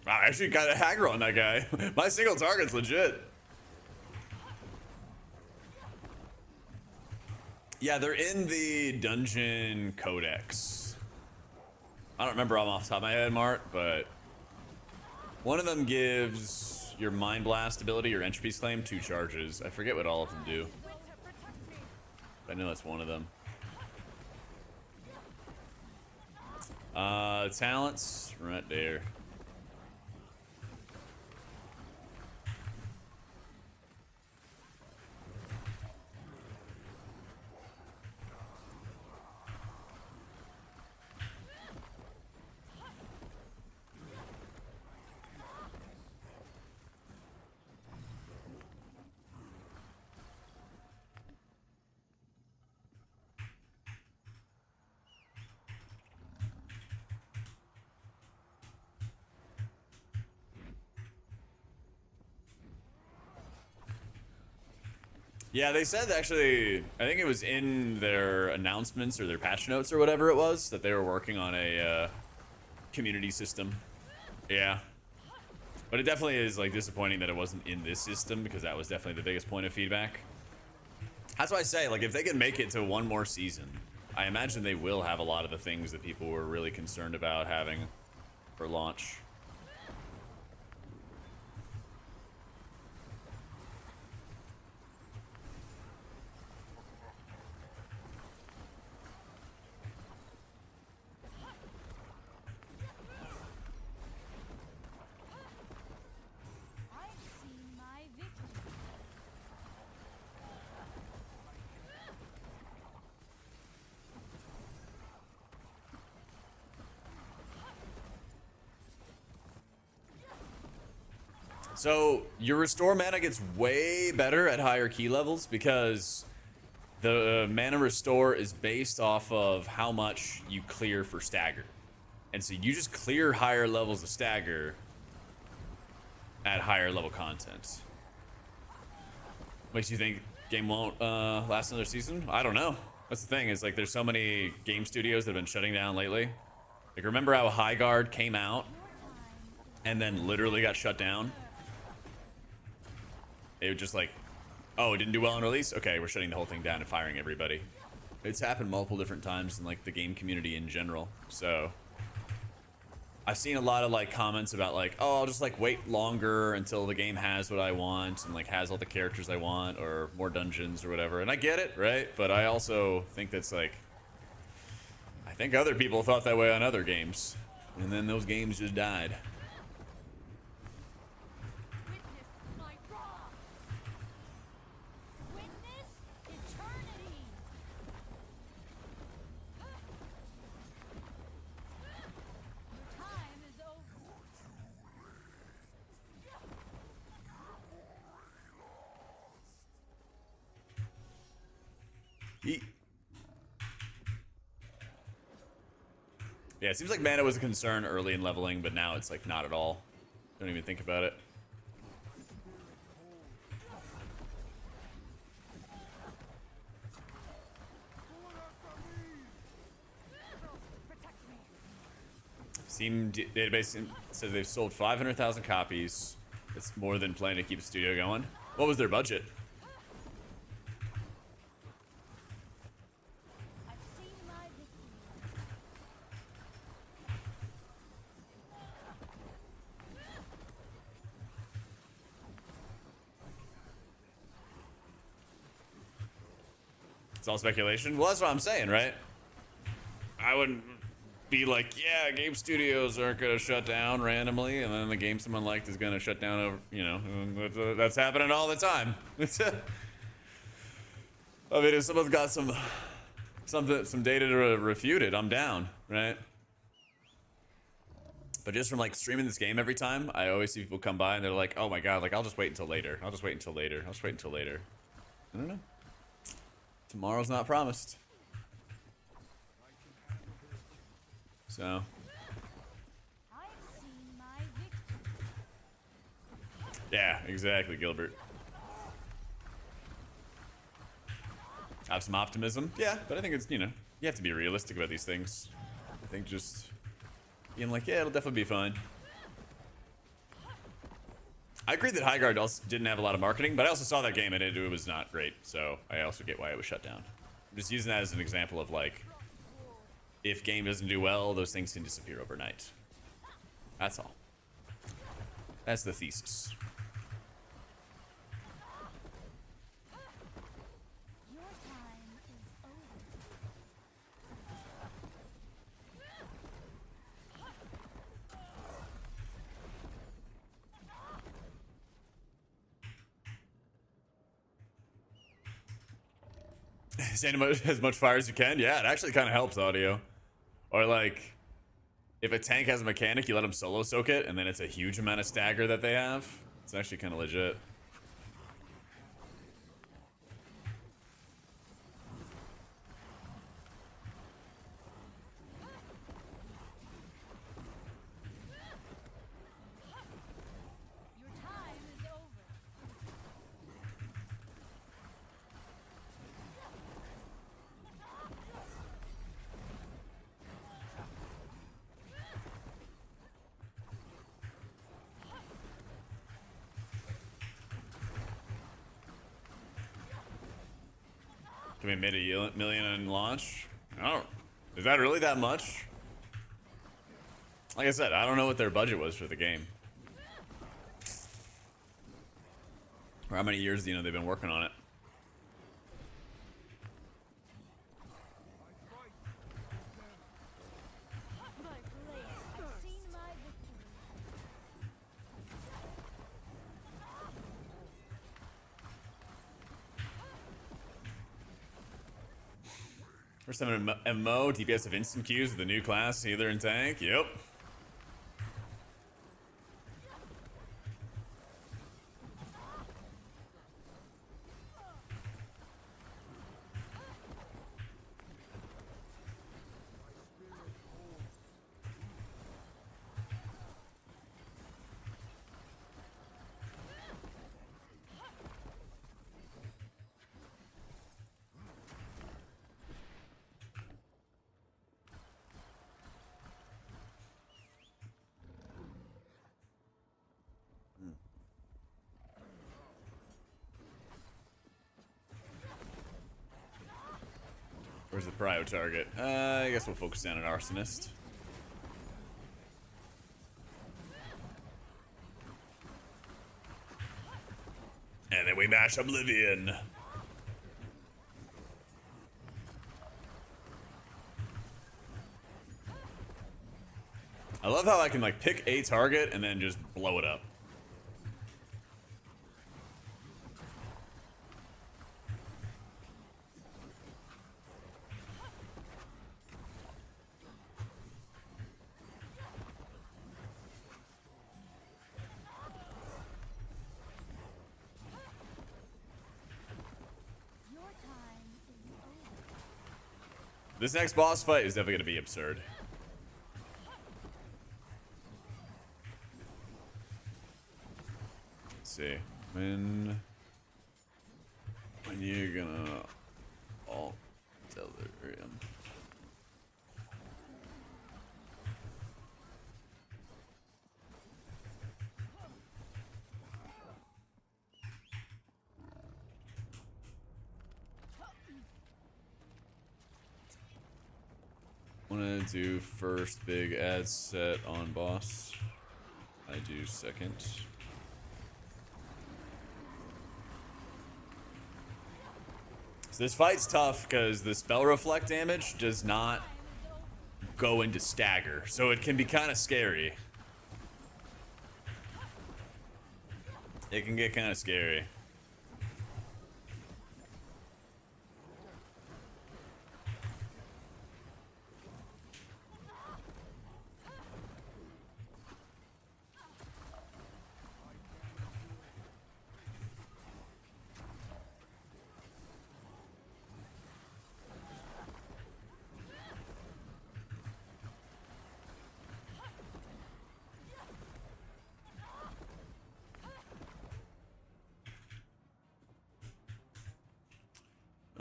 Wow, I actually got a hacker on that guy. My single target's legit. Yeah, they're in the dungeon codex. I don't remember off the top of my head, Mart, but one of them gives your Mind Blast ability, your entropy claim, 2 charges. I forget what all of them do. I know that's one of them. Talents, right there. Yeah, they said actually, I think it was in their announcements or their patch notes or whatever it was, that they were working on a community system. Yeah. But it definitely is like disappointing that it wasn't in this system, because that was definitely the biggest point of feedback. That's why I say, like, if they can make it to one more season, I imagine they will have a lot of the things that people were really concerned about having for launch. I've seen my victory. So your restore mana gets way better at higher key levels, because the mana restore is based off of how much you clear for stagger. And so you just clear higher levels of stagger at higher level content. Makes you think game won't last another season? I don't know. That's the thing, is like there's so many game studios that have been shutting down lately. Like, remember how High Guard came out and then literally got shut down? It was just like, oh, it didn't do well on release? Okay, we're shutting the whole thing down and firing everybody. It's happened multiple different times in like the game community in general. So I've seen a lot of like comments about like, oh, I'll just like wait longer until the game has what I want and like has all the characters I want or more dungeons or whatever. And I get it, right? But I also think that's like, I think other people thought that way on other games, and then those games just died. Witness my wrath. Witness eternity. Your time is over. Yeah, it seems like mana was a concern early in leveling, but now it's like not at all. Don't even think about it. Protect me. Steam database says they've sold 500,000 copies. It's more than planning to keep the studio going. What was their budget? I've seen my victory. It's all speculation. Well, that's what I'm saying, right? I wouldn't be like, yeah, game studios aren't gonna shut down randomly, and then the game someone liked is gonna shut down over, you know, that's happening all the time. I mean, if someone's got some data to refute it, I'm down, right? But just from like streaming this game every time, I always see people come by and they're like, oh my god, like I'll just wait until later. I'll just wait until later. I'll just wait until later. I don't know. Tomorrow's not promised. So. I've seen my victory. Yeah, exactly, Gilbert. Have some optimism. Yeah, but I think it's, you know, you have to be realistic about these things. I think just being like, yeah, it'll definitely be fine. I agree that Highguard also didn't have a lot of marketing, but I also saw that game and it was not great, so I also get why it was shut down. I'm just using that as an example of like, if game doesn't do well, those things can disappear overnight. That's all. That's the thesis. Your time is over. Stand as much fire as you can. Yeah, it actually kind of helps audio. Or like, if a tank has a mechanic, you let them solo soak it, and then it's a huge amount of stagger that they have. It's actually kind of legit. Your time is over. Can we make a million in launch? I don't. Is that really that much? Like I said, I don't know what their budget was for the game. Or how many years, you know, they've been working on it. My blade. I've seen my victory. First time in MMO, DPS of instant queues with the new class, healer and tank. Yep. Where's the prio target? I guess we'll focus down an arsonist. And then we mash Oblivion. I love how I can like pick a target and then just blow it up. Your time is over. This next boss fight is definitely going to be absurd. Let's see. When you're gonna alt delirium. Wanna do first big ad set on boss. I do second. So this fight's tough because the spell reflect damage does not go into stagger, so it can be kind of scary. It can get kind of scary.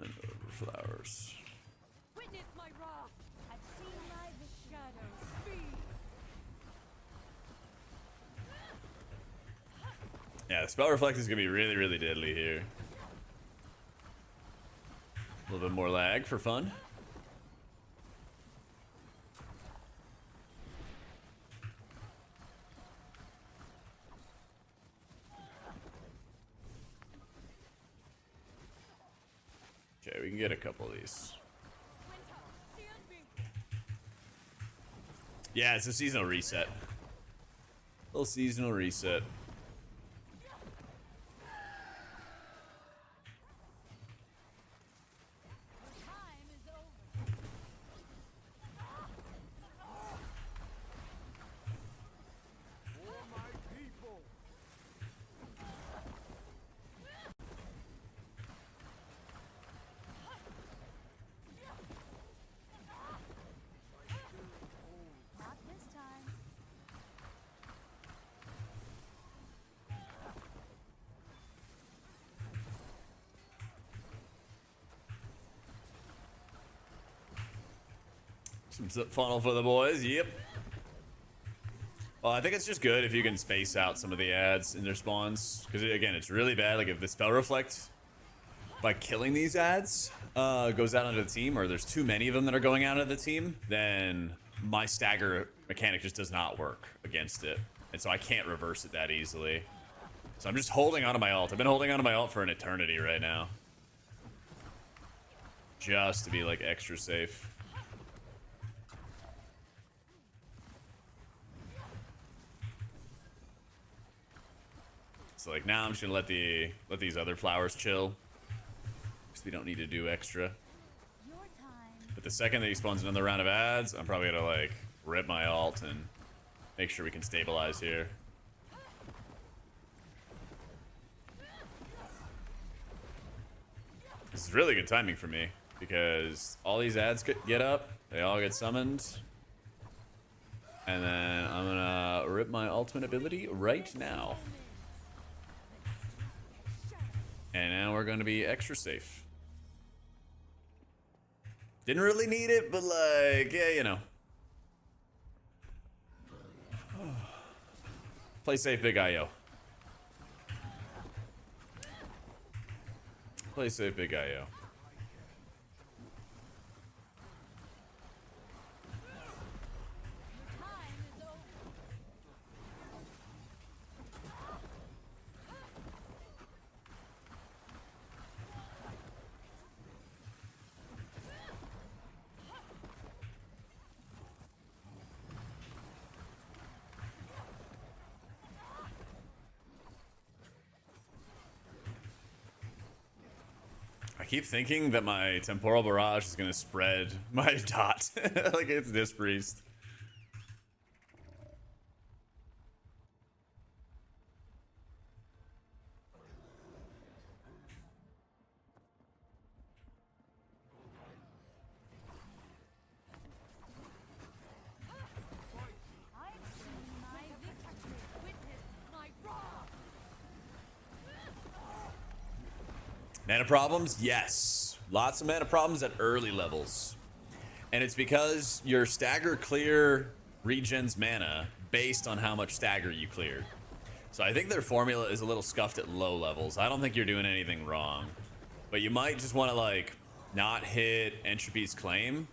And over flowers. Witness my wrath. I've seen my the shadows feed. Yeah, the spell reflect is gonna be really, really deadly here. A little bit more lag for fun. Okay, we can get a couple of these. Winter, shield me. Yeah, it's a seasonal reset. Little seasonal reset. Your time is over. Not this time. Some funnel for the boys, yep. Well, I think it's just good if you can space out some of the ads in their spawns. Because, again, it's really bad. Like, if the spell reflect, by killing these ads, goes out onto the team, or there's too many of them that are going out of the team, then my stagger mechanic just does not work against it. And so I can't reverse it that easily. So I'm just holding onto my ult. I've been holding onto my ult for an eternity right now. Just to be, like, extra safe. So like now I'm just gonna let these other flowers chill, because we don't need to do extra. Your time. But the second that he spawns another round of ads, I'm probably gonna like rip my ult and make sure we can stabilize here. This is really good timing for me because all these ads get up, they all get summoned, and then I'm gonna rip my ultimate ability right now. And now we're going to be extra safe. Didn't really need it, but like, yeah, you know. Play safe, Big IO. Play safe, Big IO. keep thinking that my temporal barrage is gonna spread my dot like it's this priest. I've seen my victory. Witness my wrath. Mana problems? Yes. Lots of mana problems at early levels. And it's because your stagger clear regens mana based on how much stagger you cleared. So I think their formula is a little scuffed at low levels. I don't think you're doing anything wrong. But you might just want to like not hit Entropy's Claim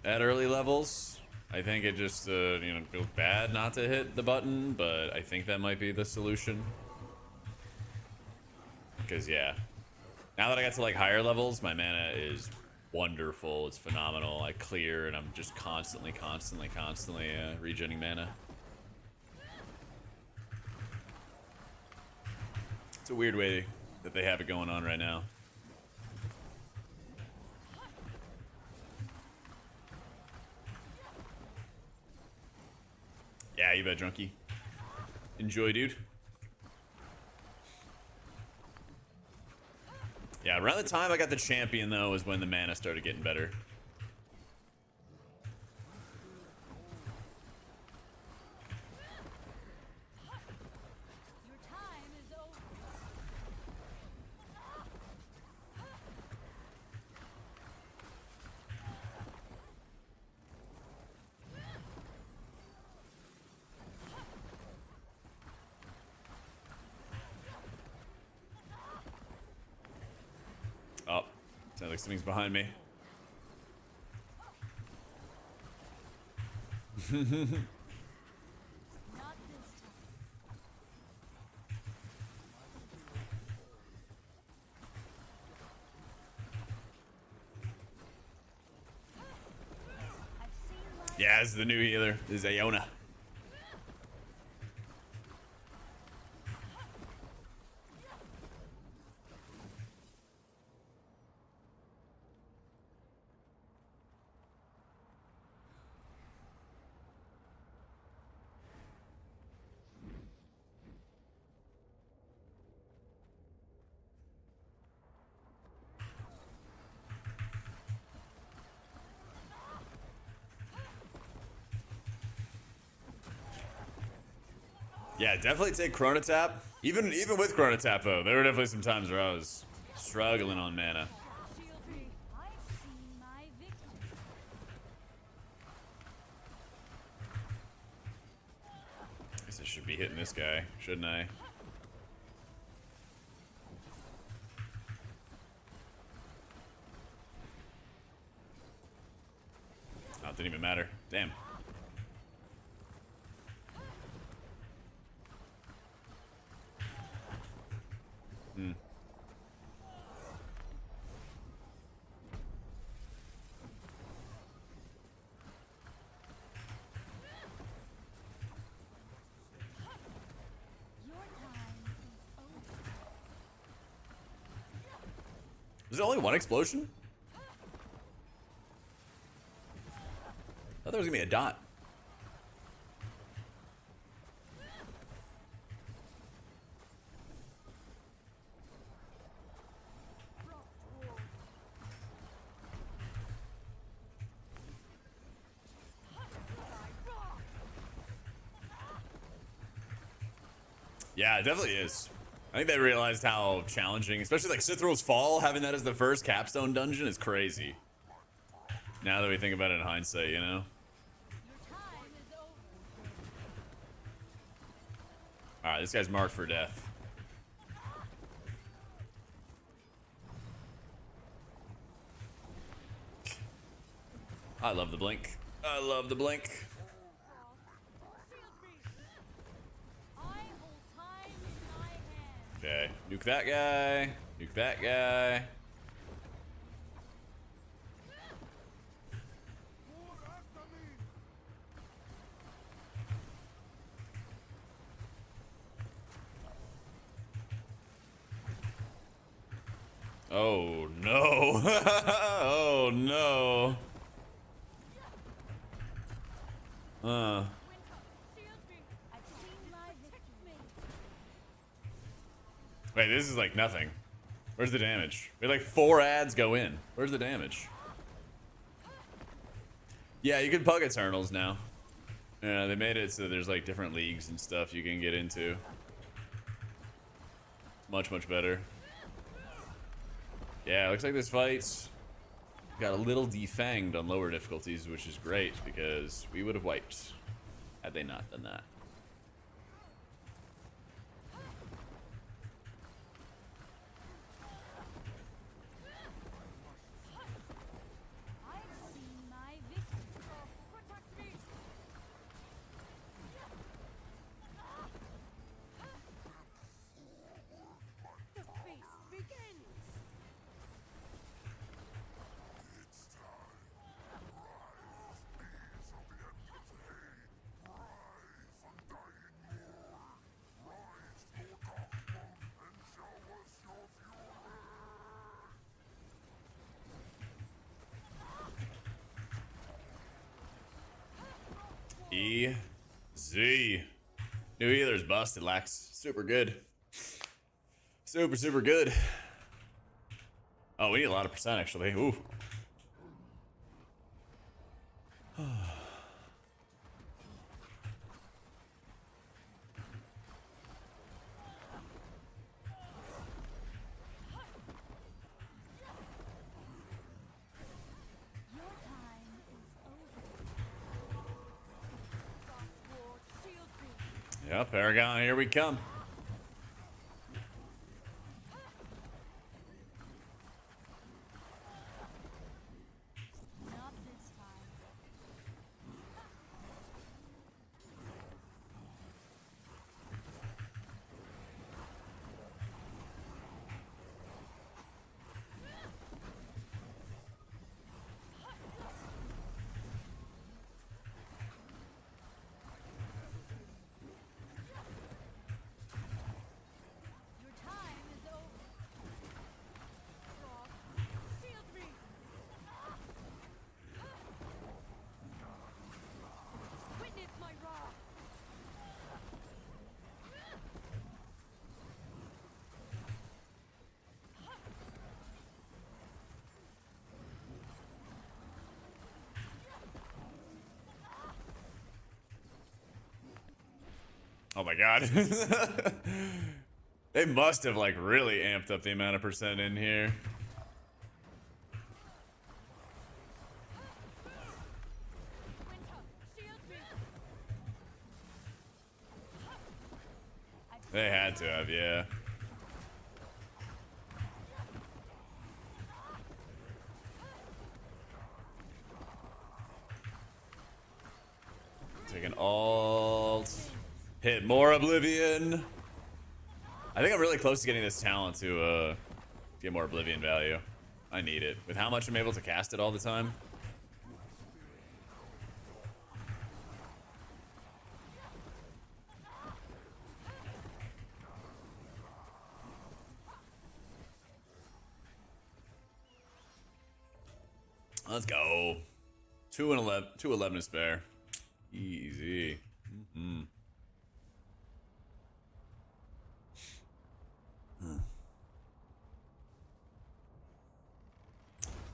at early levels. I think it just you know, feels bad not to hit the button, but I think that might be the solution. Because yeah, now that I got to like higher levels, my mana is wonderful. It's phenomenal. I clear and I'm just constantly regenning mana. It's a weird way that they have it going on right now. Yeah, you bet, Drunky. Enjoy, dude. Yeah, around the time I got the champion, though, is when the mana started getting better. Your time is over. Oh, sounds like something's behind me. Not this time. I've seen my Yeah, this is the new healer. This is Iona. Yeah, definitely take Chronotap. Even with Chronotap, though, there were definitely some times where I was struggling on mana. shield me. I've seen my victory. I guess I should be hitting this guy, shouldn't I? Oh, it didn't even matter. Damn. Hmm. Your time is over. Was there only one explosion? I thought there was gonna be a dot. Yeah, it definitely is. I think they realized how challenging, especially like Cithral's Fall, having that as the first Capstone dungeon is crazy. Now that we think about it in hindsight, you know? Your time is over. Alright, this guy's marked for death. I love the blink. I love the blink. Shield me. I hold time in my hand. Okay, nuke that guy. Nuke that guy. Oh no. Oh no. Wait, this is like nothing. Where's the damage? We had like 4 ads go in. Where's the damage? Yeah, you can pug Eternals now. Yeah, they made it so there's like different leagues and stuff you can get into. Much, much better. Yeah, looks like this fight's got a little defanged on lower difficulties, which is great because we would have wiped had they not done that. I've seen my victory. Protect me. The feast begins. Easy. New healer's busted, Lax. Super good. Super, super good. Oh, we need a lot of percent, actually. Ooh. Your time is over. Frostward shields me. Yeah, Paragon, here we come. Not this time. Your time is over. Frost shield me. Witness my wrath. Oh my god. They must have like really amped up the amount of percent in here. Winter shield me. They had to have, yeah. Take an alt. Hit more Oblivion. I think I'm really close to getting this talent to get more Oblivion value. I need it. With how much I'm able to cast it all the time. Let's go. 211 to spare. Easy. I'm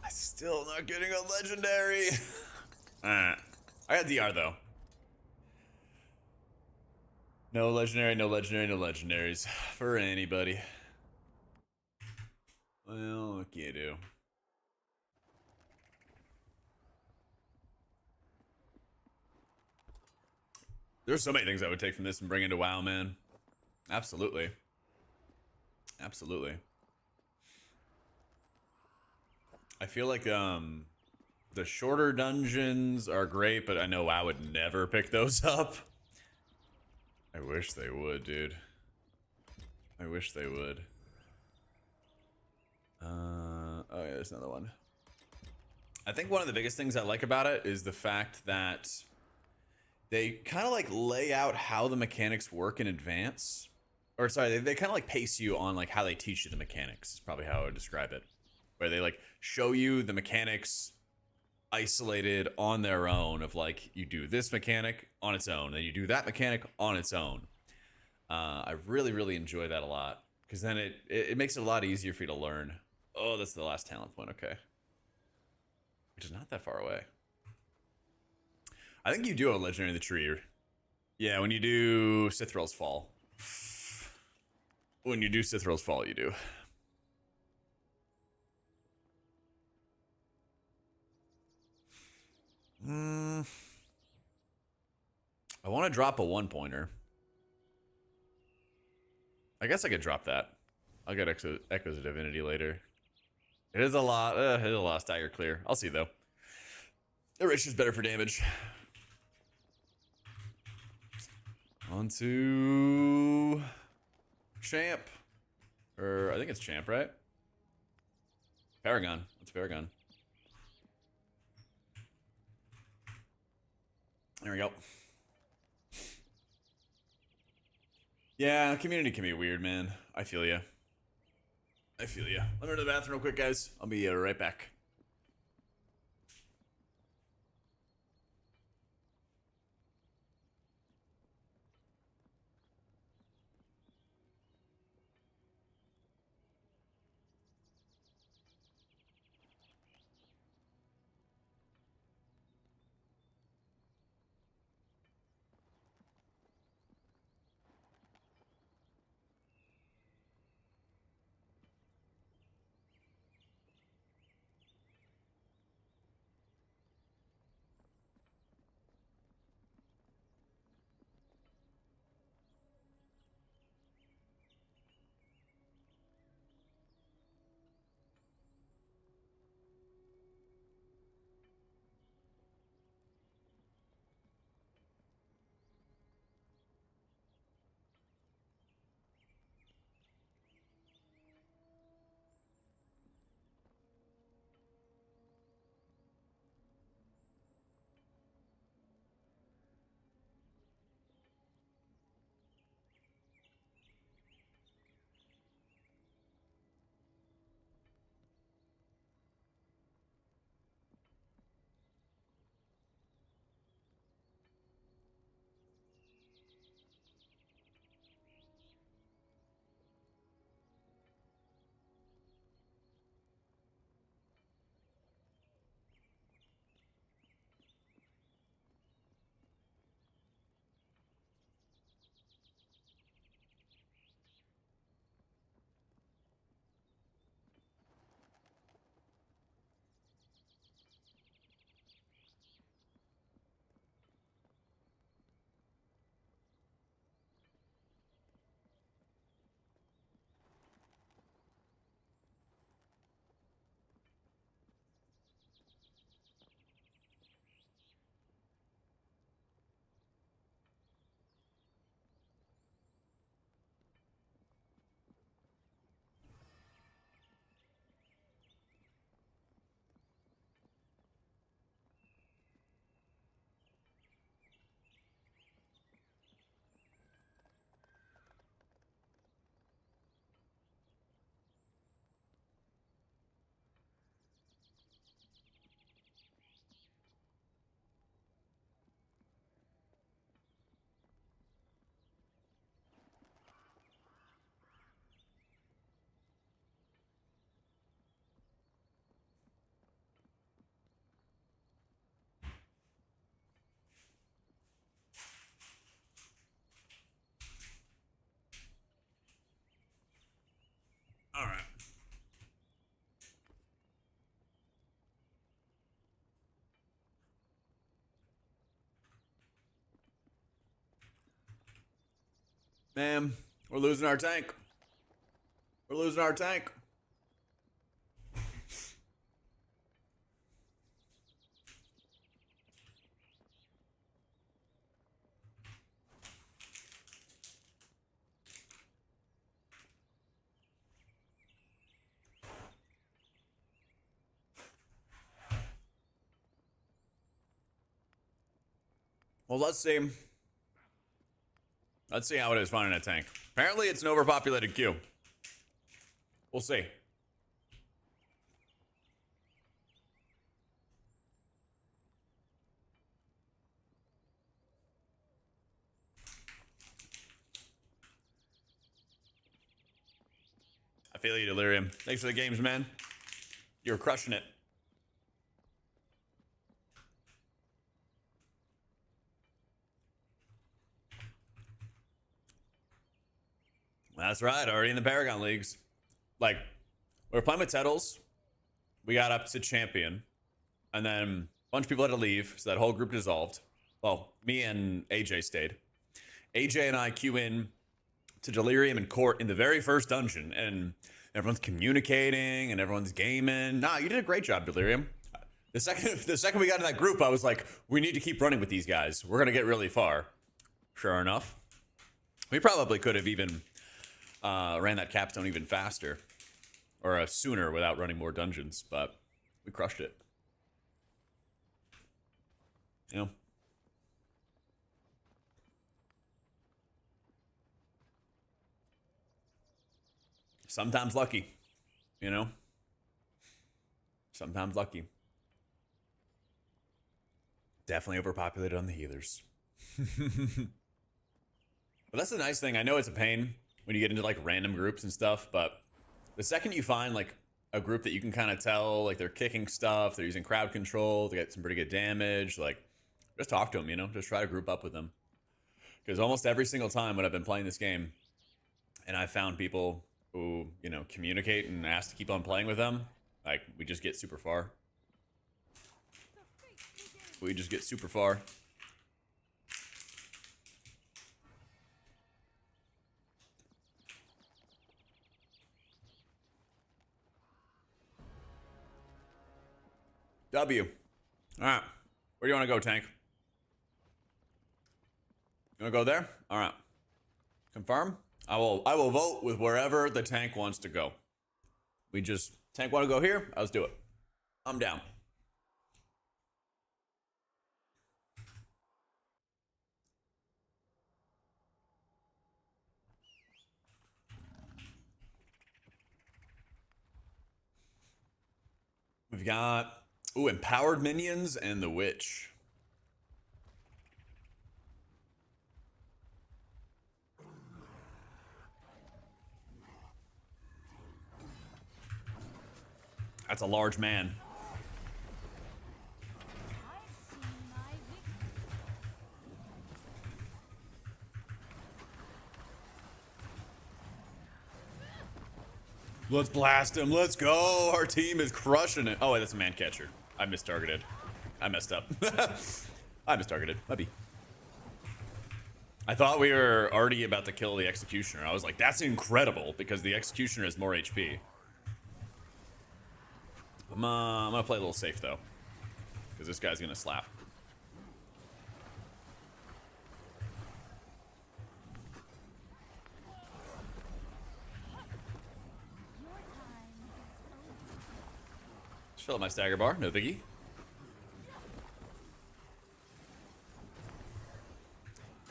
still not getting a legendary. I got DR though. No legendary, no legendary, no legendaries for anybody. Well, what can you do? There's so many things I would take from this and bring into WoW, man. Absolutely. Absolutely. I feel like the shorter dungeons are great, but I know WoW would never pick those up. I wish they would, dude. I wish they would. Oh yeah, there's another one. I think one of the biggest things I like about it is the fact that they kind of like lay out how the mechanics work in advance. or sorry, they kind of like pace you on like how they teach you the mechanics. Is probably how I would describe it, where they like show you the mechanics isolated on their own. Of like you do this mechanic on its own, then you do that mechanic on its own. I really enjoy that a lot because then it makes it a lot easier for you to learn. Oh, that's the last talent point. Okay, which is not that far away. I think you do a legendary in the tree. Yeah, when you do Sithral's Fall. When you do Sithral's Fall, you do. I want to drop a 1-pointer. I guess I could drop that. I'll get Echoes of Divinity later. It is a lot. It is a lot of stagger clear. I'll see though. The Rich is better for damage. On to Champ. Or I think it's Champ, right? Paragon. It's Paragon. There we go. Yeah, community can be weird, man. I feel ya. I feel ya. Let me go to the bathroom real quick, guys. I'll be right back. All right. Man, we're losing our tank. We're losing our tank. Well, let's see. Let's see how it is finding a tank. Apparently, it's an overpopulated queue. We'll see. I feel you, Delirium. Thanks for the games, man. You're crushing it. That's right, already in the Paragon Leagues. Like, we were playing with Tettles. We got up to champion. And then a bunch of people had to leave, so that whole group dissolved. Well, me and AJ stayed. AJ and I queue in to Delirium and Court in the very first dungeon, and everyone's communicating and everyone's gaming. Nah, you did a great job, Delirium. The second we got in that group, I was like, we need to keep running with these guys. We're gonna get really far. Sure enough. We probably could have even ran that capstone even faster. Or sooner without running more dungeons, but we crushed it. You know? Sometimes lucky, you know? Sometimes lucky. Definitely overpopulated on the healers. But that's the nice thing. I know it's a pain when you get into like random groups and stuff, but the second you find like a group that you can kind of tell, like they're kicking stuff, they're using crowd control, they get some pretty good damage, like just talk to them, you know? Just try to group up with them. Because almost every single time when I've been playing this game and I found people who, you know, communicate and ask to keep on playing with them, like, we just get super far. We just get super far. W. Alright. Where do you want to go, tank? You want to go there? Alright. Confirm? I will vote with wherever the tank wants to go. Tank want to go here? Let's do it. I'm down. We've got, empowered minions and the witch. That's a large man. Let's blast him. Let's go. Our team is crushing it. Oh, wait, that's a man catcher. I mistargeted. I messed up. I mistargeted. Maybe. I thought we were already about to kill the executioner. I was like, that's incredible because the executioner has more HP. I'm gonna play a little safe though, because this guy's gonna slap. Just fill up my stagger bar, no biggie.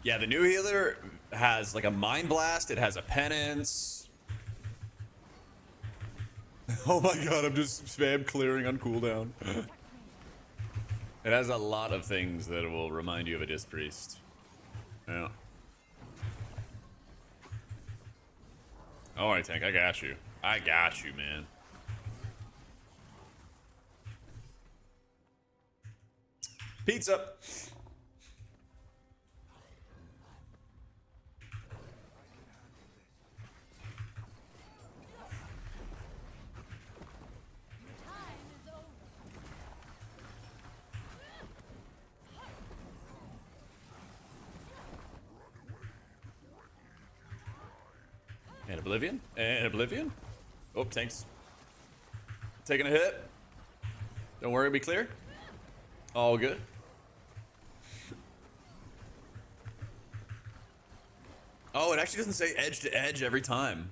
Yeah, the new healer has like a mind blast. It has a penance. Oh my god, I'm just spam clearing on cooldown. It has a lot of things that will remind you of a disc priest. Yeah. Alright, tank, I got you. I got you, man. Pizza! And Oblivion. And Oblivion. Oh, tanks. Taking a hit. Don't worry, it'll be clear. All good. Oh, it actually doesn't say edge to edge every time.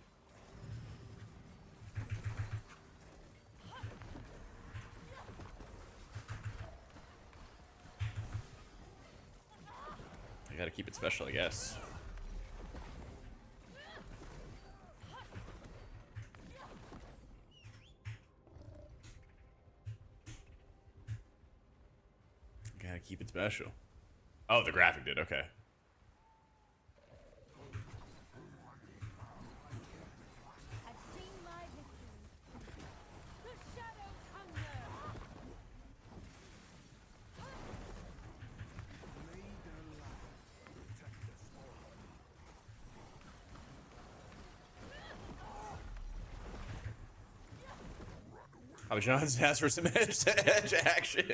I gotta keep it special, I guess. Gotta keep it special. Oh, the graphic did. Okay. I've seen my victory. The shadows hunger. Papa John's asked for some edge action.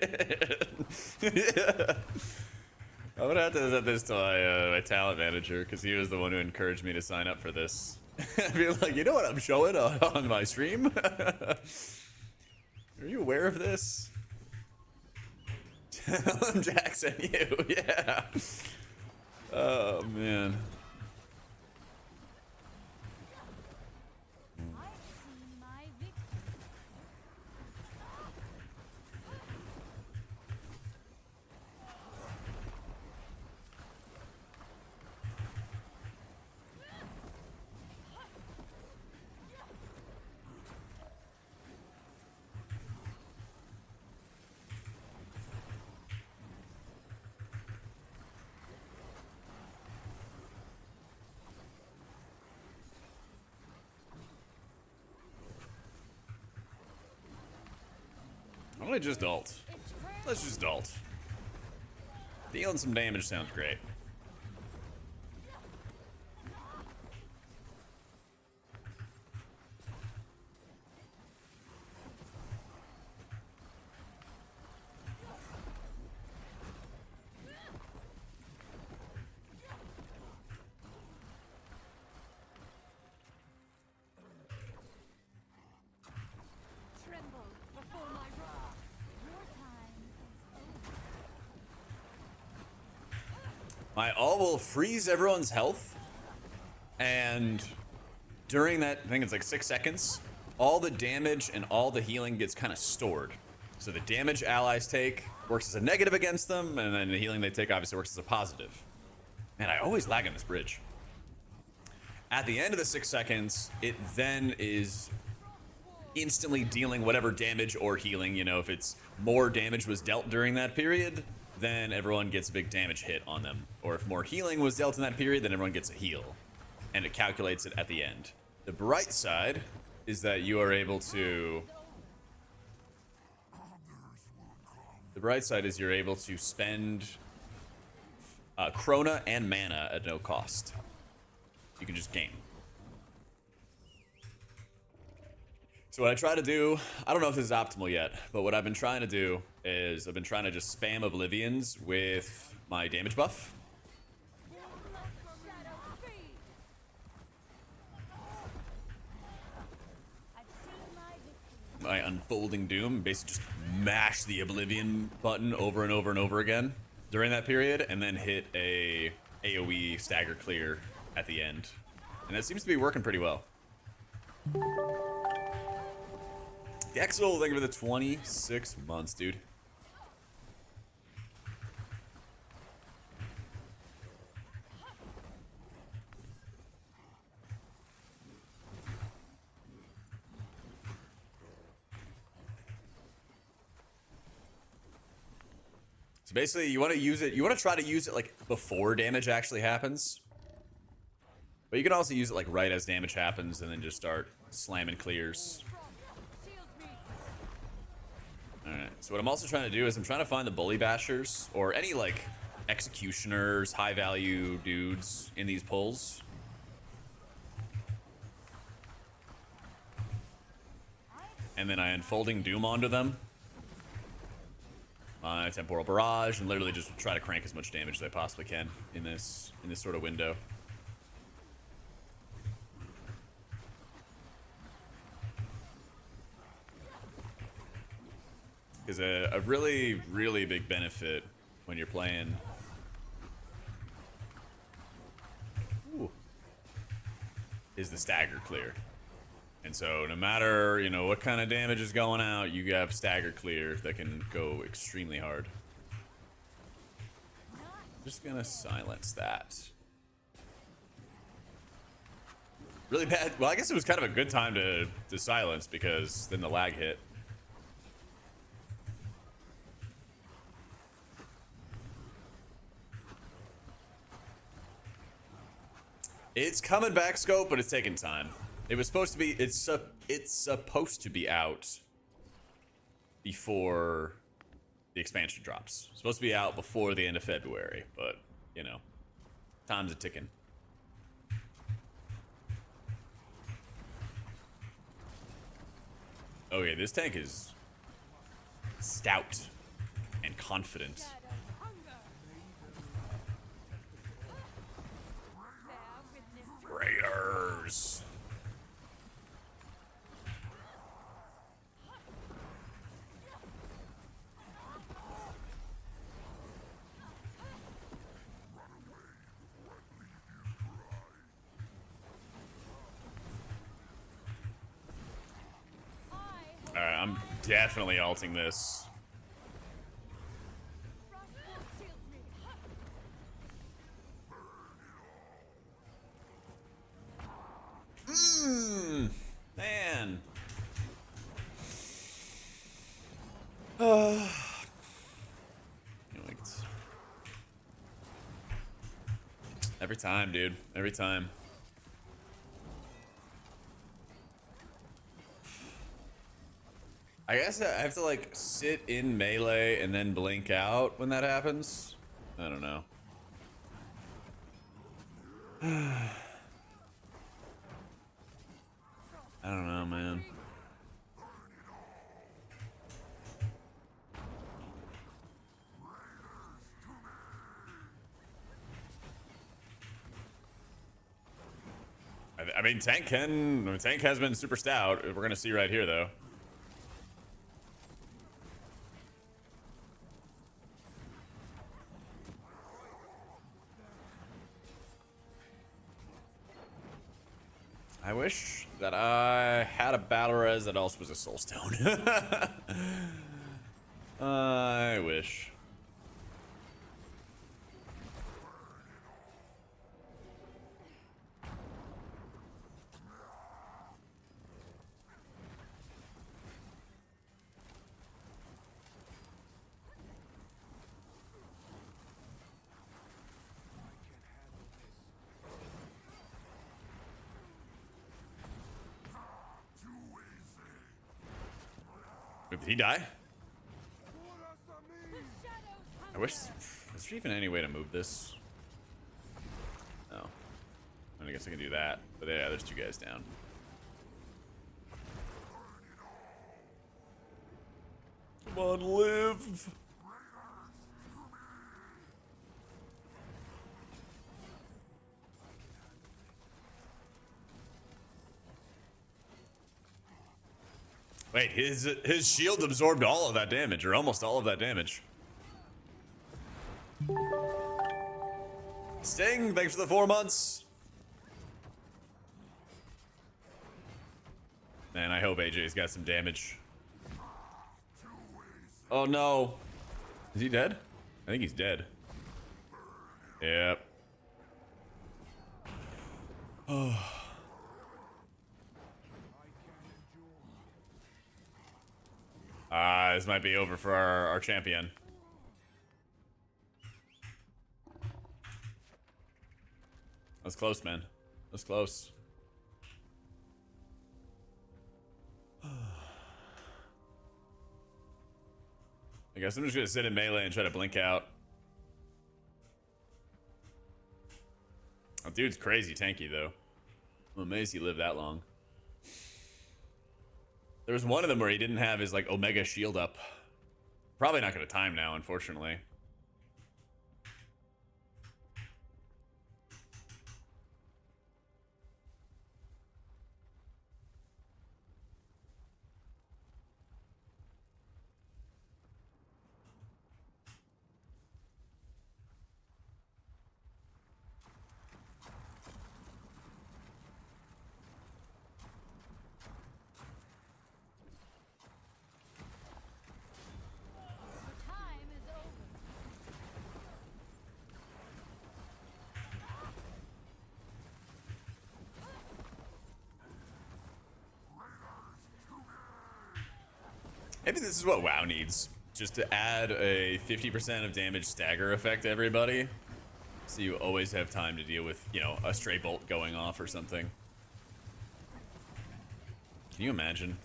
Yeah. I would have to set this to my talent manager because he was the one who encouraged me to sign up for this. I'd be like, you know what I'm showing on my stream? Are you aware of this? Tell him Jackson, you, yeah. Oh man. I've seen my victory. I'm gonna just ult. Let's just ult. Dealing some damage sounds great. Tremble before my wrath. Your time is over. My ult will freeze everyone's health, and during that, I think it's like 6 seconds, all the damage and all the healing gets kind of stored. So the damage allies take works as a negative against them, and then the healing they take obviously works as a positive. Man, I always lag on this bridge. At the end of the 6 seconds, it then is instantly dealing whatever damage or healing. You know, if it's more damage was dealt during that period, then everyone gets a big damage hit on them. Or if more healing was dealt in that period, then everyone gets a heal. And it calculates it at the end. The bright side is that you are able to... The bright side is you're able to spend Krona and mana at no cost. You can just game. So what I try to do, I don't know if this is optimal yet, but what I've been trying to do is I've been trying to just spam Oblivions with my damage buff. My Unfolding Doom, basically just mash the Oblivion button over and over and over again during that period, and then hit a AoE stagger clear at the end. And that seems to be working pretty well. Dexel, thank you for the 26 months, dude. So basically, you want to use it, you want to try to use it like before damage actually happens. But you can also use it like right as damage happens and then just start slamming clears. Alright, so what I'm also trying to do is I'm trying to find the bully bashers or any like executioners, high value dudes in these pulls. And then I Unfolding Doom onto them. My Temporal Barrage, and literally just try to crank as much damage as I possibly can in this sort of window. Because a really, really big benefit when you're playing is the stagger clear. And so no matter, you know, what kind of damage is going out, you have stagger clear that can go extremely hard. Just gonna silence that. Really bad. Well, I guess it was kind of a good time to silence because then the lag hit. It's coming back, Scope, but it's taking time. It was supposed to be. It's supposed to be out before the expansion drops. It's supposed to be out before the end of February, but you know, time's a ticking. Okay, this tank is stout and confident. Raiders. Alright, I'm definitely alting this. Man. Every time, dude. Every time. I guess I have to like sit in melee and then blink out when that happens. I don't know. I don't know, man. I mean, tank has been super stout. We're gonna see right here, though. I wish that I had a battle res that also was a soul stone. I wish. Did he die? I wish. Is there even any way to move this? No. I guess I can do that. But yeah, there's two guys down. Come on, live. Wait, his shield absorbed all of that damage, or almost all of that damage. Sting, thanks for the 4 months. Man, I hope AJ's got some damage. Oh no. Is he dead? I think he's dead. Yep. Oh. This might be over for our champion. That's close, man. That's close. I guess I'm just gonna sit in melee and try to blink out. Oh, dude's crazy tanky, though. I'm amazed he lived that long. There was one of them where he didn't have his, like, Omega shield up. Probably not gonna time now, unfortunately. Maybe this is what WoW needs. Just to add a 50% of damage stagger effect to everybody. So you always have time to deal with, you know, a stray bolt going off or something. Can you imagine?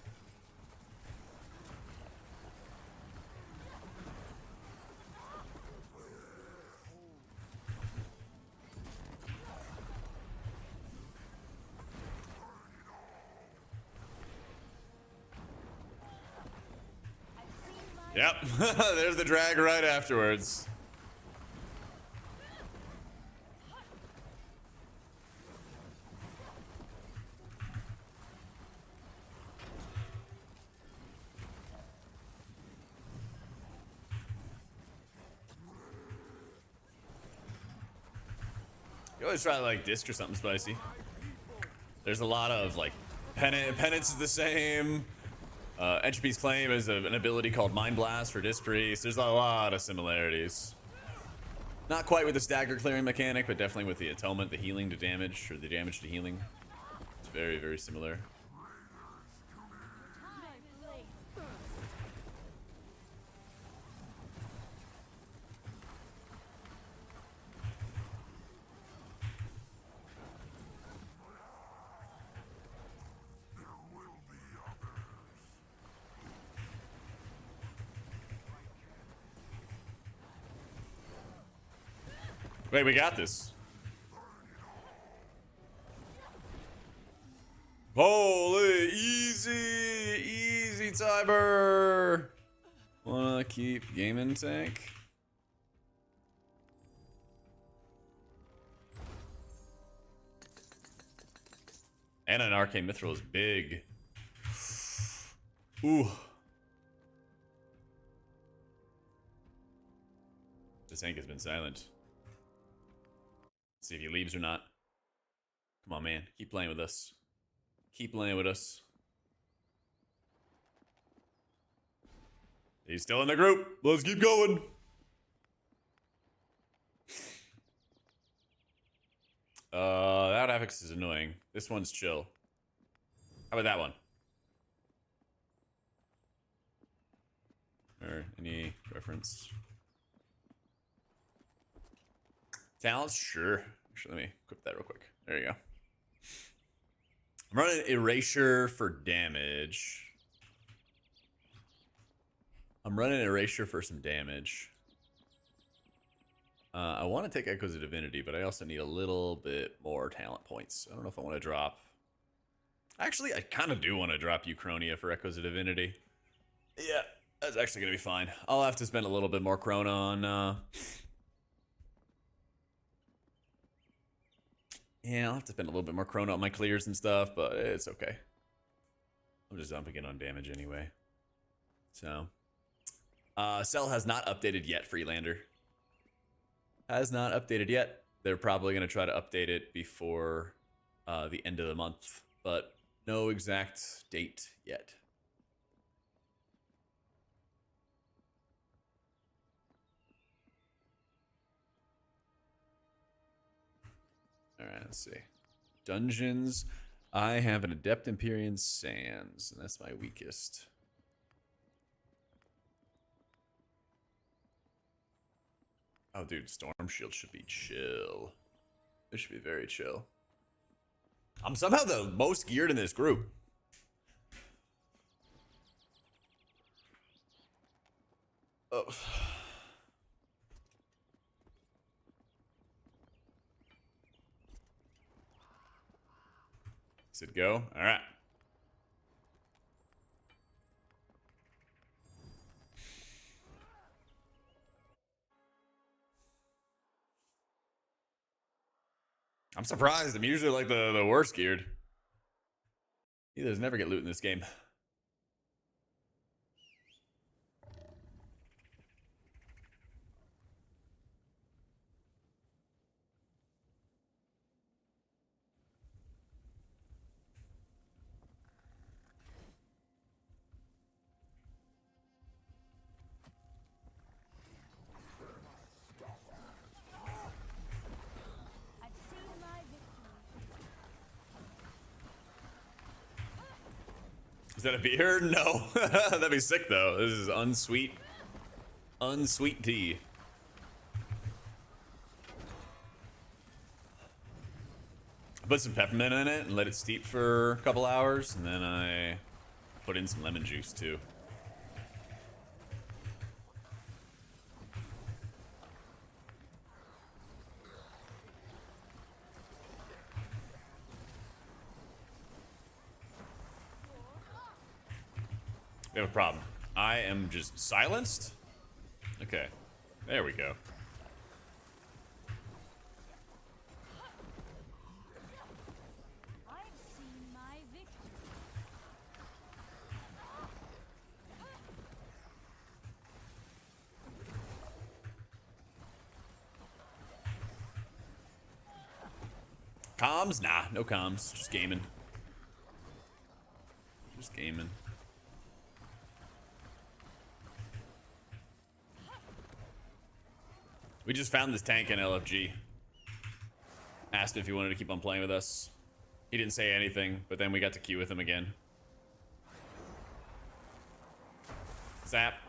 Yep, there's the drag right afterwards. You always try to like disc or something spicy. There's a lot of like penance is the same. Entropy's Claim is an ability called Mind Blast for Disc Priest. There's a lot of similarities. Not quite with the stagger clearing mechanic, but definitely with the atonement, the healing to damage, or the damage to healing. It's very, very similar. Wait, we got this. Holy, easy timer. Wanna keep gaming, tank? And an arcane mithril is big. Ooh. This tank has been silent. See if he leaves or not. Come on, man. Keep playing with us. Keep playing with us. He's still in the group. Let's keep going. That affix is annoying. This one's chill. How about that one? Or any reference? Talents? Sure. Actually, let me equip that real quick. There you go. I'm running Erasure for damage. I'm running Erasure for some damage. I want to take Echoes of Divinity, but I also need a little bit more talent points. I don't know if I want to drop... Actually, I kind of do want to drop Uchronia for Echoes of Divinity. Yeah, that's actually going to be fine. I'll have to spend a little bit more Chrono on... Yeah, I'll have to spend a little bit more Chrono on my clears and stuff, but it's okay. I'm just dumping it on damage anyway. So... Cell has not updated yet, Freelander. Has not updated yet. They're probably going to try to update it before the end of the month, but no exact date yet. All right, let's see. Dungeons. I have an Adept Empyrean Sands, and that's my weakest. Oh, dude, Storm Shield should be chill. This should be very chill. I'm somehow the most geared in this group. Oh. Does it go? All right. I'm surprised. I'm usually like the worst geared. Healers never get loot in this game. Is that a beer? No. That'd be sick though. This is unsweet tea. I put some peppermint in it and let it steep for a couple hours, and then I put in some lemon juice too. We have a problem. I am just silenced? Okay. There we go. I've seen my victory. Comms? Nah, no comms. Just gaming. Just gaming. We just found this tank in LFG. Asked if he wanted to keep on playing with us. He didn't say anything, but then we got to queue with him again. Zap.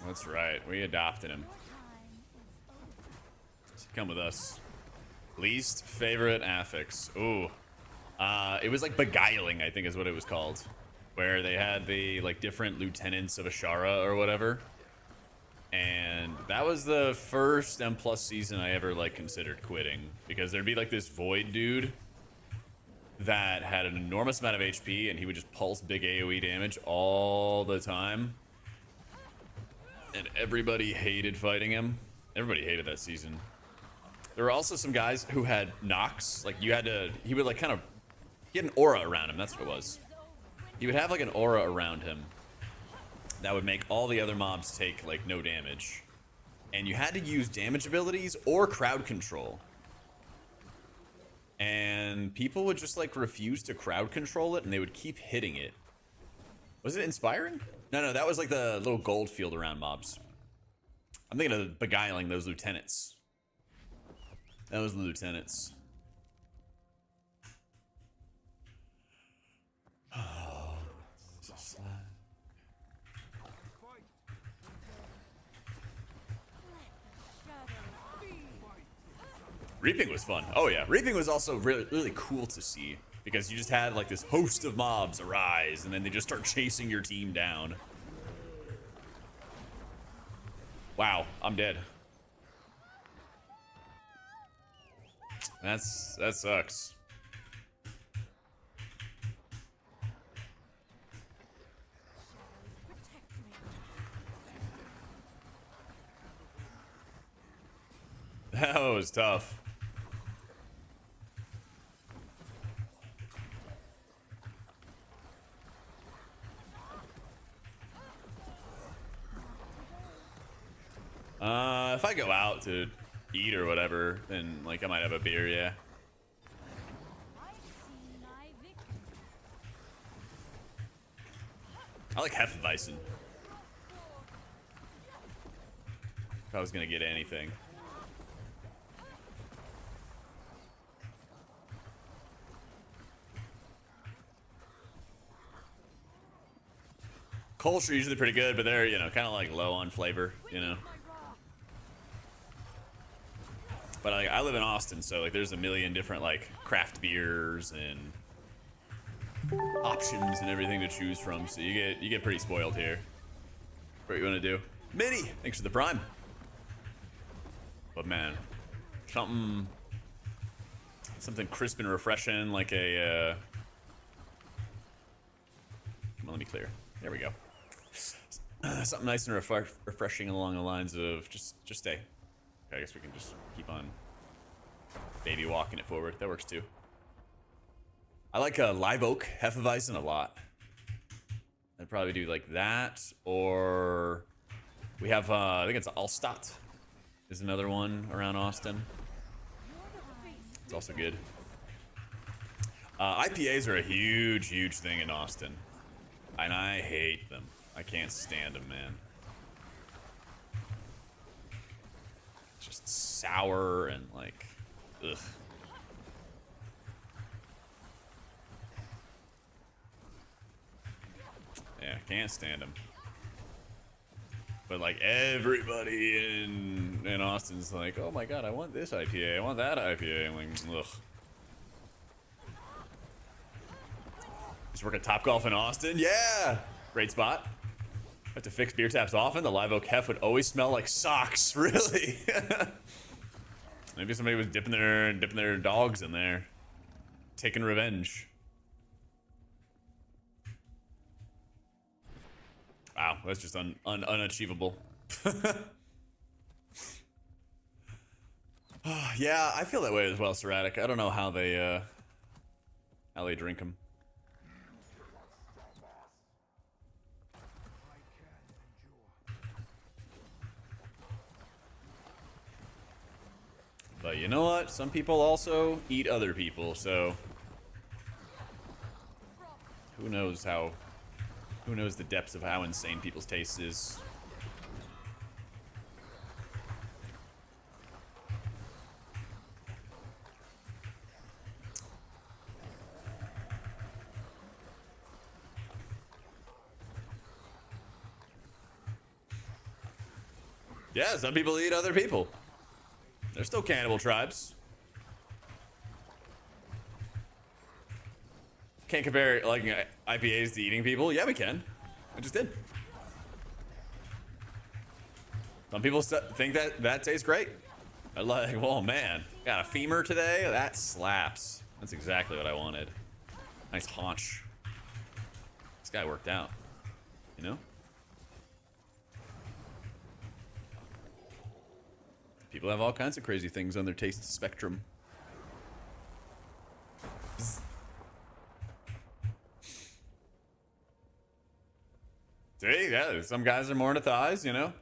That's right. We adopted him. Come with us. Least favorite affix. Ooh. It was like beguiling, I think is what it was called. Where they had the like different lieutenants of Ashara or whatever. And that was the first M+ season I ever like considered quitting. Because there'd be like this void dude that had an enormous amount of HP and he would just pulse big AoE damage all the time. And everybody hated fighting him. Everybody hated that season. There were also some guys who had knocks. Like you had to, he would like kind of, he had an aura around him. That's what it was. He would have like an aura around him that would make all the other mobs take like no damage. And you had to use damage abilities or crowd control. And people would just like refuse to crowd control it and they would keep hitting it. Was it inspiring? No, that was like the little gold field around mobs. I'm thinking of beguiling those lieutenants. That was the lieutenants. Oh, so sad. Reaping was fun. Oh yeah, reaping was also really cool to see because you just had like this host of mobs arise and then they just start chasing your team down. Wow, I'm dead. That sucks. That was tough. If I go out to eat or whatever, then like I might have a beer, yeah. I like Hefeweizen. If I was gonna get anything. Kolsch are usually pretty good, but they're, you know, kind of like low on flavor, you know. But like, I live in Austin, so like there's a million different like craft beers and options and everything to choose from. So you get pretty spoiled here. What you want to do? Mini, thanks for the prime. But man, something crisp and refreshing, like a. Come on, let me clear. There we go. Something nice and refreshing along the lines of just stay. Okay, I guess we can just keep on baby walking it forward. That works too. I like a live oak Hefeweizen a lot. I'd probably do like that, or we have I think it's Allstadt is another one around Austin. It's also good. IPAs are a huge thing in Austin, and I hate them. I can't stand them, man. Just sour and like, ugh. Yeah, Can't stand him. But like everybody in Austin's like, oh my god, I want this IPA, I want that IPA. I'm like, ugh. Just work at Top Golf in Austin? Yeah! Great spot. Have to fix beer taps often. The Live Oak Hef would always smell like socks. Really? Maybe somebody was dipping their dogs in there. Taking revenge. Wow, that's just unachievable. Yeah, I feel that way as well, Serratic. I don't know how they drink them. But you know what? Some people also eat other people, so who knows the depths of how insane people's taste is. Yeah, some people eat other people. They're still cannibal tribes. Can't compare like IPAs to eating people. Yeah, we can. I just did. Some people think that tastes great. I like, oh man, got a femur today? That slaps. That's exactly what I wanted. Nice haunch. This guy worked out, you know? People have all kinds of crazy things on their taste spectrum. See, yeah, some guys are more into thighs, you know?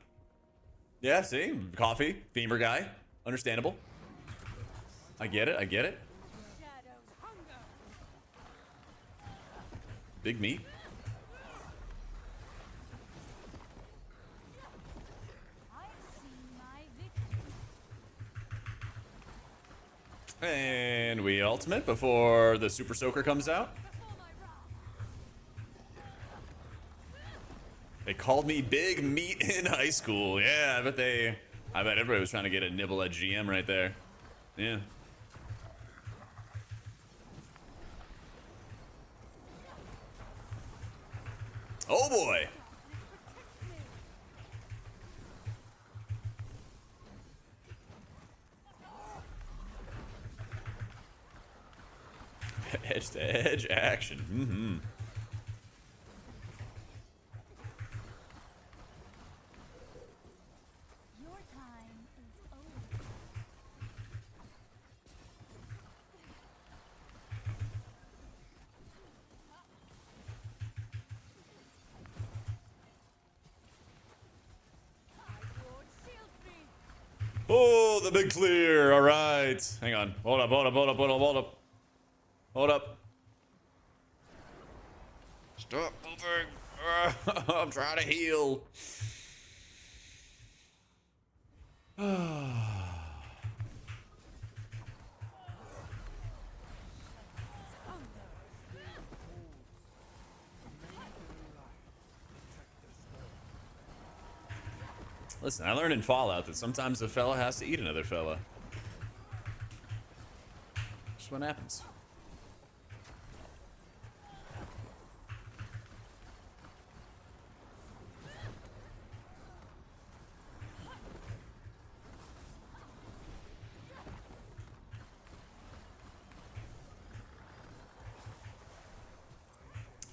Yeah, see? Coffee, femur guy. Understandable. I get it, I get it. Shadows hunger. Big meat. I've seen my victory. And we ultimate before the Super Soaker comes out. Before my wrath. They called me Big Meat in high school. Yeah, I bet everybody was trying to get a nibble at GM right there. Yeah. Oh boy. Edge to edge action. Mm-hmm. Your time is over. Lord, shield me. Oh, the big clear. All right. Hang on. Hold up, hold up, hold up, hold up, hold up. Hold up. Stop moving. I'm trying to heal. Listen, I learned in Fallout that sometimes a fella has to eat another fella. Just what happens.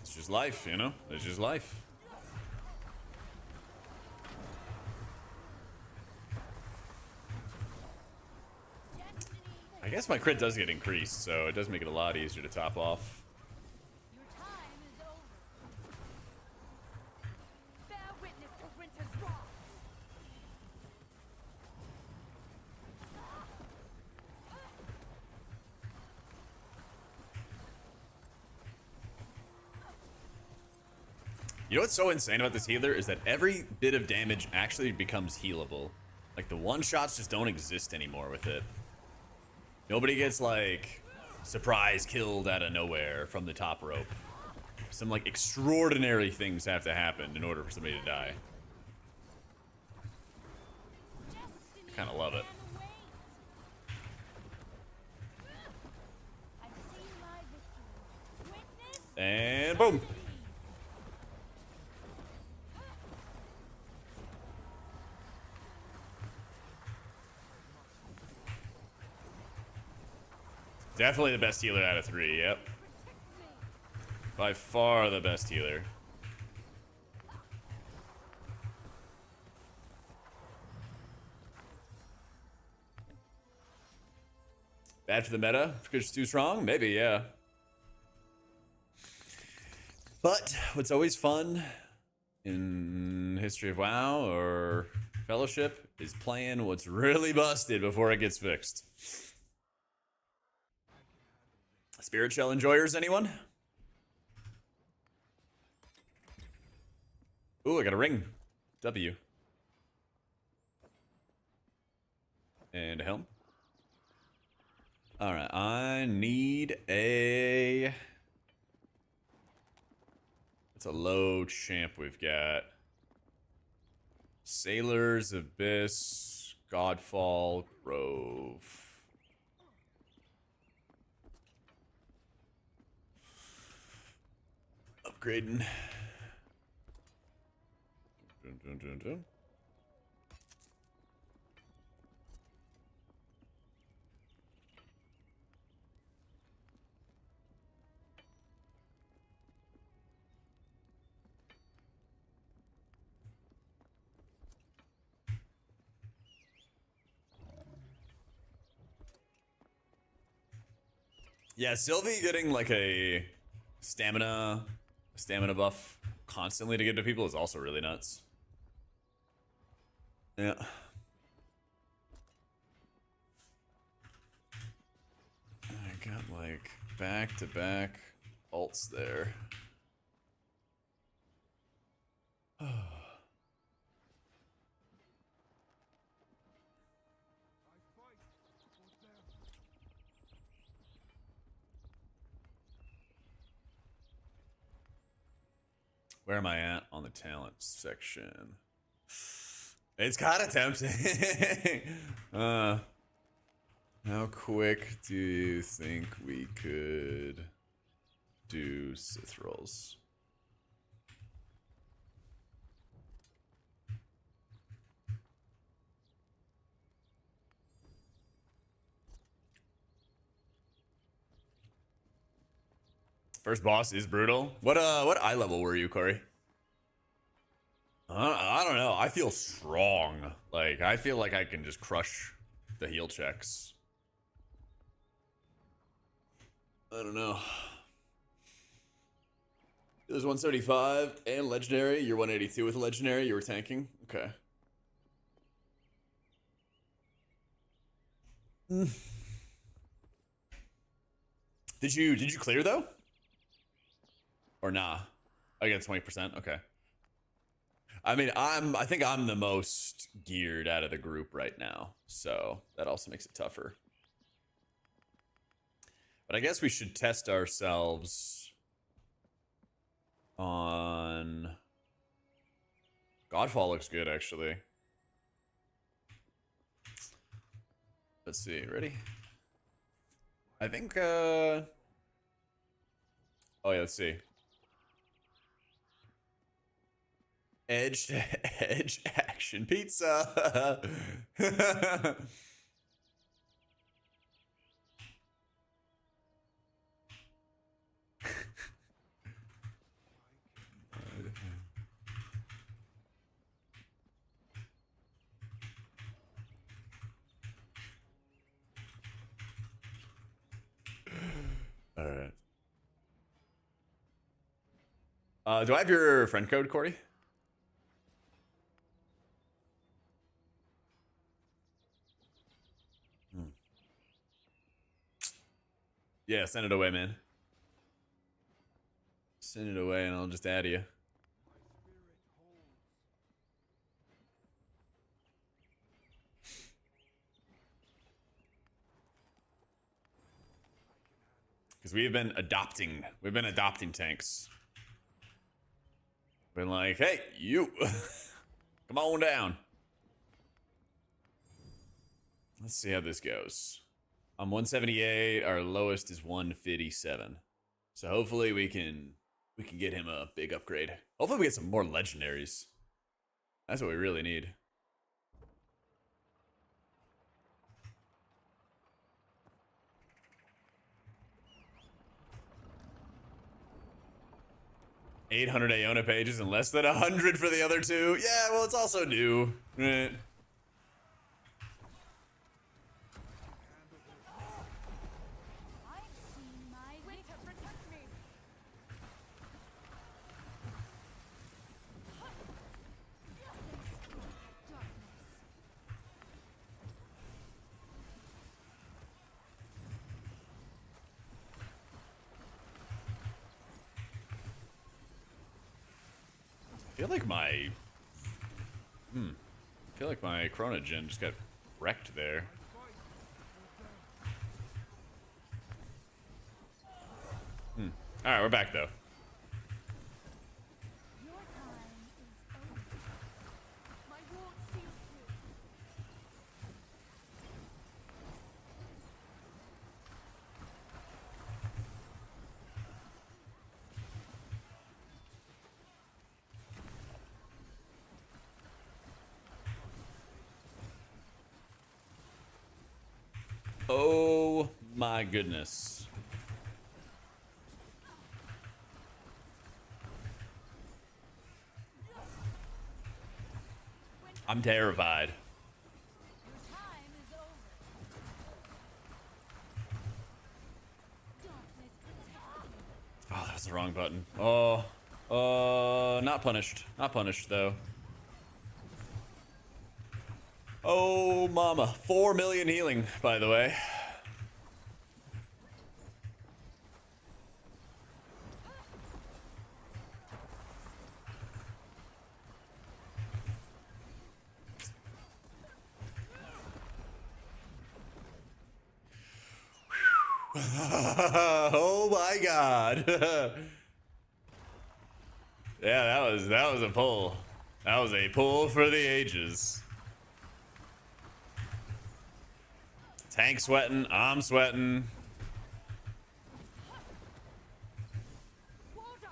It's just life, you know? It's just life. I guess my crit does get increased, so it does make it a lot easier to top off. Your time is over. Bear witness to winter's wrath. You know what's so insane about this healer is that every bit of damage actually becomes healable. Like the one shots just don't exist anymore with it. Nobody gets like surprise killed out of nowhere from the top rope. Some like extraordinary things have to happen in order for somebody to die. I kind of love it. And boom. Definitely the best healer out of 3, yep. By far the best healer. Bad for the meta? Because it's too strong? Maybe, yeah. But what's always fun in History of WoW or Fellowship is playing what's really busted before it gets fixed. Spirit Shell enjoyers, anyone? Ooh, I got a ring. W. And a helm. Alright, I need a... It's a low champ we've got. Sailor's Abyss, Godfall, Grove. Upgrading. Dun, dun, dun, dun. Yeah, Sylvie getting like a stamina buff constantly to give to people is also really nuts. Yeah. I got like back-to-back ults there. Where am I at on the talent section? It's kind of tempting. How quick do you think we could do Sith rolls? First boss is brutal. What eye level were you, Corey? I don't know. I feel strong. Like, I feel like I can just crush the heal checks. I don't know. It was 175 and legendary. You're 182 with a legendary. You were tanking. Okay. Did you clear though? Or nah? I got 20%. Okay. I mean, I think I'm the most geared out of the group right now, so that also makes it tougher. But I guess we should test ourselves on Godfall. Looks good, actually. Let's see. Ready? I think. Oh yeah. Let's see. Edge action pizza. All right. Do I have your friend code, Corey? Yeah, send it away, man. Send it away and I'll just add you. Because we've been adopting tanks. Been like, hey, you, come on down. Let's see how this goes. I'm 178. Our lowest is 157. So hopefully we can get him a big upgrade. Hopefully we get some more legendaries. That's what we really need. $800 Aona pages and less than 100 for the other two. Yeah, well, it's also new. Right. I've seen my winter protect me. Darkness. I feel like my Chronogen just got wrecked there. All right, we're back though. Your time is over. My ward shields you. Oh my goodness. I'm terrified. Your time is over. Darkness protects you. Oh, that was the wrong button. Not punished. Not punished though. Oh, mama. 4 million healing, by the way. Oh my god. Yeah, that was a pull. That was a pull for the ages. Tank sweating, I'm sweating. Water.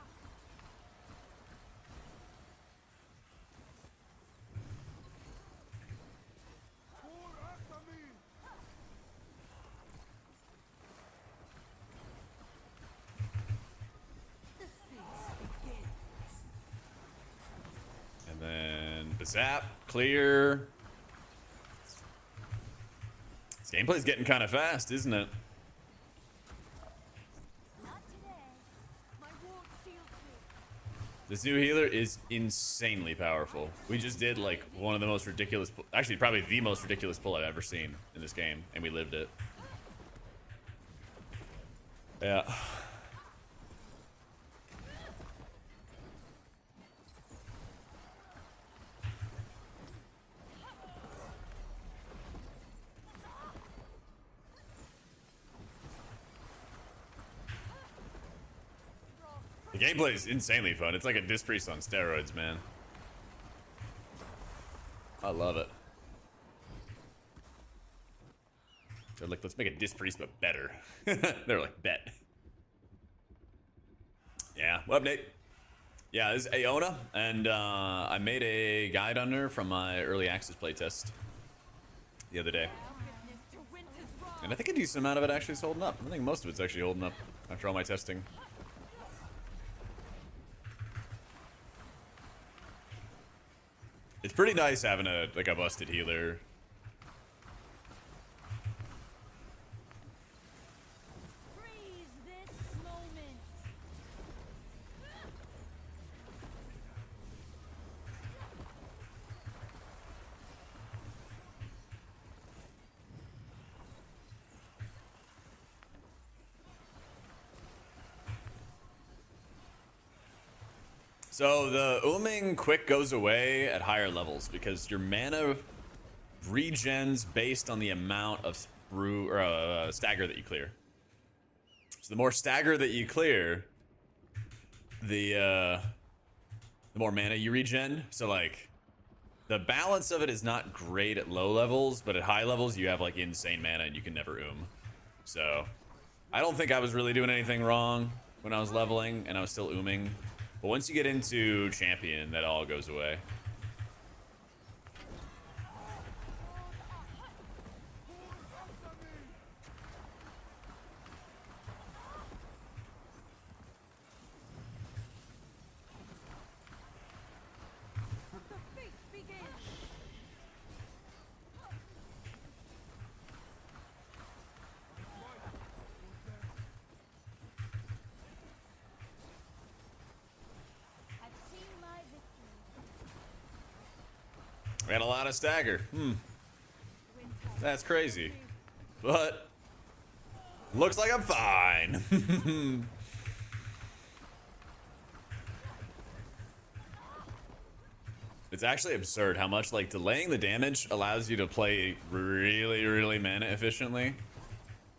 The feast begins. And then the zap, clear. This gameplay's getting kind of fast, isn't it? Not today. My ward shields you. This new healer is insanely powerful. We just did like one of the most ridiculous, actually probably the most ridiculous pull I've ever seen in this game, and we lived it. Yeah. The gameplay is insanely fun. It's like a Disc Priest on steroids, man. I love it. They're like, let's make a Disc Priest, but better. They're like, bet. Yeah, what up, Nate? Yeah, this is Aona, and I made a guide on her from my early access playtest the other day. Witness to winter's wrath. And I think a decent amount of it actually is holding up. I think most of it's actually holding up after all my testing. It's pretty nice having a busted healer. Freeze this moment. So the Ooming quick goes away at higher levels because your mana regens based on the amount of stagger that you clear. So the more stagger that you clear, the more mana you regen. So like the balance of it is not great at low levels, but at high levels you have like insane mana and you can never So I don't think I was really doing anything wrong when I was leveling and I was still ooming. But once you get into champion, that all goes away. The feast begins. I've seen my victory. We had a lot of stagger. Winter. That's crazy. But looks like I'm fine. It's actually absurd how much like delaying the damage allows you to play really, really mana efficiently.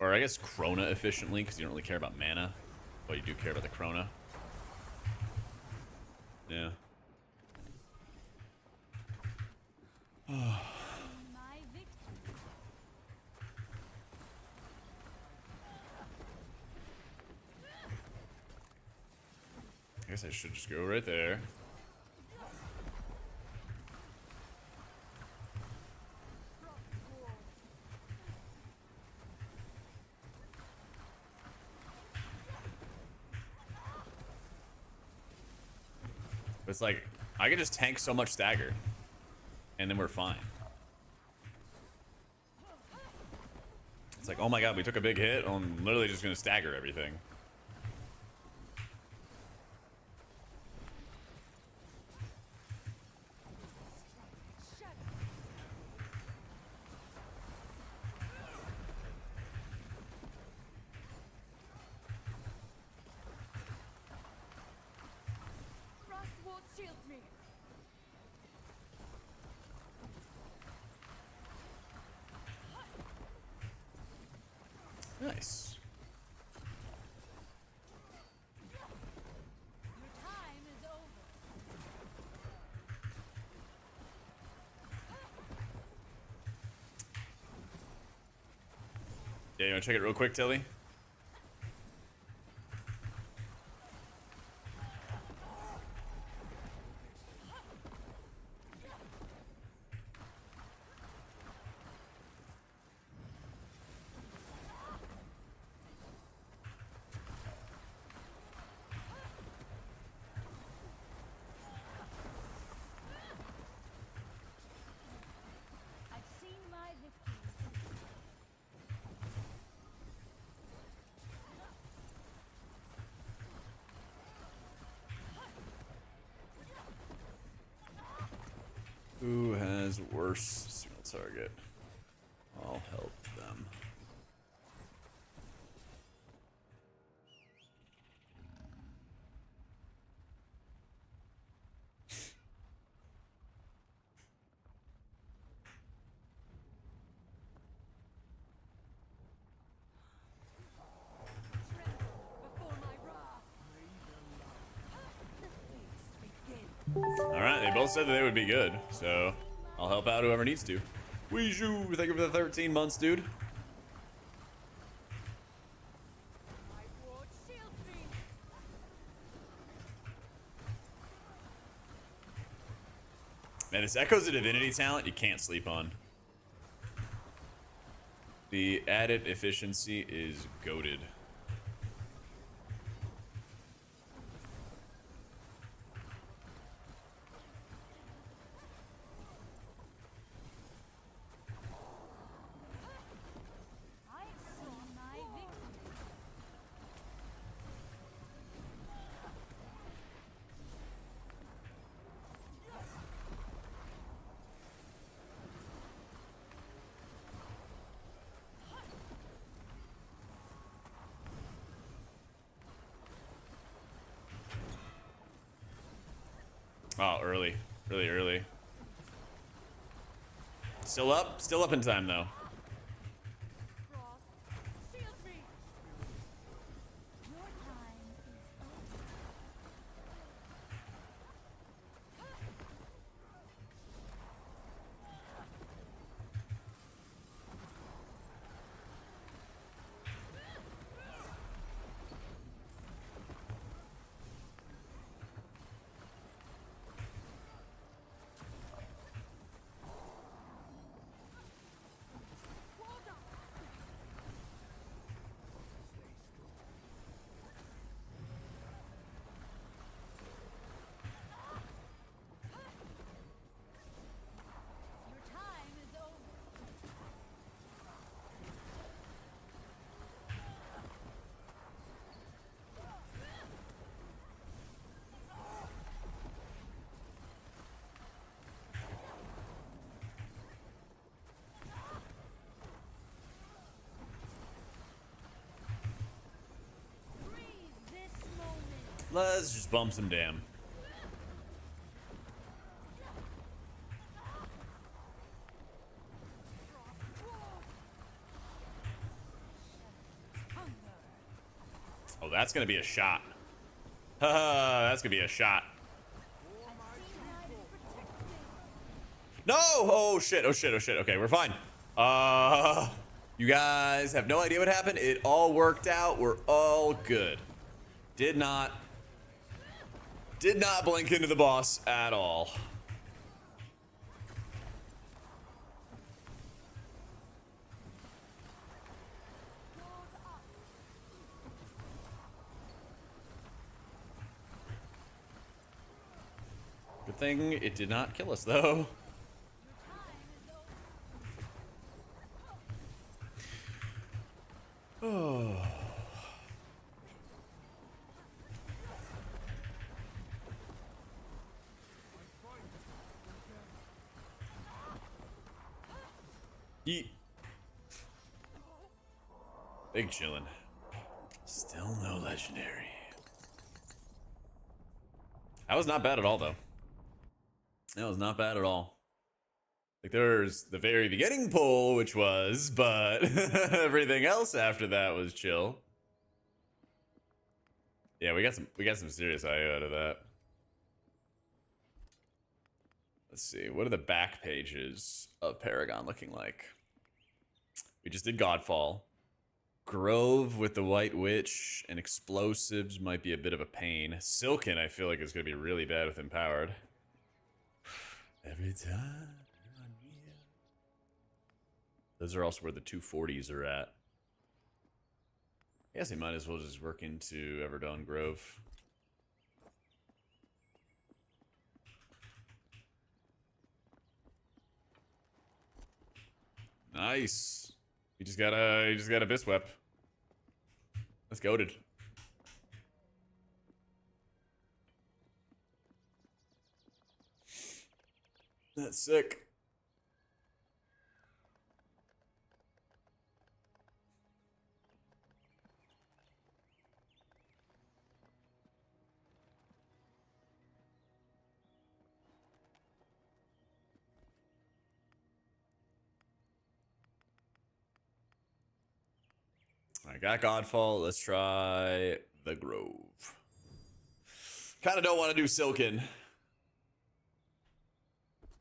Or I guess Chrono efficiently, because you don't really care about mana. But you do care about the Chrono. Yeah. My victory. I guess I should just go right there. It's like, I can just tank so much stagger, and then we're fine. It's like, oh my god, we took a big hit, I'm literally just gonna stagger everything. Frost ward shields me. Nice. Your time is over. Yeah, you wanna check it real quick, Tilly? I've seen my victory. Who has worse single target? I'll help them. Before my wrath. The feast begins. Alright, they both said that they would be good, so I'll help out whoever needs to. Weezhoo, thank you for the 13 months, dude. My ward shields me. Man, this Echoes of Divinity talent you can't sleep on. The added efficiency is goated. I've seen my victory. Oh, early. Really early. Still up in time though. Frost shields me. Your time is over. Let's just bump some dam. Oh, that's gonna be a shot. Haha, that's gonna be a shot. No! Oh shit, oh shit, oh shit. Okay, we're fine. You guys have no idea what happened. It all worked out. We're all good. Did not blink into the boss at all. Good thing it did not kill us though. Oh. Yeet. Big chillin'. Still no legendary. That was not bad at all, though. That was not bad at all. Like, there's the very beginning pull, which was, but everything else after that was chill. Yeah, we got some serious IO out of that. Let's see, what are the back pages of Paragon looking like? We just did Godfall. Grove with the White Witch and explosives might be a bit of a pain. Silken, I feel like, is going to be really bad with Empowered. Every time. Those are also where the 240s are at. I guess he might as well just work into Everdawn Grove. Nice. He just got a Biswep. That's goated. That's sick. I got Godfall. Let's try the Grove. Kind of don't want to do Silken.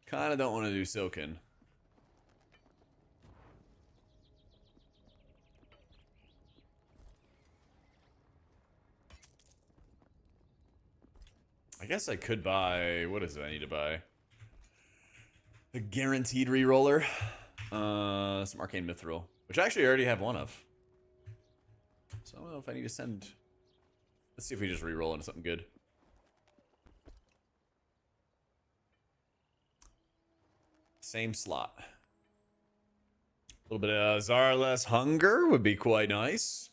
Kind of don't want to do Silken. I guess I could buy... What is it I need to buy? A guaranteed reroller. Some Arcane Mithril. Which I actually already have one of. So I don't know if I need to send... Let's see if we just reroll into something good. Same slot. A little bit of Zarless Hunger would be quite nice.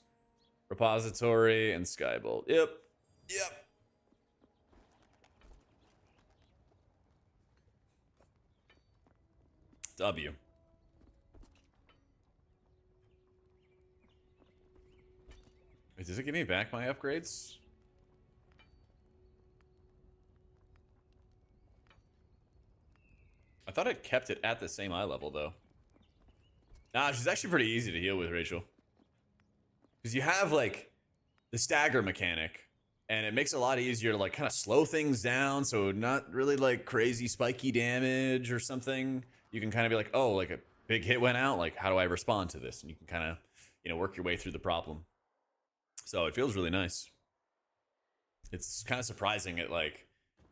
Repository and Skybolt. Yep. Yep. W. Wait, does it give me back my upgrades? I thought it kept it at the same eye level, though. Nah, she's actually pretty easy to heal with, Rachel. Because you have, like, the stagger mechanic. And it makes it a lot easier to, like, kind of slow things down. So not really, like, crazy spiky damage or something. You can kind of be like, oh, like, a big hit went out. Like, how do I respond to this? And you can kind of, you know, work your way through the problem. So it feels really nice. It's kind of surprising at, like,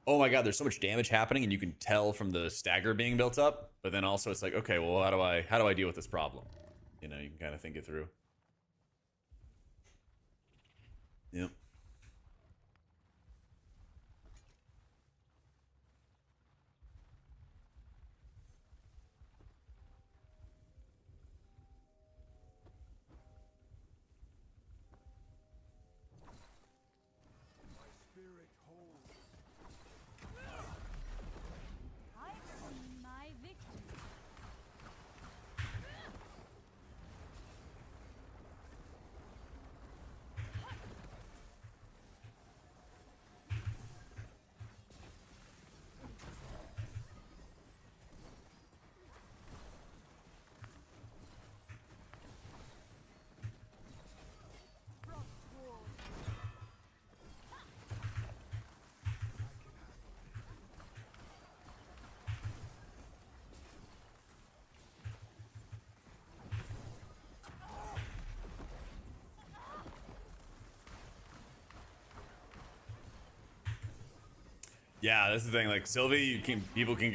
oh my god, there's so much damage happening, and you can tell from the stagger being built up. But then also it's like, okay, well, how do I deal with this problem? You know, you can kind of think it through. Yep. I've seen my victory. Yeah, that's the thing. Like Sylvie, people can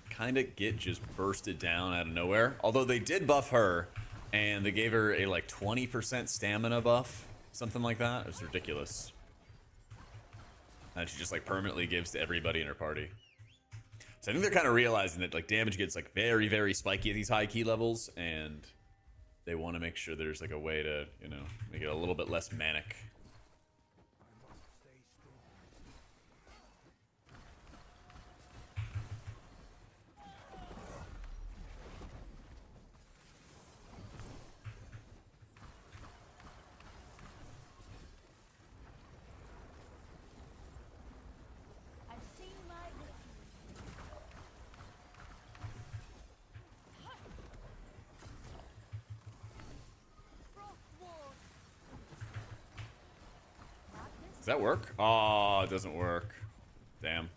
kind of get just bursted down out of nowhere. Although they did buff her, and they gave her a like 20% stamina buff, something like that. It's ridiculous. And she just like permanently gives to everybody in her party. So I think they're kind of realizing that like damage gets like very, very spiky at these high key levels, and they want to make sure there's like a way to, you know, make it a little bit less manic. I've seen my victory. Frostward. Not this Does that work? Oh, it doesn't work. Damn.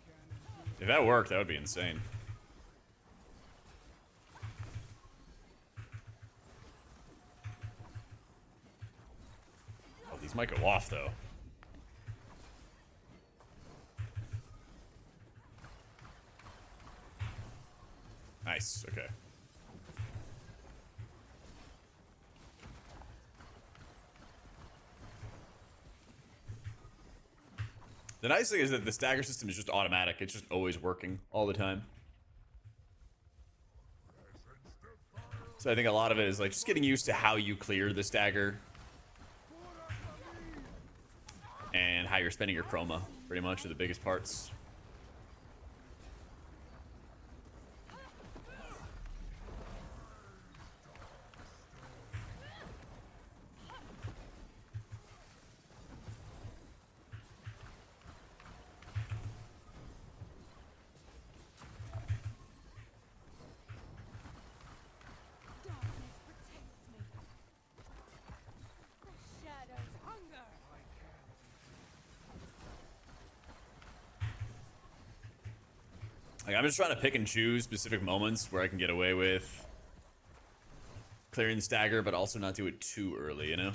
If that worked, that would be insane. Oh, these might go off, though. Nice, okay. The nice thing is that the stagger system is just automatic. It's just always working all the time. So I think a lot of it is like just getting used to how you clear the stagger and how you're spending your chroma, pretty much, are the biggest parts. darkness protects me. The shadows hunger. Like, I'm just trying to pick and choose specific moments where I can get away with clearing the stagger, but also not do it too early, you know?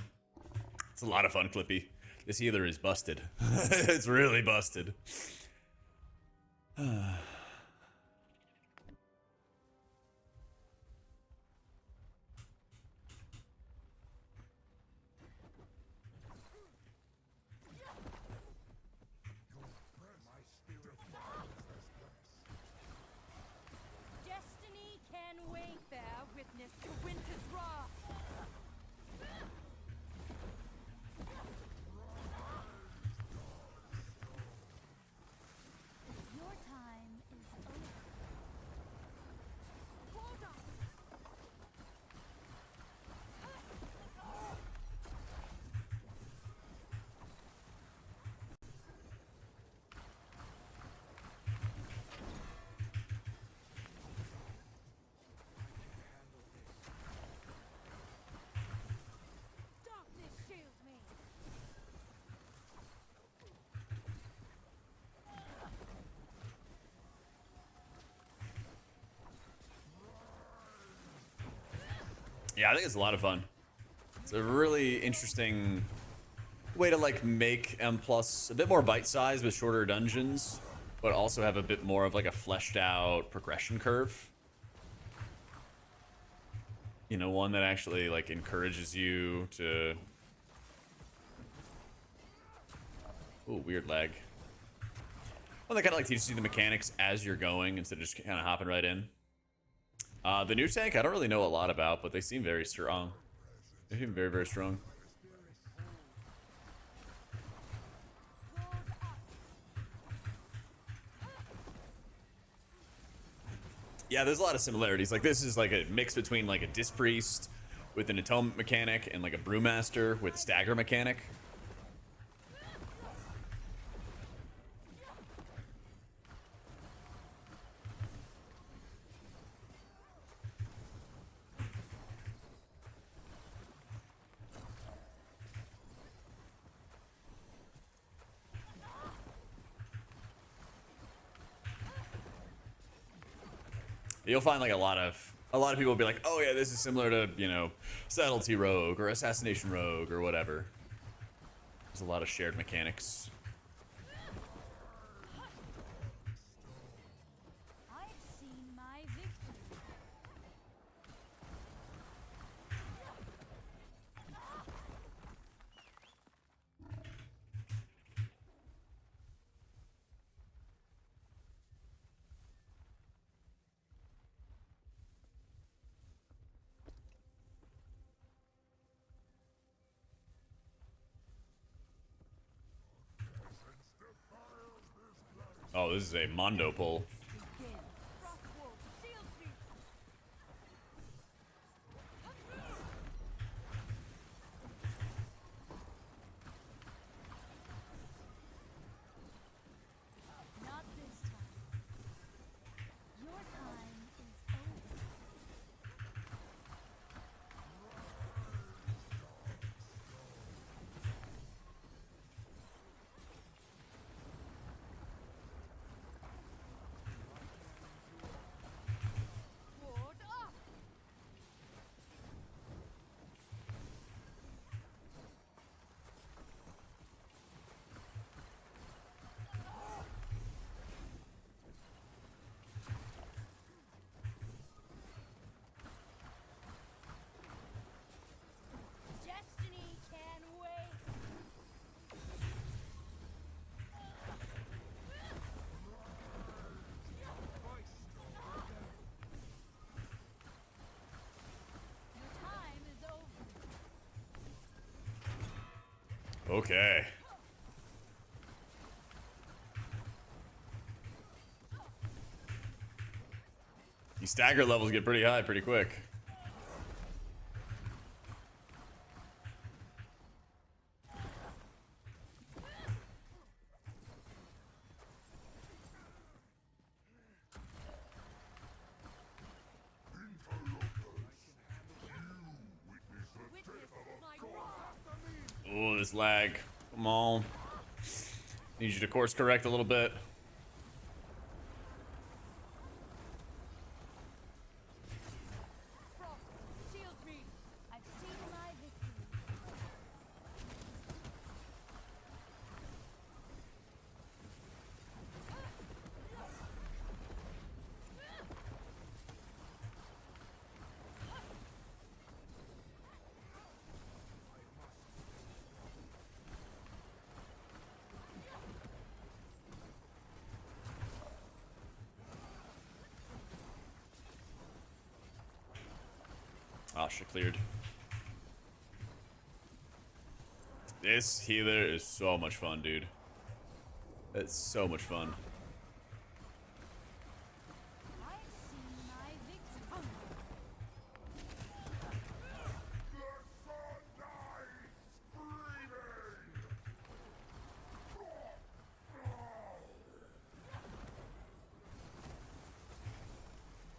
It's a lot of fun, Clippy. This healer is busted. It's really busted. Destiny can wait there, witness to winter's wrath. Your time is over. Hold on. Darkness shield me. Yeah, I think it's a lot of fun. It's a really interesting way to like make M Plus a bit more bite-sized with shorter dungeons, but also have a bit more of like a fleshed out progression curve. You know, one that actually like encourages you to... Ooh, weird lag. One that kind of like teaches you the mechanics as you're going instead of just kind of hopping right in. The new tank, I don't really know a lot about, but they seem very strong. They seem very, very strong. Yeah, there's a lot of similarities. Like, this is like a mix between like a Disc Priest with an Atonement mechanic and like a Brewmaster with a Stagger mechanic. You'll find like a lot of people will be like, oh yeah, this is similar to, you know, Subtlety Rogue or Assassination Rogue or whatever. There's a lot of shared mechanics. Oh, this is a Mondo pull. Begin. Frostwolf shields me. Not this time. Your time is over. Ward up. Destiny can wait. Your time is over. Okay. These stagger levels get pretty high pretty quick. Witness my wrath. Oh, this lag. Come on. Need you to course correct a little bit. Frost shields me. I've seen my victory. Oh, shit cleared. This healer is so much fun, dude. It's so much fun. I've seen my victory.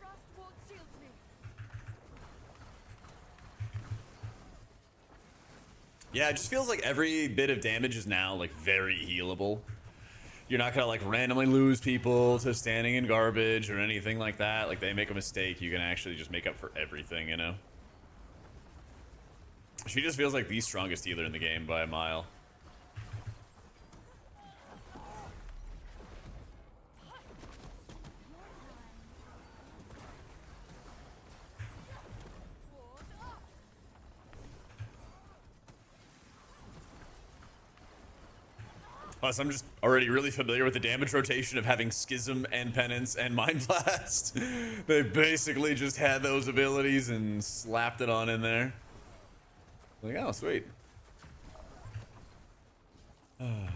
Frostwolf shields me. Yeah, it just feels like every bit of damage is now like very healable. You're not gonna like randomly lose people to standing in garbage or anything like that. Like they make a mistake, you can actually just make up for everything, you know? She just feels like the strongest healer in the game by a mile. Ward up. Plus, I'm just already really familiar with the damage rotation of having Schism and Penance and Mind Blast. They basically just had those abilities and slapped it on in there. Like, oh, sweet. Frostwolf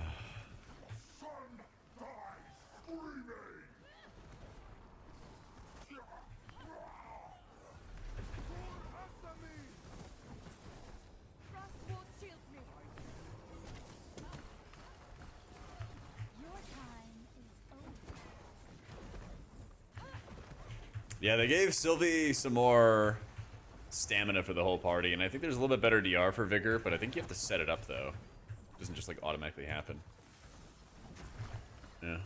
shields me. Your time is over. Yeah, they gave Sylvie some more stamina for the whole party, and I think there's a little bit better DR for Vigor, but I think you have to set it up, though. It doesn't just, like, automatically happen. Yeah.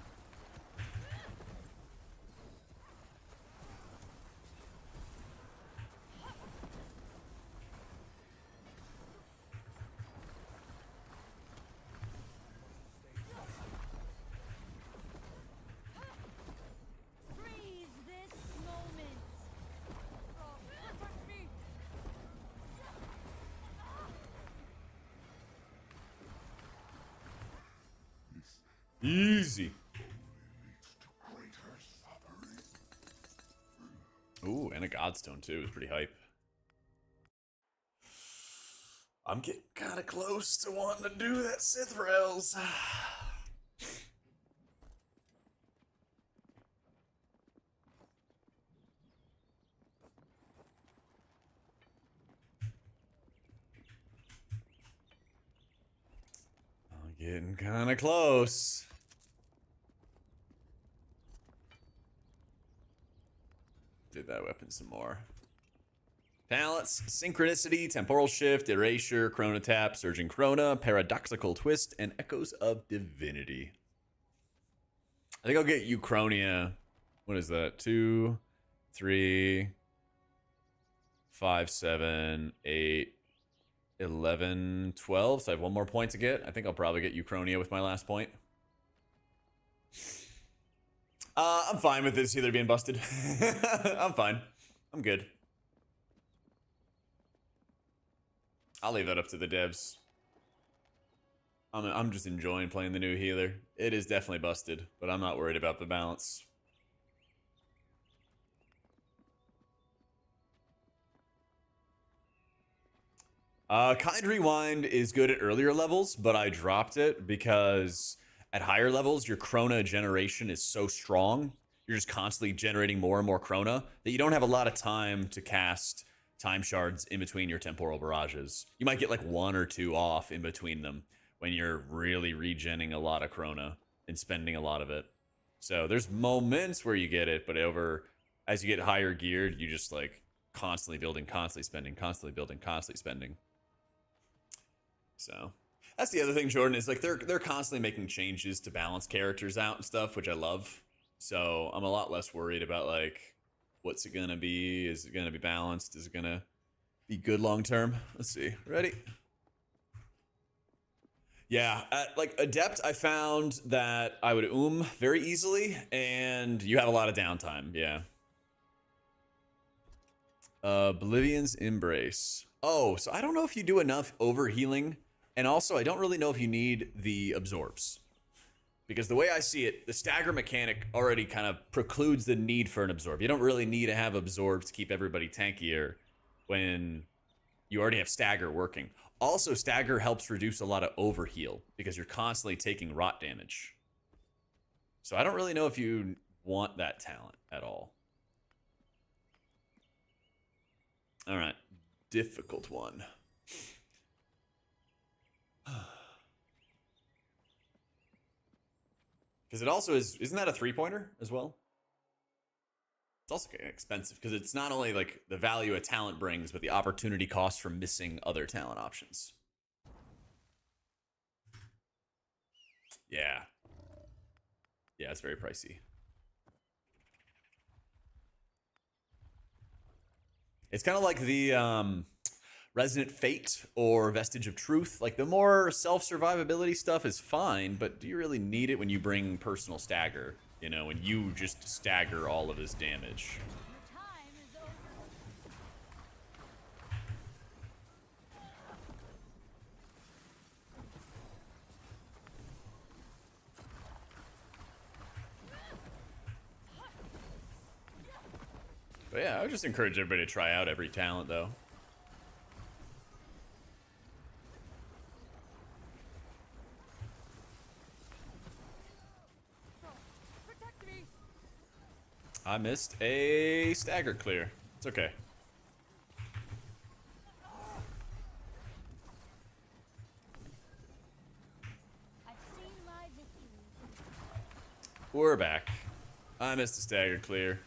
Freeze this moment. Oh, protect me. Easy. Ooh, and a Godstone, too. It's pretty hype. I'm getting kind of close to wanting to do that Sith Rails. Getting kind of close. Did that weapon some more. Talents, Synchronicity, Temporal Shift, Erasure, Chrono Tap, Surging Chrono, Paradoxical Twist, and Echoes of Divinity. I think I'll get Uchronia. What is that? 2, 3, 5, 7, 8, 11, 12. So I have one more point to get. I think I'll probably get Uchronia with my last point. I'm fine with this Healer being busted. I'm fine. I'm good. I'll leave that up to the devs. I'm just enjoying playing the new Healer. It is definitely busted, but I'm not worried about the balance. Kind Rewind is good at earlier levels, but I dropped it because at higher levels, your Chrono generation is so strong. You're just constantly generating more and more Chrono that you don't have a lot of time to cast time shards in between your temporal barrages. You might get like 1 or 2 off in between them when you're really regenning a lot of Chrono and spending a lot of it. So there's moments where you get it, but as you get higher geared, you just like constantly building, constantly spending, constantly building, constantly spending. So that's the other thing, Jordan, is like they're constantly making changes to balance characters out and stuff, which I love. So I'm a lot less worried about like, what's it gonna be? Is it gonna be balanced? Is it gonna be good long term? Let's see. Ready? Yeah, at like Adept, I found that I would very easily, and you have a lot of downtime. Yeah. Oblivion's Embrace. Oh, so I don't know if you do enough overhealing, and also I don't really know if you need the absorbs. Because the way I see it, the stagger mechanic already kind of precludes the need for an absorb. You don't really need to have absorbs to keep everybody tankier when you already have stagger working. Also, stagger helps reduce a lot of overheal because you're constantly taking rot damage. So I don't really know if you want that talent at all. All right, difficult one. Because it also isn't that a 3-pointer as well? It's also expensive because it's not only like the value a talent brings, but the opportunity cost from missing other talent options. Yeah. Yeah, it's very pricey. It's kind of like the Resonant Fate or Vestige of Truth. Like the more self-survivability stuff is fine, but do you really need it when you bring personal stagger? You know, when you just stagger all of his damage. Your time is over. But yeah, I would just encourage everybody to try out every talent, though. Protect me. I missed a stagger clear. It's okay. I've seen my victory. We're back. I missed a stagger clear.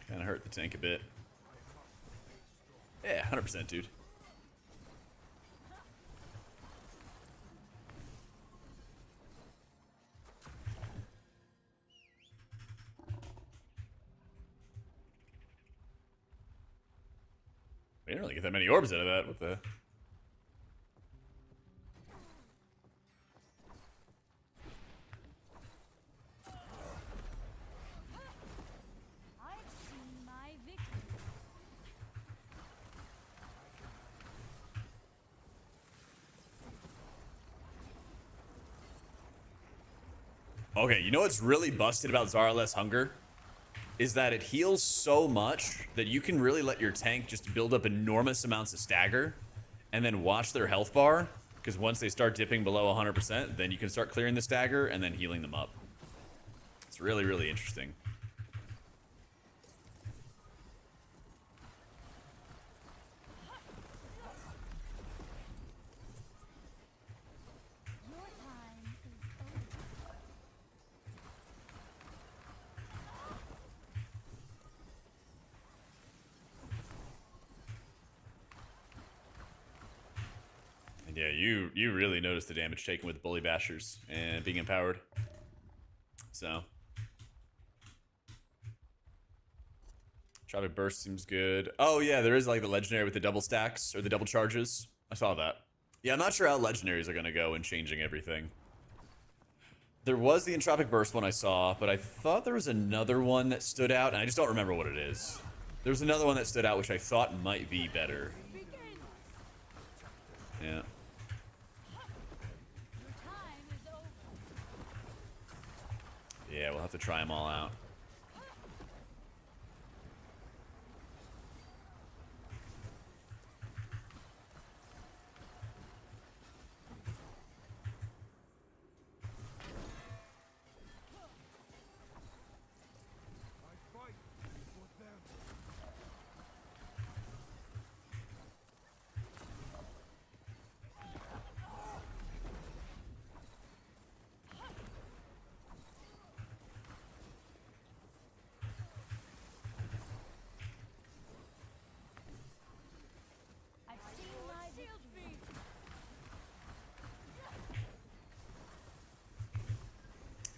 Kind of hurt the tank a bit. Yeah, 100%, dude. We didn't really get that many orbs out of that. What the? I've seen my victory. Okay, you know what's really busted about Zarless Hunger? Is that it heals so much that you can really let your tank just build up enormous amounts of stagger and then watch their health bar, because once they start dipping below 100%, then you can start clearing the stagger and then healing them up. It's really, really interesting. Yeah, you really notice the damage taken with Bully Bashers and being empowered. So. Tropic Burst seems good. Oh, yeah, there is like the legendary with the double stacks or the double charges. I saw that. Yeah, I'm not sure how legendaries are going to go in changing everything. There was the Entropic Burst one I saw, but I thought there was another one that stood out, and I just don't remember what it is. There was another one that stood out, which I thought might be better. Yeah. Your time is over. Yeah, we'll have to try them all out. I've seen my victory.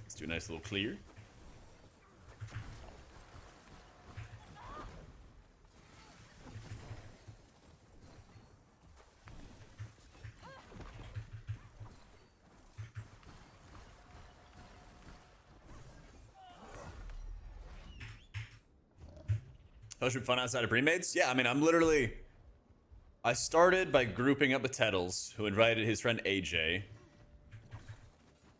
Let's do a nice little clear. Fellowship fun outside of pre-mades? Yeah, I mean, I started by grouping up with Tettles, who invited his friend AJ.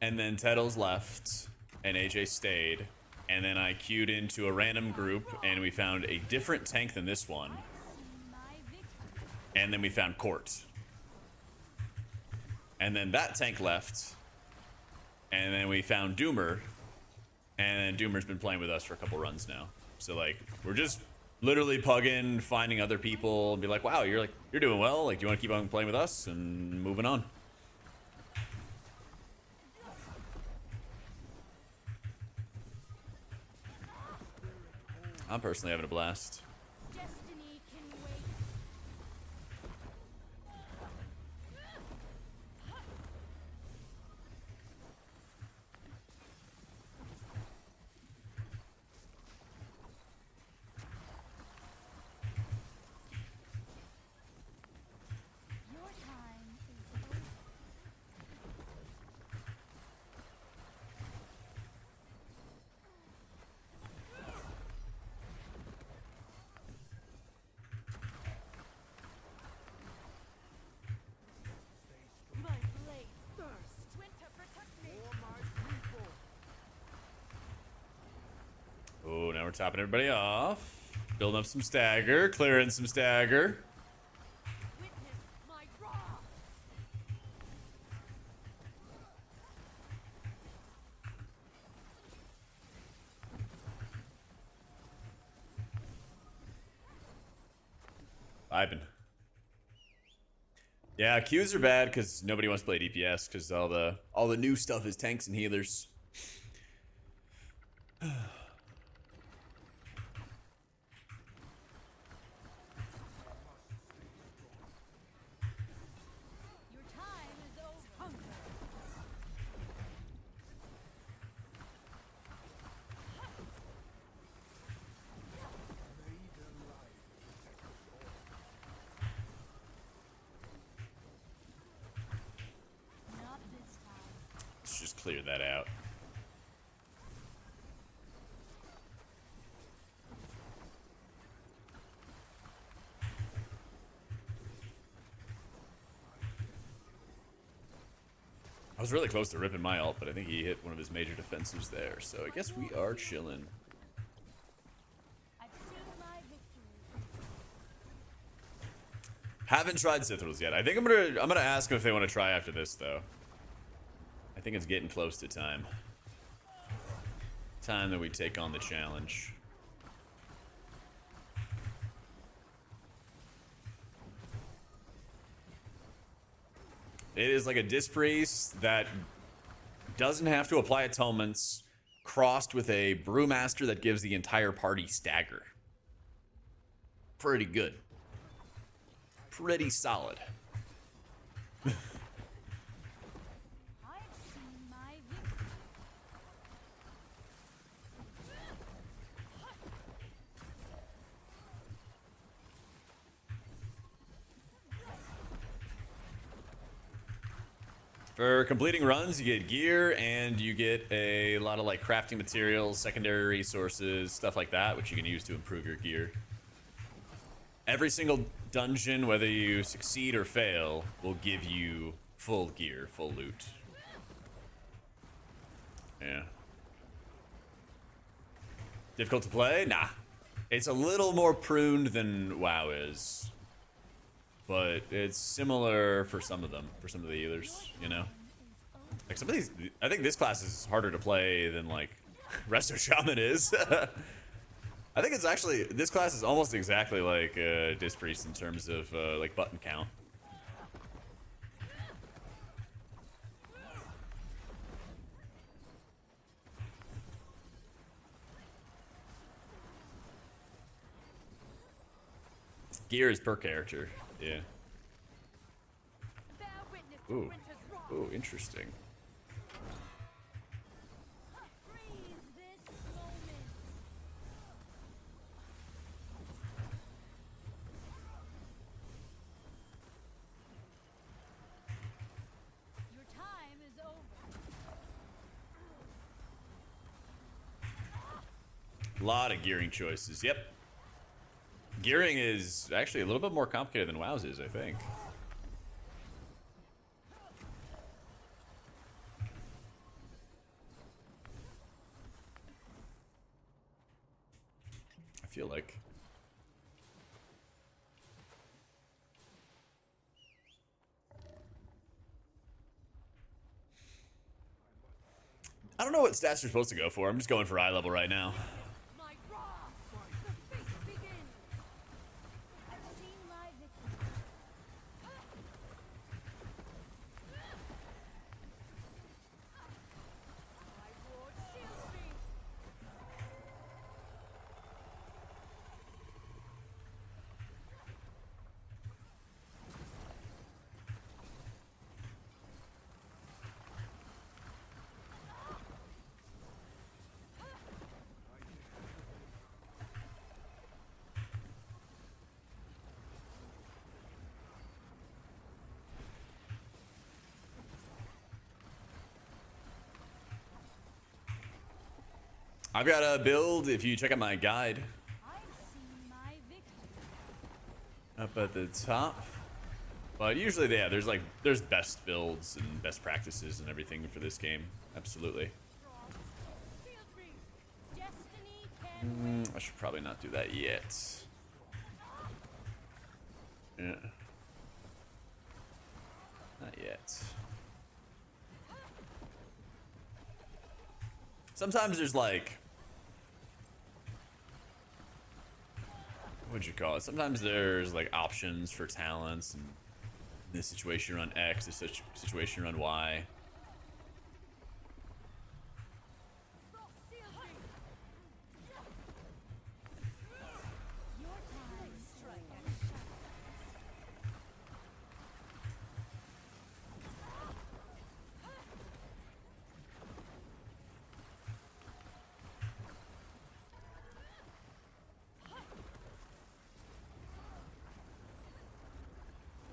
And then Tettles left, and AJ stayed. And then I queued into a random group, and we found a different tank than this one. My victory. And then we found Court. And then that tank left. And then we found Doomer. And then Doomer's been playing with us for a couple runs now. So, like, we're just literally pugging, finding other people, and be like, wow, you're doing well. Like, do you want to keep on playing with us? And moving on. I'm personally having a blast. Destiny can wait. Your time is over. My blade thirst. Winter, protect me. Oh, now we're topping everybody off. Building up some stagger, clearing some stagger. Witness my wrath. Vibing. Yeah, Qs are bad because nobody wants to play DPS because all the new stuff is tanks and healers. Your time is over. Not this time. Let's just clear that out. I was really close to ripping my ult, but I think he hit one of his major defensives there. So I guess we are chilling. I've sealed my victory. Haven't tried Cithrals yet. I think I'm gonna ask them if they want to try after this though. I think it's getting close to time. Time that we take on the challenge. It is like a disc priest that doesn't have to apply atonements, crossed with a brewmaster that gives the entire party stagger. Pretty good. Pretty solid. For completing runs, you get gear and you get a lot of like crafting materials, secondary resources, stuff like that, which you can use to improve your gear. Every single dungeon, whether you succeed or fail, will give you full gear, full loot. Yeah. Difficult to play? Nah. It's a little more pruned than WoW is. But it's similar for some of them, for some of the healers, you know? Like some of these, I think this class is harder to play than like Resto Shaman is. I think it's actually, this class is almost exactly like Disc Priest in terms of like button count. Gear is per character, yeah. Bear witness to Ooh, winter's wrath. ooh, interesting. Freeze this moment. Your time is over. A lot of gearing choices, yep. Gearing is actually a little bit more complicated than WoW's is, I think. I feel like. I don't know what stats you're supposed to go for. I'm just going for eye level right now. My wrath. The feast begins. I've seen my victory. My ward shields me. I've got a build, if you check out my guide I've seen my victory. up at the top. But usually, yeah, there's best builds and best practices and everything for this game. Absolutely. Shield me. Destiny can I should probably not do that yet. Yeah. Not yet. Sometimes there's like, what'd you call it? Sometimes there's like options for talents, and in this situation you run X, this situation you run Y. shield me. Your time strike and shadow.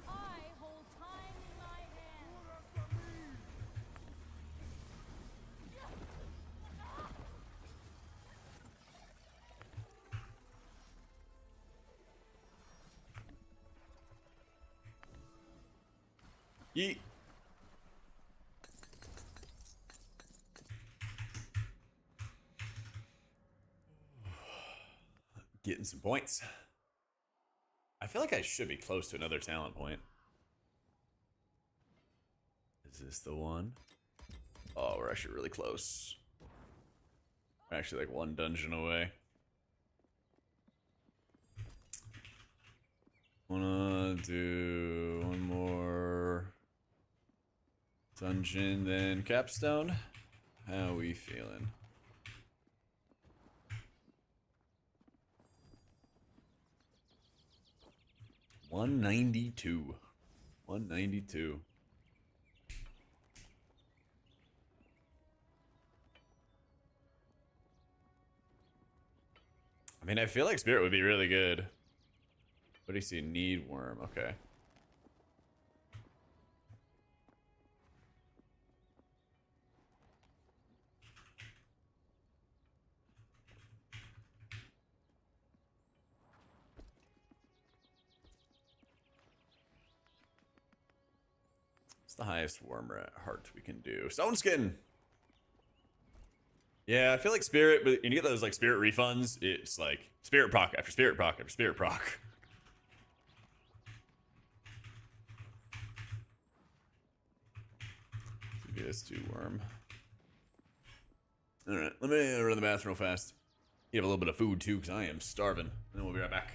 I hold time in my hand. Yeet. Getting some points. I feel like I should be close to another talent point. Is this the one? Oh, we're actually really close. We're actually like one dungeon away. Wanna do one more dungeon, then Capstone? How we feeling? $192. 192. I mean, I feel like Spirit would be really good. What do you see? Need worm. Okay. the highest worm heart we can do? Stone skin. Yeah, I feel like spirit, but when you get those like spirit refunds, it's like spirit proc after spirit proc after spirit proc. Get us to worm. All right, let me run the bathroom real fast. Eat up a little bit of food too, because I am starving. And then we'll be right back.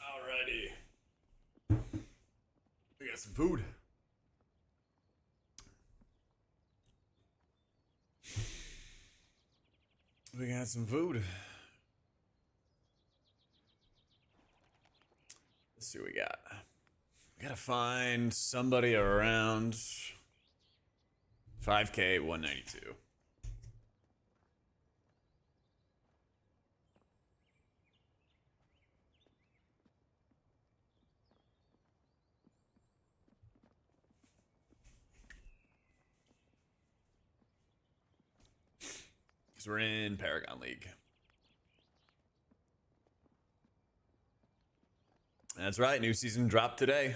Alrighty. We got some food. We got some food. Let's see what we got. We gotta find somebody around 5K 192. Because we're in Paragon League. That's right, new season dropped today.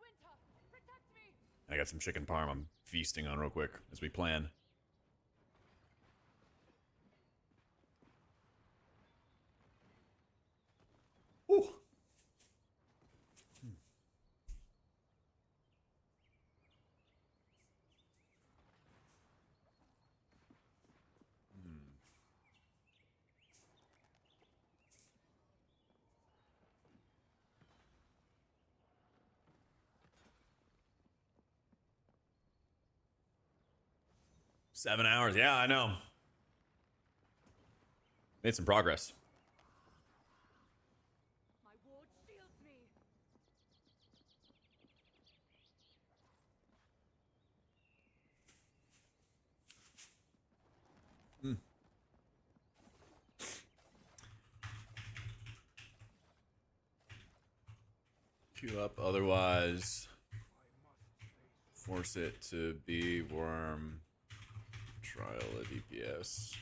Winter, protect me! I got some chicken parm I'm feasting on real quick as we plan. Ooh. 7 hours. Yeah, I know. Made some progress. My ward shields me! Queue up, otherwise force it to be worm. Trial a DPS.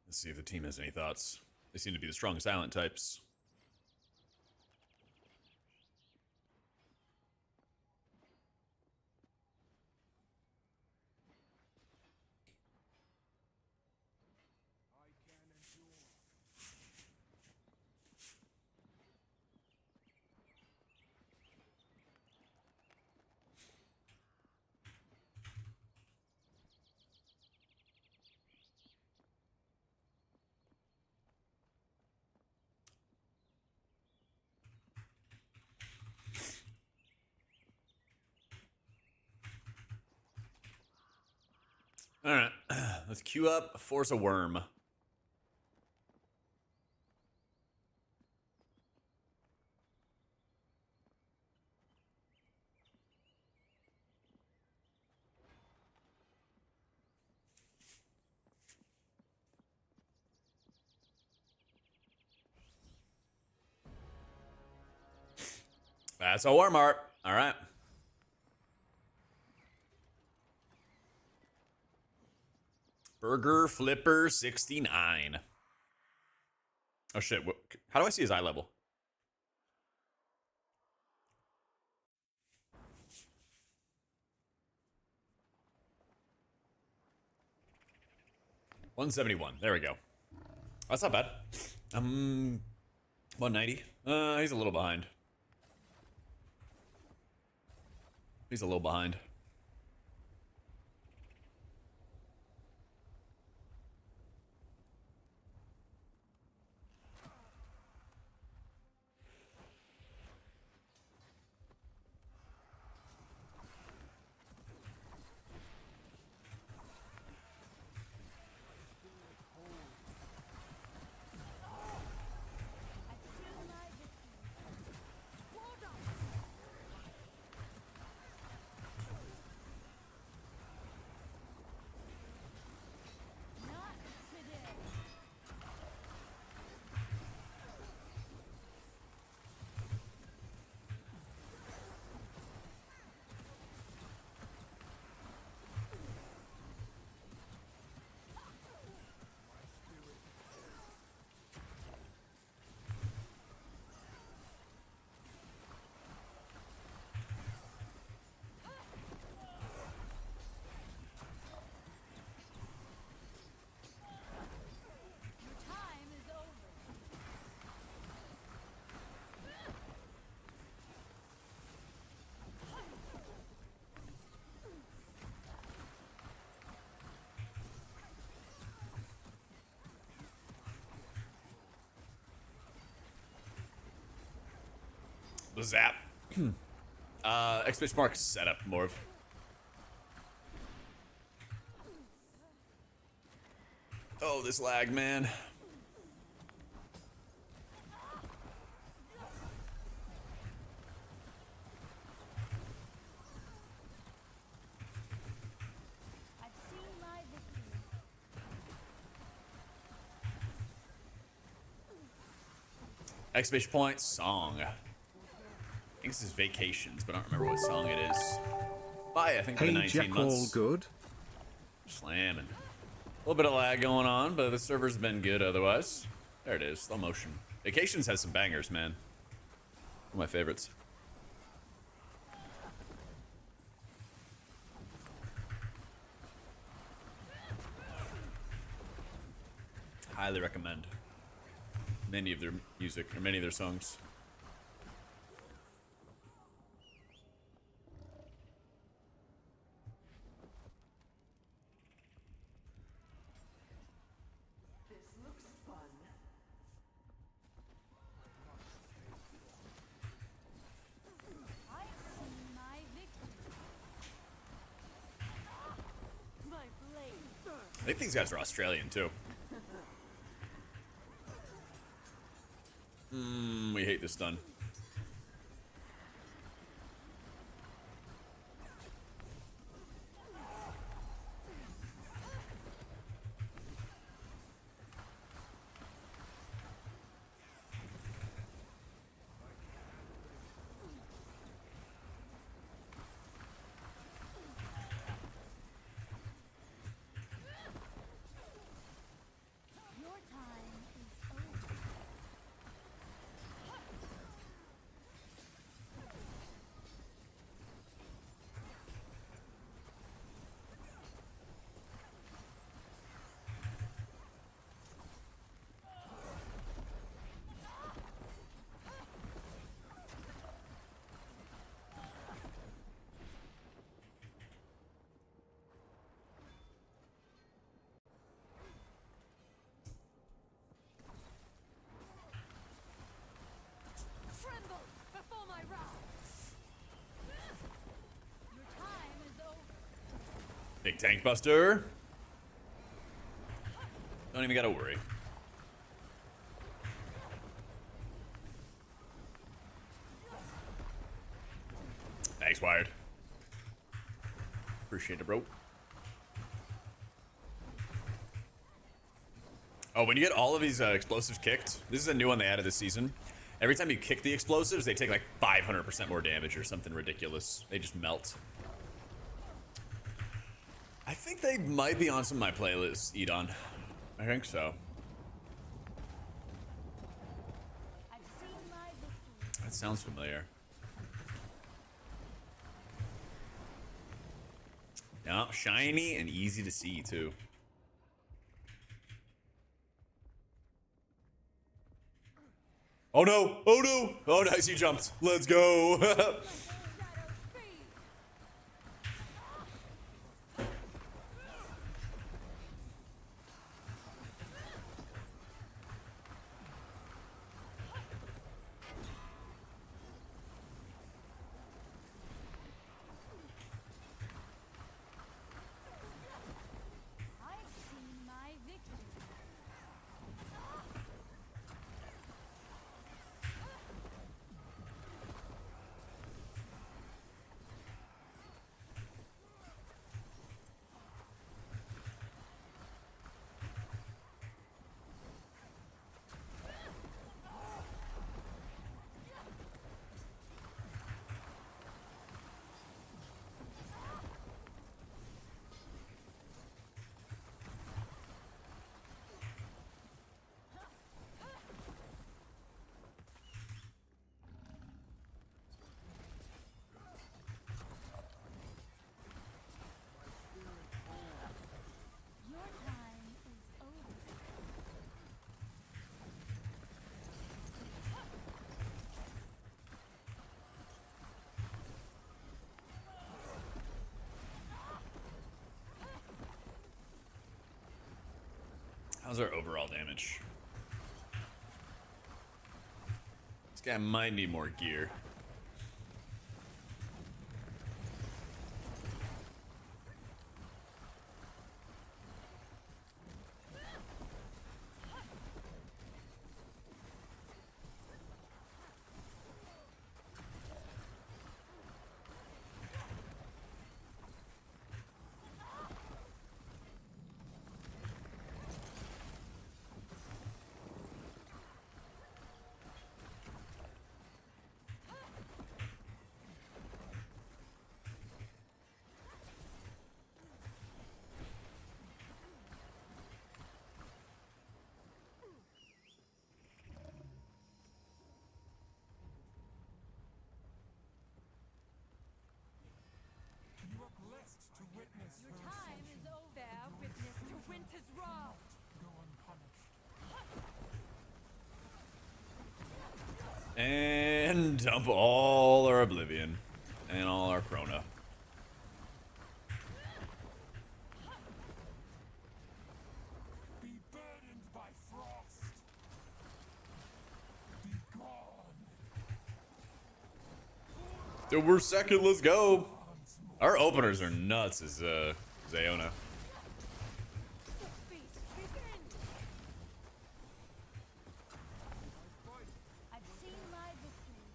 Let's see if the team has any thoughts. They seem to be the strong silent types. All right, let's queue up, force a worm. That's a worm art. All right. Burger Flipper 69. Oh shit, how do I see his eye level? $171. There we go. That's not bad. 190. He's a little behind. He's a little behind. the zap. Exclamation mark setup, Morv. Oh, this lag, man. I've seen my victory. Exclamation point, song. I think this is Vacations, but I don't remember what song it is. Bye, I think for the Hey 19 Jack, all months. good? Slamming. A little bit of lag going on, but the server's been good otherwise. There it is, slow motion. Vacations has some bangers, man. One of my favorites. Highly recommend many of their music, or many of their songs. I've seen my victory. My blade. I think these guys are Australian too. We hate this stun. Your time is over. Tremble before my wrath. Your time is over. Big tank buster. Don't even gotta worry. Thanks, Wired. Appreciate it, bro. Oh, when you get all of these explosives kicked, this is a new one they added this season. Every time you kick the explosives, they take like 500% more damage or something ridiculous. They just melt. I think they might be on some of my playlists, Edon. I think so. I've seen my victory. That sounds familiar. Yeah, shiny and easy to see too. Oh no! Oh no! Oh nice, he jumped. Let's go. Shadow speed. I've seen my victory. Your time is over. How's our overall damage? This guy might need more gear. time is over. Bear witness to winter's wrath. Go unpunished. And dump all our Oblivion. And all our Chrono. Be burdened by frost. Be gone. Dude, we're second, let's go. Our openers are nuts as Aona. The feast begins. I've seen my victory.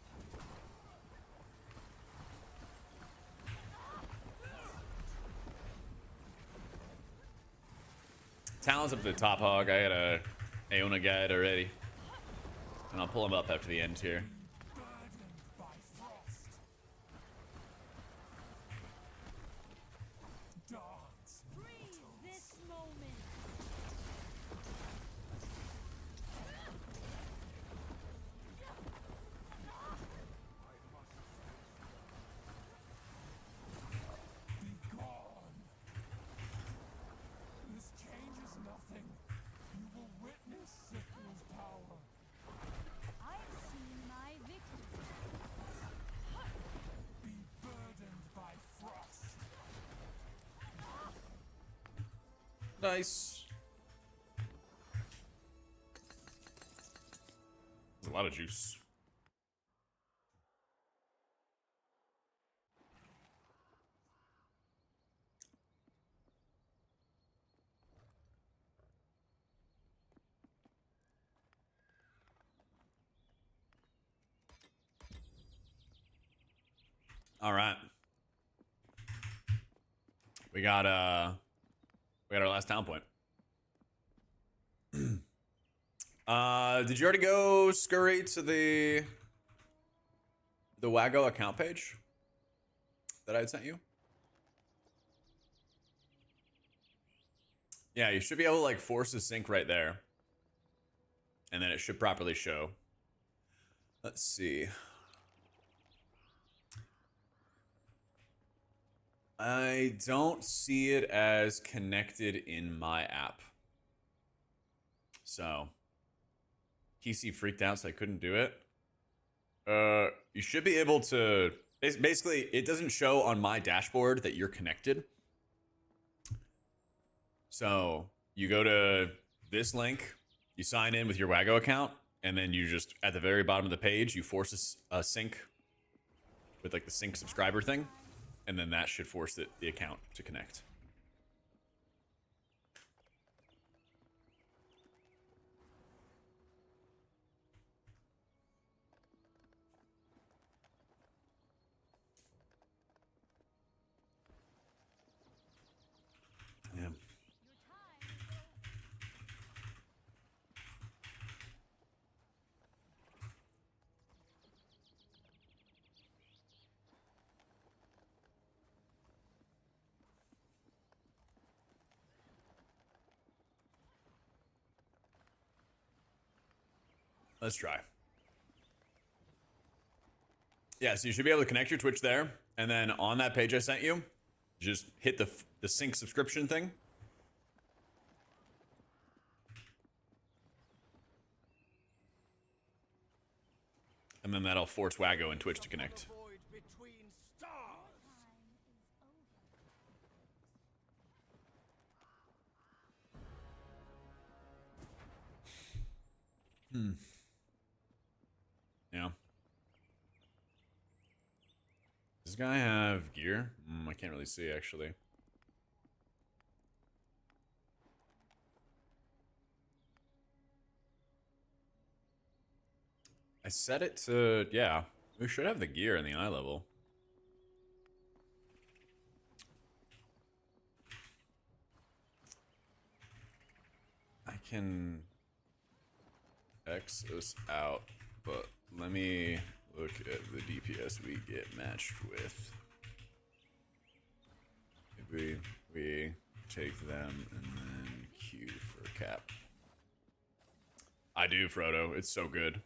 Talon's up to the top hog. I got a Aona guide already. And I'll pull him up after the end here. Burdened by frost. Dance. Freeze this moment. Be gone. This changes nothing. You will witness Sithrul's power. I've seen my victory. Be burdened by frost. Nice. There's a lot of juice. All right. We got our last town point. Did you already go scurry to the Wago account page that I had sent you? Yeah, you should be able to like force a sync right there. And then it should properly show. Let's see. I don't see it as connected in my app. So, PC freaked out, so I couldn't do it. You should be able to... Basically, it doesn't show on my dashboard that you're connected. So, you go to this link, you sign in with your Wago account, and then you just, at the very bottom of the page, you force a sync with like the sync subscriber thing. And then that should force the account to connect. Yeah. Your time Let's try. Yeah, so you should be able to connect your Twitch there. And then on that page I sent you, just hit the sync subscription thing. And then that'll force Wago and Twitch to connect. Yeah. Does this guy have gear? I can't really see, actually. I set it to... Yeah. We should have the gear in the eye level. I can... X this out, but let me look at the DPS we get matched with. Maybe we take them and then Q for cap. I do, Frodo. It's so good.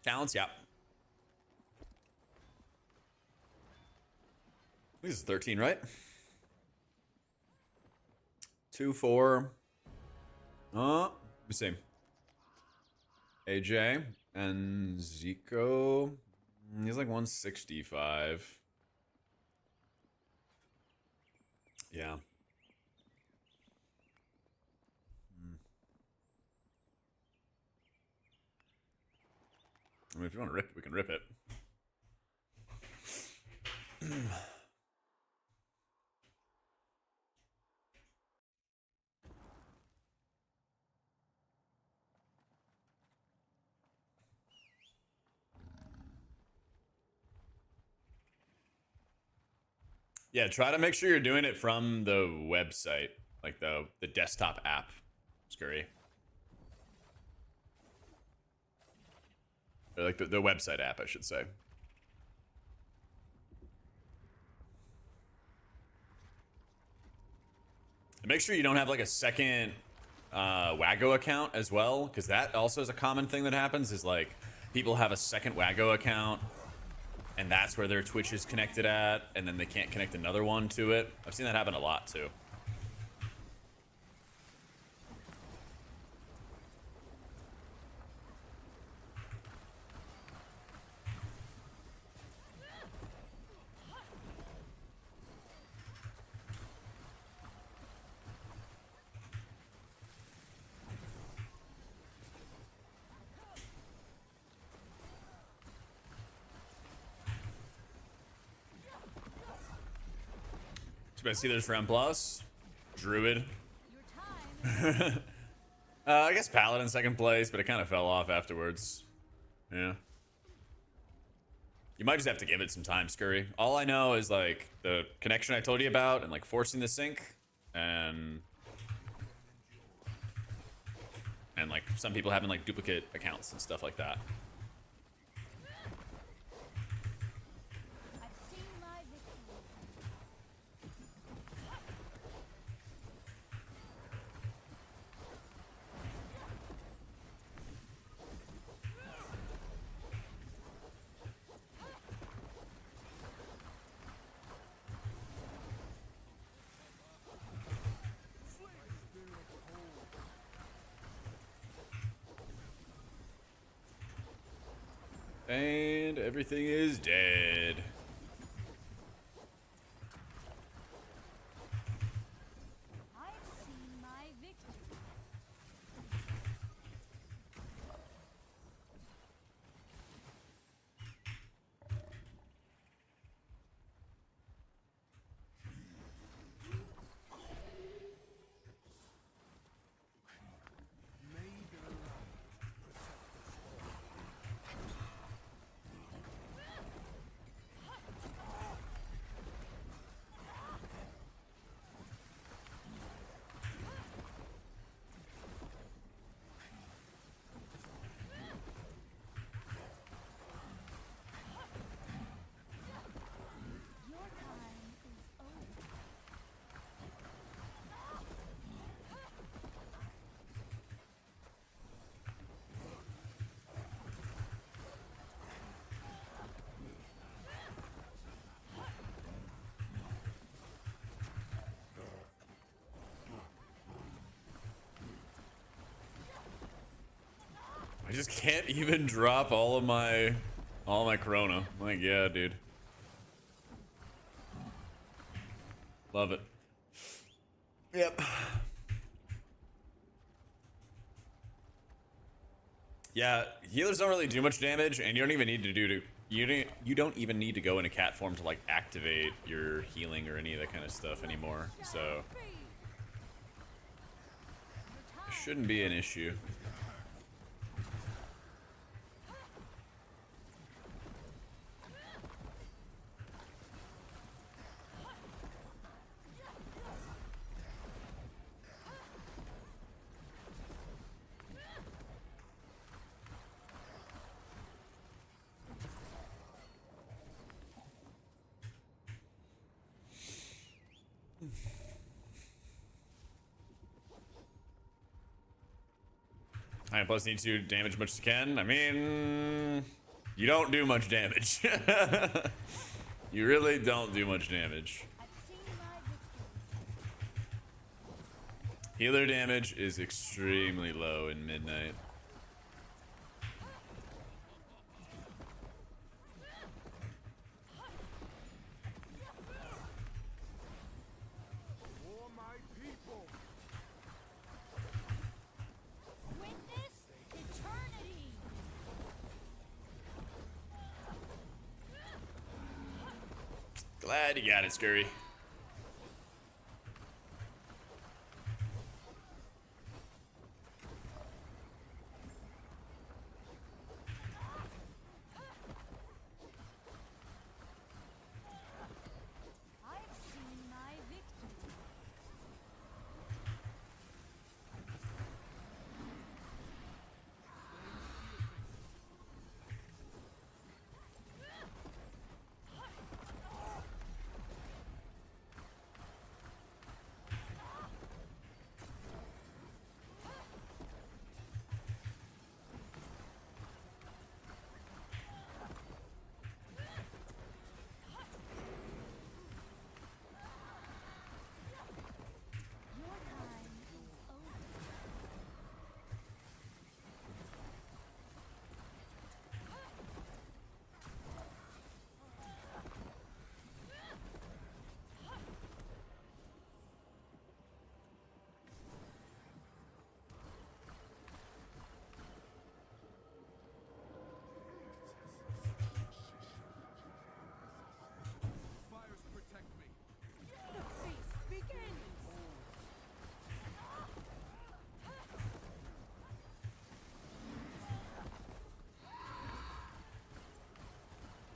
Counts, yeah. This is 13, right? 2, 4. Let me see. AJ and Zico. He's like 165. Yeah. I mean, if you want to rip it, we can rip it. Yeah, try to make sure you're doing it from the website, like the desktop app, Scurry. Or like the website app, I should say. And make sure you don't have like a second Wago account as well, because that also is a common thing that happens, is like people have a second Wago account and that's where their Twitch is connected at, and then they can't connect another one to it. I've seen that happen a lot too. So I see there's Rem Plus, Druid. Your time. I guess Paladin second place, but it kind of fell off afterwards. Yeah. You might just have to give it some time, Scurry. All I know is like the connection I told you about and like forcing the sync, and like some people having like duplicate accounts and stuff like that. I've seen my victory. And everything is dead. I've seen my victory. Your time is over. I just can't even drop all my Corona. Like, yeah, dude. Love it. Yep. Yeah, healers don't really do much damage, and you don't even need to you don't even need to go into cat form to like activate your healing or any of that kind of stuff anymore. So it shouldn't be an issue. Alright, plus need to damage as much as you can. I mean, You don't do much damage. You really don't do much damage. I've seen my victory. Healer damage is extremely low in Midnight. For my people. Witness eternity. Glad you got it, Scurry. I've seen my victory. Your time is over. Fires protect me. The feast begins.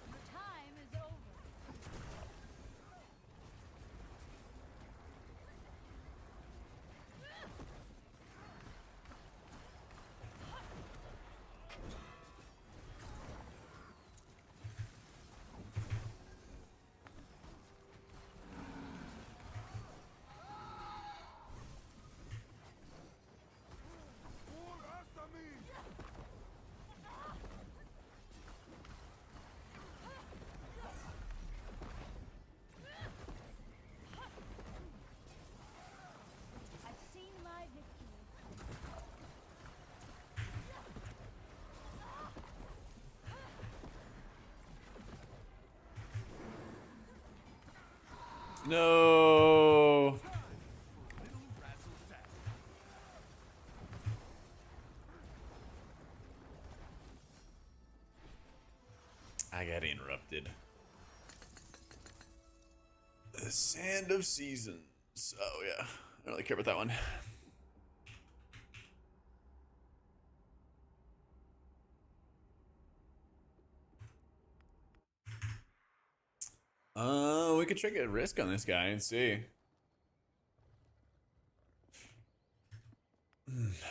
Your time is over. Por hasta mí. I've seen my victory. No. Little razzle dazzle. I got interrupted. The Sand of Seasons. Oh yeah, I don't really care about that one. We could take a risk on this guy and see.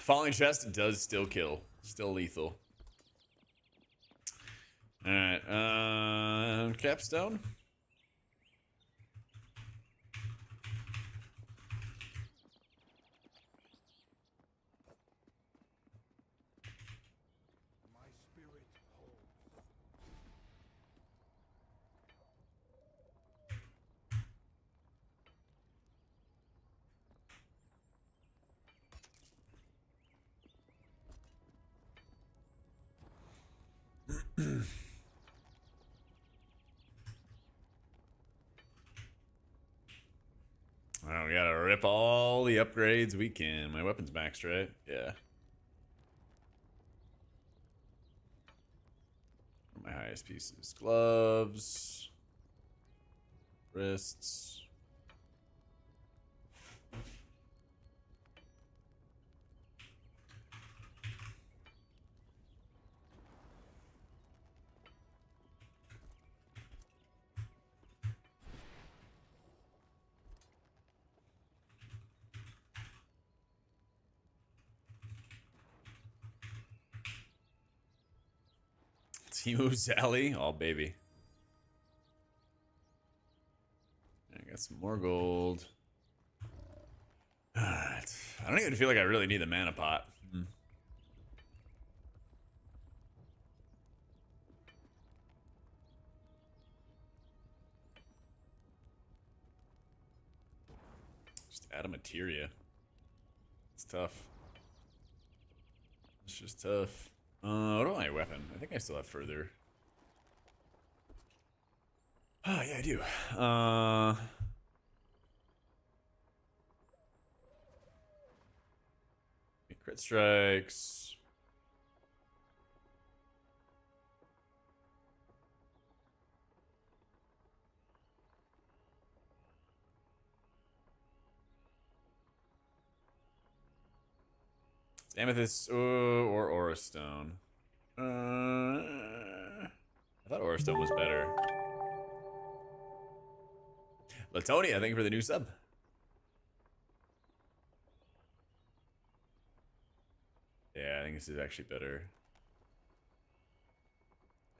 Falling Chest does still kill. Still lethal. Alright, Capstone. My spirit holds. Oh, we gotta rip all the upgrades we can. My weapon's maxed, right? Yeah. My highest pieces. Gloves. Wrists. Timu Sally. Oh, baby. I got some more gold. Alright. I don't even feel like I really need the mana pot. Just add a materia. It's tough. It's just tough. What about my weapon? I think I still have further. Oh, yeah, I do. Crit strikes. Amethyst or Aura Stone. I thought Aura Stone was better. Latonia, thank you for the new sub. Yeah, I think this is actually better.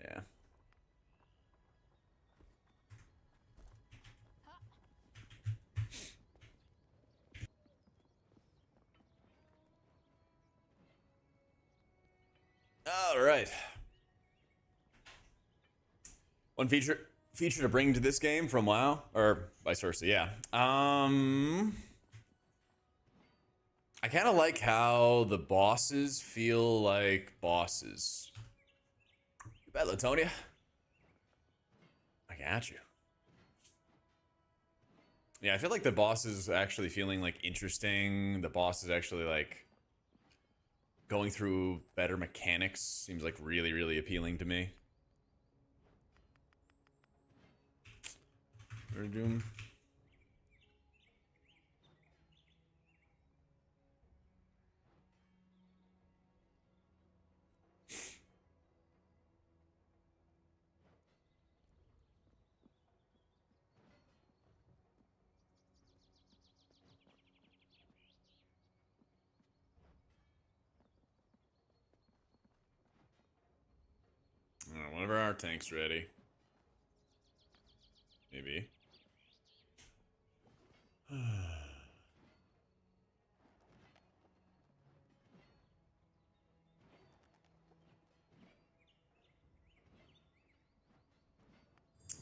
Yeah. All right. One feature to bring to this game from WoW, or vice versa. Yeah. I kind of like how the bosses feel like bosses. You bet, Latonia. I got you. Yeah, I feel like the boss is actually feeling like interesting. The boss is actually like going through better mechanics. Seems like really, really appealing to me. Doom. Whenever our tank's ready. Maybe.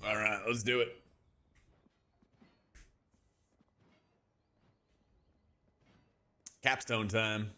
All right, let's do it. Capstone time.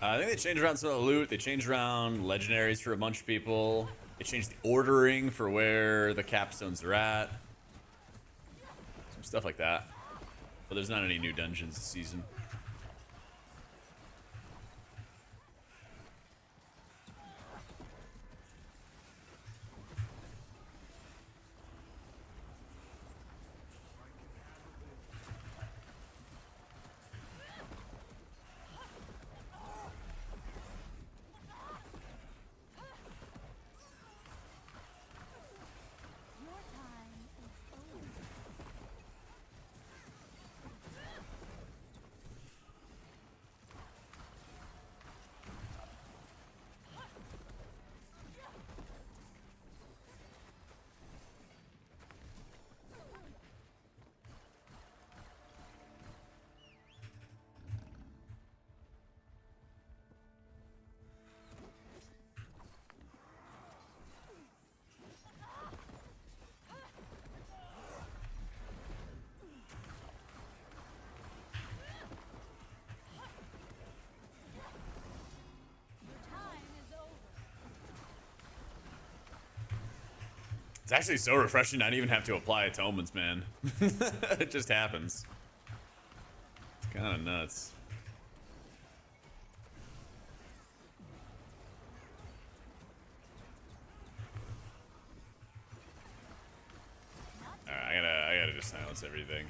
I think they changed around some of the loot. They changed around legendaries for a bunch of people. They changed the ordering for where the capstones are at. Some stuff like that. But there's not any new dungeons this season. Your time is over. Your time is over. It's actually so refreshing not even have to apply atonements, man. It just happens. It's kind of nuts. Alright, I gotta just silence everything.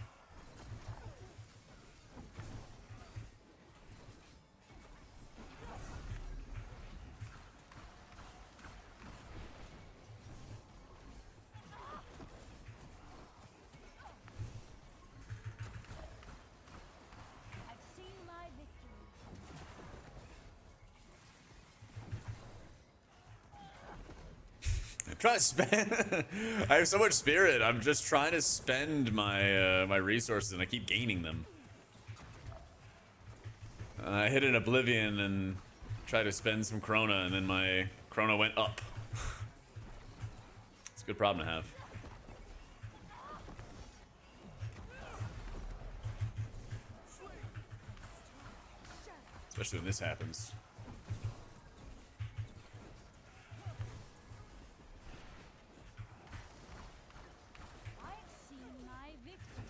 trying to spend. I have so much spirit. I'm just trying to spend my my resources, and I keep gaining them. I hit an oblivion and tried to spend some Krona, and then my Krona went up. It's a good problem to have. Especially when this happens. I've seen my victory.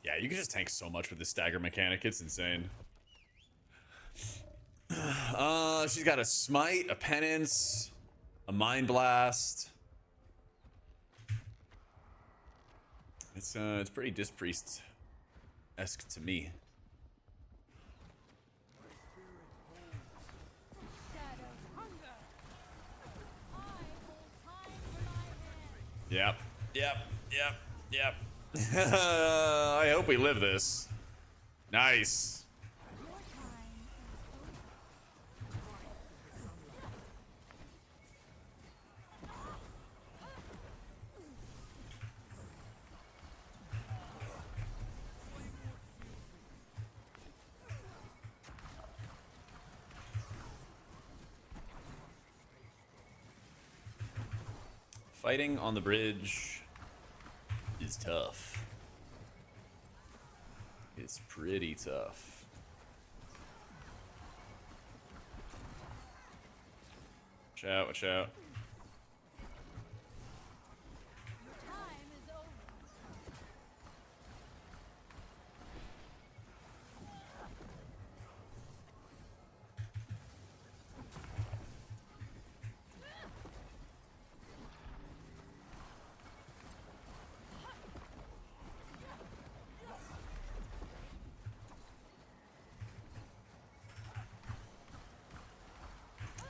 Yeah, you can just tank so much with the stagger mechanic. It's insane. She's got a smite, a penance, a mind blast. It's pretty dispriest-esque to me. Shadows hunger. I hold time in my hand. Yep. I hope we live this. Nice. Your time is over. Fighting on the bridge is tough. It's pretty tough. Watch out, watch out. Your time is over.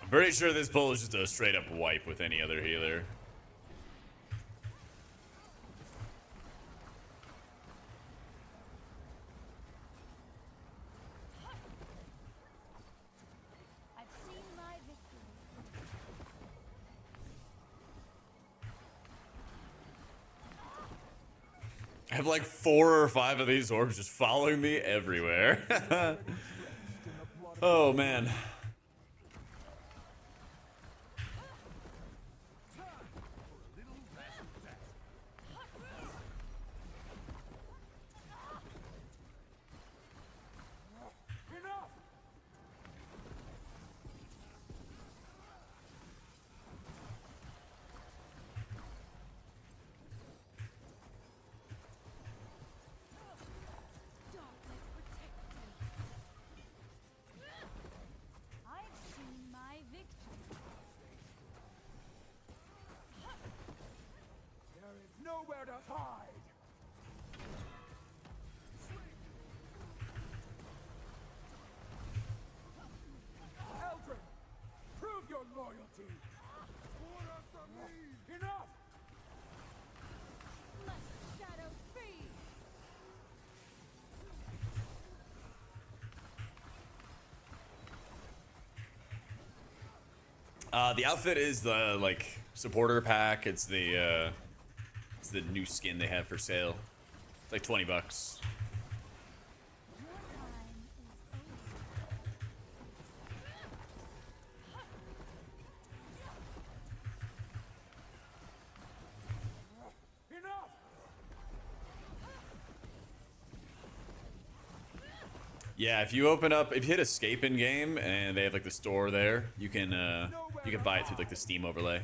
I'm pretty sure this pull is just a straight up wipe with any other healer. I've seen my victory. I have like 4 or 5 of these orbs just following me everywhere. Oh man. Enough! Darkness protects me. I've seen my victory. There is nowhere to hide! Eldrin, prove your loyalty! Enough! Let the shadows feed. The outfit is the like supporter pack. It's the new skin they have for sale. It's like $20. Your time is over. Enough! Yeah, if you open up, if you hit escape in game and they have like the store there, you can buy it through like the Steam overlay.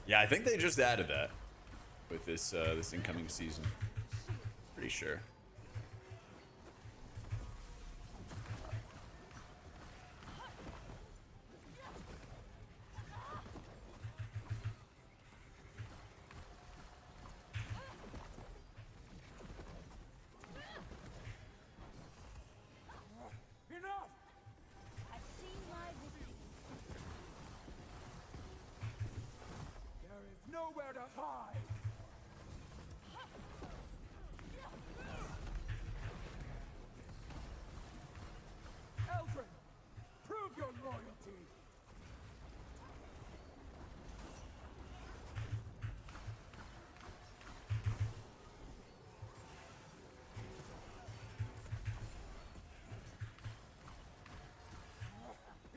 Yeah, I think they just added that with this this incoming season. Pretty sure. Enough! I've seen my victory. There is nowhere to hide! Eldrin, prove your loyalty!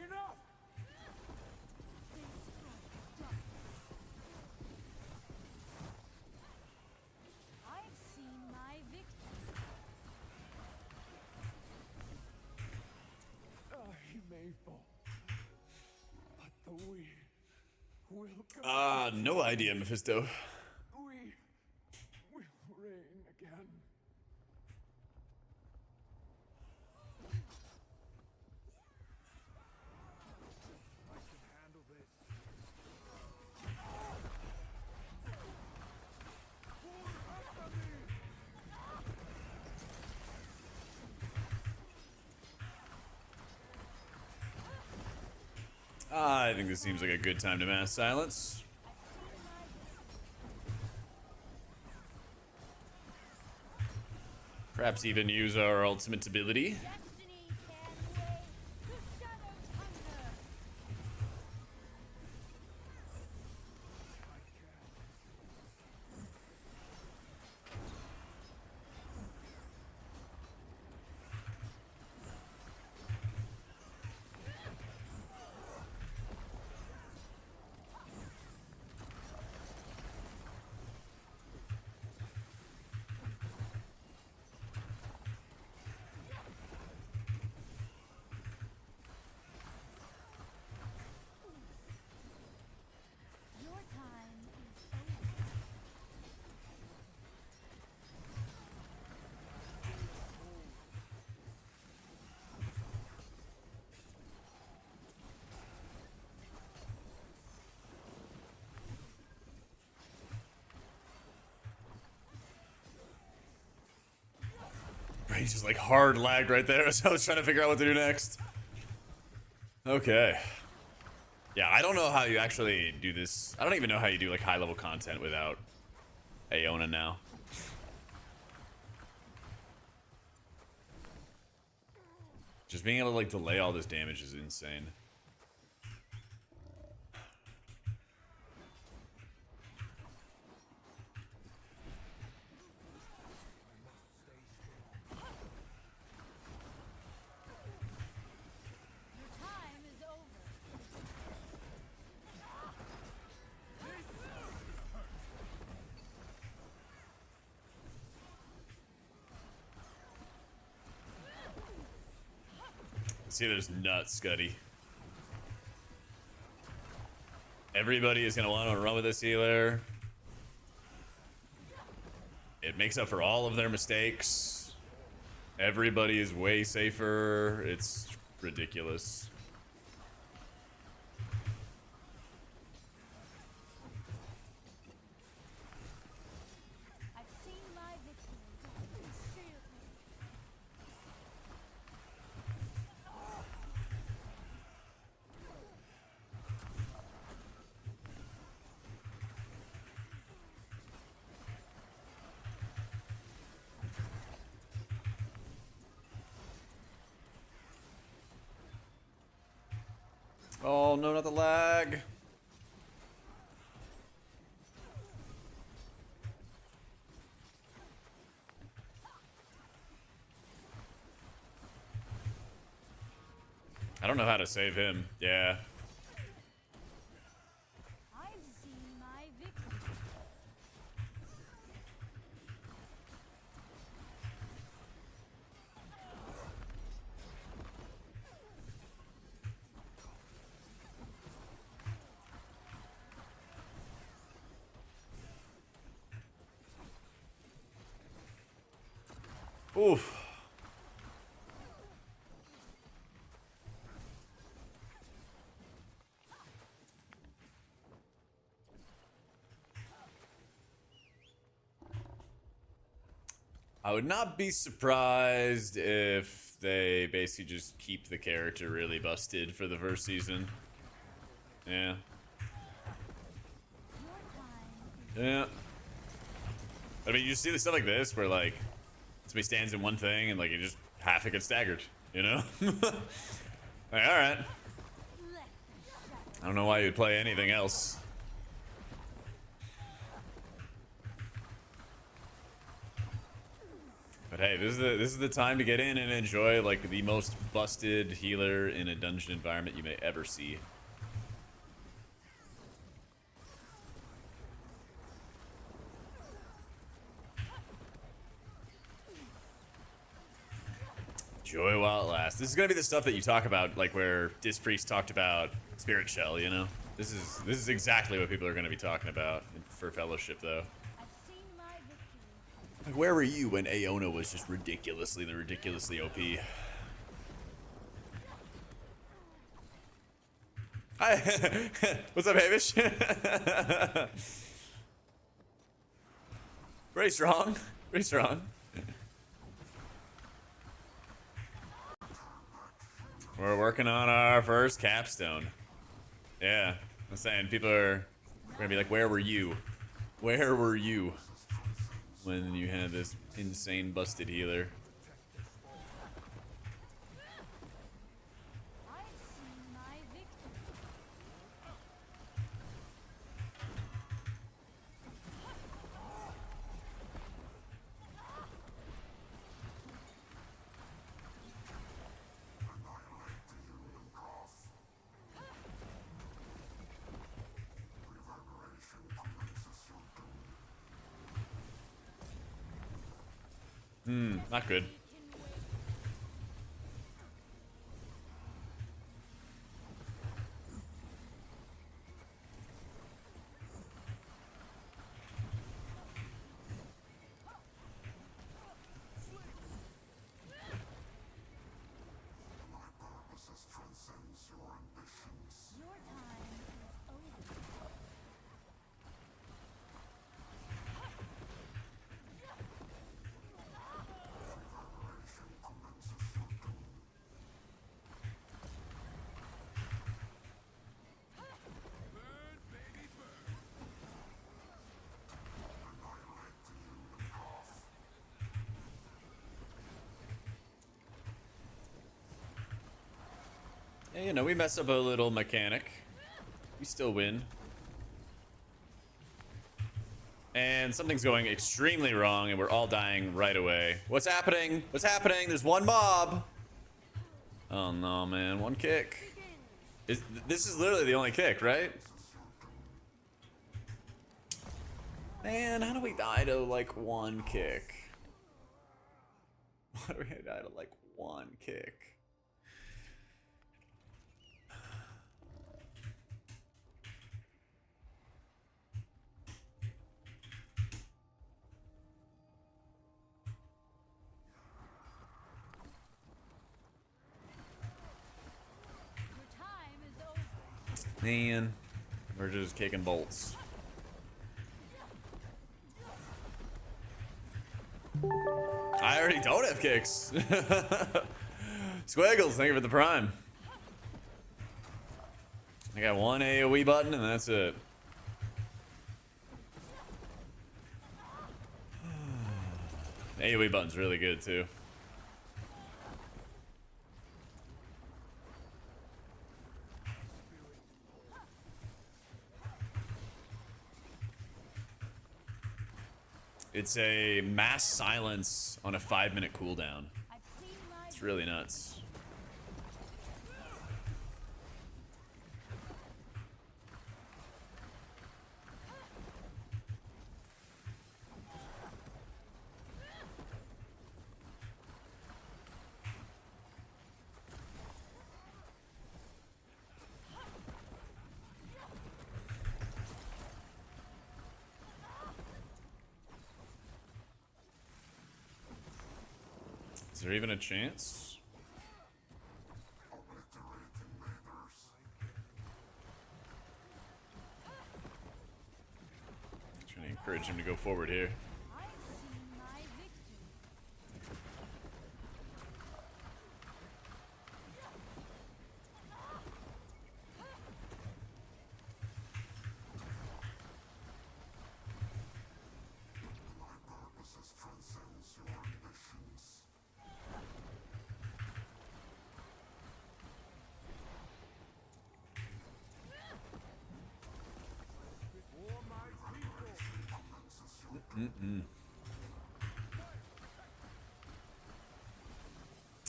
Enough! I've seen my victory. He may fall, but the we will go. No idea, Mephisto. We will reign again. I can handle this. I think this seems like a good time to mass silence. Perhaps even use our ultimate ability. Destiny can wait. The shadows hunger. Your time is over. Brain just like hard lagged right there as I was trying to figure out what to do next. Okay. Yeah, I don't know how you actually do this. I don't even know how you do like high level content without Aona now. Just being able to like delay all this damage is insane. Your time is over. See, there's nuts, Scuddy. Everybody is gonna want to run with this healer. It makes up for all of their mistakes. Everybody is way safer. It's ridiculous. I've seen my victory. Shield me. Oh no, not the lag. I don't know how to save him. Yeah. I've seen my victory. Oof. I would not be surprised if they basically just keep the character really busted for the first season. Yeah. Yeah. I mean, you see the stuff like this where, like, somebody stands in one thing and, like, you just half it gets staggered, you know? Like, alright. I don't know why you'd play anything else. But hey, this is the time to get in and enjoy like the most busted healer in a dungeon environment you may ever see. Joy while it lasts. This is gonna be the stuff that you talk about, like where Dispriest talked about Spirit Shell, you know? This is exactly what people are gonna be talking about for Fellowship, though. I've seen my victory. Like, where were you when Aona was just ridiculously OP? Hi. What's up, Hamish? Pretty strong. Pretty strong. We're working on our first capstone. Yeah, I'm saying people are gonna be like, where were you? Where were you when you had this insane busted healer? I've seen my victory. Not good. Your time is over. Yeah, you know, we mess up a little mechanic. We still win. And something's going extremely wrong, and we're all dying right away. What's happening? What's happening? There's one mob. Oh no, man! One kick. This is literally the only kick, right? Man, how do we die to like one kick? Why do we die to like one kick? Your time is over. Man, we're just kicking bolts. I already don't have kicks. Squiggles, thank you for the prime. I got one AoE button and that's it. AoE button's really good too. It's a mass silence on a 5-minute cooldown. I've seen my It's really nuts. Is there even a chance? Trying to encourage him to go forward here. I've seen my victory.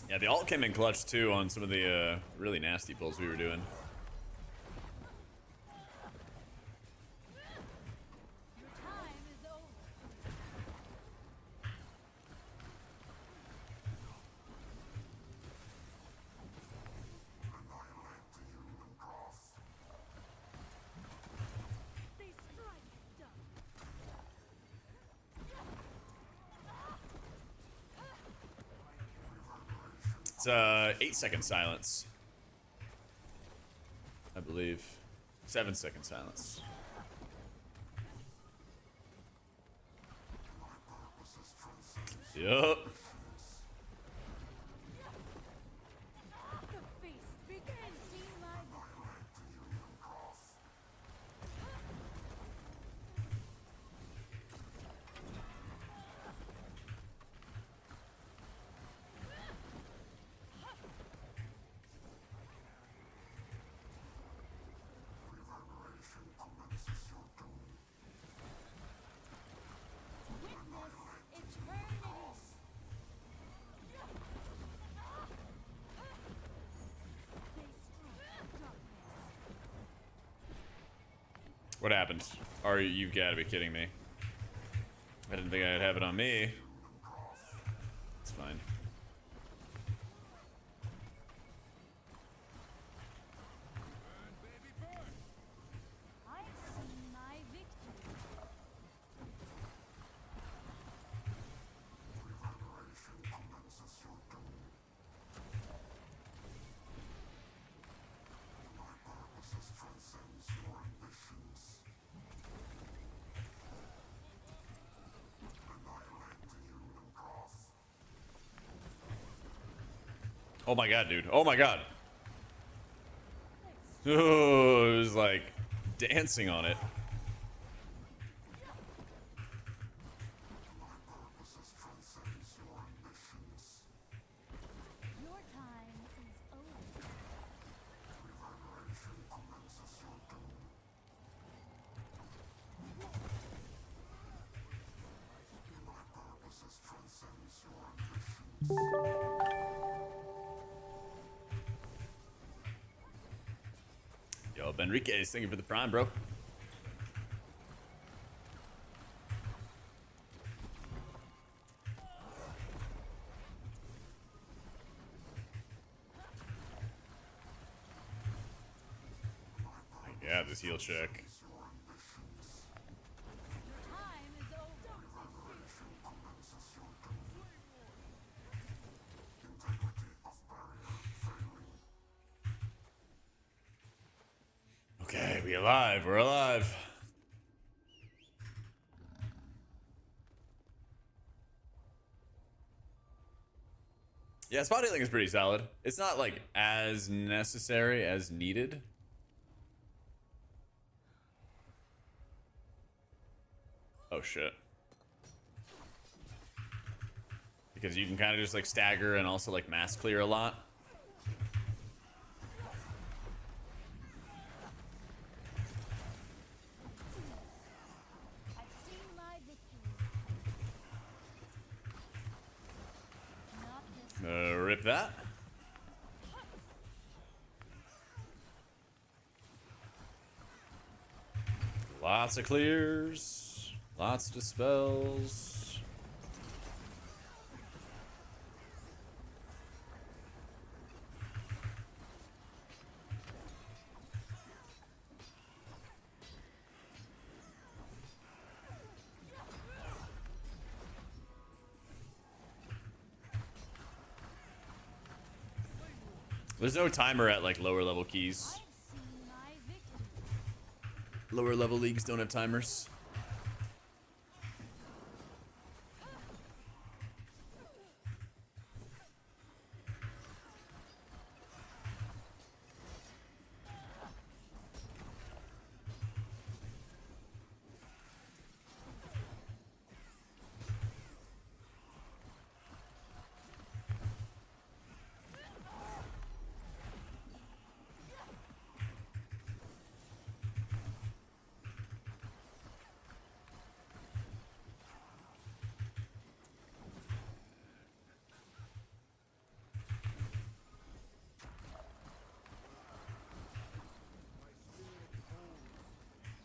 Yeah, the ult came in clutch too on some of the really nasty pulls we were doing. Your time is over. They strike dumb. It's 8-second silence, I believe. 7-second silence. Yup. The feast begins. See my witness eternity. They strike darkness. What happened? Are you've got to be kidding me? I didn't think I'd have it on me. It's fine. I've seen my victory. Oh my god, dude. Oh my god. Oh, it was like dancing on it. Your time is over. Yo, Benriquez, thank you for the prime, bro. Yeah, this heal check. Your time is over. Okay, we alive. We're alive. Yeah, spot healing is pretty solid. It's not like as necessary as needed. Oh shit. Because you can kind of just like stagger and also like mass clear a lot. I've seen my victory. Not this. Rip that. Lots of clears. Lots of dispels. There's no timer at like lower level keys. I've seen my victory. Lower level leagues don't have timers.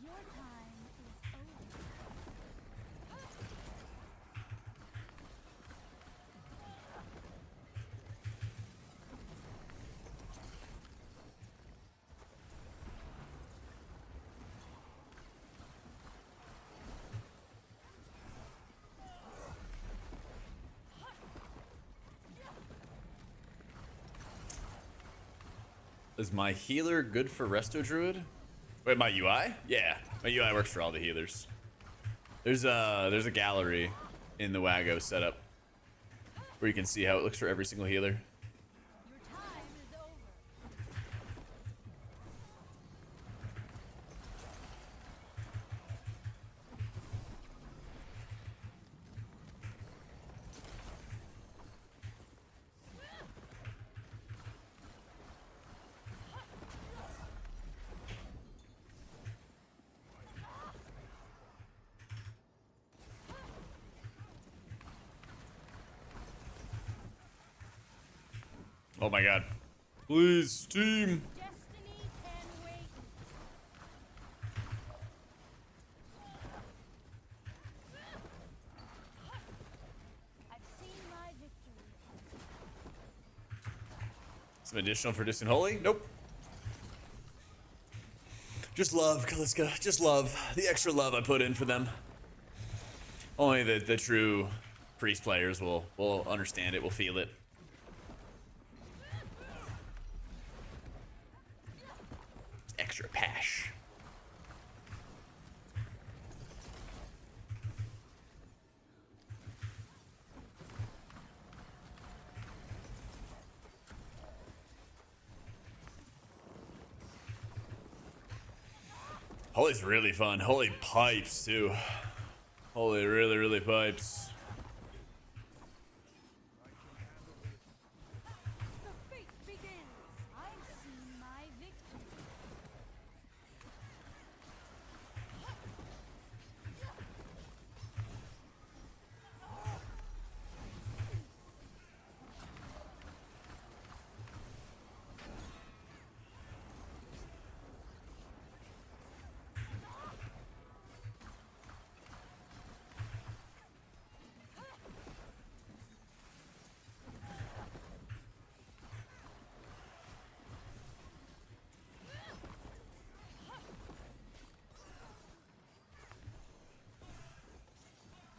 Your time is over. Is my healer good for Resto Druid? Wait, my UI? Yeah, my UI works for all the healers. There's a gallery in the Wago setup where you can see how it looks for every single healer. Your time is over. Oh my god. Please, team. Destiny can wait. I've seen my victory. Some additional for Distant Holy? Nope. Just love, Kaliska. Just love. The extra love I put in for them. Only the true priest players will understand it, will feel it. Extra pash. Holy's really fun. Holy pipes too. Holy really pipes. The feast begins. I've seen my victory.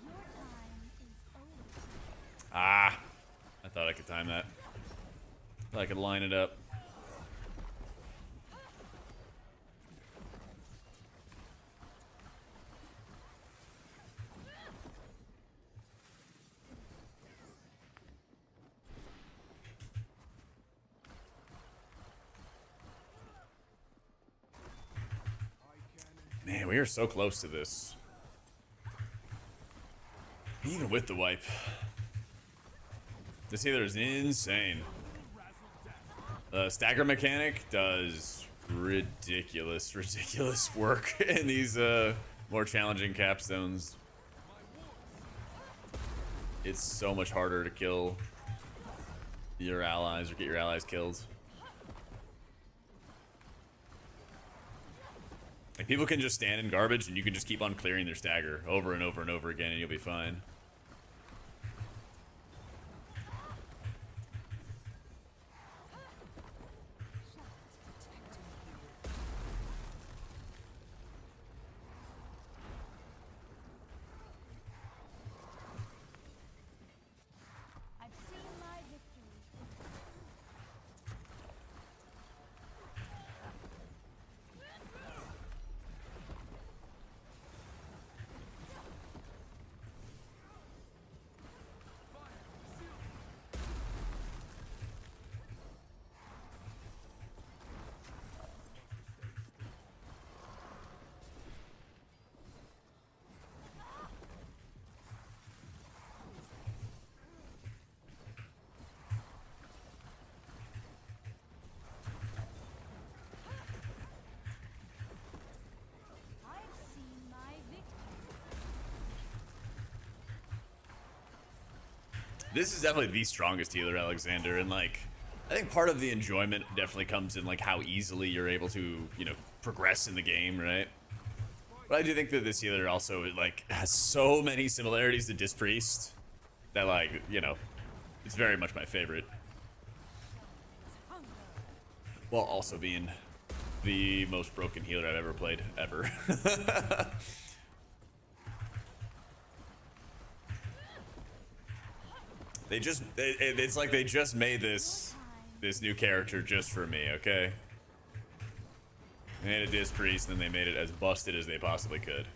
Your time is over. Ah, I thought I could time that. Thought I could line it up. Man, we are so close to this. Even with the wipe. This healer is insane. The stagger mechanic does ridiculous work in these more challenging capstones. It's so much harder to kill your allies or get your allies killed. Like, people can just stand in garbage and you can just keep on clearing their stagger over and over and over again and you'll be fine. I've seen my victory. This is definitely the strongest healer, Alexander, and like I think part of the enjoyment definitely comes in like how easily you're able to, you know, progress in the game, right? But I do think that this healer also like has so many similarities to Disc Priest that, like, you know, it's very much my favorite. While also being the most broken healer I've ever played, ever. It's like they just made this new character just for me, okay? They made a Disc Priest, and then they made it as busted as they possibly could.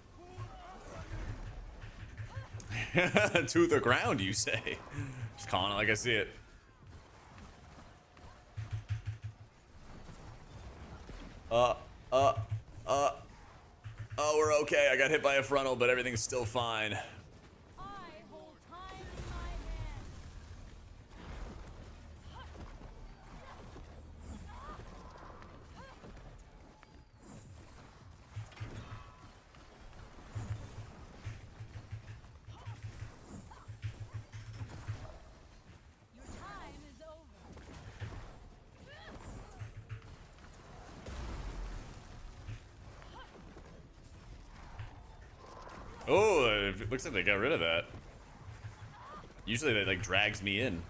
To the ground, you say? Just calling it like I see it. Oh, we're okay. I got hit by a frontal, but everything's still fine. I hold time in my hand. Your time is over. Oh, it looks like they got rid of that. Usually that like drags me in.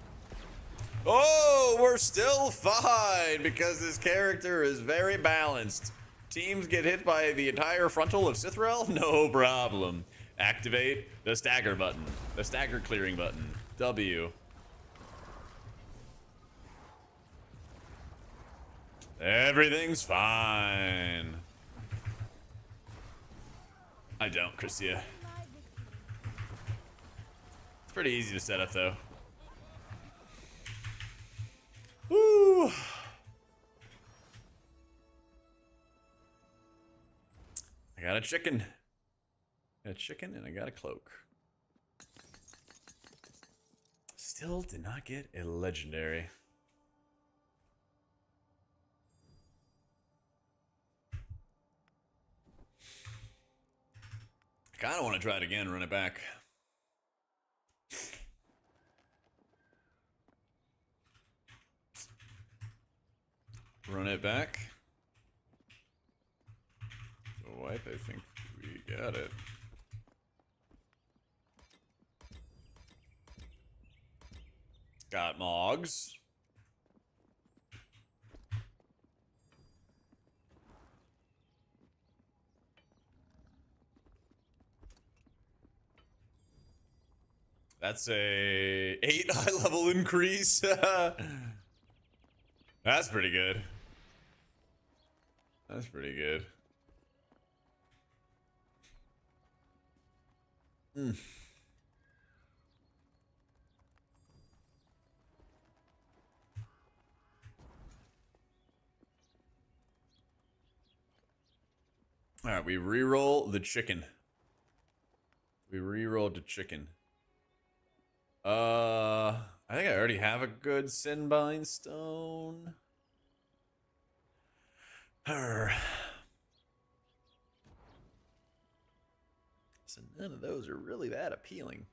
Oh, we're still fine because this character is very balanced. Teams get hit by the entire frontal of Sithrel? No problem. Activate the stagger button. The stagger clearing button. W. Everything's fine. I don't, Christia. My victory. It's pretty easy to set up, though. Woo! I got a chicken. I got a chicken and I got a cloak. Still did not get a legendary. I kind of want to try it again, run it back. Run it back. The wipe, I think we got it. Got Mogs. That's a 8 high level increase. That's pretty good. That's pretty good. All right, we re-roll the chicken. We re-rolled the chicken. I think I already have a good Sinbind stone. So none of those are really that appealing.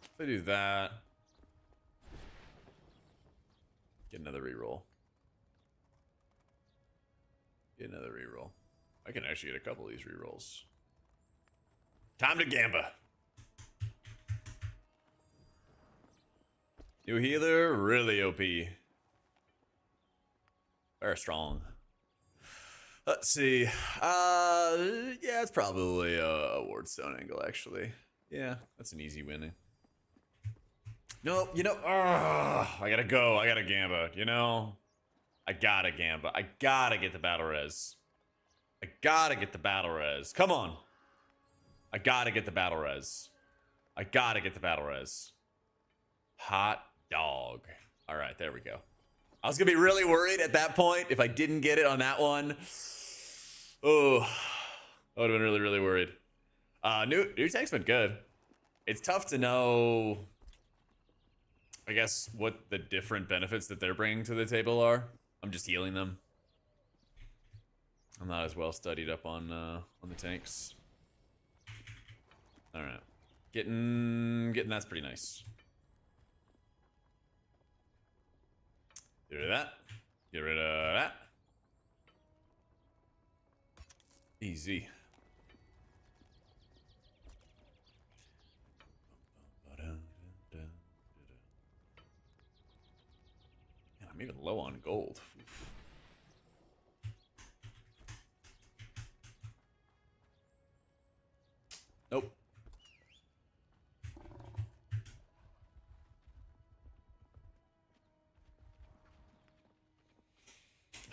If I do that, get another reroll. Get another reroll. I can actually get a couple of these rerolls. Time to gamba. New healer, really OP. Very strong. Let's see. Yeah, it's probably a Wardstone angle, actually. Yeah, that's an easy winning. No, you know, I gotta go. I gotta gamba, you know? I gotta gamba. I gotta get the battle res. I gotta get the battle res. Come on. I gotta get the battle res. I gotta get the battle res. Hot dog. All right, there we go. I was gonna be really worried at that point if I didn't get it on that one. Oh, I would have been really, really worried. New tank's been good. It's tough to know I guess what the different benefits that they're bringing to the table are. I'm just healing them. I'm not as well studied up on the tanks. All right, getting that's pretty nice. Get rid of that. Get rid of that. Easy. Man, I'm even low on gold. Nope.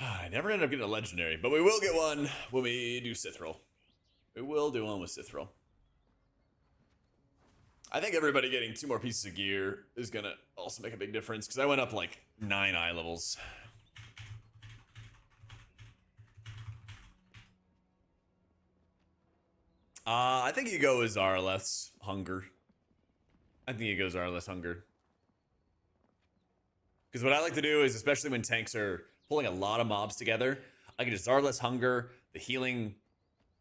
I never ended up getting a legendary, but we will get one when we do Sithril. We will do one with Sithril. I think everybody getting 2 more pieces of gear is gonna also make a big difference, because I went up like 9 eye levels. I think you go with Zarleth's Hunger. I think you go Zarleth's Hunger. Because what I like to do is, especially when tanks are pulling a lot of mobs together, I can just Zarleth's Hunger, the healing,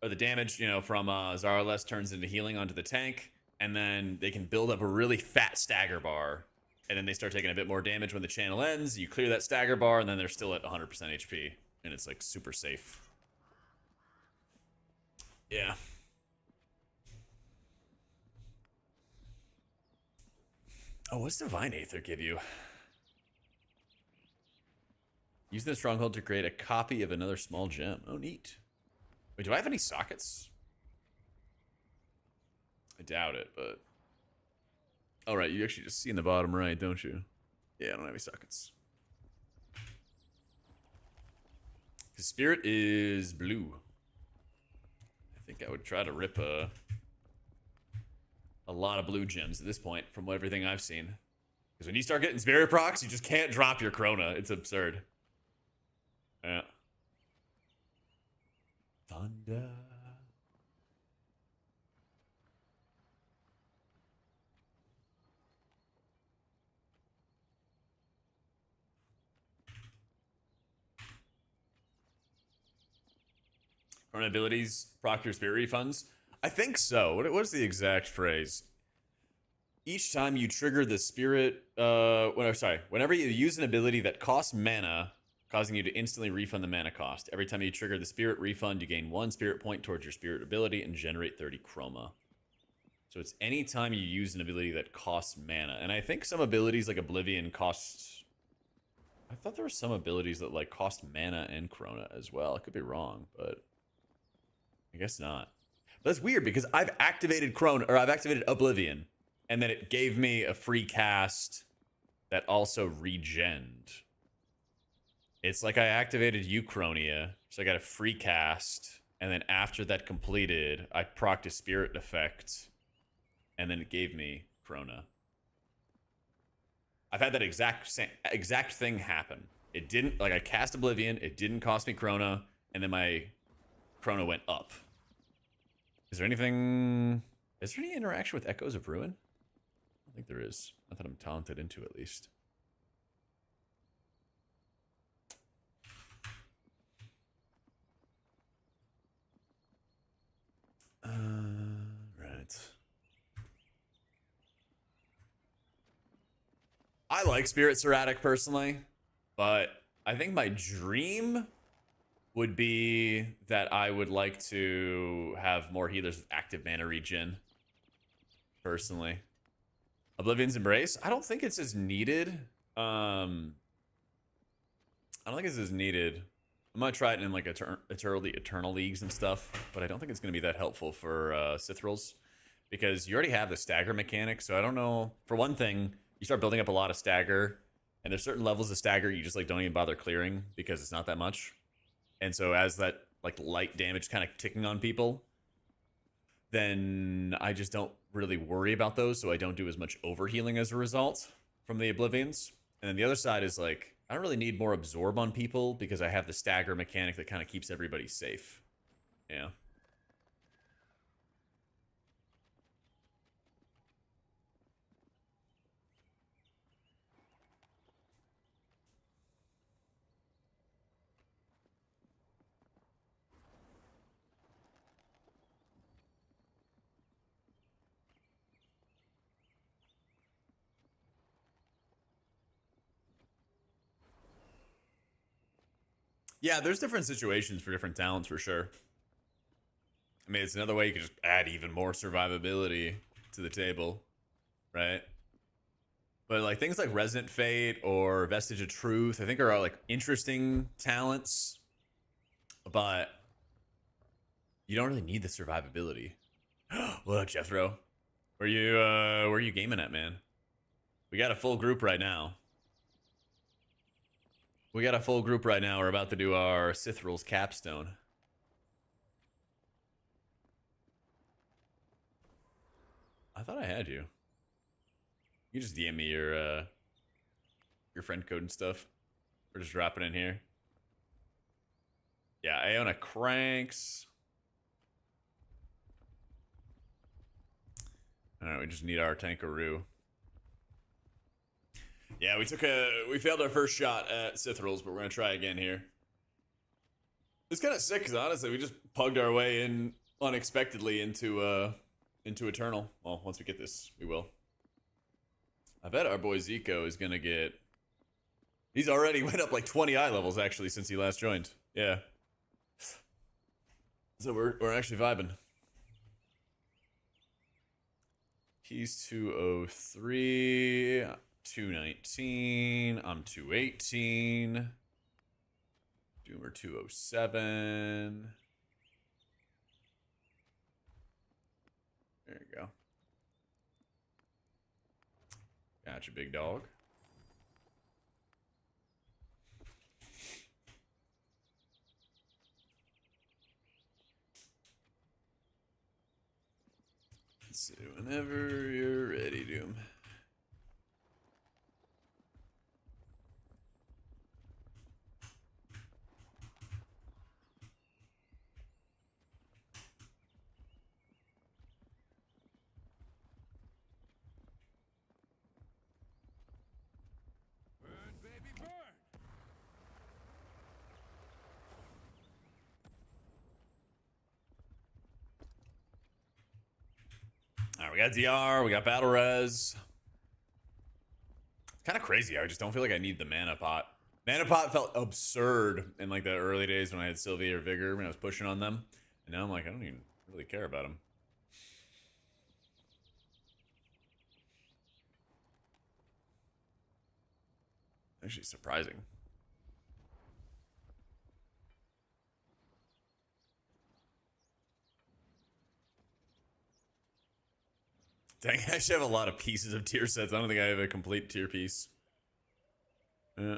or the damage, you know, from Zarleth turns into healing onto the tank, and then they can build up a really fat stagger bar, and then they start taking a bit more damage when the channel ends. You clear that stagger bar, and then they're still at 100% HP, and it's like super safe. Yeah. Oh, what's Divine Aether give you? Use the stronghold to create a copy of another small gem. Oh, neat. Wait, do I have any sockets? I doubt it, but... Oh, right, you actually just see in the bottom right, don't you? Yeah, I don't have any sockets. His spirit is blue. I think I would try to rip a lot of blue gems at this point from everything I've seen. Because when you start getting spirit procs, you just can't drop your Krona. It's absurd. Yeah. Thunder. Earn abilities, procure spirit refunds. I think so. What is the exact phrase? Each time you trigger the spirit, whenever you use an ability that costs mana, causing you to instantly refund the mana cost. Every time you trigger the spirit refund, you gain 1 spirit point towards your spirit ability and generate 30 chroma. So it's any time you use an ability that costs mana. And I think some abilities like Oblivion cost... I thought there were some abilities that like cost mana and chrona as well. I could be wrong, but I guess not. But that's weird because I've activated I've activated Oblivion, and then it gave me a free cast that also regened. It's like I activated Uchronia, so I got a free cast, and then after that completed, I procced a spirit effect, and then it gave me Krona. I've had that exact thing happen. It didn't, like I cast Oblivion, it didn't cost me Krona, and then my Krona went up. Is there any interaction with Echoes of Ruin? I don't think there is. Not that I'm talented into, at least. Right. I like Spirit Serratic personally, but I think my dream would be that I would like to have more healers with active mana regen. Personally. Oblivion's Embrace? I don't think it's as needed. I don't think it's as needed. I'm gonna try it in like Eternal Leagues and stuff, but I don't think it's gonna be that helpful for Sithrils, because you already have the stagger mechanic. So I don't know. For one thing, you start building up a lot of stagger, and there's certain levels of stagger you just like don't even bother clearing because it's not that much. And so as that like light damage kind of ticking on people, then I just don't really worry about those, so I don't do as much overhealing as a result from the Oblivions. And then the other side is like, I don't really need more absorb on people because I have the stagger mechanic that kind of keeps everybody safe. Yeah. Yeah, there's different situations for different talents for sure. I mean, it's another way you can just add even more survivability to the table, right? But like things like Resonant Fate or Vestige of Truth, I think are like interesting talents, but you don't really need the survivability. What up, Jethro? Where you gaming at, man? We got a full group right now. We're about to do our Sith Rules Capstone. I thought I had you. You just DM me your friend code and stuff. We're just dropping in here. Yeah, Iona cranks. Alright, we just need our tankaroo. Yeah, we failed our first shot at Sith Rules, but we're gonna try again here. It's kind of sick because honestly, we just pugged our way in unexpectedly into Eternal. Well, once we get this, we will. I bet our boy Zico is gonna get. He's already went up like 20 eye levels actually since he last joined. Yeah. So we're actually vibing. He's 203, 219. I'm 218. Doomer 207. There you go. Gotcha, big dog. Let's see, whenever you're ready, Doom. Burn, baby, burn! Alright, we got DR, we got Battle Res. It's kind of crazy. I just don't feel like I need the mana pot. Mana pot felt absurd in like the early days when I had Sylvie or Vigor when I was pushing on them. And now I'm like, I don't even really care about them. Actually surprising. Dang, I actually have a lot of pieces of tier sets. I don't think I have a complete tier piece. Yeah.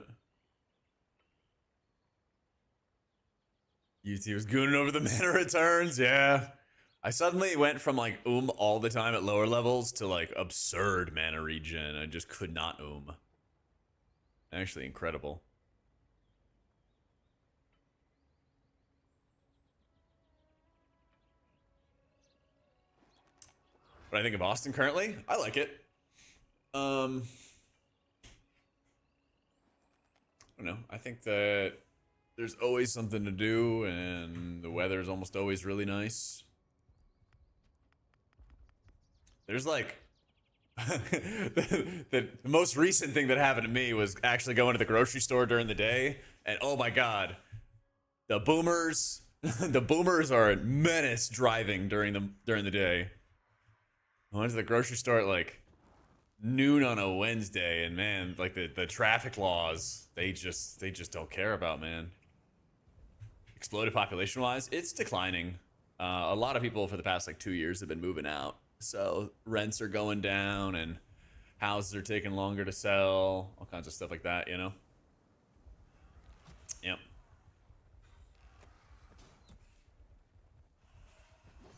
UT was gooning over the mana returns, yeah. I suddenly went from like all the time at lower levels to like absurd mana regen. I just could not Actually incredible. What I think of Austin currently? I like it. I don't know. I think that there's always something to do, and the weather is almost always really nice. There's like the most recent thing that happened to me was actually going to the grocery store during the day, and oh my god, the boomers, the boomers are a menace driving during the day. I went to the grocery store at like noon on a Wednesday, and man, like the traffic laws, they just don't care about, man. Exploded population wise, it's declining. A lot of people for the past like 2 years have been moving out, so rents are going down and houses are taking longer to sell, all kinds of stuff like that, you know. Yep.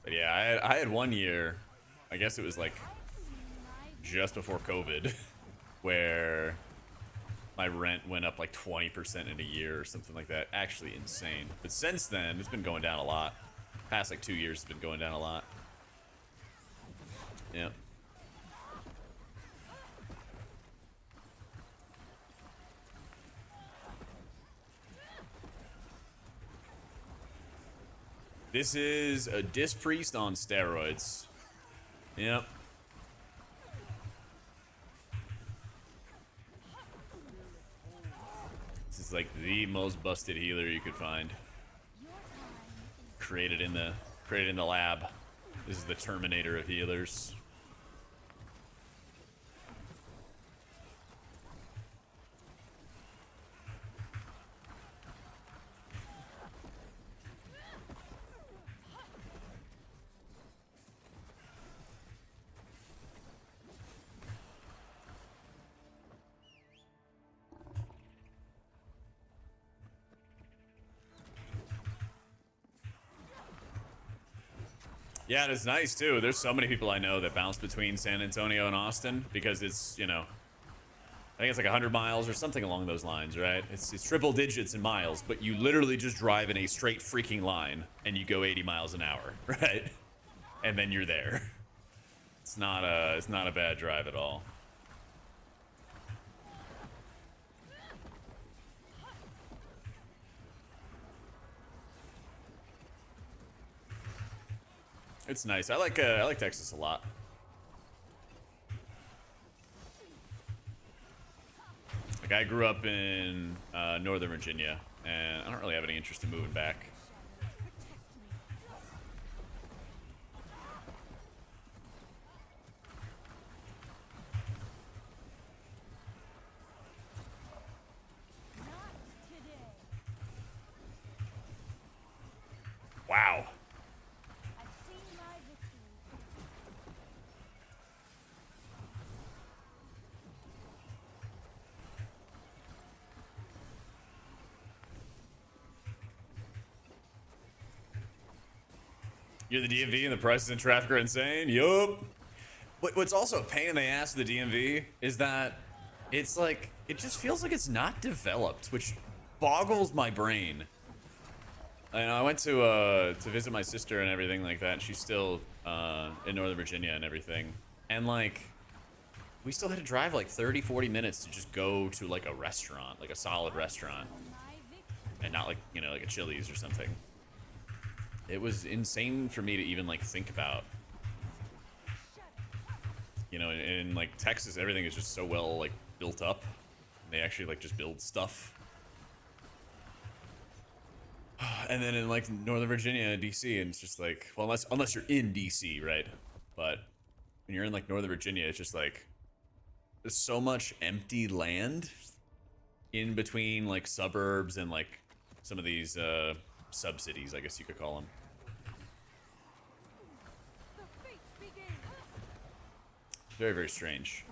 But yeah, I had 1 year, I guess it was like just before COVID, where my rent went up like 20% in a year or something like that. Actually insane. But since then, it's been going down a lot. Past like 2 years, it's been going down a lot. Yeah. This is a Disc Priest on steroids. Yep. This It's like the most busted healer you could find. Created in the lab. This is the Terminator of healers. Yeah, and it's nice too. There's so many people I know that bounce between San Antonio and Austin because it's, you know, I think it's like 100 miles or something along those lines, right? It's triple digits in miles, but you literally just drive in a straight freaking line and you go 80 miles an hour, right? And then you're there. It's not a bad drive at all. It's nice. I like Texas a lot. Like I grew up in Northern Virginia, and I don't really have any interest in moving back. Wow. You're the DMV and the prices in traffic are insane? Yup. What's also a pain in the ass of the DMV is that it's like, it just feels like it's not developed, which boggles my brain. I went to visit my sister and everything like that, and she's still in Northern Virginia and everything. And like, we still had to drive like 30, 40 minutes to just go to like a restaurant, like a solid restaurant. And not like, you know, like a Chili's or something. It was insane for me to even like think about. You know, in like Texas, everything is just so well like built up. They actually like just build stuff. And then in like Northern Virginia, DC, and it's just like, well, unless you're in DC, right? But when you're in like Northern Virginia, it's just like there's so much empty land in between like suburbs and like some of these sub-cities, I guess you could call them. Very, very strange.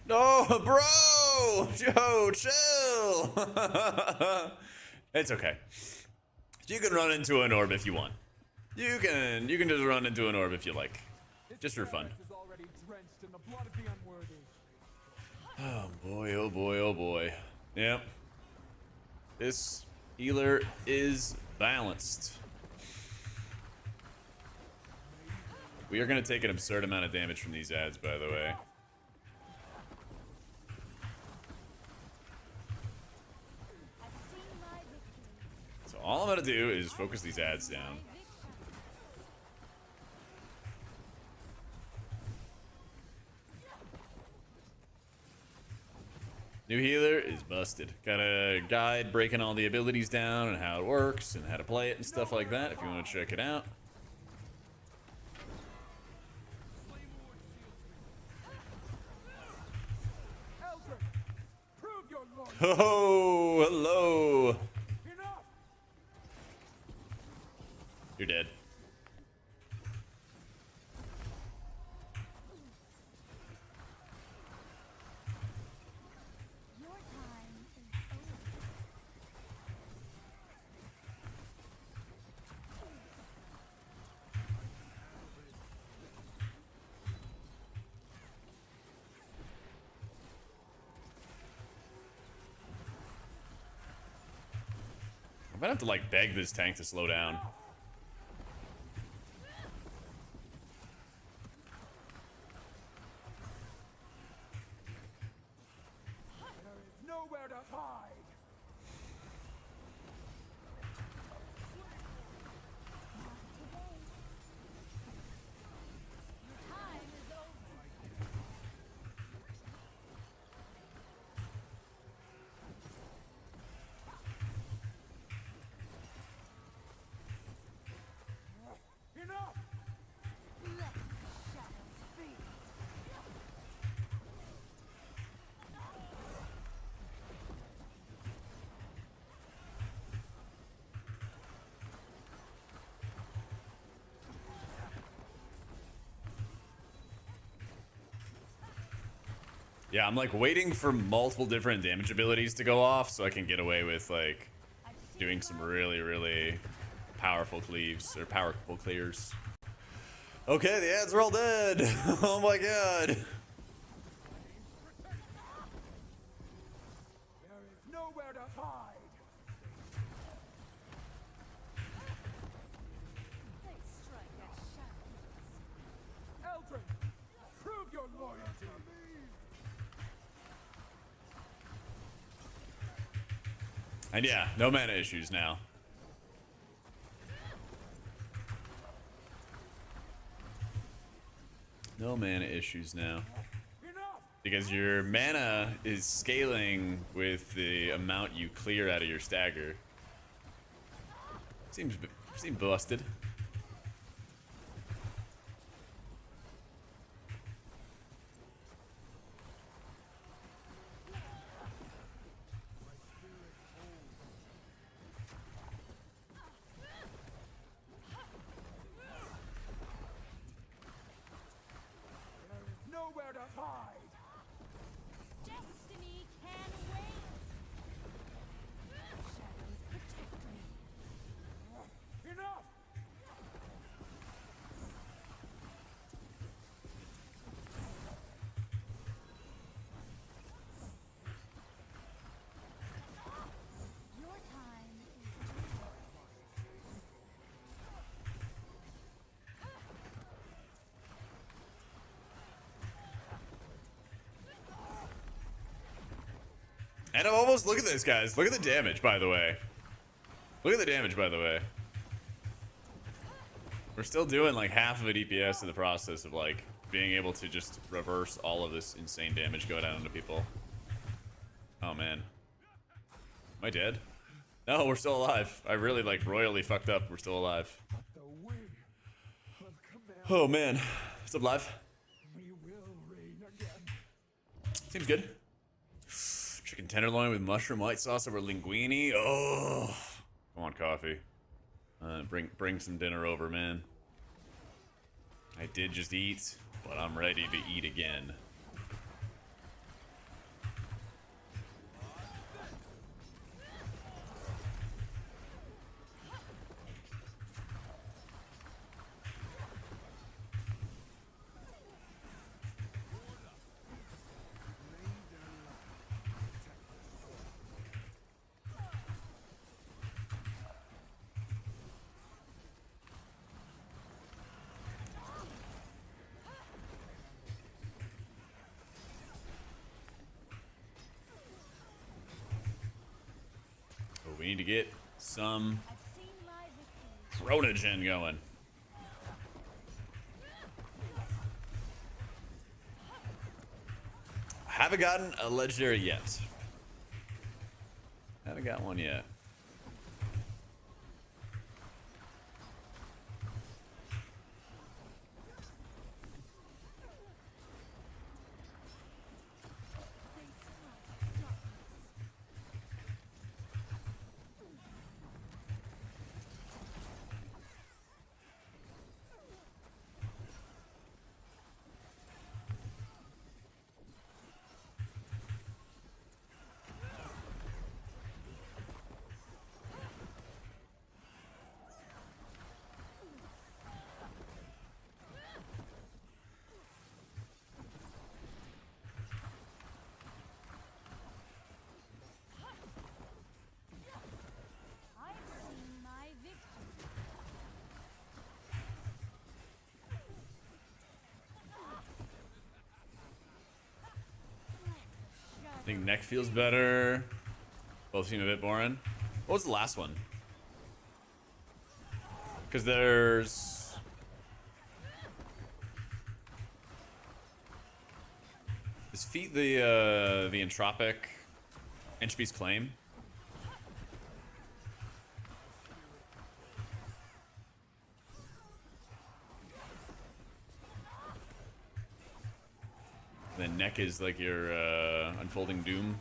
No, bro! Joe, chill! It's okay. You can run into an orb if you want. You can just run into an orb if you like. Just for fun. Oh boy, oh boy, oh boy. Yep. This healer is balanced. We are going to take an absurd amount of damage from these ads, by the way. So all I'm going to do is focus these ads down. New healer is busted. Got a guide breaking all the abilities down and how it works and how to play it and stuff like that if you want to check it out. your loyalty. Oh, hello. Enough! You're dead. Your time is over. I'm gonna have to like beg this tank to slow down. There is nowhere to hide. Not today. Your time is over. Enough! Let the shadows be. Yeah, I'm like waiting for multiple different damage abilities to go off so I can get away with like doing some really, really powerful cleaves or powerful clears. Okay, the ads are all dead. Oh my god. There is nowhere to hide. They strike at shadows. Eldrin, prove your loyalty. And yeah, no mana issues now. No mana issues now. Enough! Because your mana is scaling with the amount you clear out of your stagger. Seems busted. There is nowhere to hide. Destiny can wait. Shadows protect me. Enough! Your time is over. And I'm almost, look at this, guys. Look at the damage, by the way. Look at the damage, by the way. We're still doing like half of a DPS in the process of like being able to just reverse all of this insane damage go down into people. Oh man. Am I dead? No, we're still alive. I really like royally fucked up. We're still alive. The we will command. Oh man. What's up, live? We will reign again. Seems good. Chicken tenderloin with mushroom white sauce over linguine. Oh, I want coffee. Bring some dinner over, man. I did just eat, but I'm ready to eat again. We need to get some I've seen my victory. Chronogen going. Haven't gotten a legendary yet. Haven't got one yet. They strike darkness. think neck feels better. Both seem a bit boring. What was the last one? Because there's... Is feet the entropic entropy's claim? And then neck is like your unfolding doom.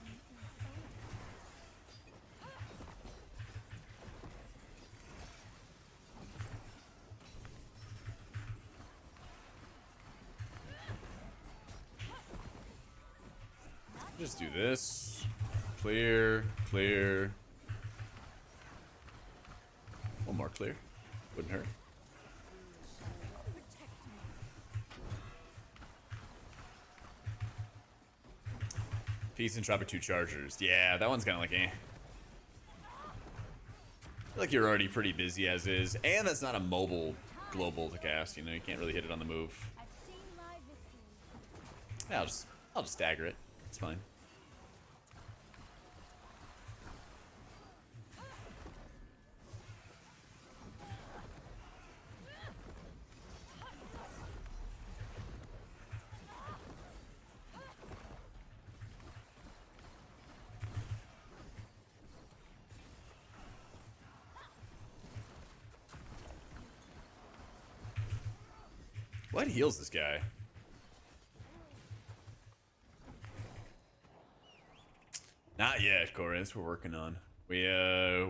Just do this. Clear, clear. One more clear. Wouldn't hurt. Peace and Tropic 2 Chargers. Yeah, that one's kind of like eh. I feel like you're already pretty busy as is. And that's not a mobile global to cast, you know, you can't really hit it on the move. I've seen my victory. Yeah, I'll just stagger it. It's fine. What heals this guy? Not yet, Chorus. We're working on. We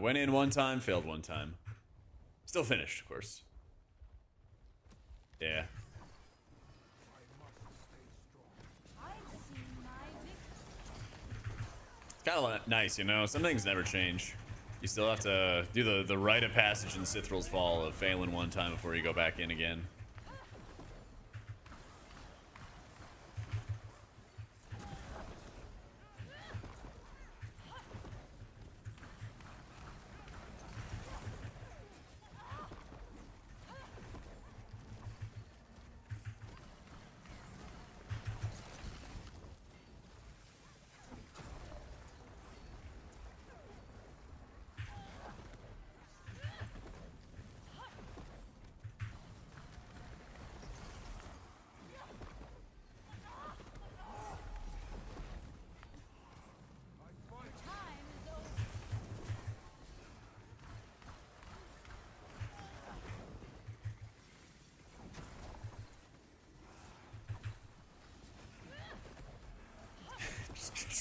went in one time, failed one time. Still finished, of course. Yeah. I've seen my victory. It's kind of nice, you know? Some things never change. You still have to do the rite of passage in Sithral's Fall of failing one time before you go back in again. Time is over.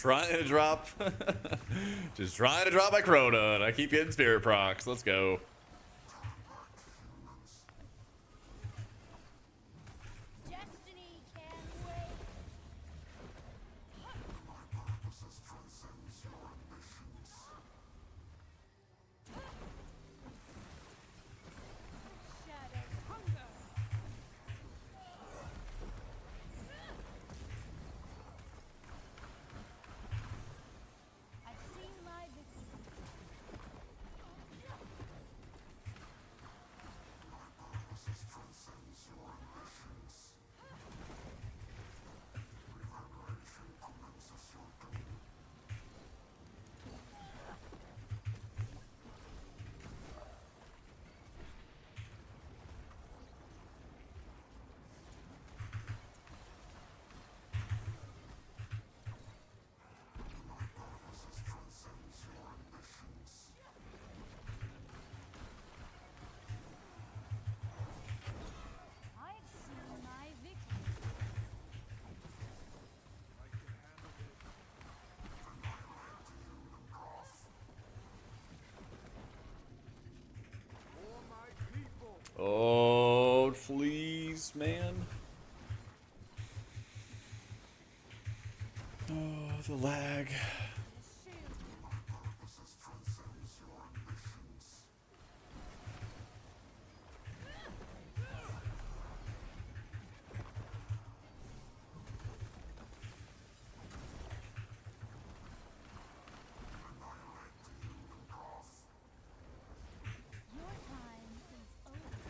Trying to drop. Just trying to drop my Crota, and I keep getting spirit procs. Let's go. Destiny can wait. Shadow hunger. I've seen my victory. I've seen my victory. For my people. Oh, please, man. Oh, the lag. Shield. Your time is over.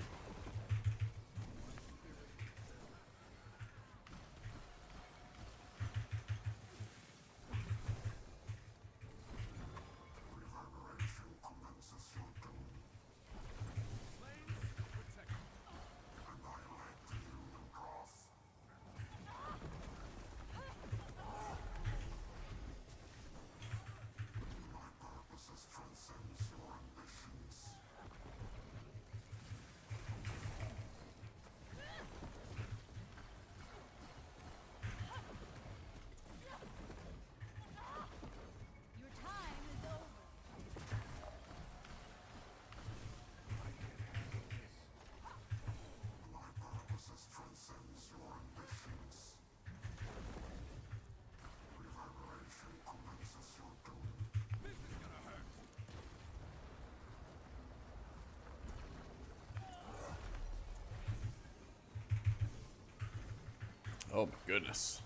Oh my goodness.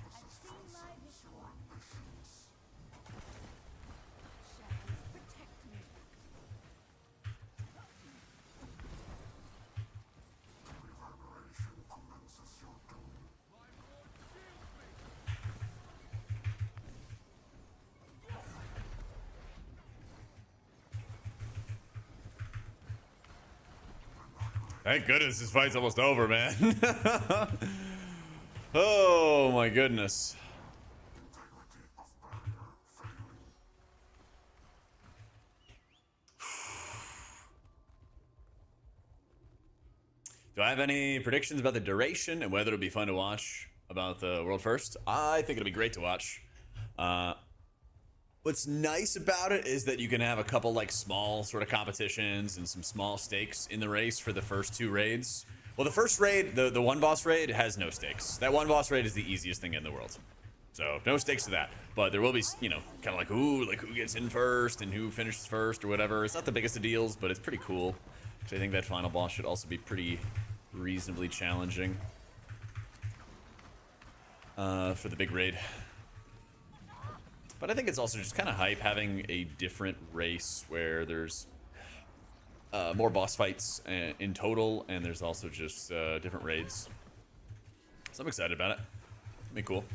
I've seen my victory. Shadows protect me. Thank goodness this fight's almost over, man. Oh my goodness. Do I have any predictions about the duration and whether it'll be fun to watch about the world first? I think it'll be great to watch. What's nice about it is that you can have a couple like small sort of competitions and some small stakes in the race for the first 2 raids. Well, the first raid, the one boss raid, has no stakes. That one boss raid is the easiest thing in the world. So no stakes to that. But there will be, you know, kind of like, ooh, like who gets in first and who finishes first or whatever. It's not the biggest of deals, but it's pretty cool. So I think that final boss should also be pretty reasonably challenging for the big raid. But I think it's also just kind of hype having a different race where there's more boss fights in total, and there's also just different raids. So I'm excited about it. It'll be cool.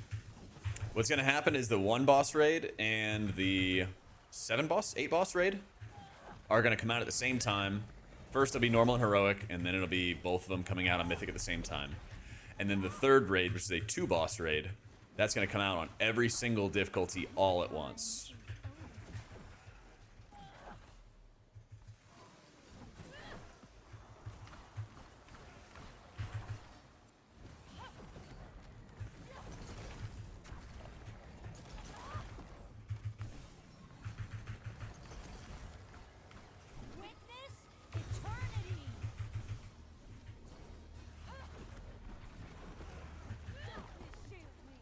What's going to happen is the 1 boss raid and the 8 boss raid are going to come out at the same time. First it'll be normal and heroic, and then it'll be both of them coming out on mythic at the same time. And then the 3rd raid, which is a 2 boss raid, that's going to come out on every single difficulty all at once. Witness eternity. Darkness shield me.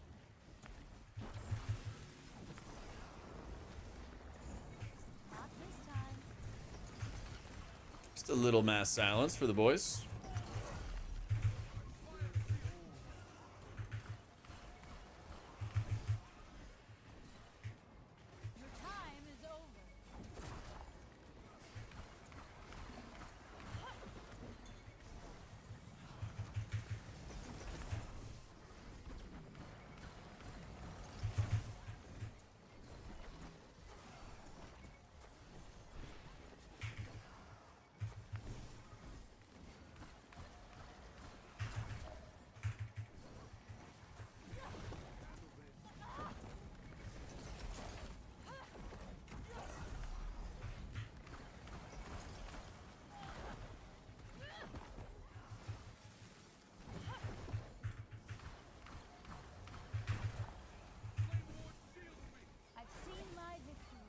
Not this time. Just a little mass silence for the boys. Your time is over. I've seen my victory.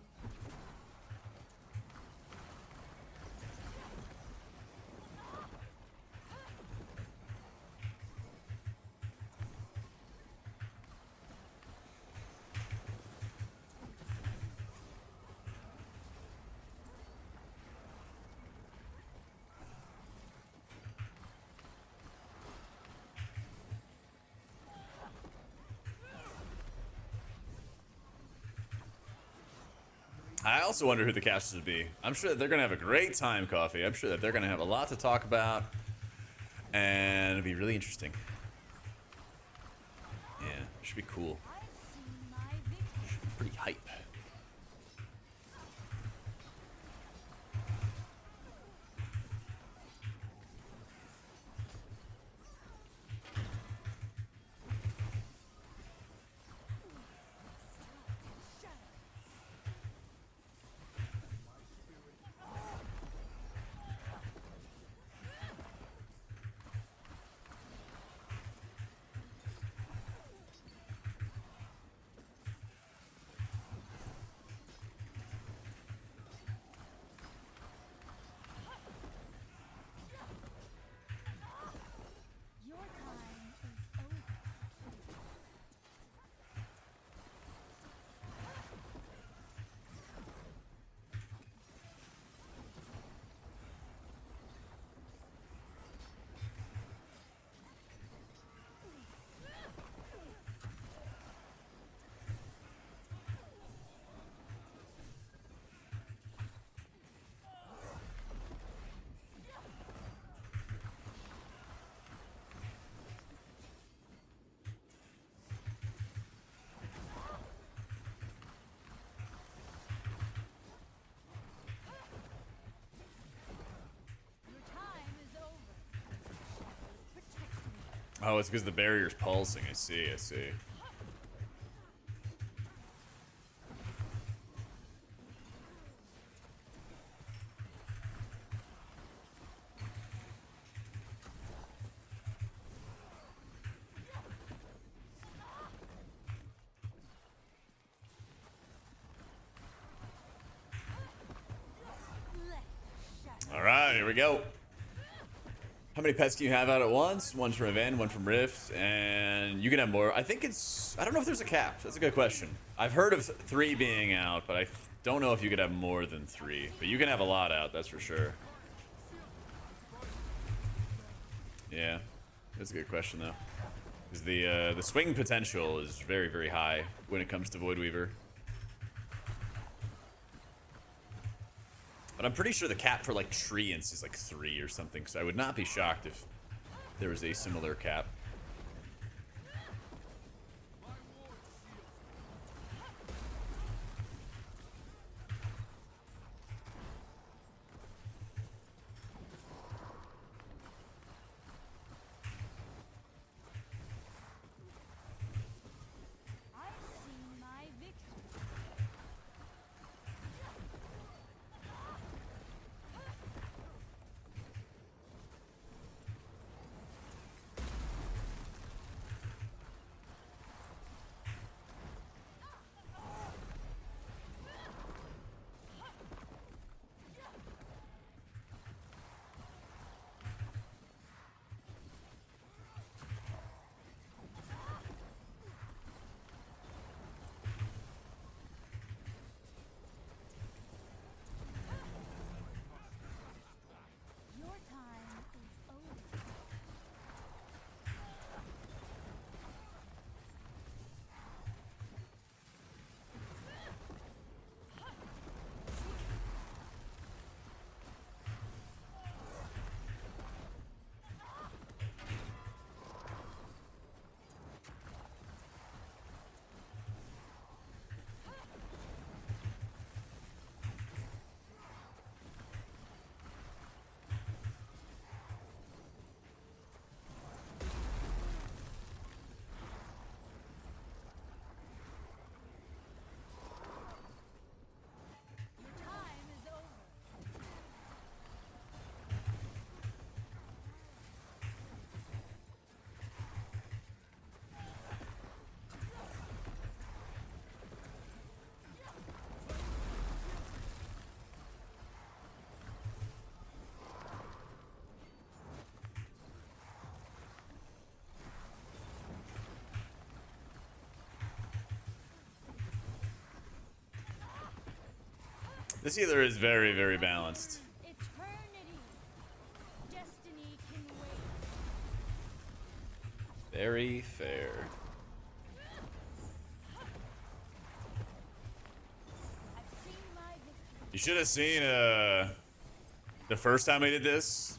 I also wonder who the casters would be. I'm sure that they're going to have a great time, Coffee. I'm sure that they're going to have a lot to talk about. And it'll be really interesting. Yeah, it should be cool. I've seen my victory. Should be pretty hype. Oh, it's because the barrier's pulsing. I see, I see. All right, here we go. How many pets can you have out at once? One from Event, one from Rift, and you can have more. I think it's... I don't know if there's a cap. That's a good question. I've heard of 3 being out, but I don't know if you could have more than 3. But you can have a lot out, that's for sure. Yeah, that's a good question, though. Because the swing potential is very, very high when it comes to Void Weaver. But I'm pretty sure the cap for like Treants is like 3 or something, so I would not be shocked if there was a similar cap. I've seen my victory. Your time is over. Your time is over. This healer is very, very balanced. Eternity. Destiny can wait. Very fair. I've seen my victory. You should have seen the first time we did this.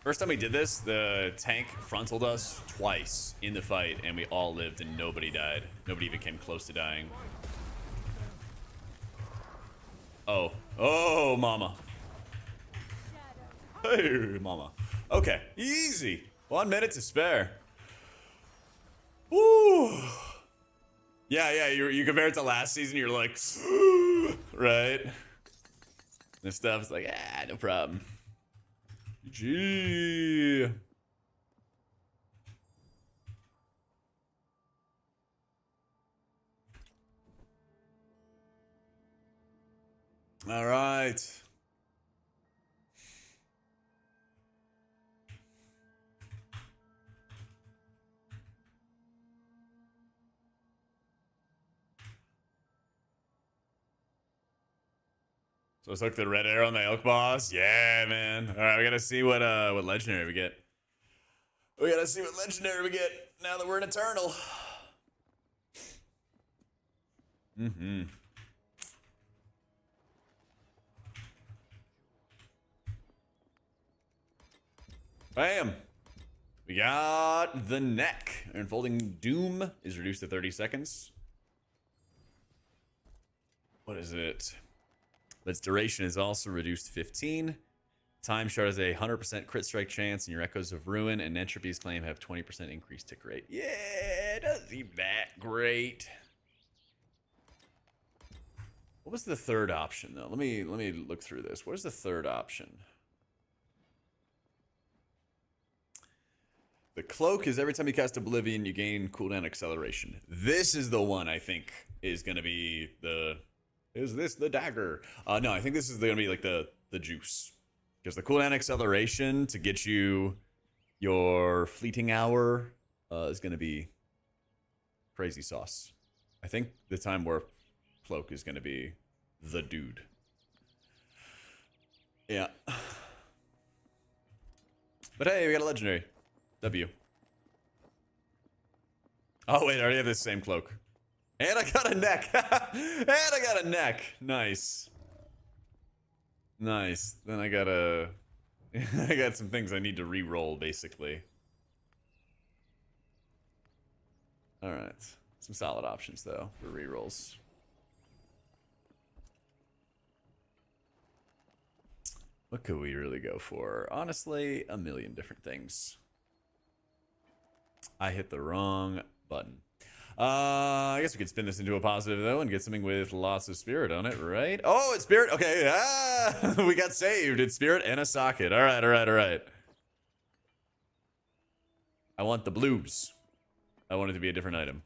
First time we did this, the tank frontaled us twice in the fight, and we all lived and nobody died. Nobody even came close to dying. Oh. Oh, mama. Hey, mama. Okay, easy. 1 minute to spare. Woo. Yeah, you compare it to last season, you're like, right? This stuff's like, no problem. GG. All right. So let's look the red arrow on the elk boss. Yeah, man. All right, we gotta see what legendary we get. We gotta see what legendary we get now that we're in Eternal. Mm-hmm. Bam. We got the neck. Unfolding Doom is reduced to 30 seconds. What is it? Its duration is also reduced to 15. Time Shard has a 100% crit strike chance, and your Echoes of Ruin and Entropy's Claim have 20% increased tick rate. Yeah, it doesn't seem that great. What was the third option though? Let me look through this. What is the third option? The cloak is every time you cast Oblivion, you gain cooldown acceleration. This is the one I think is gonna be the. Is this the dagger? No, I think this is gonna be like the juice, because the cooldown acceleration to get you your fleeting hour is gonna be crazy sauce. I think the Time Warp cloak is gonna be the dude. Yeah. But hey, we got a legendary. W. Oh wait, I already have this same cloak. And I got a neck. And I got a neck. Nice. Nice. Then I got a... I got some things I need to re-roll, basically. Alright. Some solid options, though, for re-rolls. What could we really go for? Honestly, a million different things. I hit the wrong button. I guess we could spin this into a positive, though, and get something with lots of spirit on it, right? Oh, it's spirit? Okay, we got saved. It's spirit and a socket. All right, all right, all right. I want the blues. I want it to be a different item.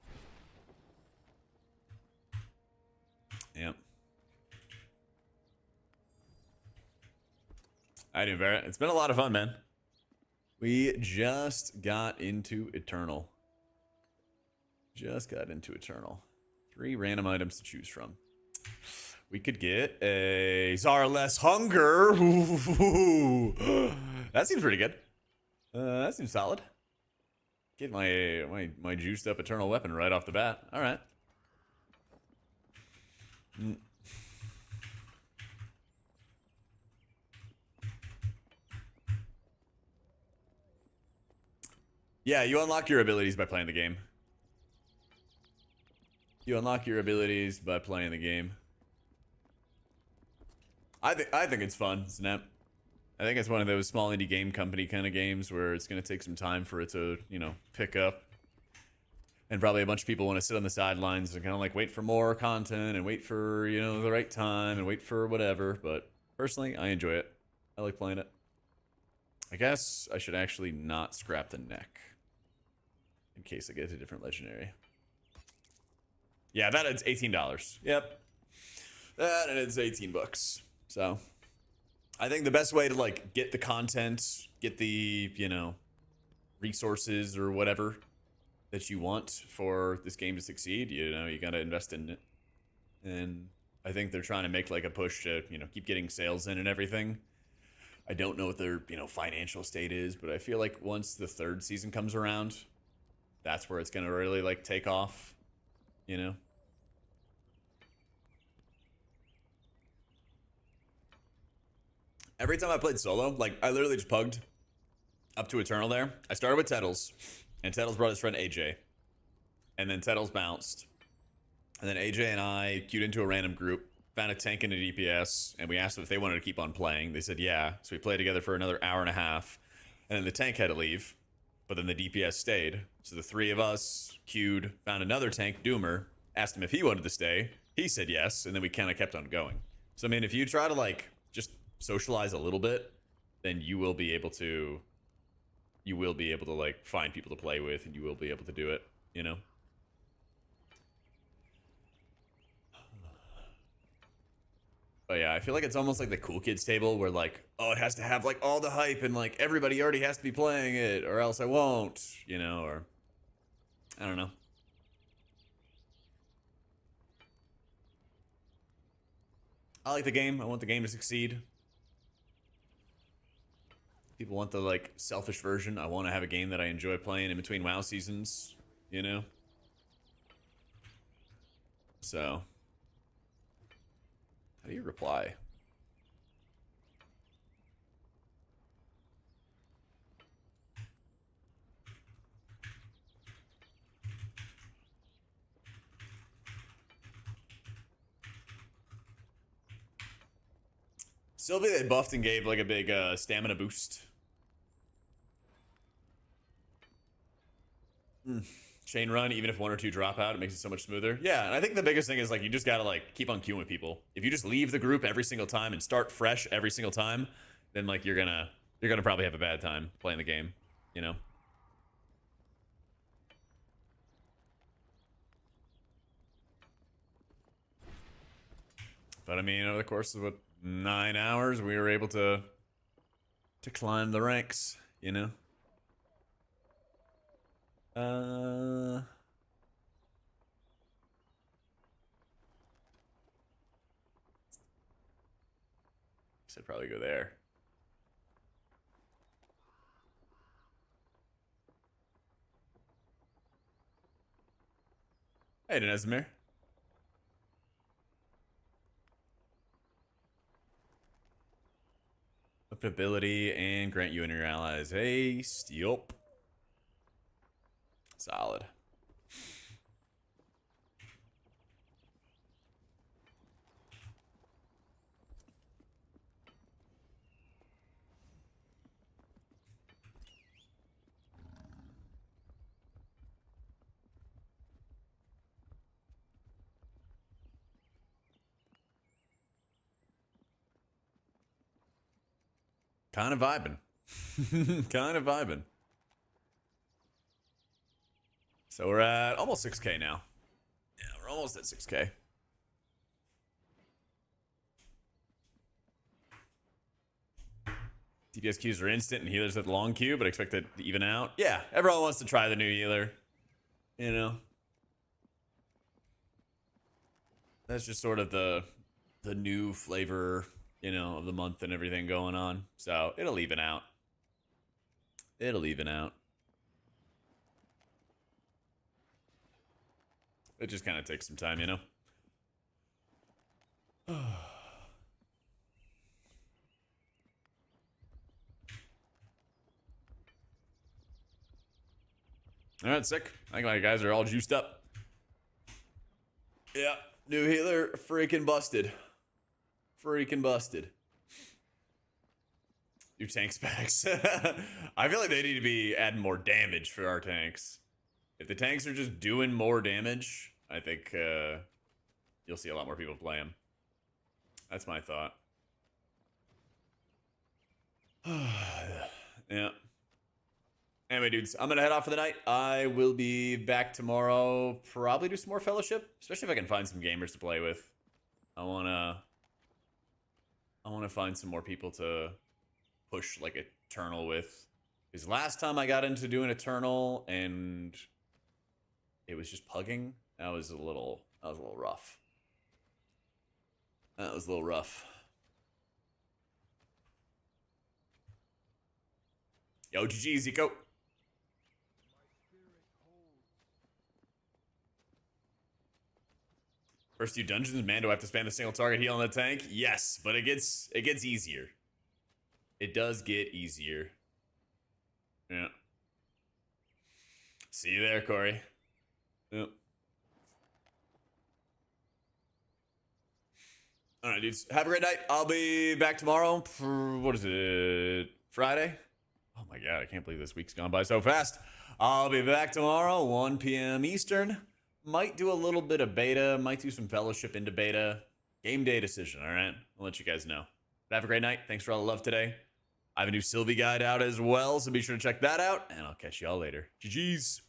Yep. I do, Barrett. It's been a lot of fun, man. We just got into Eternal. Just got into Eternal. 3 random items to choose from. We could get a Zarless Hunger. Ooh. That seems pretty good. That seems solid. Get my juiced up Eternal weapon right off the bat. All right. Yeah, you unlock your abilities by playing the game. You unlock your abilities by playing the game. I think it's fun, Snap. I think it's one of those small indie game company kind of games where it's going to take some time for it to, you know, pick up. And probably a bunch of people want to sit on the sidelines and kind of like wait for more content and wait for, you know, the right time and wait for whatever. But personally, I enjoy it. I like playing it. I guess I should actually not scrap the neck in case I get a different legendary. Yeah, that is $18. Yep. That is 18 bucks. So I think the best way to like get the content, get the, you know, resources or whatever that you want for this game to succeed, you know, you got to invest in it. And I think they're trying to make like a push to, you know, keep getting sales in and everything. I don't know what their, you know, financial state is, but I feel like once the 3rd season comes around, that's where it's going to really like take off, you know? Every time I played solo, like, I literally just pugged up to Eternal there. I started with Tettles, and Tettles brought his friend AJ. And then Tettles bounced. And then AJ and I queued into a random group, found a tank and a DPS, and we asked them if they wanted to keep on playing. They said yeah, so we played together for another hour and a half. And then the tank had to leave, but then the DPS stayed. So the 3 of us queued, found another tank, Doomer, asked him if he wanted to stay. He said yes, and then we kind of kept on going. So, I mean, if you try to, like, just socialize a little bit, then you will be able to like find people to play with, and you will be able to do it, you know? But yeah, I feel like it's almost like the cool kids table where like, oh, it has to have like all the hype and like everybody already has to be playing it or else I won't, you know, or I don't know. I like the game. I want the game to succeed. People want the like selfish version. I want to have a game that I enjoy playing in between WoW seasons, you know? So, how do you reply? Sylvie they buffed and gave like a big stamina boost. Chain run, even if 1 or 2 drop out, it makes it so much smoother. Yeah, and I think the biggest thing is like you just gotta like keep on queuing with people. If you just leave the group every single time and start fresh every single time, then like you're gonna probably have a bad time playing the game, you know? But I mean, over the course of 9 hours, we were able to climb the ranks, you know? I'd probably go there. Hey, Denezmir. Up ability and grant you and your allies haste. Yup. Solid. Kind of vibing. Kind of vibing. So we're at almost 6K now. Yeah, we're almost at 6K. DPS queues are instant and healers at the long queue, but expect it to even out. Yeah, everyone wants to try the new healer. You know? That's just sort of the new flavor, you know, of the month and everything going on. So it'll even out. It'll even out. It just kind of takes some time, you know? All right, sick. I think my guys are all juiced up. Yeah, new healer, freaking busted. Freaking busted. New tank specs. I feel like they need to be adding more damage for our tanks. If the tanks are just doing more damage, I think you'll see a lot more people play them. That's my thought. Yeah. Anyway, dudes, I'm gonna head off for the night. I will be back tomorrow. Probably do some more fellowship, especially if I can find some gamers to play with. I wanna find some more people to push like Eternal with. Because last time I got into doing Eternal and it was just pugging, that was a little rough. That was a little rough. Yo, GG, Zico. First few dungeons, man, do I have to spam the single target heal on the tank? Yes, but it gets easier. It does get easier. Yeah. See you there, Corey. Yep. All right, dudes. Have a great night. I'll be back tomorrow for, what is it, Friday? Oh my god, I can't believe this week's gone by so fast. I'll be back tomorrow, 1 p.m. Eastern. Might do a little bit of beta. Might do some fellowship into beta. Game day decision, all right? I'll let you guys know. But have a great night. Thanks for all the love today. I have a new Sylvie guide out as well, so be sure to check that out. And I'll catch y'all later. GG's.